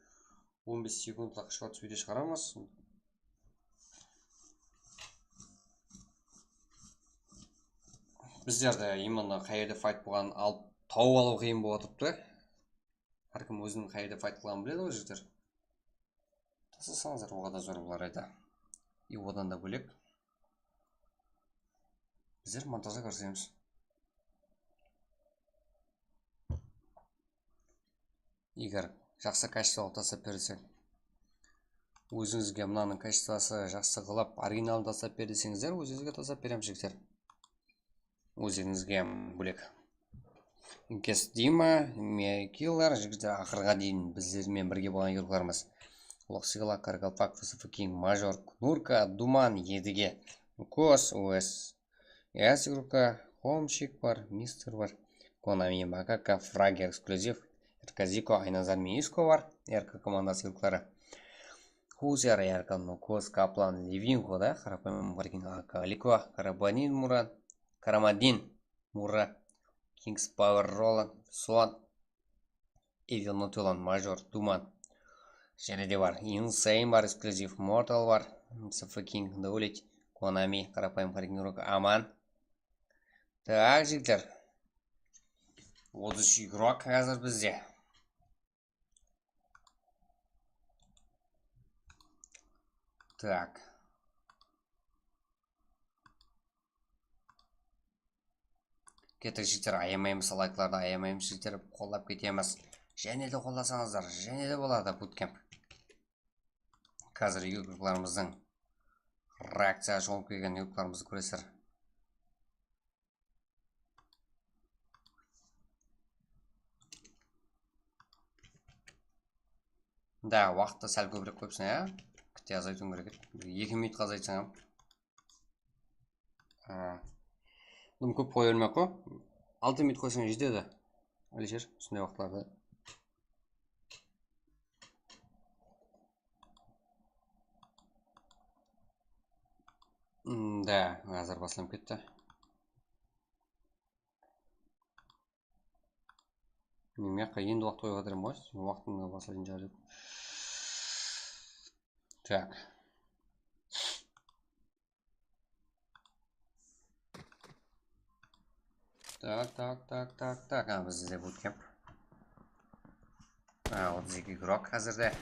15 секундлық шортс видео шығарамыз. біздерді именно қай жерде файт болғанын алып тауып алу қиын болып тұрыпты. Әркім өзінің қай жерде файт қылғанын біледі ғой жігіттер. Тасасаңыздар оған да зор болар еді. И одан да бөлек біздер монтажға кірісеміз. Егер жақсы качестволы тастап берсең, өзіңізге мынаның качествосы жақсы қылып, оригиналын тастап бер десеңіздер, өзіңізге тастап беремін жігіттер. Өзіңізге бөлек. Дима, Мекилар, жігіттер ақырға дейін біздермен бірге болған игрокаларымыз. Локсигала, Каргалпак, Фасафакин, Мажор, Кнурка, Думан, Едіге, Кос, ОС, игрока, Хомщик бар, Мистер бар, Конами, Макака, Фрагер, Эксклюзив, Эрказико, Айназар Мииско бар, РК командасы игрокалары. Хузер, Яркан, Кос, Каплан, Левинко, да, Харапайм, Варгин, Калико, Карабанин, Мурат, Карамадин, Мура, Кингс Пауэр, Роланд, Суан, Эвил Нутулан, Мажор, Думан. Және де бар. Инсейн бар, Эксклюзив, Мортал бар, Сафакинг, Даулить, Конами, Карапайм, Харгинрук, Аман. Так, жігіттер. 33 игрок қазір бізде. Так. Кеттік жігіттер, аямаймыз, лайкларды аямаймыз жігіттер, қолдап кетеміз. Және де қолдасаңыздар, және де болады буткемп. Қазір игрокаларымыздың реакция жолып келген игрокаларымызды көресіздер. Да, уақытты сәл көбірек көпсін, ә? Күтте азайтуын керек еді. 2 минутқа азайтсаң. Бұны көп қоя бермек қой. 6 минут қойсаң жетеді. Әлішер, сондай уақытларды. Да, қазір басылым кетті. Мен маққа енді уақыт қойға дұрым ғой. Уақытыңға басылын жарып. Так. Так. Бізде буткемп. 32 игрок қазірде.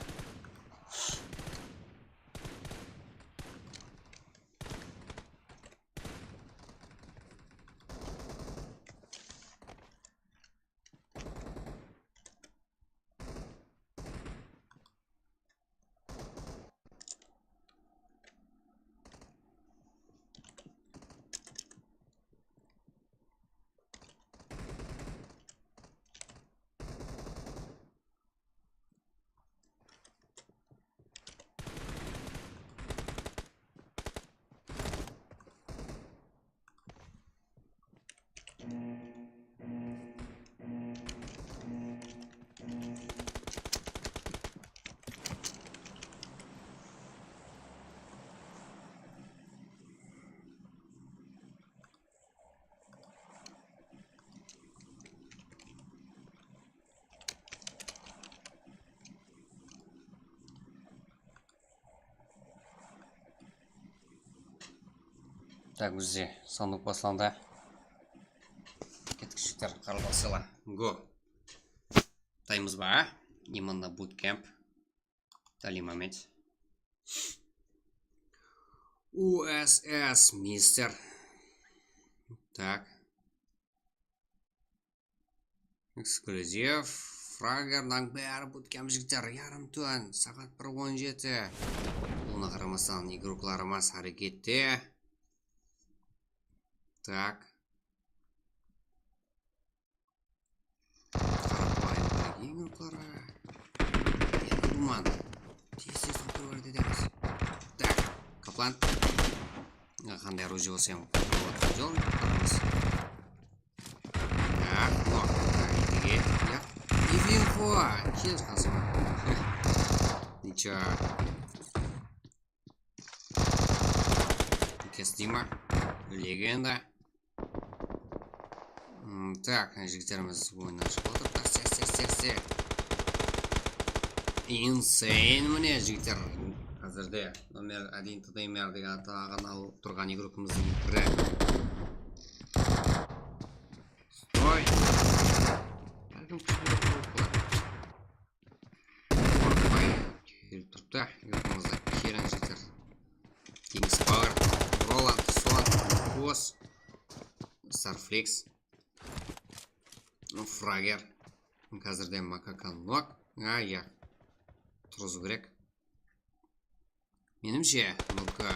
Так, бізде сандық басыланда. Кеттік жігіттер, қаралбақсыла. Го. Таймыз ба? Именно буткемп. Дали момент. УСС, мистер. Так. Эксклюзив. Фрагернан бәрі буткемп жігіттер. Ярым туан. Сағат 1:17. Оны қарамастан игрокаларымыз әрекетте. Так. Қарапайым игрокалары. Думан. Тез тоқтырып берді деміз. Так. Каплан. Қандай оружие болса ем. Жол қарамыз. Так. Едіге. Левинко. Кел қасыма. Ничего. Дима. Легенда. Так, жігіттеріміз ойына шығып отыр. Сек. Инсейн міне жігіттер. Қазірде номер 1 тдмр деген атаған алып тұрған игрокымыздың бірі. кім қорықпай келіп тұрыпты ұйқыңызда керін жетер. Kings Power, Roland, Son, Boss, Starflex, Fragger, қазірде Макака Нок, аяқ тұрғызу керек. Менімше, нокқа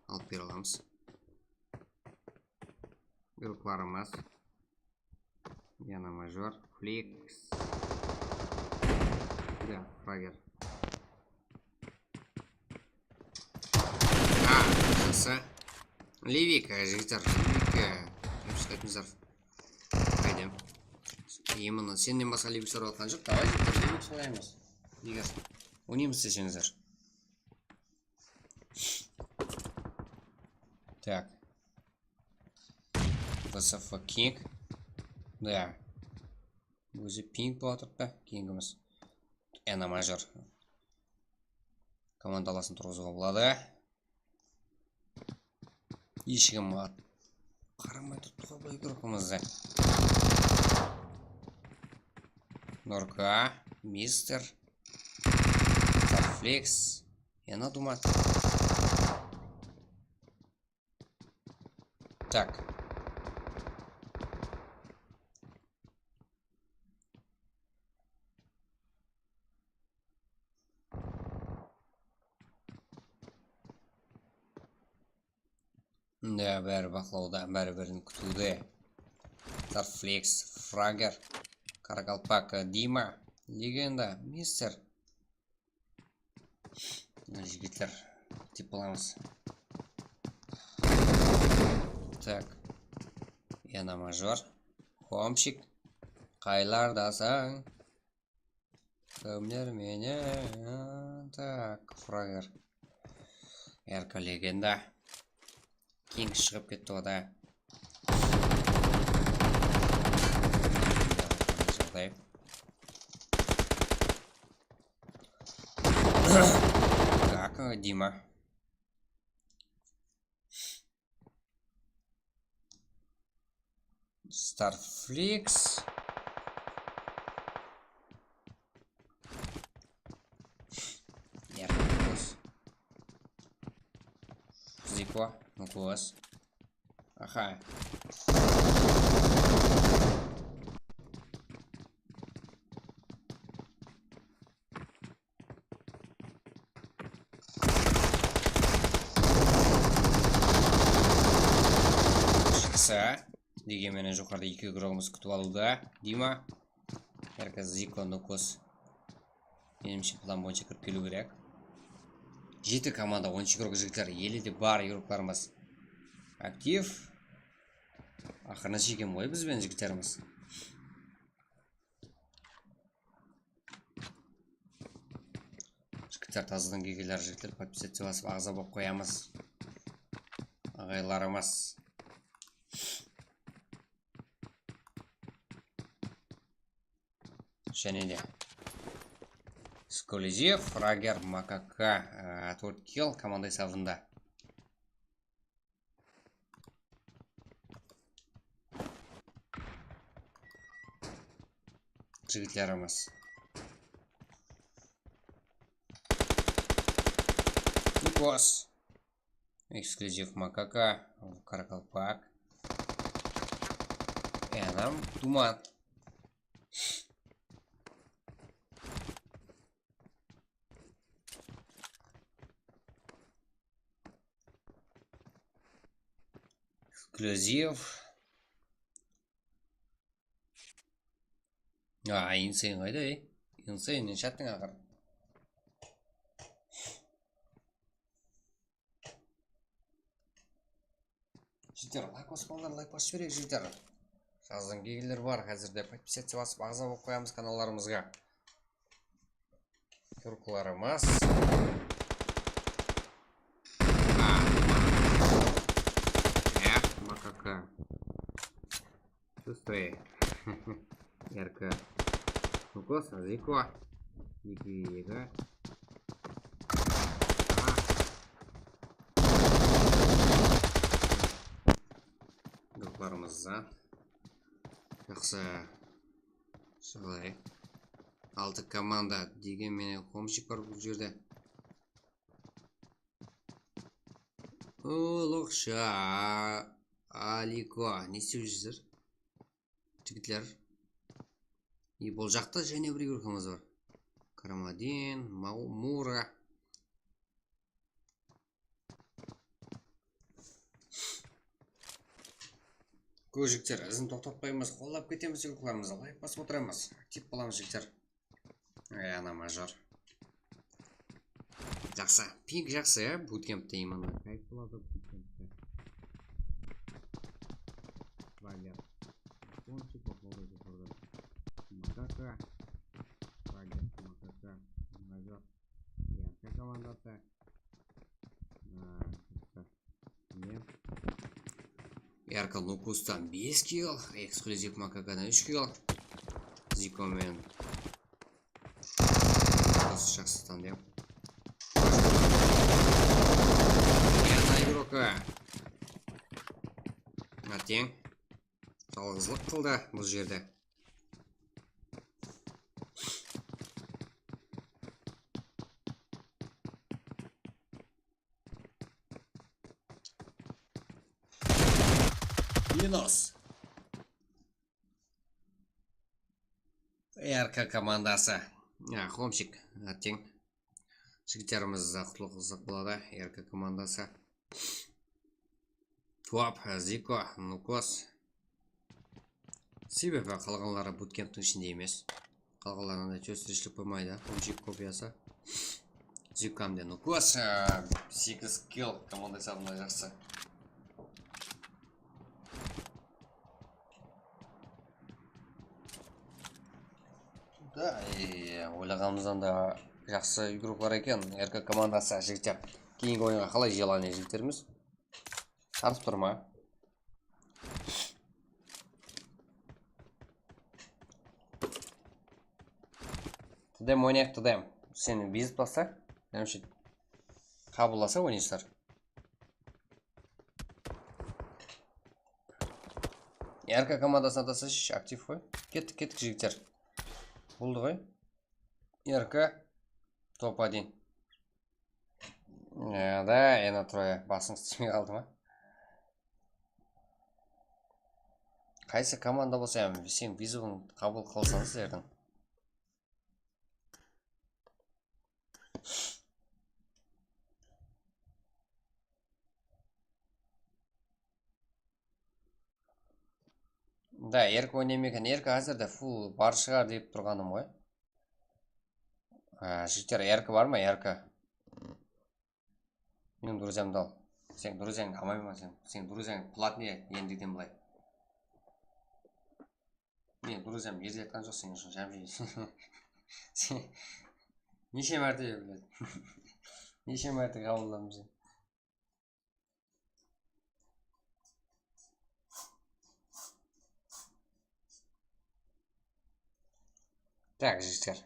алып бере аламыз. Группаларымыз, Яна Мажор, Фликс, Fragger. Жақсы. Левика, жігіттер, Левика. Кәпшілетіңіздер. Қайдем. Еміні, сенен басқа Левик сұрап атқан жоқ. Давай жігіттер, Левик сұраймыз. Егер ойнаймыз десеңіздер. Так. ВСФ Кинг. Да. Өзі пинг болатыр ба? Кингіміз. Яна Мажор. Командаласын тұрғызуға болады. Ешкім қарамай тұрып қойбай группамызды. Норка, Мистер, Starflex, Яна Думат. Так. Да, бәрі бақылауда, бәрі-бірін күтуде. Starflex, Fragger, Каракалпак, Дима, Легенда, Мистер. Жігіттер, тип боламыз. Так. Яна Мажор, Хомщик, қайлардасың. Кімдер менен. Так, Fragger. Ярко Легенда. Кинг шығып кетті ода. Так, Дима. Starflex. Зико. Нукос. Аха. Шықса. Дегенмен жоғарда екі игрогымыз күтіп алуда. Дима. Әркіз Зико, Нукос. Менімше план бойынша кіріп келу керек. 7 команда 10 игрок жігіттер. Елде бар игрокларымыз актив. Ақырына жеген ғой бізбен жігіттеріміз. Жігіттер тазыдан кегелер жігіттер. Подписаться басып ағза болып қоямыз. Ағайларымыз. Және де Эксклюзив, Fragger, Макака, 4 килл команда савында. Жігітлеріміз. Никос. Эксклюзив, Макака, Каракалпак. Энам, Туман. Эксклюзив. Инсейн қайда, Инсейн, шаттың ақыр. Жігіттер, лайк басып болған, лайк басып жіберек жігіттер. Жаздың кегелер бар, қазірде подписаться басып ағза болып қоямыз каналдарымызға. Күркіларымыз. Макака. Шустрый. Ярко. Нукос, Зико. Екі. Группаларымызда. Жақсы. Солай. 6 команда деген менен комшик бар бұл жерде. Улукша Алико не істеп жүрсіздер? Жігітлер. И бұл жақта және бір игрокамыз бар. Карамадин, Мура. Көп жігіттер, ізін тоқтатпаймыз, қолдап кетеміз игрокаларымызды, лайк басып отырамыз. Актив боламыз жігіттер. Ана мажор. Жақсы, пинг жақсы, буткемпте именно. Кайф болады буткемпте. Вагер. Кончик попробуй заходить. Макака. Вагер, Макака. Мажор. Яркая команда-то. Нет. Ярко Лукустан 5 килл, эксклюзив Макакадан 3 килл. Зикомен. Жақсыстан деп. Яна игрока. Атең. Жалғызлық қылды бұл жерде. Минус. РК командасы. Хомщик. Аттең. Жігіттеріміз құтылық болады. РК командасы. Туап, Зико, Нукос. Себебі қалғанлары буткемптің ішінде емес. Қалғанларында төсірішілік болмайды. Хомщик копиясы. Зикамде Нукос. 8 килл командасы адына жақсы. Да, ойлағанымыздан да жақсы игрокалар екен. РК командасы жігіттер. Кейінгі ойынға қалай желание жігіттеріміз? Тартып тұр ма? Тыдем ойнайық, тыдем. Сені безіп баса, әмші қабылдаса ойнайсыздар. РК командасына тасыш актив қой. Кеттік жігіттер. Болды ғой. РК топ-1. Да, ена трое. Басыңыз тимей қалды ма? Қайсы команда болса, сен визуын қабыл қылсаңыз ердің. Да, еркі ойнамекен. Еркі әзірді фул бар шығар деп тұрғаным ғой. Жігіттер, еркі бар ма? Еркі. Менің друзьямды ал. Сен друзьяң алмай ма сен? Сен друзьяң платный ендігден былай. Мен друзьям ерде айтқан жоқ, сен үшін жам жейсің. Неше мәрте біледі? Неше мәрте қабылдадым сен? Так, жігіттер.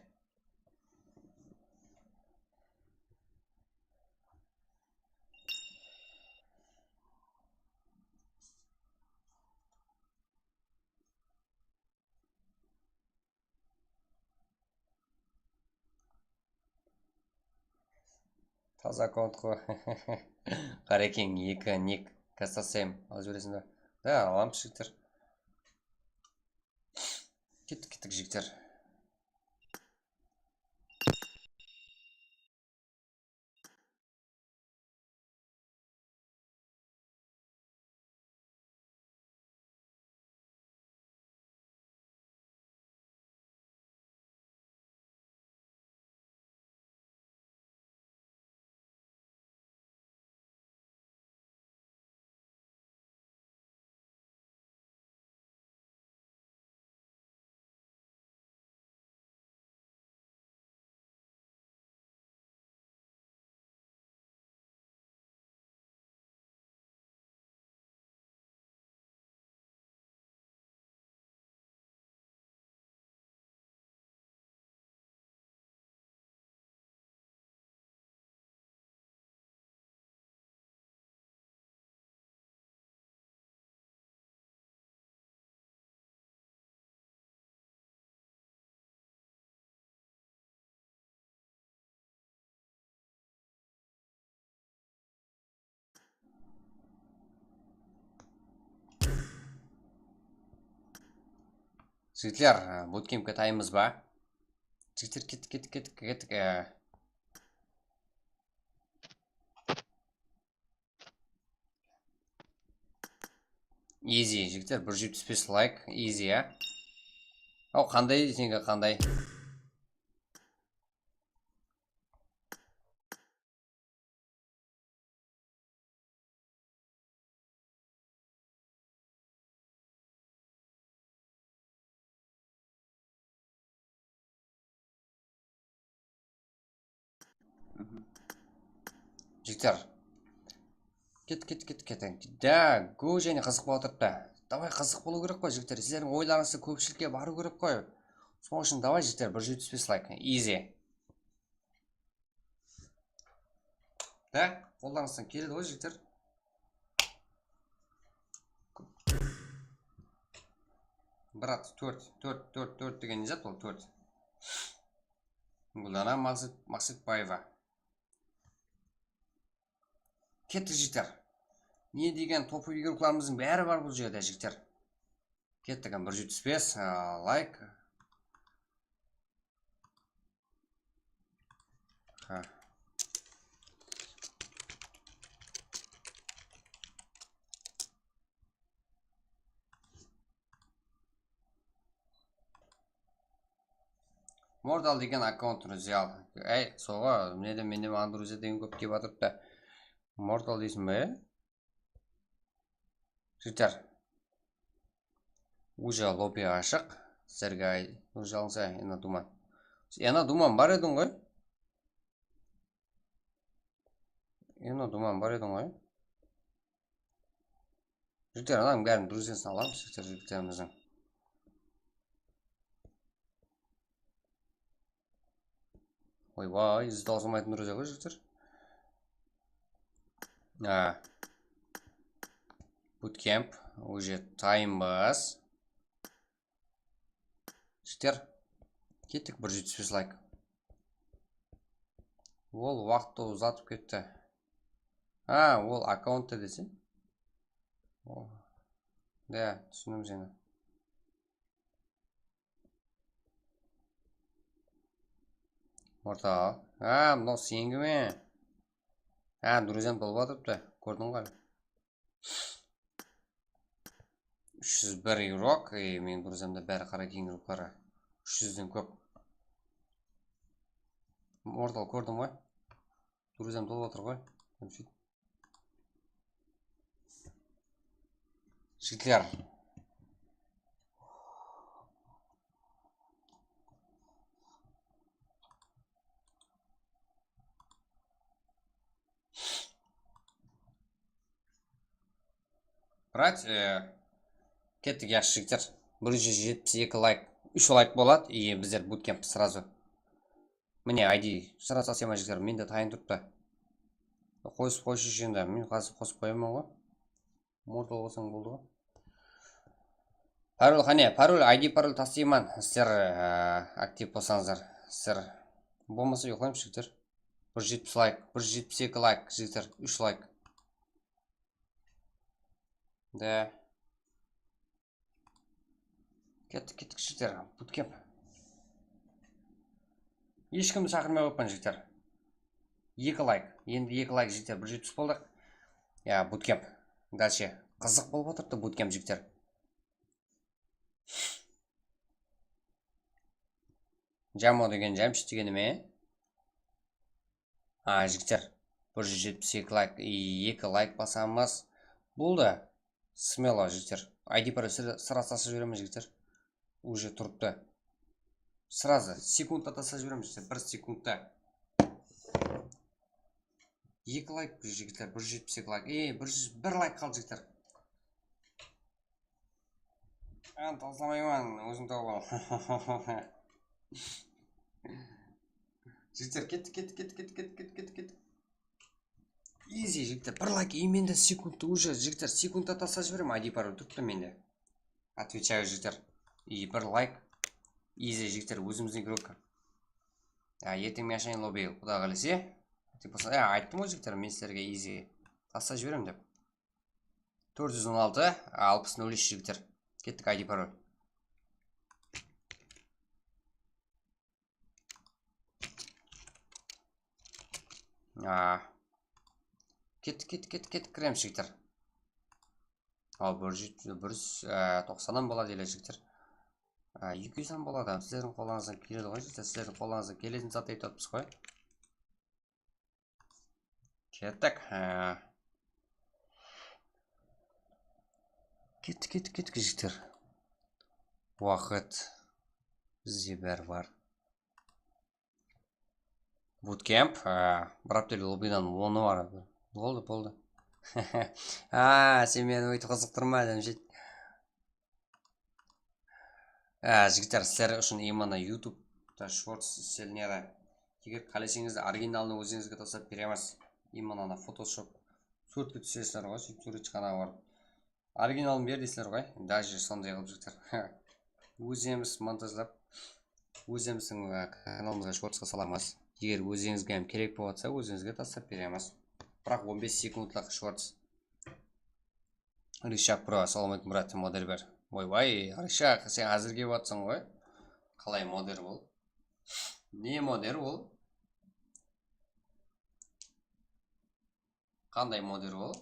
Таза конт қой. Қарекең 2 ник кастасем алып жібересің ба? Да, аламыз жігіттер. Кеттік жігіттер. Жігітлер, буткемпке дайынбыз ба? Жігіттер, кеттік. Easy, жігіттер, 175 лайк, easy, а? Ау, қандай десеңге қандай? Жігіттер, кет. Да, гө және қызық болып тұрыпты. Давай қызық болу керек қой, жігіттер. Сіздердің ойларыңызды көпшілікке бару керек қой. Сол үшін давай, жігіттер, 175 лайк, easy. Да, қолдарыңыздан келеді ғой, жігіттер. Брат, 4 деген не зат ол, 4. Гүлдана Мақсатбаева. Кеттік, жігіттер. Не деген топы видеоларымыздың бәрі бар бұл жерде, жігіттер. Кеттік, 175 лайк. Мордал деген аккаунтын взял. Әй, соға, менде маған друзья деген көп кеп атырыпты. Мордал дейсің бе? Жігіттер, уже лобби ашық. Сіздерге жалынса, Ена Думан. Ена Думан бар едің ғой? Жігіттер, ананың бәрін друзьясын аламыз, жігіттеріміздің. Ойбай, ізді таусылмайтын друзья ғой, жігіттер. Bootcamp, уже тайынбыз. Жігіттер, кеттік 175 лайк. Ол уақытты ұзатып кетті. Ол аккаунтты десе? Да, түсінім сені. Ортаға. Мынау сенгі ме? Друзьям болып атыпты. Көрдің ғой. 301 еурок. Менің друзьямда бәрі қара киген еуроклары. 300-ден көп. Ортал көрдің ғой. Друзьям болып атыр ғой. Жігітлер. Брат, кеттік яқшы жігіттер. 172 лайк. 3 лайк болады. И біздер буткемп сразу. Міне, ID сразу асема жігіттер. Менде тайын тұрыпты. Қойсып қойшы жеңді. Мен қазір қосып қойымын ғой. Мордал болсаң болды ғой. Пароль қане? Пароль, ID пароль тастайман. Сіздер актив болсаңыздар. Сіздер болмаса жоқлайым жігіттер. 170 лайк. 172 лайк жігіттер. 3 лайк. Да. Кеттік жігіттер. Буткемп. Ешкімді шақырмай қойыппын жігіттер. 2 лайк. Енді 2 лайк жігіттер. 170 болдық. Буткемп. Дальше. Қызық болып отырды буткемп жігіттер. Жамо деген жәмші дегені ме? Жігіттер. 172 лайк. 2 лайк басамыз. Болды. Смело, жігіттер. ID пароль сразу тасып жібереміз, жігіттер. Уже тұрыпты. Сразу. Секундта тасып жібереміз, жігіттер. 1 секундта. 2 лайк, жігіттер. 172 лайк. 1 лайк қалды, жігіттер. Тасламайман. Өзің тауып ал. Жігіттер, кеттік. Easy, жігіттер. 1 лайк. Менде секундты уже, жігіттер. Секундта тасып жіберем. ID пароль тұрыпты менде. Отвечаю, жігіттер. 1 лайк. Easy, жігіттер. Өзіміздің игрок. Ертең мен ашайын лобби. Құда қалесе. Айттым ғой, жігіттер. Мен сіздерге easy тасып жіберем деп. 416 6003 жігіттер. Кеттік ID пароль. Кет кіреміз жігіттер. Ал 190-нан болады еле жігіттер. 200-дан болады. Сіздердің қолаңыздан келеді ғой жігіттер. Сіздердің қолаңыздан келетін зат айтып отырмыз ғой. Кеттік. Кеттік жігіттер. Уақыт бізде бәрі бар. Bootcamp. Бір аптелі лоббидан 10-ы бар. Болды. Сен мені өйтіп қызықтырма жігіт. Жігіттер, сіздер үшін именно YouTube-та шортс істелінеді. Егер қалесеңізді оригиналны өзіңізге тастап береміз. Именно Photoshop суретке түсесіздер ғой, сурет қана бар. Оригиналын бер дейсіздер ғой. Даже сондай қылып жігіттер. Өзіміз монтажлап, өзіміздің каналымызға шортсқа саламыз. Егер өзіңізге керек болса, өзіңізге тастап береміз. Бірақ 15 секундтық шортс. Ришак Про, ассаламалейкум, брат, модель бер. Ой, Ришак, сен әзір келіп жатсың ғой. Қалай модер бол? Не модер бол? Қандай модер бол?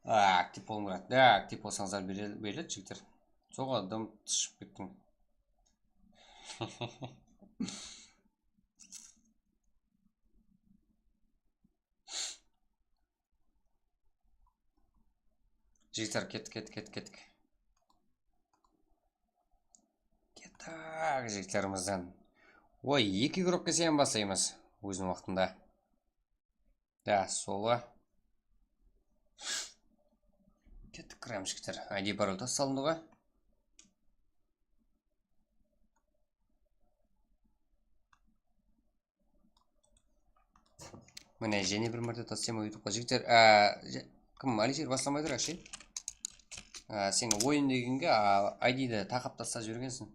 Актив болың брат. Актив болсаңыздар беріледі жігіттер. Соға дым түшіп кеттің. Жігіттер, кеттік. Кеттік жігіттерімізден. Ой, 2 группқа сен басаймыз өзінің уақытында. Солы. Кеттік кірем жігіттер. ID пароль салынды ғой. Міне, және бір мәрте тастема ютубқа жігіттер. Кім, Алишер басламай тұр әші? Сен ойын дегенге ID-ді тақап таста жүргенсің.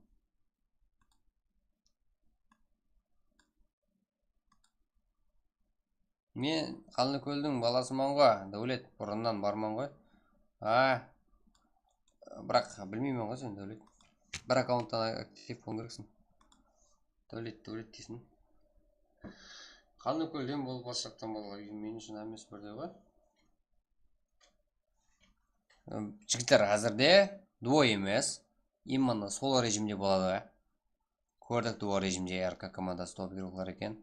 Мен Қалыныкөлдің баласыман ғой, Дәулет, бұрыннан барман ғой. Бірақ білмеймін ғой сен, Дәулет. Бір аккаунттан актив болың керексің. Дәулет дейсің. Қалыныкөлден болып басшақтан болға, мен үшін әмес бірде ғой. Жігіттер, әзірде дуо емес, именно соло режимде болады. Көрдік дуо режимде РК командасы топ геройлар екен.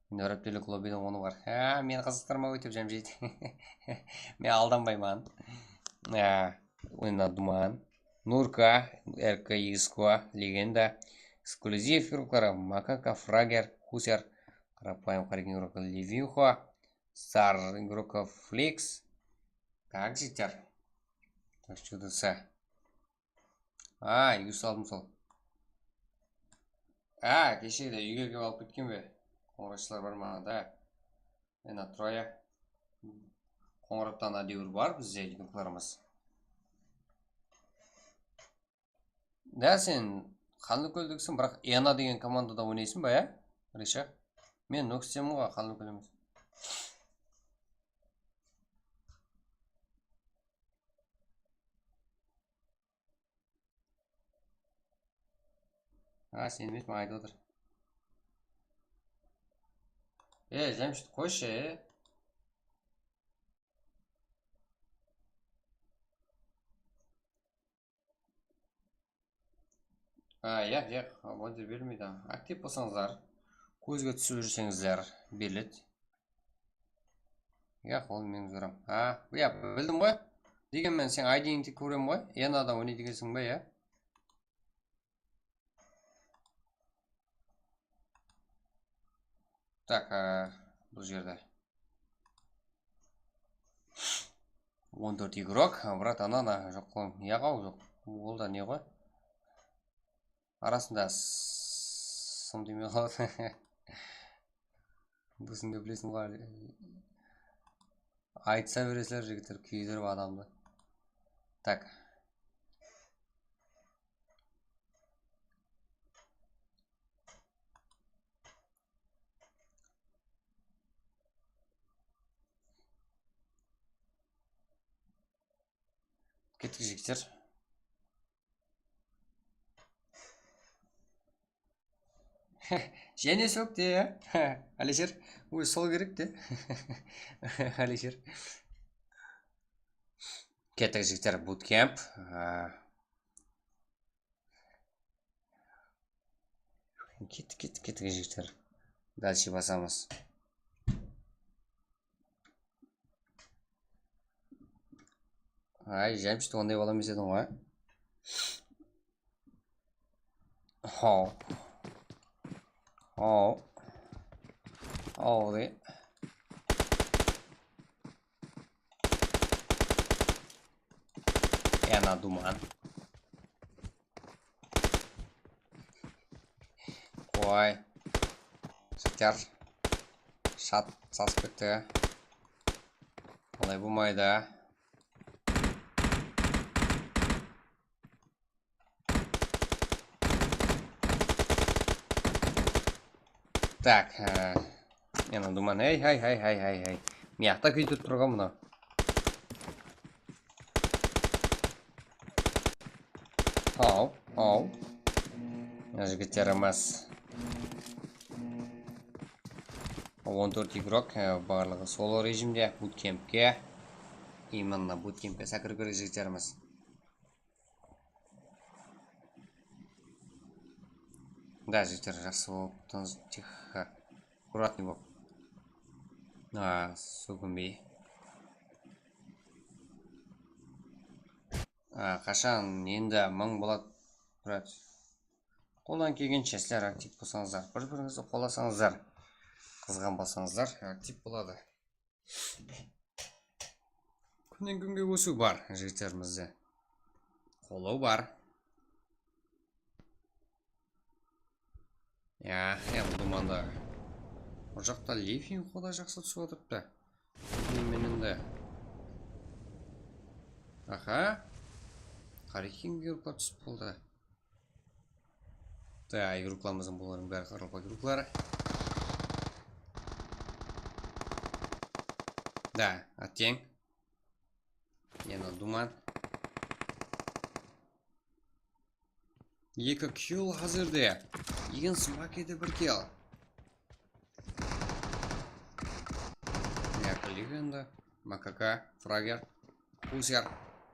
Мен өрептелік лоббидің оны бар. Мен қызықтырма өтіп жем жейді. Мен алданбайман. Ойна думан. Нурка, РК Исква, Легенда. Эксклюзив геройлары Макака, Фрагер, Хусер. Қарапайым қареген игрока Левинхо. Стар игрока Фликс. Так, жігіттер. Так, что-то үйге салдым сол. Кешегі үйге кеп алып кеткен бе? Қоңырашылар бар ма? Ена Троя. Қоңыраптан әдеуір бар бізде игрокларымыз. Сен Қалыныкөлдіксің, бірақ Ена деген командада ойнайсың ба, Ришак? Мен Нокстемін ғой, Қалыныкөл емес. Сен емес, ма айтып отыр. Жәмшіт, қойшы, модер бермейді. Актив болсаңыздар, көзге түсіп жүрсеңіздер, беріледі. Ол мен көрем. Білдім ғой? Дегенмен сен ID-іңді көрем ғой? Енада ойнай дегенсің ба, Так, бұл жерде 14 игрок, брат, анана жоқ қой, яғау жоқ, ол да не ғой? Арасында сым демей қалады. Бұсыңды білесің ғой, айтса бересілер жігіттер күйдіріп адамды. Так. Кеттік жігіттер. Және сөк де. Алишер, ой, сол керек те. Алишер. Кеттік жігіттер, буткемп. Кеттік жігіттер. Дальше басамыз. Ай, жәмшіт ондай бола емес едің ғой. Де. Ena думан. Ой. Жігіттер. Шат сасып кетті. Олай болмайды. Так, Ена думан. Ей. Мияқта көйтіп тұрған мұны. Ау. Жігіттеріміз 14 игрок, барлығы соло режимде, буткемпке. Именно буткемпке сәкір керек жігіттеріміз. Да, жігіттер жақсы болып, тихо, аккуратный болып. Сөгінбей. Қашан енді мың болады. Брат, қолдан келгенше сілер актив болсаңыздар, бір-біріңізді қоласаңыздар, қызған болсаңыздар, актив болады. Күннен күнге өсу бар жігіттерімізде. Қолау бар. Енді думанда. Ол жақта лифин қолда жақсы түсіп отырыпты. Менінде. Қарекең игруклар түсіп болды. Да, игрукларымыздың боларын бәрі қаралпа игруклары. Да, аттең. Енді думан. 2 килл қазірде. Еген смакеді 1 килл. Легенда, Макака, Фрагер, Хусер,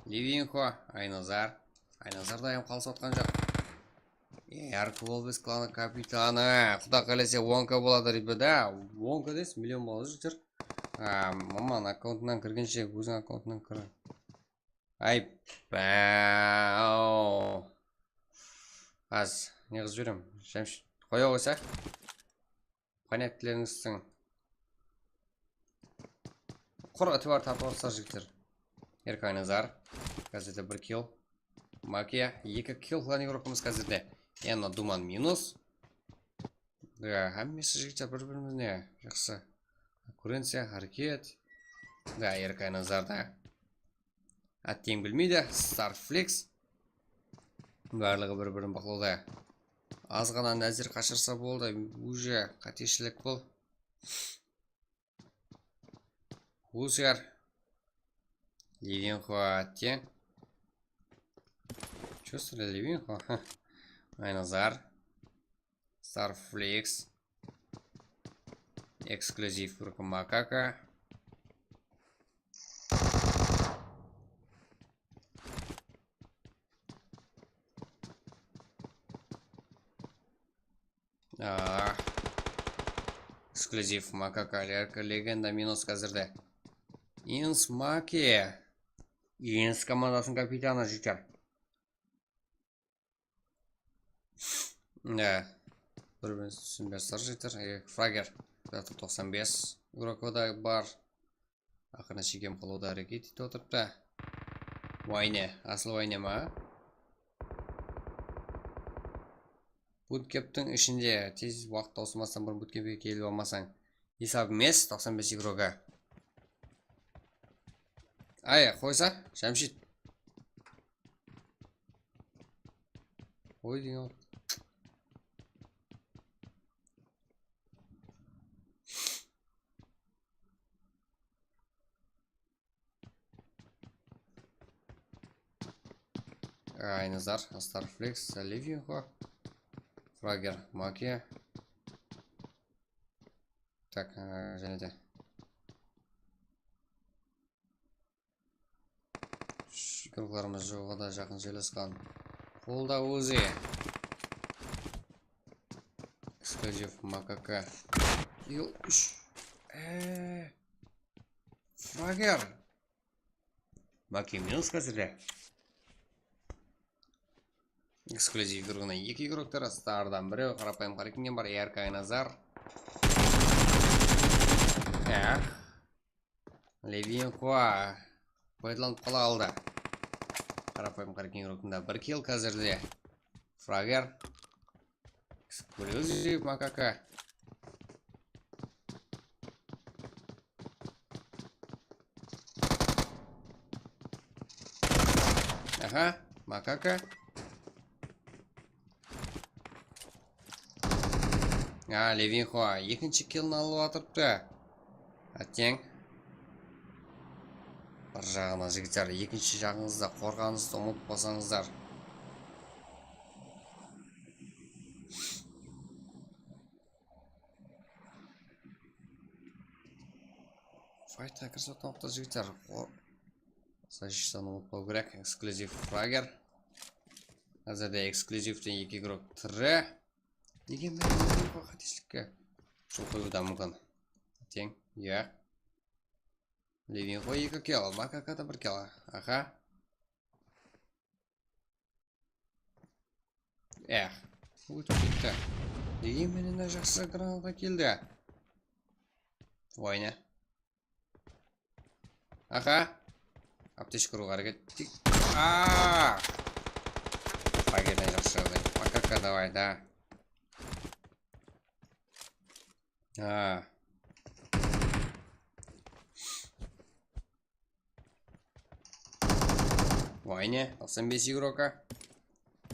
Ливинхо, Айназар. Айназар дайым қалысы отқан жоқ. Аркволбес кланы капитаны. Құда қалесе Вонка болады, ребята. Вонка дейсіз, миллион болады жүр. Маман аккаунтынан кіргенше өзің аккаунтынан кір. Ай, бәу. Аз, не қыз жүрем. Жәмші, қоя қойса. Понятілеріңіздің. Құрғаты бар тапы орса жігіттер. Айназар. Қазірде 1 килл. Макия. 2 килл қылан игрокымыз қазірде. Енді думан минус. Әммесі жігіттер бір-бірімізіне. Жақсы. Конкуренция, харекет. Айназарда. Аттең білмейді. Starflex. Барлығы бір-бірін бақылауда. Аз ғана нәзір қашырса болды. Уже қатешілік бұл. Хусер. Ливинхо аттең. Чувствовали Ливинхо? Айназар. Starflex. Эксклюзив рука Макака. Эксклюзив Макака. Легенда минус қазірде. Инс Маки. Инс командасының капитаны жігіттер. Бір-бірін түсінбестер жігіттер. Фрагер. 95 игрокода бар. Ақырына шекем қылуда әрекет ете отырыпты. Вайне. Асыл вайне ма? Буткептің ішінде тез уақыт таусымастан бір буткепке келіп алмасаң. Есап емес 95 игрока. Ай, қойса, Шәмшит. Ой, деген. Айназар, Starflex, Ливинхо, Фрагер, Макия. так, және де игрокlarımız жоғы да жақын желесқан. Қолда өзі. Эксклюзив макака. Килл 3. Фрагер. Маки минус қазірде. Эксклюзив игрогына 2 игроктар. Стардан бірі. Қарапайым қарекінген бар. Яркай Назар. Левинхуа. Пайдаланып қала алды. Қарапайым қарекінген игрокында 1 килл қазірде. Фрагер. Эксклюзив макака. Ага, макака. Левинхуа екінші киллін алып атырыпты. Әттең. Бір жағына жігіттер, екінші жағыңызда қорғаныңызды ұмытпасаңыздар. Файтта кірсетін уақытта жігіттер. Защиттан ұмытпау керек. Эксклюзив фрагер. Әзірде эксклюзивтен 2 игрок тірі. Неге мен Левинхуа қатесілікке жол қоюда мүмкін. Тең, иә. Левинхуа 2 килл, макакада 1 килл. Аха. Өтіп кетті. Неге менен жақсы граната келді. Ойна. Аха. Аптечка ұруға әрекеттік. Фрагерден жақсы жағдай. Макака давай, да. Войне, 95 игрока.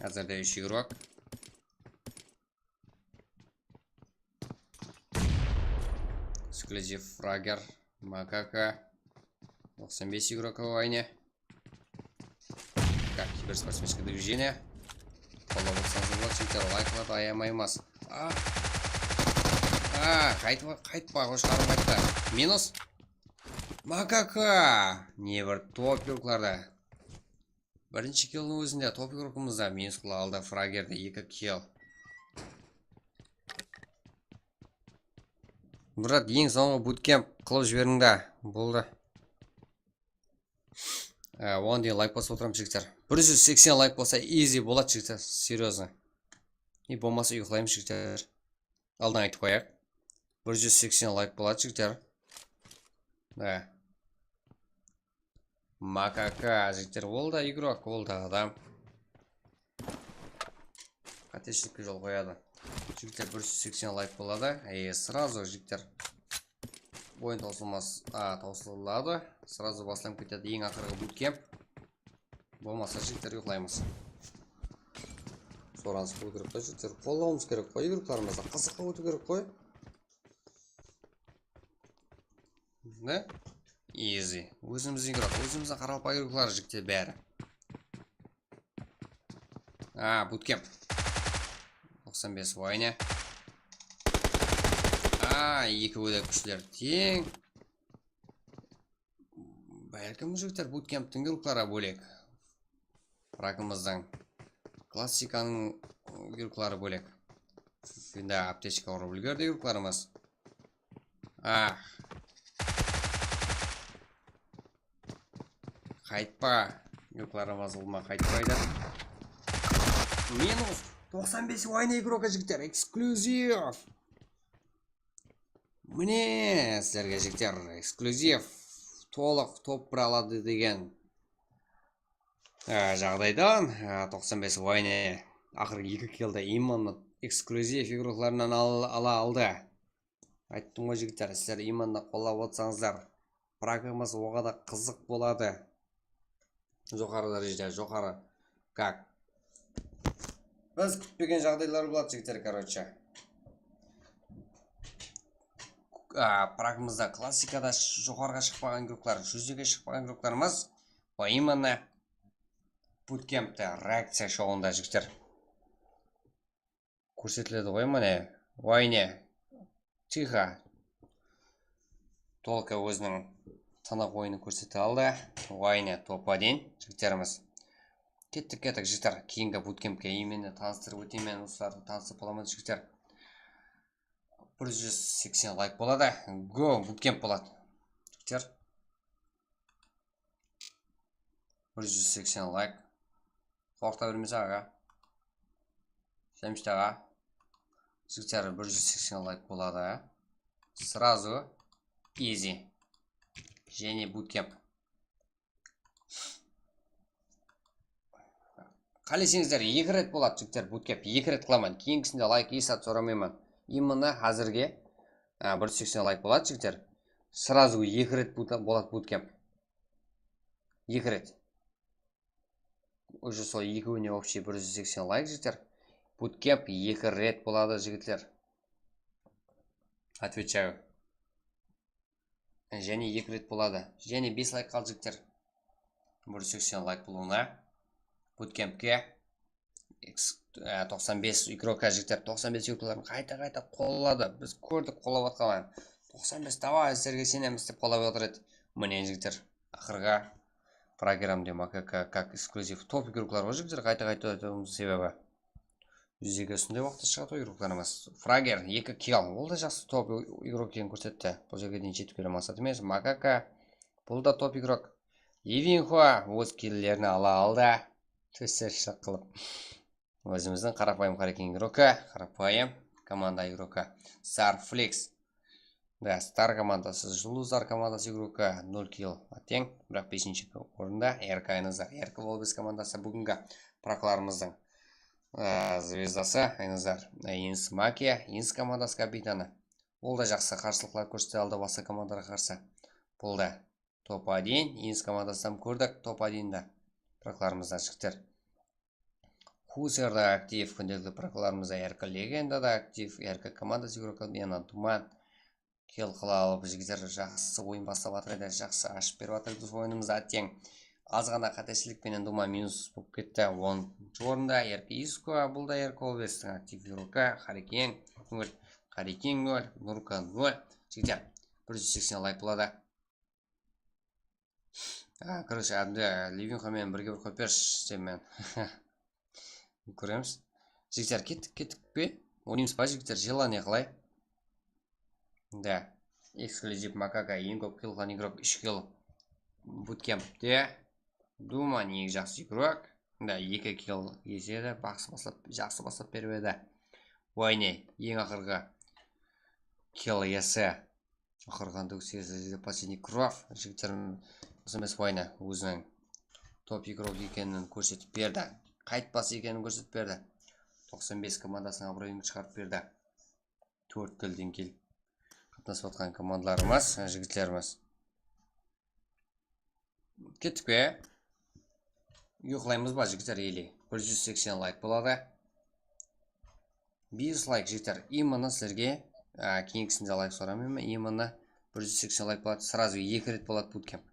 Әзірде 3 игрок. Эксклюзив фрагер. Макака. 95 игрока в войне. Как киберспортсменское движение. Лайкларды аямаймас. Қайтпа, қошқарым қайтты. Минус. Макака. Небір топ игрокларды. Бірінші киллның өзінде топ игрокымызда минус қыла алды. Фрагерді 2 килл. Брат, ең соңғы буткемп қылып жіберіңді. Болды. Оған дейін лайк басып отырам жігіттер. 180 лайк болса easy болады жігіттер. Серьезно. И болмаса ұйықлаймын жігіттер. Алдан айтып қояқ. 180 лайк болады жігіттер. Да. Макака жігіттер. Ол да игрок, ол да адам. Қатешілікке жол қояды. Жігіттер 180 лайк болады. Сразу жігіттер ойын таусылады. Сразу басылайым кетеді. Ең ақырғы буткемп. Болмаса жігіттер ұйықлаймыз. Сораныз қой керек қой жігіттер. Қолауымыз керек қой игрокларымызда. Қызыққа өту керек қой. Да? Easy. Өзіміз игрок. Өзіміздің қаралпа игроклар жігіттер бәрі. Буткемп. 95 войне. 2 өдек күшілер тең. Бәлкім жігіттер буткемптің игроклары бөлек. Ракымыздың классиканың игроклары бөлек. Да, аптечка ұрып үлгерді игрокларымыз. Қайтпа. Игрокларымыз ұлма қайтпайды. Минус 95 войне игрока жігіттер. Эксклюзив. Міне сіздерге жігіттер. Эксклюзив. Толық топ бір алады деген жағдайдан 95 войне ақырғы 2 киллді иманны эксклюзив игрокларынан ала алды. Айттым ғой жігіттер, сіздер иманны қолап отсаңыздар, прагмамыз оғада қызық болады. Жоғары дәрежеде, жоғары. Как? Біз күтпеген жағдайлар болады жігіттер, короче. Прагмамызда классикада жоғарға шықпаған игроклар, жүзеге шықпаған игрокларымыз именно буткемпте реакция шоуында жігіттер көрсетіледі ғой міне. Войне. Тихо. толка өзінің тынық ойынын көрсете алды. Ойыны топ-1 жігіттеріміз. Кеттік жігіттер, кейінгі буткемпке именно таныстырып өтеймен, осыларды танысып боламыз жігіттер. 180 лайк болады. Го, буткемп болады. Жігіттер. 180 лайк. Қорқта бермес аға. Шәміштаға. Жігіттер 180 лайк болады. Сразу easy. Және буткемп. Қалесеңіздер 2 рет болады жігіттер буткемп. 2 рет қыламын. Кейінгісінде лайк есат сұрамаймын. Именно қазірге 180 лайк болады жігіттер. Сразу 2 рет болады буткемп. 2 рет. Уже сол екеуіне общий 180 лайк жігіттер. Буткемп 2 рет болады жігіттер. Отвечаю. Және 2 рет болады. Және 5 лайк қалды жігіттер. 180 лайк болуына. Буткемпке 95 игрока жігіттер. 95 игрокларын қайта қолады. Біз көрдік қолап атқалайын. 95 давай сіздерге сенеміз деп қолап отыр еді. Міне жігіттер. Ақырға программде макака как эксклюзив топ игроклар бар жігіттер. Қайта өтуіміз себебі. Жүзеге осындай уақытта шығады игрокларымыз. Фрагер 2 килл. Ол да жақсы топ игрок екенін көрсетті. Бұл жерге дейін жетіп келе мақсат емес. Макака бұл да топ игрок. Евинхуа өз киллерін ала алды. Төсер шақ қылып. Өзіміздің қарапайым қарекен игрока. Қарапайым команда игрока. Sarflex. Да, Стар командасы, Жұлдыздар командасы игрока 0 килл. Тең, бірақ 5-ші орында РК Айныздар. РК Волбес командасы бүгінгі прақларымыздың звездасы Айныздар. Инс Макия, Инс командасы капитаны. Ол да жақсы қарсылықлар көрсете алды басқа командарға қарсы. Бұл да топ-1, Инс командасынан көрдік топ-1-да прақларымызда жігіттер. Хусерда актив, күнделікті прақларымызда РК Легенда да актив, РК командасы игрока Мена Думан. Кел қыла алып жігіттер жақсы ойын бастап атырайды, жақсы ашып беріп атырды ойынымызда тең. Аз ғана қатесілікпенен Дума минус болып кетті. 10-ші орында РК Иско, бұл да РК Волбестің актив игрока. Харикен 0, Харикен 0, Нуркан 0. Жігіттер 180 лайк болады. Короче, Ливинхамен бірге бір көперш мен. Көреміз. Жігіттер кеттік пе? Ойнаймыз па жігіттер? Желание қалай? Да. Эксклюзив макака ең көп килған игрок 3 килл. Буткемпте Дума ең жақсы игрок. Да, 2 килл еседі. Жақсы бастап беріп еді. Ойне ең ақырғы килл есі. Ақырғанды өксесі последний кровь. Жігіттерім Осымыз ойны өзінің топ игрок екенін көрсетіп берді. Қайтпас екенін көрсетіп берді. 95 командасының абыройын шығарып берді. 4 кілден келіп қатынасып отқан командаларымыз, жігітлеріміз. Кеттік пе? Ұйықлаймыз ба жігіттер елі? 180 лайк болады. 5 лайк жігіттер. Именно сіздерге кейінгісінде лайк сұрамын. Именно 180 лайк болады. Сразу 2 рет болады буткемп.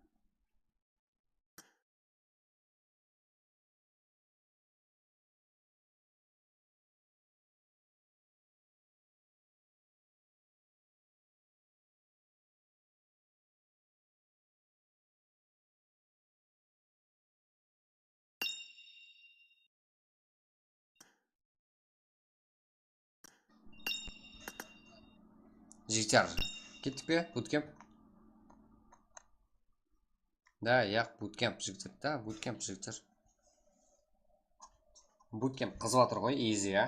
Жігіттер, кеттік пе? Буткемп? Да, яқ, буткемп жігіттер. Да, буткемп жігіттер. Буткемп қызып атыр ғой, easy, а?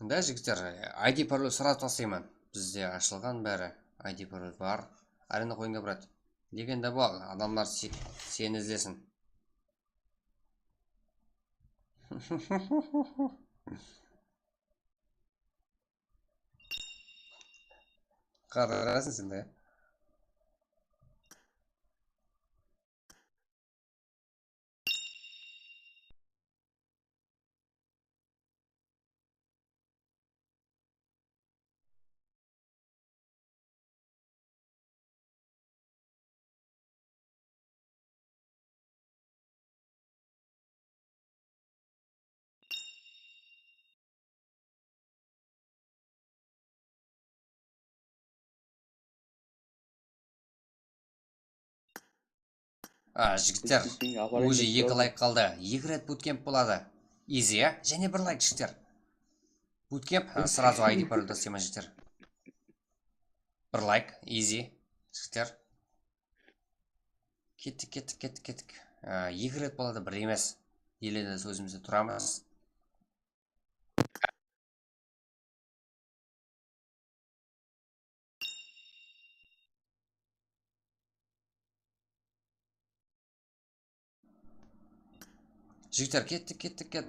Да, жігіттер, ID пароль сразу тастаймын. Бізде ашылған бәрі. ID пароль бар. Арена қойынға брат. Легенда бол, адамдар сені іздесін. Қарарасың сен де. Жігіттер, уже 2 лайк қалды. 2 рет буткемп болады. Easy, а? Және 1 лайк, жігіттер. Буткемп, сразу ID пароль тастайма, жігіттер. 1 лайк, easy, жігіттер. Кеттік. 2 рет болады, 1 емес. Елені сөзімізде тұрамыз. Жігіттер, кеттік.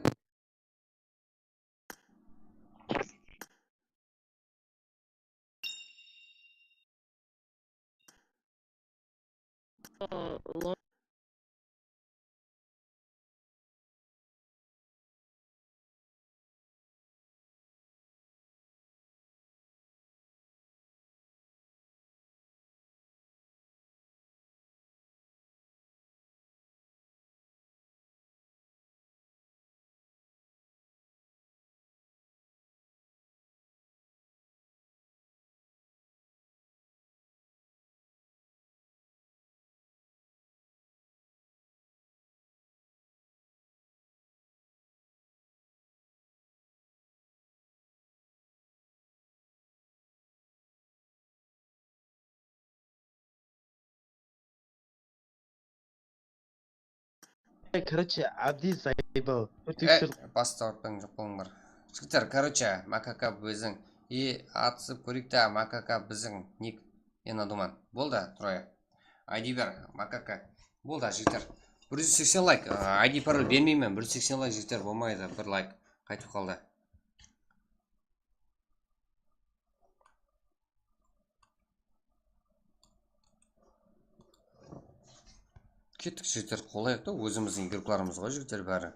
Короче, Абди заебал. Басты ауыртпаң, жоқ болың бар. Жігіттер, короче, макака біздің. Атысып көрейік та, макака біздің. Ник, думан. Болды, Троя. ID бер, макака. Болды, жігіттер. 180 лайк. ID пароль бермеймін. 180 лайк, жігіттер, болмайды. 1 лайк. Қайтып қалды. Кеттік, жігіттер, қолайық та, өзіміздің игрокларымыз ғой, жігіттер бәрі.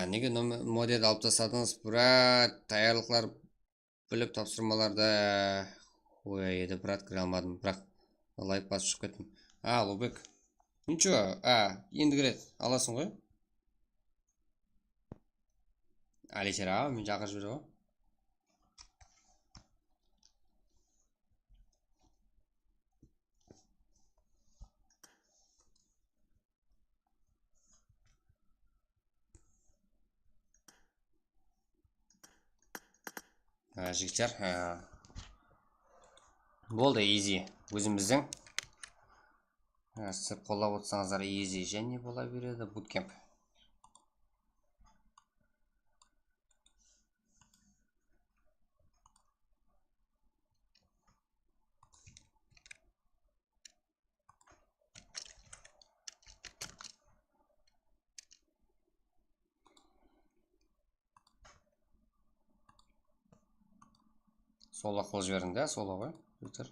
Неге модерді алып тастадыңыз, брат, даярлықтар біліп тапсырмаларды қоя еді, брат, кіре алмадым, бірақ лайк басып шығып кеттім. Лобек. Ничего, енді кіреді, аласың ғой? Алишер, мен жаққа жібері ғой. Жігіттер, болды, easy. Өзіміздің сіз қолдап отырсаңыздар easy және бола береді буткемп. Сола қол жібердің да, сола ғой, жігіттер.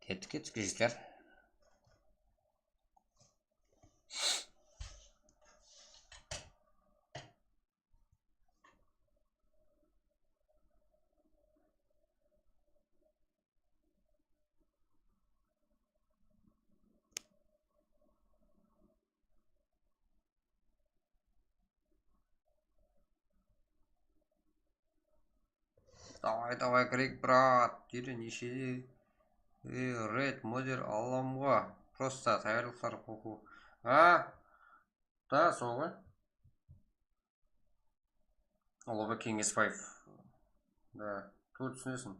Кеттік, жігіттер. Давай, кірейік, брат. Дері неше. Рейд модер аламға. Просто таярлықтар қоқу. Да, сол ғой. Олаба King S5. Да, көп түсінесің.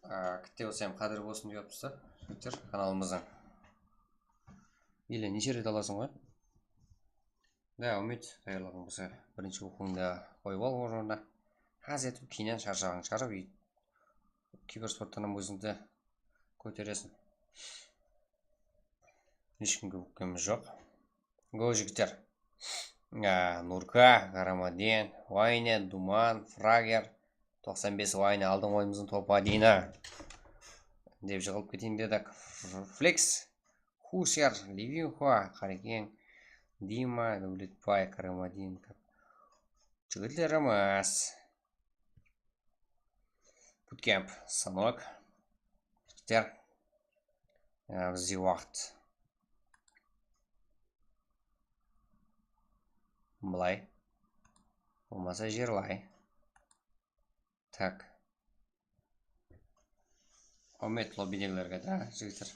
Күтте болсам қадір болсын деп апсызда. Жігіттер, каналымыздың. Елі, неше рет аласың ғой? Да, үміт, таярлығың болса, бірінші оқуыңда қойып ал орнына. Аз етіп, кейінен шаршағың шығарып, киберспорттан өзіңді көтересің. Ешкімге бүккеніміз жоқ. Го, жігіттер. Нурка, Гарамаден, Вайне, Думан, Фрагер, 95 Вайне алдың ойымыздың топа дейіні. Деп жығылып кетейін дедік. Флекс, Хусер, Ливинхуа, Қарекең, Дима Дәулетбай Карамадинов. Жігітлеріміз. Буткемп Санок. Жігіттер. Бізде уақыт. Былай. Болмаса жерлай. Так. Ommet lobby'dekilerge de жігіттер.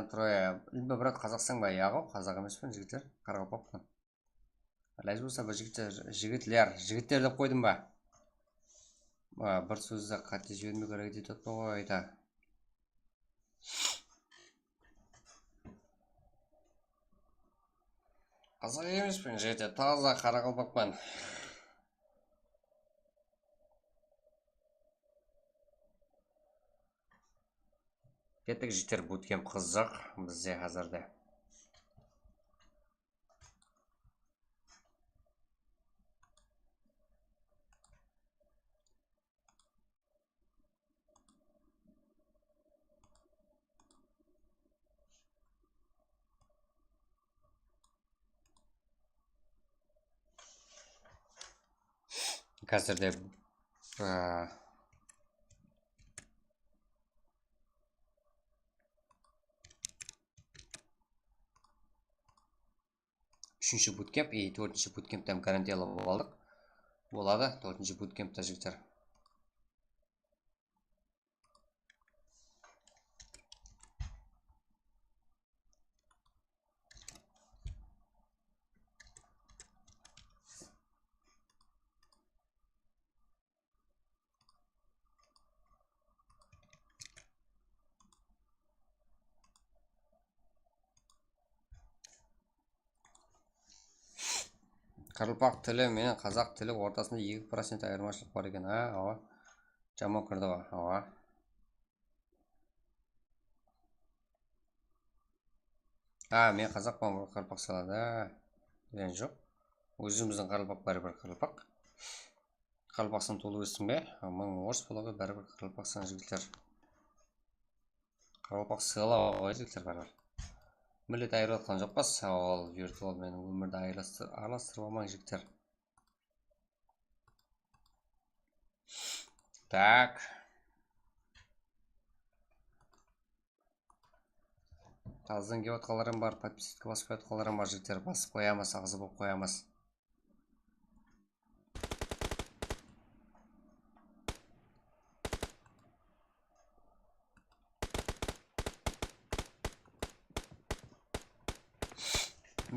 Троя. Либо брат қазақстан ба яғы, қазақ емеспін жігіттер. Қарақалпақпын. Ләз болса бір жігіттер деп қойдым ба? Бір сөзді қатты жібермей керек етіп қойды. Қазақ емеспін жігіттер, таза Қарақалпақпын. Кеттік жігіттер, буткемп қызық бізде қазірде. Қазірде үшінші буткемп и төртінші буткемптен гарантиялы болдық. Болады, төртінші буткемпта жігіттер. Қарақалпақ тілі менен қазақ тілі ортасында 2% айырмашылық бар екен. Ава. Жаман кірді ба? Ава. Мен қазақпын, Қарақалпақ салады. Деген жоқ. Өзіміздің Қарақалпақ бәрібір Қарақалпақ. Қарақалпақсан толы өстің бе? Мың орыс болады бәрібір Қарақалпақсан жігіттер. Қарақалпақ сыйлау жігіттер бәрібір. Милlet айырылатқан жоқпас, ол виртуал менің өмірді араластырып алмай жігіттер. Так. Таздан кеп отқаларым бар, подписчикке басып отқаларым бар жігіттер. Басып қоямыз, ағызы болып қоямыз.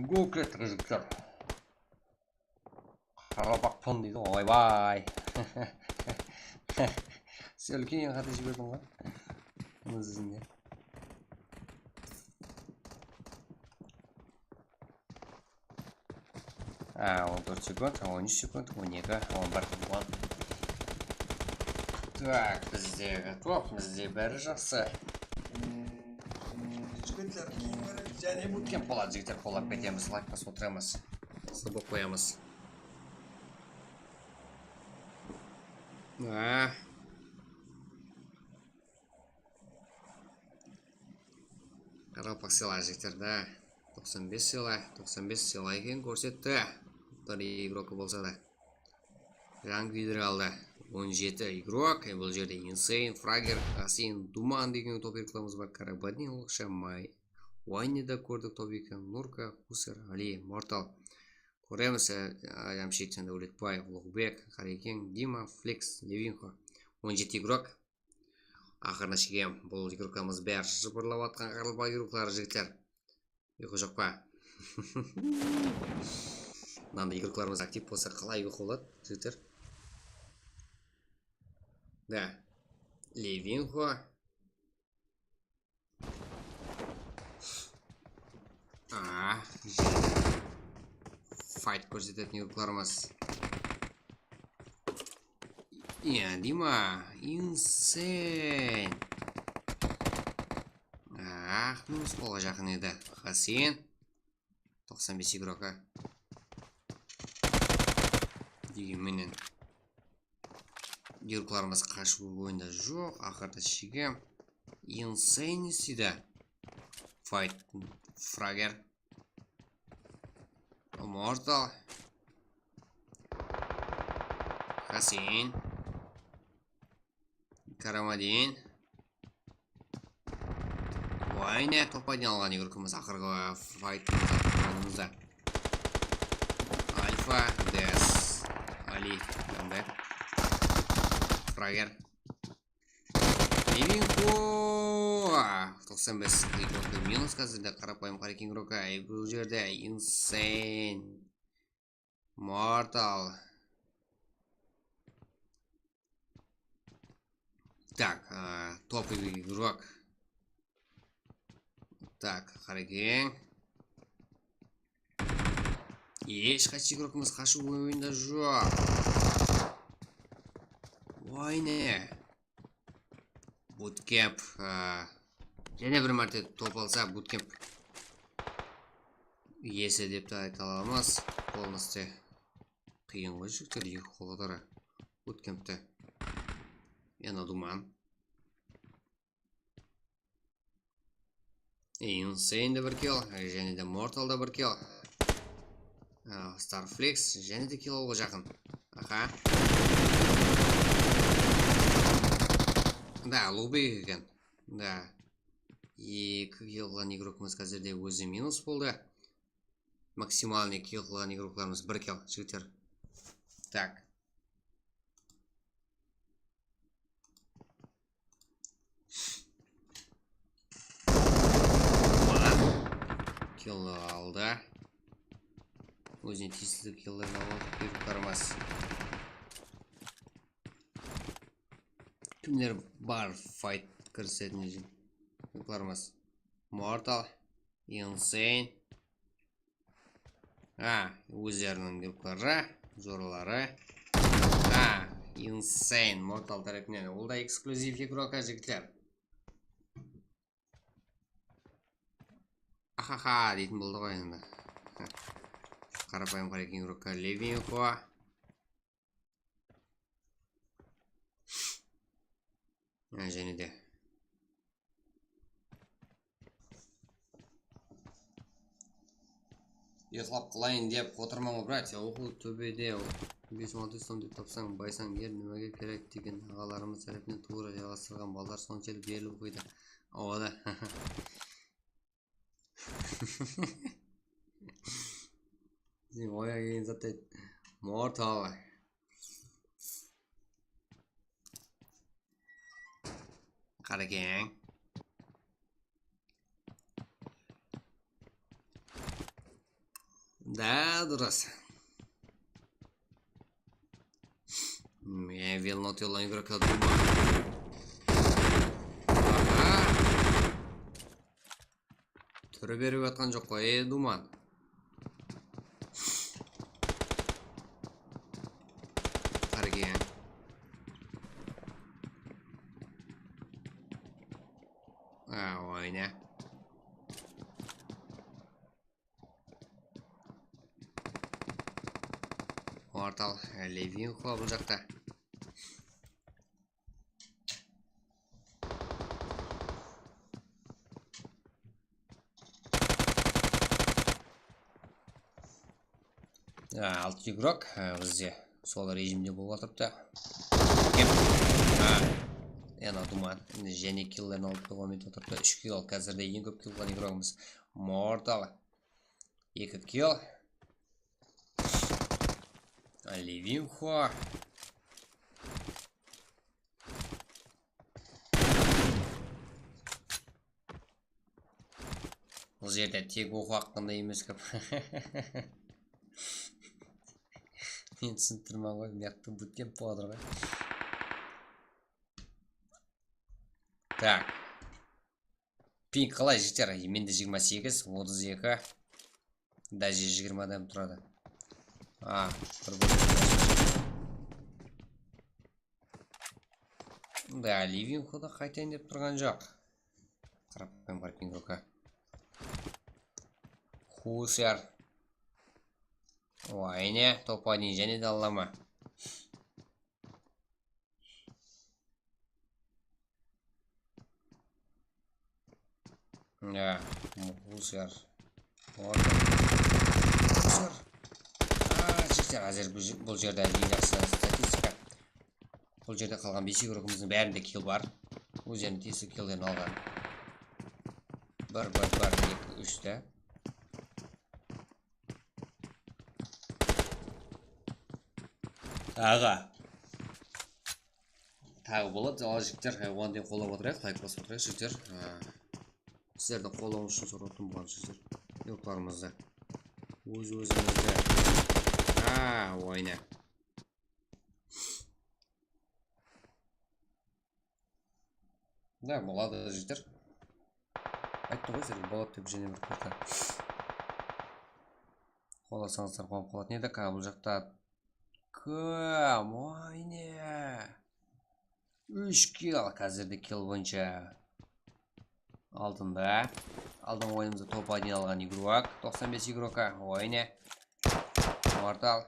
Гол кеттік жігіттер. Қарақалпақпын дейді, ойбай. Сен үлкен қате жібердің ғой. Мұны сізінде. Он 4 секунд, 13 секунд, 12, 11. Так, бізде готов, бізде бәрі жақсы. Жігіттер, және буткемп болады жігіттер, қолап кетеміз, лайк басып отырамыз. Сыбып қоямыз. Қарақалпақ сыйлай жігіттер, да. 95 сыйлай екен көрсетті. Бір игрокі болса да. Ранг видер алды. 17 игрок. Бұл жерде Insane, Fragger, Хасин, Думан деген топ игрокларымыз бар. Карабадин, Лықша, Май. Уайнеда көрдік топ екен. Нурка, Хусер, Али, Мортал. Көреміз Ямшиктен Дәулетбай, Лұғбек, Қарекен, Дима, Флекс, Левинхо. 17 игрок. Ақырына шегем. Бұл игрокларымыз бәрі жыбырлап атқан Қарақалпақ игроклары жігіттер. Ұйқы жоқ па? Мынандай игрокларымыз актив болса қалай ұйқы болады жігіттер? Да. Левинхо. Файт көрсететін игрокларымыз. Дима. Insane. Минус қолға жақын еді. Хасин. 95 игрока. Дегенменен игрокларымыз қашу ойында жоқ. Ақырда шегем. Insane істейді. Fight Fragger. Mortal. Хасин. Карамадин. Вайне топ-1 алған игрокымыз ақырғы файтымызда. Альфа, Дес, Али, Дамбек, Фрагер. Ливинхо! 95 игрокты минус қазірде қарапайым қарек игрока. Бұл жерде Insane, Mortal. Так, топовый игрок. Так, қарекең. Ешқайсы игрокымыз қашу ойында жоқ. Ойне. Bootcamp. Және бір мәрте топ алса Bootcamp иесі деп те айта аламыз. Полностью қиын ғой жігіттер, екі қолдары Bootcamp'те. Яна думан. Insane да бір kill, және де Mortal да бір kill. Starflex және де kill алуға жақын. Аха. Да, лоббей екен. Да. Екі kill қылған игрокымыз қазірде өзі минус болды. Максимальный kill қылған игрокларымыз бір kill, жігіттер. Так. Kill алды. Өзіне тиісті киллерін алып беріп қарамас. Кімдер бар файт кірісетін ежін? Қарамас. Mortal, Insane. Өздерінің группалары, жорлары. Insane, Mortal тарапынан. Ол да эксклюзив игрока жігіттер. Ахаха дейтін болды ғой енді. Қарапайым қарек игрокка Ливинхо. Және де ұйықтап қылайын деп отырмын ғой, братья. Оқу төбеде 5-6 сом деп тапсаң, байсаң ер немеге керек деген ағаларымыз тарапынан тура жалғастырған балдар соншалық беріліп қойды. Ода. Сен оя кейін затты Mortal. Қарекең. Да, дұрыс. Мен велнот елан игрока думан. Түрі беріп атқан жоқ қой, думан. Қарекең. Ойне. Mortal, Ливинхо бұл жақта. Алты игрок бізде сол режимде болып отырыпты. Яна думан. Және киллерін алып қойғанмен отырыпты. 3 килл. Қазірде ең көп килл қылған игрогымыз Mortal. 2 килл. Ливинхо. Бұл жерде тек оқу аққанда емес көп. Мен түсінтірман ғой, мияқты Bootcamp болады ғой. Так. Пинг қалай жігіттер? Менде 28, 32. Даже 20 адам тұрады. Да, Ливинхода қайтайын деп тұрған жоқ. Қарапайым қарап игрока. Хусер. Ойне, топ-1 және де алама. Хусер. Хусер. жігіттер әзір бұл жерде ең жақсы статистика. Бұл жерде қалған 5 игрокымыздың бәрінде килл бар. Өздерінің тиісті киллдерін алған. 1 2 3-те. Тағы болады. Ал жігіттер, оған дейін қолдап отырайық, лайк басып отырайық жігіттер. Сіздерді қолдауыңыз үшін сұрайтын болған жігіттер. Жоқтарымызды. Өз-өзімізді. Ойна. Да, болады жігіттер. Айттым ғой сіздерге болады деп және бір көрді. Қолдасаңыздар қуанып қалатын еді. Бұл жақта ойне. 3 килл, қазірде килл бойынша алтында. Алдың ойынымызда топ 1 алған игрок, 95 игрока, ойне. Мортал.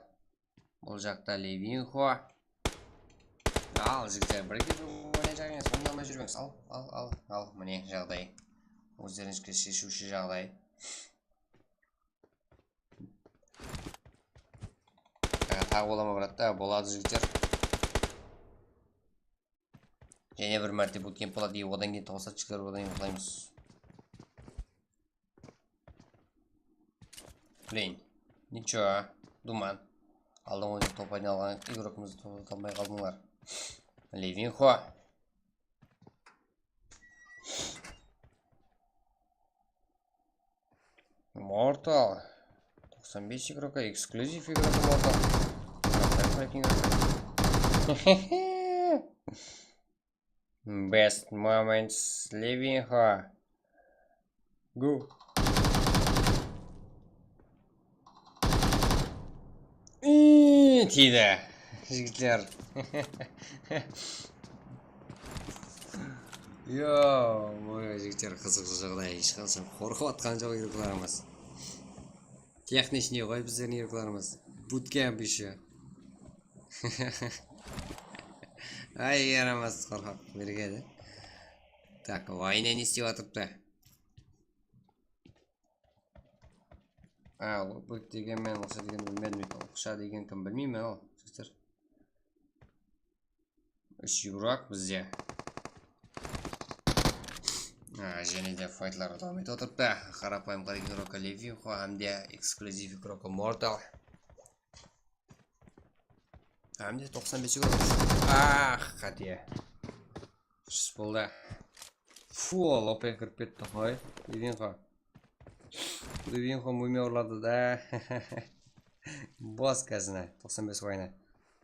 Бұл жақта Левинхо. Ал, жігіттер, бірге ойна жағыңыз, оңдамай жүрмеңіз. Ал, міне жағдай. Өздеріңізге шешуші жағдай. Тағы болама бұратта, болады жігіттер. Және бір мәрте буткемп болады, одан кейін тоғысатчықтар одан кейін құлаймыз. Блин, ничего, думан. Алдың ойында топ айна алған игрокымызды тоқталмай қалдыңлар. Левинхо. Мортал. 95 игрока, эксклюзив игрока Мортал. Best moments Левинхо. Go. Тиді. Жігіттер. Жігіттер, қызық жағдай. Ешқалсам қорқып атқан жоқ игрокларымыз. Техничный ғой біздердің игрокларымыз. Буткемп еще. Ярамаз қорқақ бергеді. Так, ойна не істеп атыпты. Бұл деген мен оқша деген білмедім. Оқша деген кім білмеймін ол. Жігіттер. 3 игрок бізде. Және де файтлар дамайт отырпты. Қарапайым қара игрока Левинхо, әмде эксклюзив игрока Мортал. Әмде 95 игрок. Қате. Шыс болды. Лопен кіріп кетті қой. Левинхо мумия ұрлады да. Бос қазына. 95 ойна.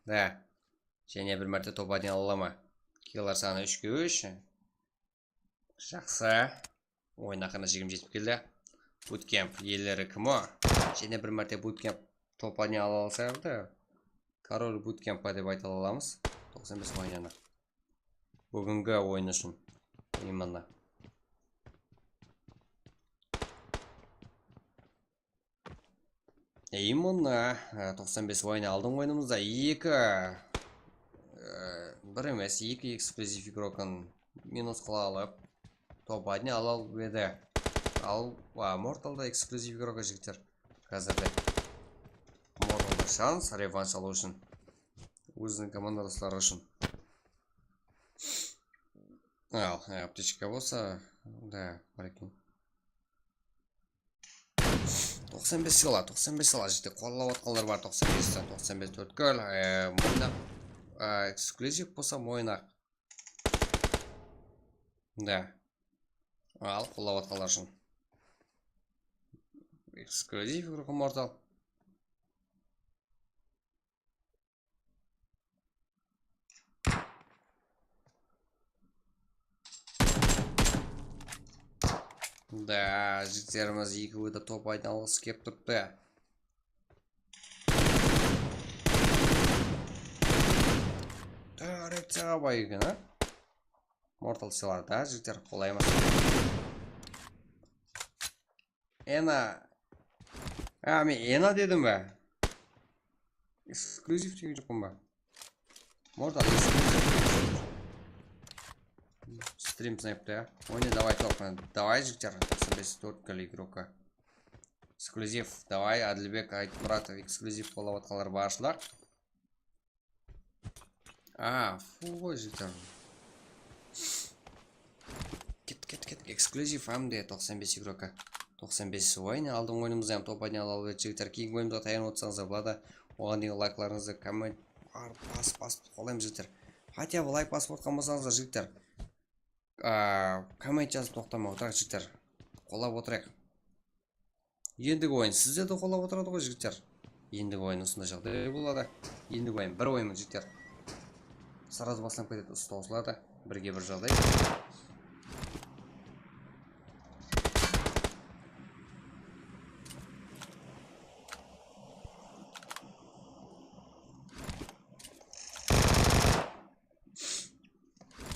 Да. Және бір мәрте топ 1 алама. Киллар саны 3-ке 3. Жақсы. Ойына қана жегім жетіп келді. Буткемп елері кім о? Және бір мәрте буткемп топ 1 ала алсайды. Король буткемпа деп айта аламыз. 95 ойнаны. Бүгінгі ойын үшін. Именно. Именно 95 ойны алдың ойынымызда 2 емес 2 эксклюзив игрокын минус қыла алып топ 1 ала еді. Ал Морталда эксклюзив игрока жігіттер. Қазірде Морталда шанс реванш алу үшін. Өзінің командаластары үшін. Ал, аптечка болса, да, бар екен. 95 сила жігіттер. Қоллау атқалар бар 95-тен. 95 4-көл. Мойнақ. Эксклюзив болса мойнақ. Да. Ал, қоллау атқалар үшін. Эксклюзив игрока Мортал. Да, жігіттеріміз 2 өйді топ айналғысы кеп тұрпты. Реакцияға бай екен, а? Мортал силар, да, жігіттер қолаймыз. Мен Ена дедім бә? Эксклюзив деген жоқпын ба? Мортал эксклюзив. Стрим снайпты, а? Ойне, давай топ. Давай, жігіттер. 95 4-көл игрока. эксклюзив. Давай, Әділбек Айтмұратов эксклюзив қолап атқалар баршылар. Фу ғой жігіттер. Кет. Эксклюзив әмде 95 игрока. 95 ойын алдың ойынымызды әм топ аден алалы жігіттер. Кейін ойынымызға таян отсаңыздар болады. Оған дейін лайкларыңызды коммент басып қолаймыз жігіттер. Хотя бы лайк басып отқан болсаңыздар жігіттер. Коммент жазып тоқтамай отырайық жігіттер. Қолап отырайық. Ендігі ойын сіздерді қолап отырады ғой жігіттер. Ендігі ойын осындай жағдай болады. Ендігі ойын бір ойын жігіттер. Сразу басылып кетеді, ұстаусылады. Бірге бір жағдай.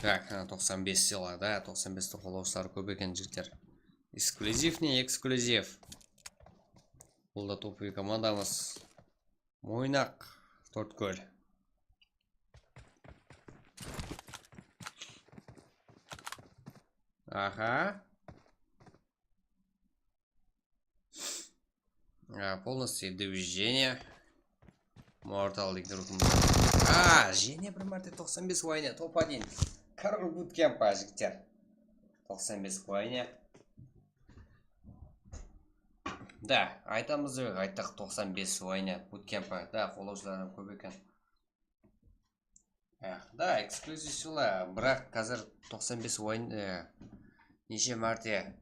Так, 95 сыйлады, 95-ті қолаушылары көп екен жігіттер. Эксклюзив не эксклюзив. Бұл да топовый командамыз. Мойнақ Төрткөл. Ага. Полностью движение. Mortal игрок. Жене бір мәрте 95 ойыны. Топ-1. Король буткемпа жігіттер. 95 ойыны. Да, айтамыз өй, айттық 95 ойыны. Буткемпа. Да, қолаушыларым көп екен. Да, эксклюзив сюлы. Бірақ қазір 95 ойын неше мәрте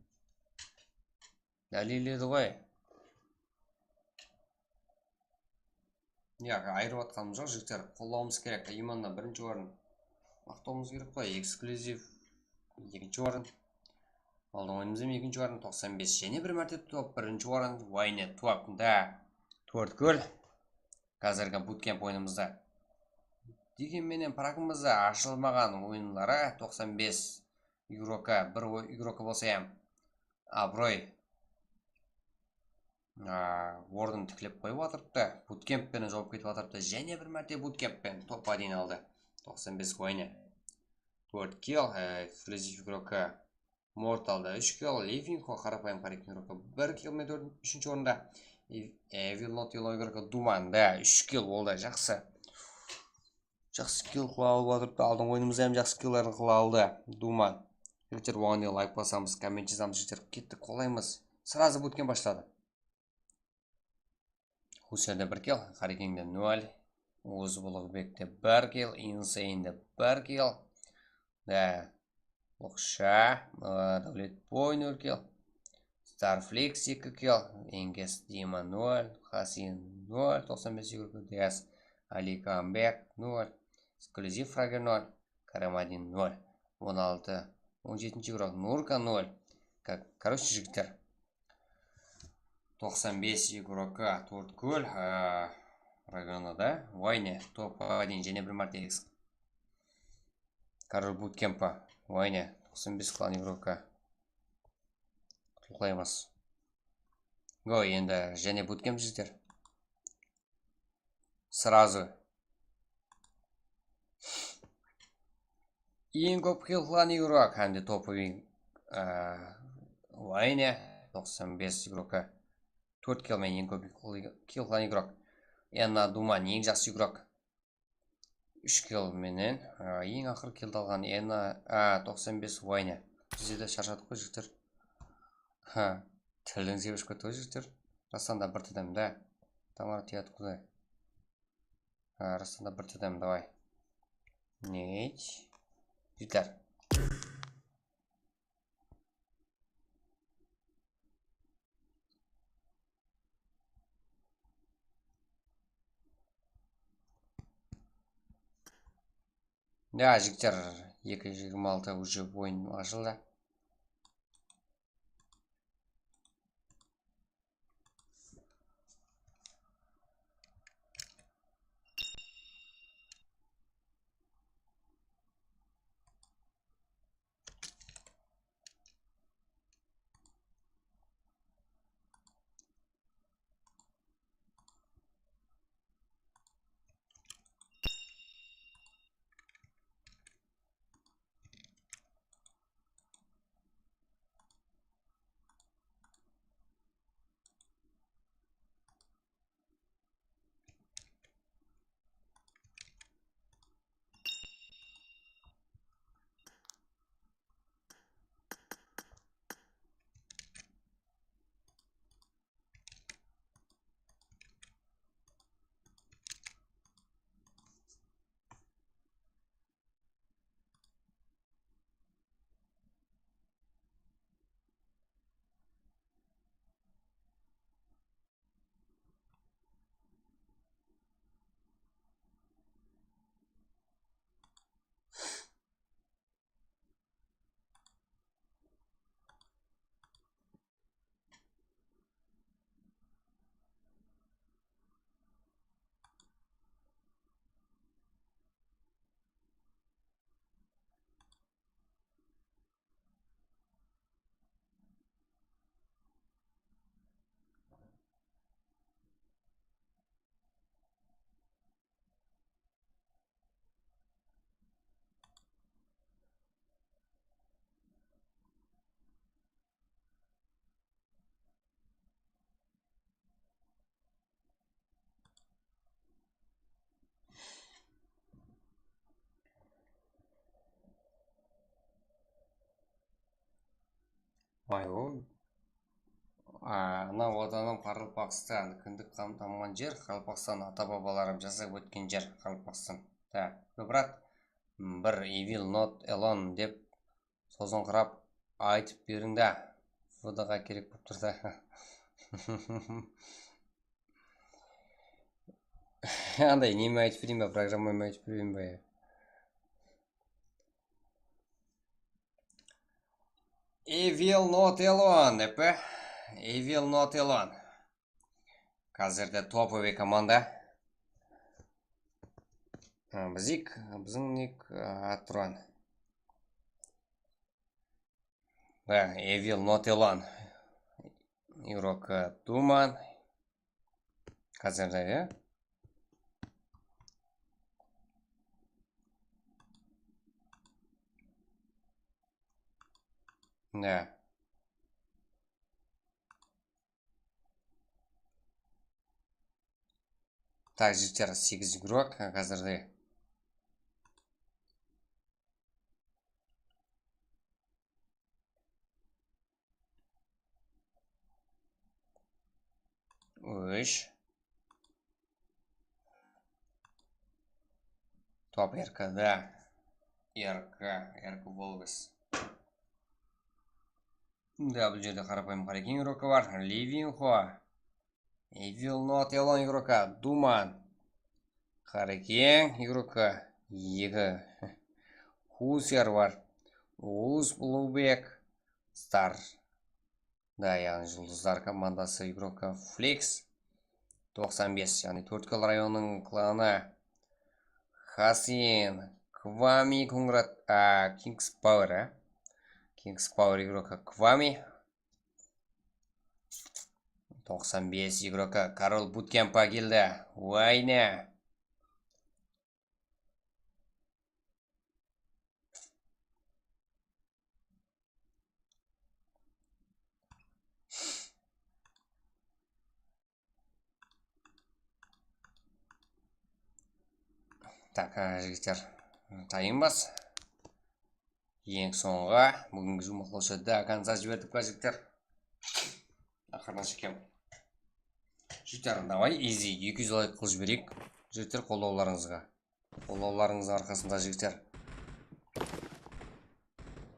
дәлеледі ғой. Айырып атқаным жоқ жігіттер. Қолауымыз керек. Иманна бірінші орын. Мақтауымыз керек қой. Эксклюзив екінші орын. Алдың ойынымызым екінші орын. 95 және бір мәрте топ бірінші орын. Вайне топ. Да. Төрткөл. Қазіргі буткемп ойынымызда. Дегенменен парақымызда ашылмаған ойынлары 95 игрока. Бір игрока болса ем. Аброй. Ордын тіклеп қойып атырыпты. Буткемппен жауып кетіп атырыпты. Және бір мәрте буткемппен топ аден алды. 95 ойыны. 4 килл. Эксклюзив игрока Морталда 3 килл. Лейфинхо қарапайым қарекін игрока 1 килл мен 3-ші орында. Вилнот ело игрока Думанда 3 килл болды. Жақсы. Жақсы килл қыла алып атырыпты. Алдың ойынымыз әм жақсы килларын қыла алды. Думан. Жігіттер оған дейін лайк басамыз, коммент жазамыз жігіттер. Кеттік қолаймыз. Сразу буткен башлады. Хусерде 1 килл, Харикеңде 0, Озбұлықбекте 1 килл, Инсейнде 1 килл, да, Лұқша, Дәулетбой 0 килл, Старфликс 2 килл, Енгес Дима 0, Хасин 0, 95 игрока, Дәс, Аликамбек 0, Эксклюзив Фрагер 0, Карамадин 0, 16, 17 игрок, Нурка 0, короче, жігіттер. 95 игрока Төрткөл районында Вайне топ-1 және бір мәрте Король буткемпа Вайне 95 клан игрока құлқаймыз. Енді және буткемп жіздер. Сразу. Ең көп клан игрок әнде топовый Вайне 95 игрока 4 килл мен ең көп килл қылған игрок. Энна Думан ең жақсы игрок. 3 килл менен. Ең ақыр килл алған Энна 95 Вайне. Бізде шаршадық қой жігіттер. Тілдің себеш көтті ғой жігіттер. Растанда бір тедем, да. Тамар тият құдай. Растанда бір тедем, давай. Нейт. Жігіттер. Да, жігіттер 2.26 уже ойын ашылды. Ой. Анау отаным Қарақалпақстан, кіндік қамтамаған жер, Қалпақстан ата-бабаларым жасап өткен жер, Қалпақстан. Брат, бір evil not alone деп созыңқырап айтып беріңді. Фодаға керек болып тұрды. Андай, неме айтып берейін ба, программамен айтып берейін ба? Evil not alone, депі? Evil not alone. Қазірде топовый команда. Біздің ник Атрон. Да, Evil not alone. Игрок Думан. Қазірде, Да. Так, жігіттер, 8 игрок қазірде. Үш. Топ РК-да. РК болбыз. Да, бұл жерде қарапайым қарекең игрокі бар. Ливинхо. Evil not alone игрока. Думан. Қарекең игрокі. 2. Хусер бар. Уз Блубек. Стар. Да, яғни жұлдыздар командасы игрока Флекс. 95, яғни Төрткөл районының кланы. Хасин. Квами Кунграт. Кингс Пауэр. Кингс Пауэр игрока Квами. 95 игрока Карл Буткемпа келді. Вайна. Так, жігіттер, тайынбас. Ең соңға бүгінгі жұмақлаушы да конца жібердік па, жігіттер. Ақырына шекем. Жігіттер, давай, изи, 200 лайк қыл жіберейік. Жігіттер, қолдауларыңызға. Қолдауларыңыз арқасында, жігіттер.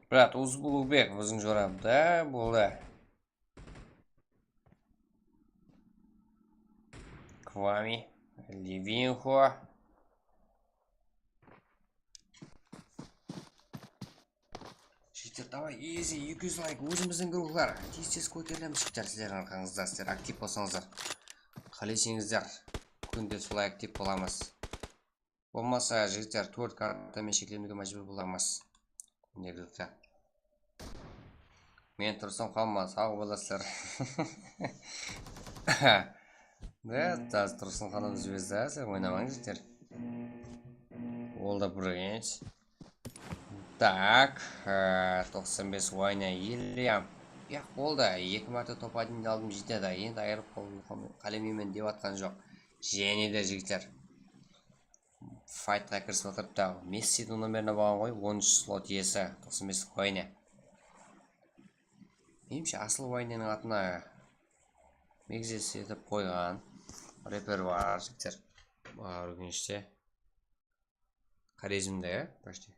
Брат, Уз Блубек, біздің жорам. Да, болды. Квами, Ливинхо. Жігіттер, давай, изи, 200 лайк, өзіміздің группалар. Тез көтерілеміз, жігіттер, сіздер арқаңызда, сіздер актив болсаңыздар. Қалесеңіздер, күнде солай актив боламыз. Болмаса, жігіттер, 4 картамен шекленуге мәжбүр боламыз. Күнделікті. Мен тұрсам қалма, сау боласыздар. Да, таз тұрсын қаным звезда, сен ойнамаңыз, жігіттер. Ол да біргенш. Так, 95 Вайна Ильям. Яқ болды, 2 мәрте топ 1-ді алдым жетеді. Енді айырып қалемемен деп атқан жоқ. Және де жігіттер. Файтқа кірісіп отырыпты. Мессидің номеріне баған ғой, 13 слот иесі 95 Вайна. Менімше асыл Вайнаның атына мегзес етіп қойған рэпер бар, жігіттер. Үргеніште. Қарезімде, почти.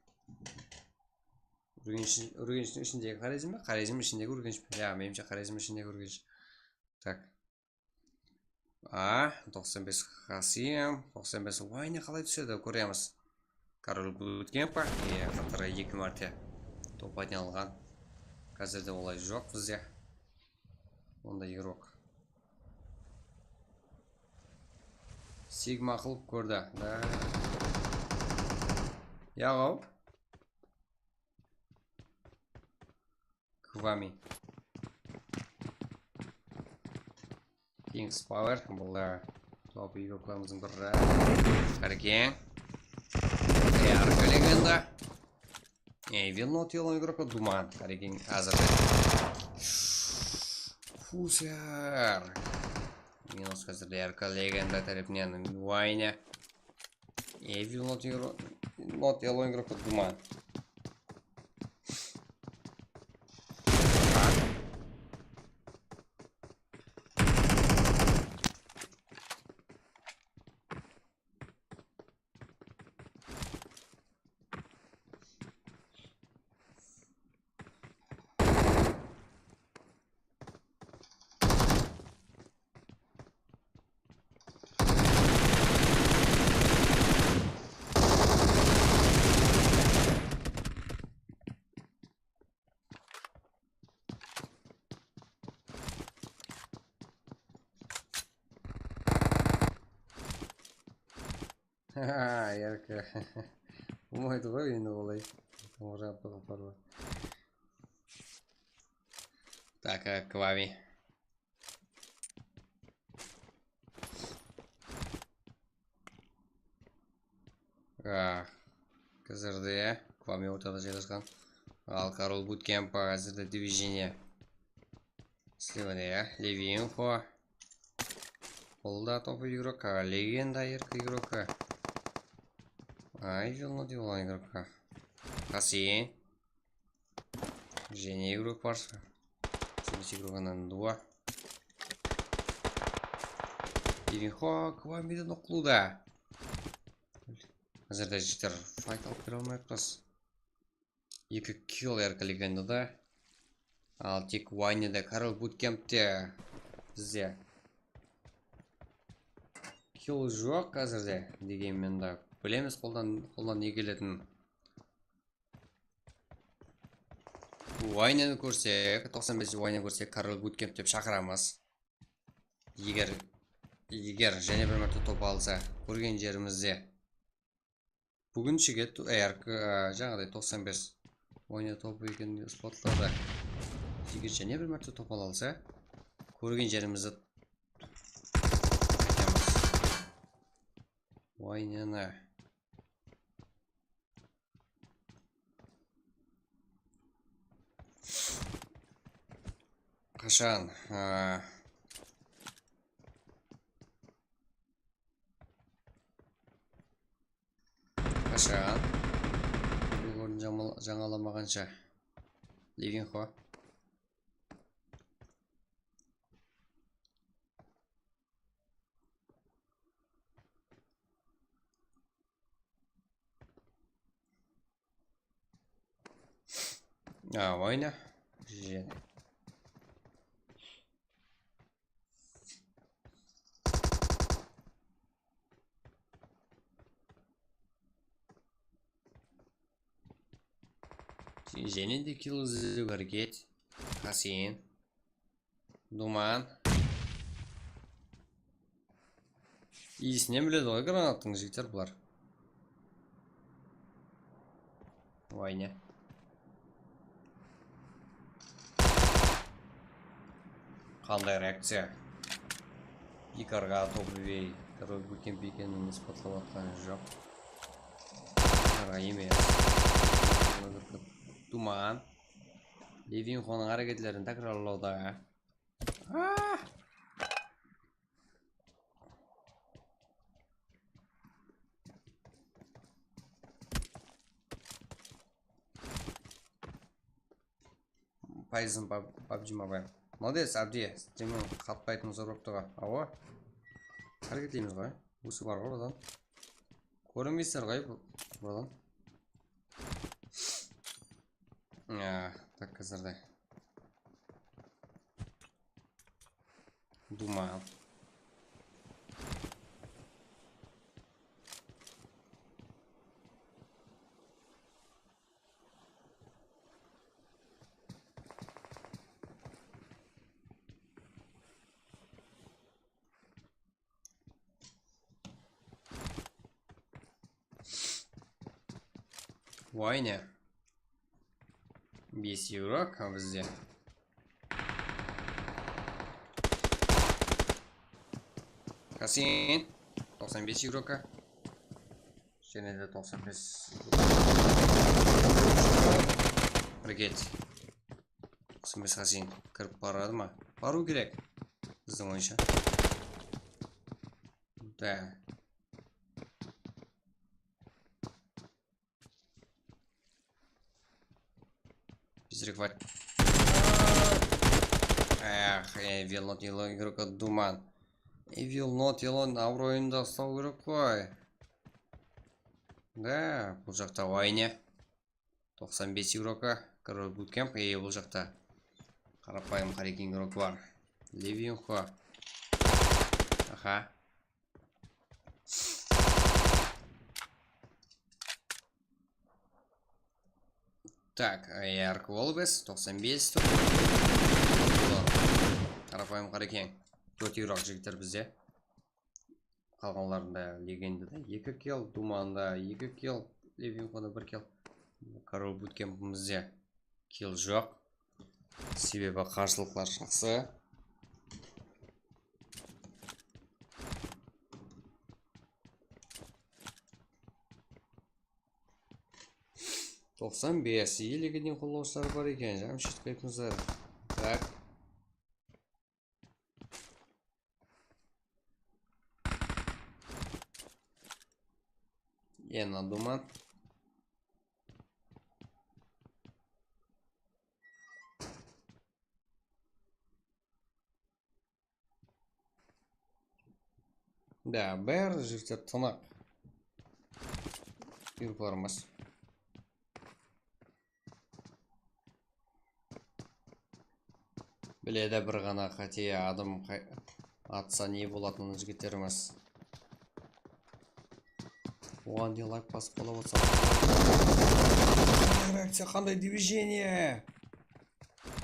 Үргенштің ішіндегі Қарезім бе? Қарезім ішіндегі Үргенш бе? Я, менімше Қарезім ішіндегі Үргенш. Так. 95 Хасим, 95 Вайна қалай түседі? Көреміз. Карл Буткемпа. Қатары 2 мәрте топ алған. Қазірде олай жоқ бізде. Онда игрок. Сигма қылып көрді. Яғау. Квами. Кингс Пауэр. Бұл топ игрокламыздың бірі. Қарекең. Ярко легенда. Evil not alone игрока Думан. Қарекең қазірде. Фусер. Минус қазірде ярко легенда тарапынан Вайна. Evil not alone игрока Думан. Ярко. Болмайды ғой енді олай. Жабдығы бар ғой. Так, Квами. Қазірде Квами ортада жайғасқан. Ал Карл Буткемп қазірде дивизия. Слева, Левинхо. Қолда топ игрок, легенда яркий игрок. Видел игрока. Хасин. Женя игрок бар. Следующий игрок на 2. Левинхо Квамиді нұқлуда. Қазірде жіктер файт алып бере алмайықпыз. 2 килл яркий легендада. Ал тек Вайнеде Карл Буткемпте бізде килл жоқ қазірде дегенмен да білеміз қолдан не келетінін. Вайнені көрсек, 95 Вайнені көрсек, Карл Буткемп деп шақырамыз. Егер және бір мәрте топ алса, көрген жерімізде бүгіншіге жаңағыдай 95 Вайне топ екенін спотлады. Егер және бір мәрте топ алса, көрген жерімізді айтамыз. Вайнені қашан бұл орын жаңаламағанша Левинхо. Вайна. Және. Және де килл іздеу әрекет. Хасин. Думан. Иісінен біледі ғой гранаттың жігіттер бұлар. Вайне. Қандай реакция? Икарға топ-бей Карл Буткемп екенін спотлап атқан жоқ. Икарға емес. Думан. Левинхоның әрекетлерін тәкрарлауда. Пайызын PUBG Mobile. Молодец, Абди. Стримін қатпайтын зор өптіға. Ауа. Әрекетлейміз ғой. Өсі бар ғой бұдан. Көрінбейсіздер ғой бұдан. Так, қазірде. Думан. Вайне. 5 евро бізде. Хасин. 95 еврока. Және де 95. Рекет. 95 Хасин. Кіріп барады ма? Бару керек. Біздің ойынша. Да. Взрывать. Will not yellow игрока Думан. Will not yellow ауыр ұстау керек қой. Да, бұл жақта Вайне. 95 игрока. Карл Буткемп. Бұл жақта қарапайым қарекең игрок бар. Левинхо. Аха. Так, ярко Волбес, 95. Қарапайым қарекең. 4 игрок жігіттер бізде. қалғанларында легендада 2 килл, думанда 2 килл, левинхода 1 килл. Король буткемпімізде килл жоқ. Себебі қарсылықлар жақсы. Тоқсан бес елге дейін қолдаушылар бар екен, Жамшит қайтыңыздар. Так. Ена думан. Да, бәрі жігіттер тынық. Үйіркларымыз. Біледі бір ғана қате адым атса не болатынын жігіттеріміз. Оған дейін лайк басып қолап отырсам. Реакция қандай движение?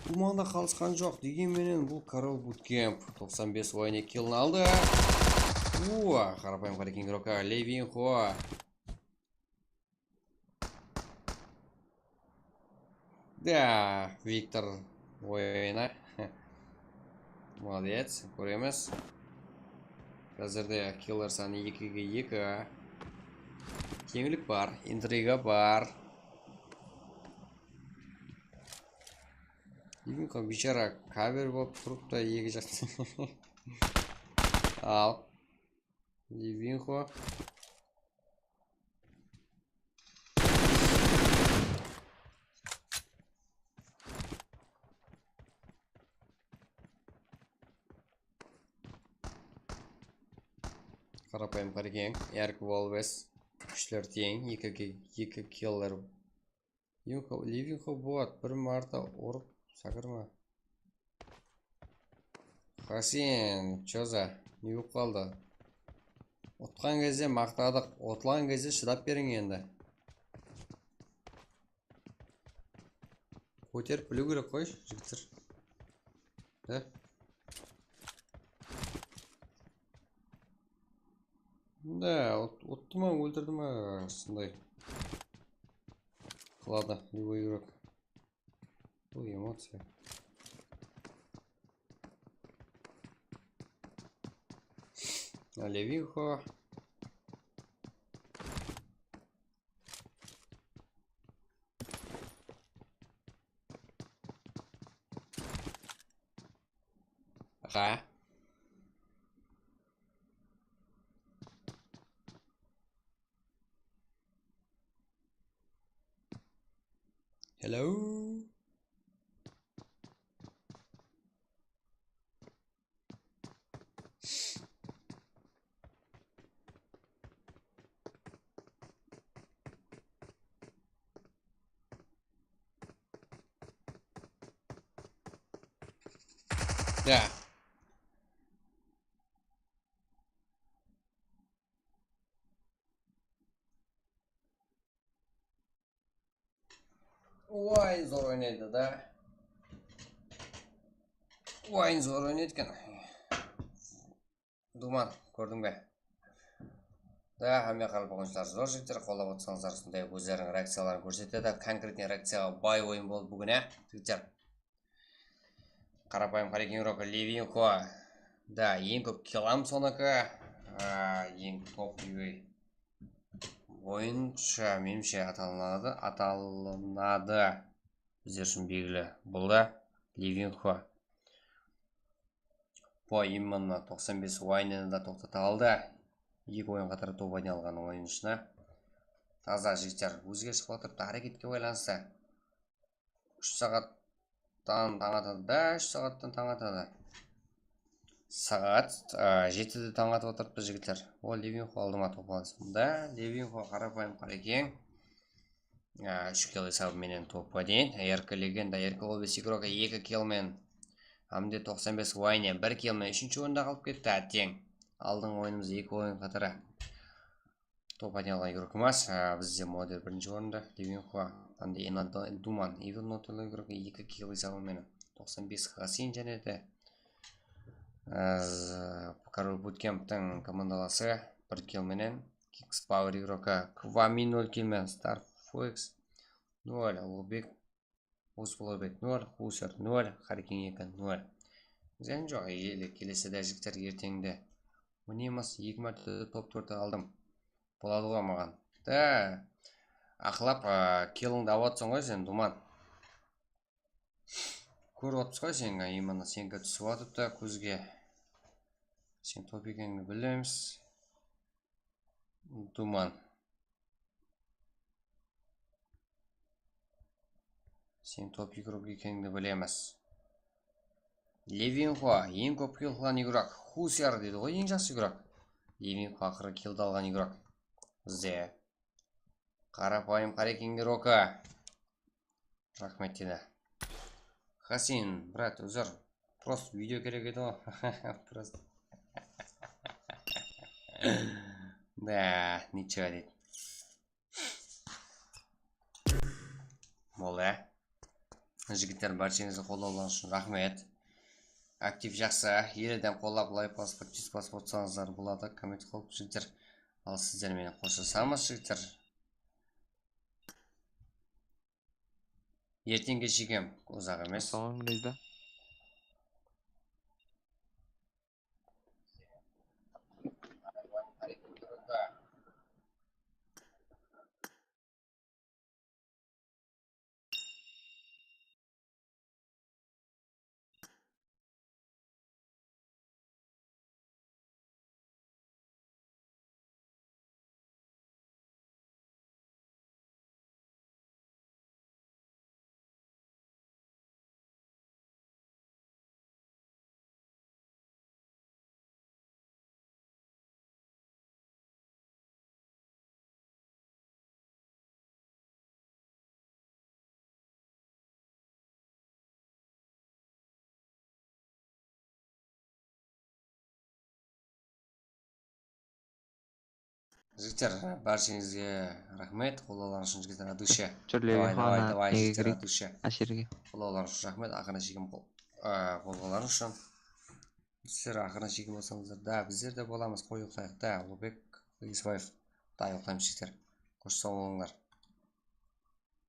Думанда қалысқан жоқ. Дегенменен бұл Король Буткемп 95 ойыны киллін алды. Қарапайым қарекең игрока Левинхо. Да, Виктор ойына. Молодец, көреміз. Қазірде киллер саны 2-2. Теңлік бар, интрига бар. Левинхо бичара кавер болып тұрып та екі жақты. Ал. Левинхо. Қарапайым қарекең. Ярк Волвес. Күшлер тең. 2 киллер. Левинхо болады. Бір марта ұрып сақырма. Хасен. Чоза. Не болып қалды? Отқан кезде мақтадық. Отылған кезде шыдап берің енді. Көтеріп білу керек қой, жігіттер. Да? Да, отты ма, өлтірді ма, сындай. Ладно, любой игрок. Бұл эмоция. Левинхо. Ға. Hello. Да. Ой, зор ойнайды да. Ойын зор ойнайды екен. Думан, көрдің бе? Да, әме қалып ойыншылар зор жігіттер, қолап отырсаңыздар сондай өздерінің реакцияларын көрсетеді. Конкретный реакцияға бай ойын болды бүгін, жігіттер. Қарапайым қарекең игрок Левинхо. Да, ең көп килам соныкі. Ең топ ойыншы менімше аталынады. Біздер үшін белгілі болды. Левинхо. По именно 95 ойынында тоқтата алды. 2 ойын қатар топ айналған ойыншыны. Таза жігіттер өзге шығып отырып әрекетке байланысты. 3 сағаттан таң атады. Да, 3 сағаттан таң атады. Сағат 7-де таң атып отырыпты жігіттер. О, Левинхо алды ма топ алысын. Да, Левинхо қарапайым қарекең. 3 килл есабыменен топқа дейін. Ярко легенда, Ярко Волвес игрока 2 киллмен. Амде 95 ойыне 1 киллмен 3-ші орында қалып кетті. Әттең. Алдың ойынымыз 2 ойын қатары. Топ айналған игрокымыз. Бізде модер 1-ші орында. Левинхо. Амде Ена Думан. Ивер нотылы игрока 2 килл есабыменен. 95 Хасин және де Король Буткемптің командаласы 1 килл менен, Kicks Power игрока Квами 0 килл мен, Starfox 0, Улбек, Усболбек 0, Хусер 0, Харикин 2 0. Зен жоқ, келесі дәжіктер ертеңді. Өнеміз 2 мәрте топ 4 алдым. Болады ғой маған. Да, ақылап келіңді ауатсың ғой сен, Думан. Көріп отпыз ғой сен, именно сенге түсіп атып та көзге. Сен топ екеніңді білеміз. Думан. Сен топ игрок екеніңді білеміз. Левинхуа, ең көп килл қылған игрок. Хусер дейді ғой, ең жақсы игрок. Левинхуа ақыры киллді алған игрок. Зе. Қарапайым Харикин игрока. Рахмет деді. Хасин, брат, өзір. Просто видео керек еді ғой. Просто. Да, ничего дейді. Болды. Жігіттер, баршаңызды қолдауларыңыз үшін рахмет. Актив жақсы, елден қолап лайк басып, подписка басып отырсаңыздар болады, коммент қылып жігіттер. Ал сіздер мені қосылсамыз жігіттер. Ертең кешігем, ұзақ емес. Ассалаумағалейкум. Жігіттер, баршаңызге рахмет, қолдауларыңыз үшін жігіттер, от души. Чөрлеге Давай, жігіттер, от души. Әшерге. Қолдауларыңыз үшін рахмет, ақырын шегім қолдауларыңыз үшін. Сіздер ақырын шегім болсаңыздар, да, біздер де боламыз, қой ұйықтайық, да, Улбек Исбаев, да, ұйықтаймыз жігіттер. Қош сау болыңдар.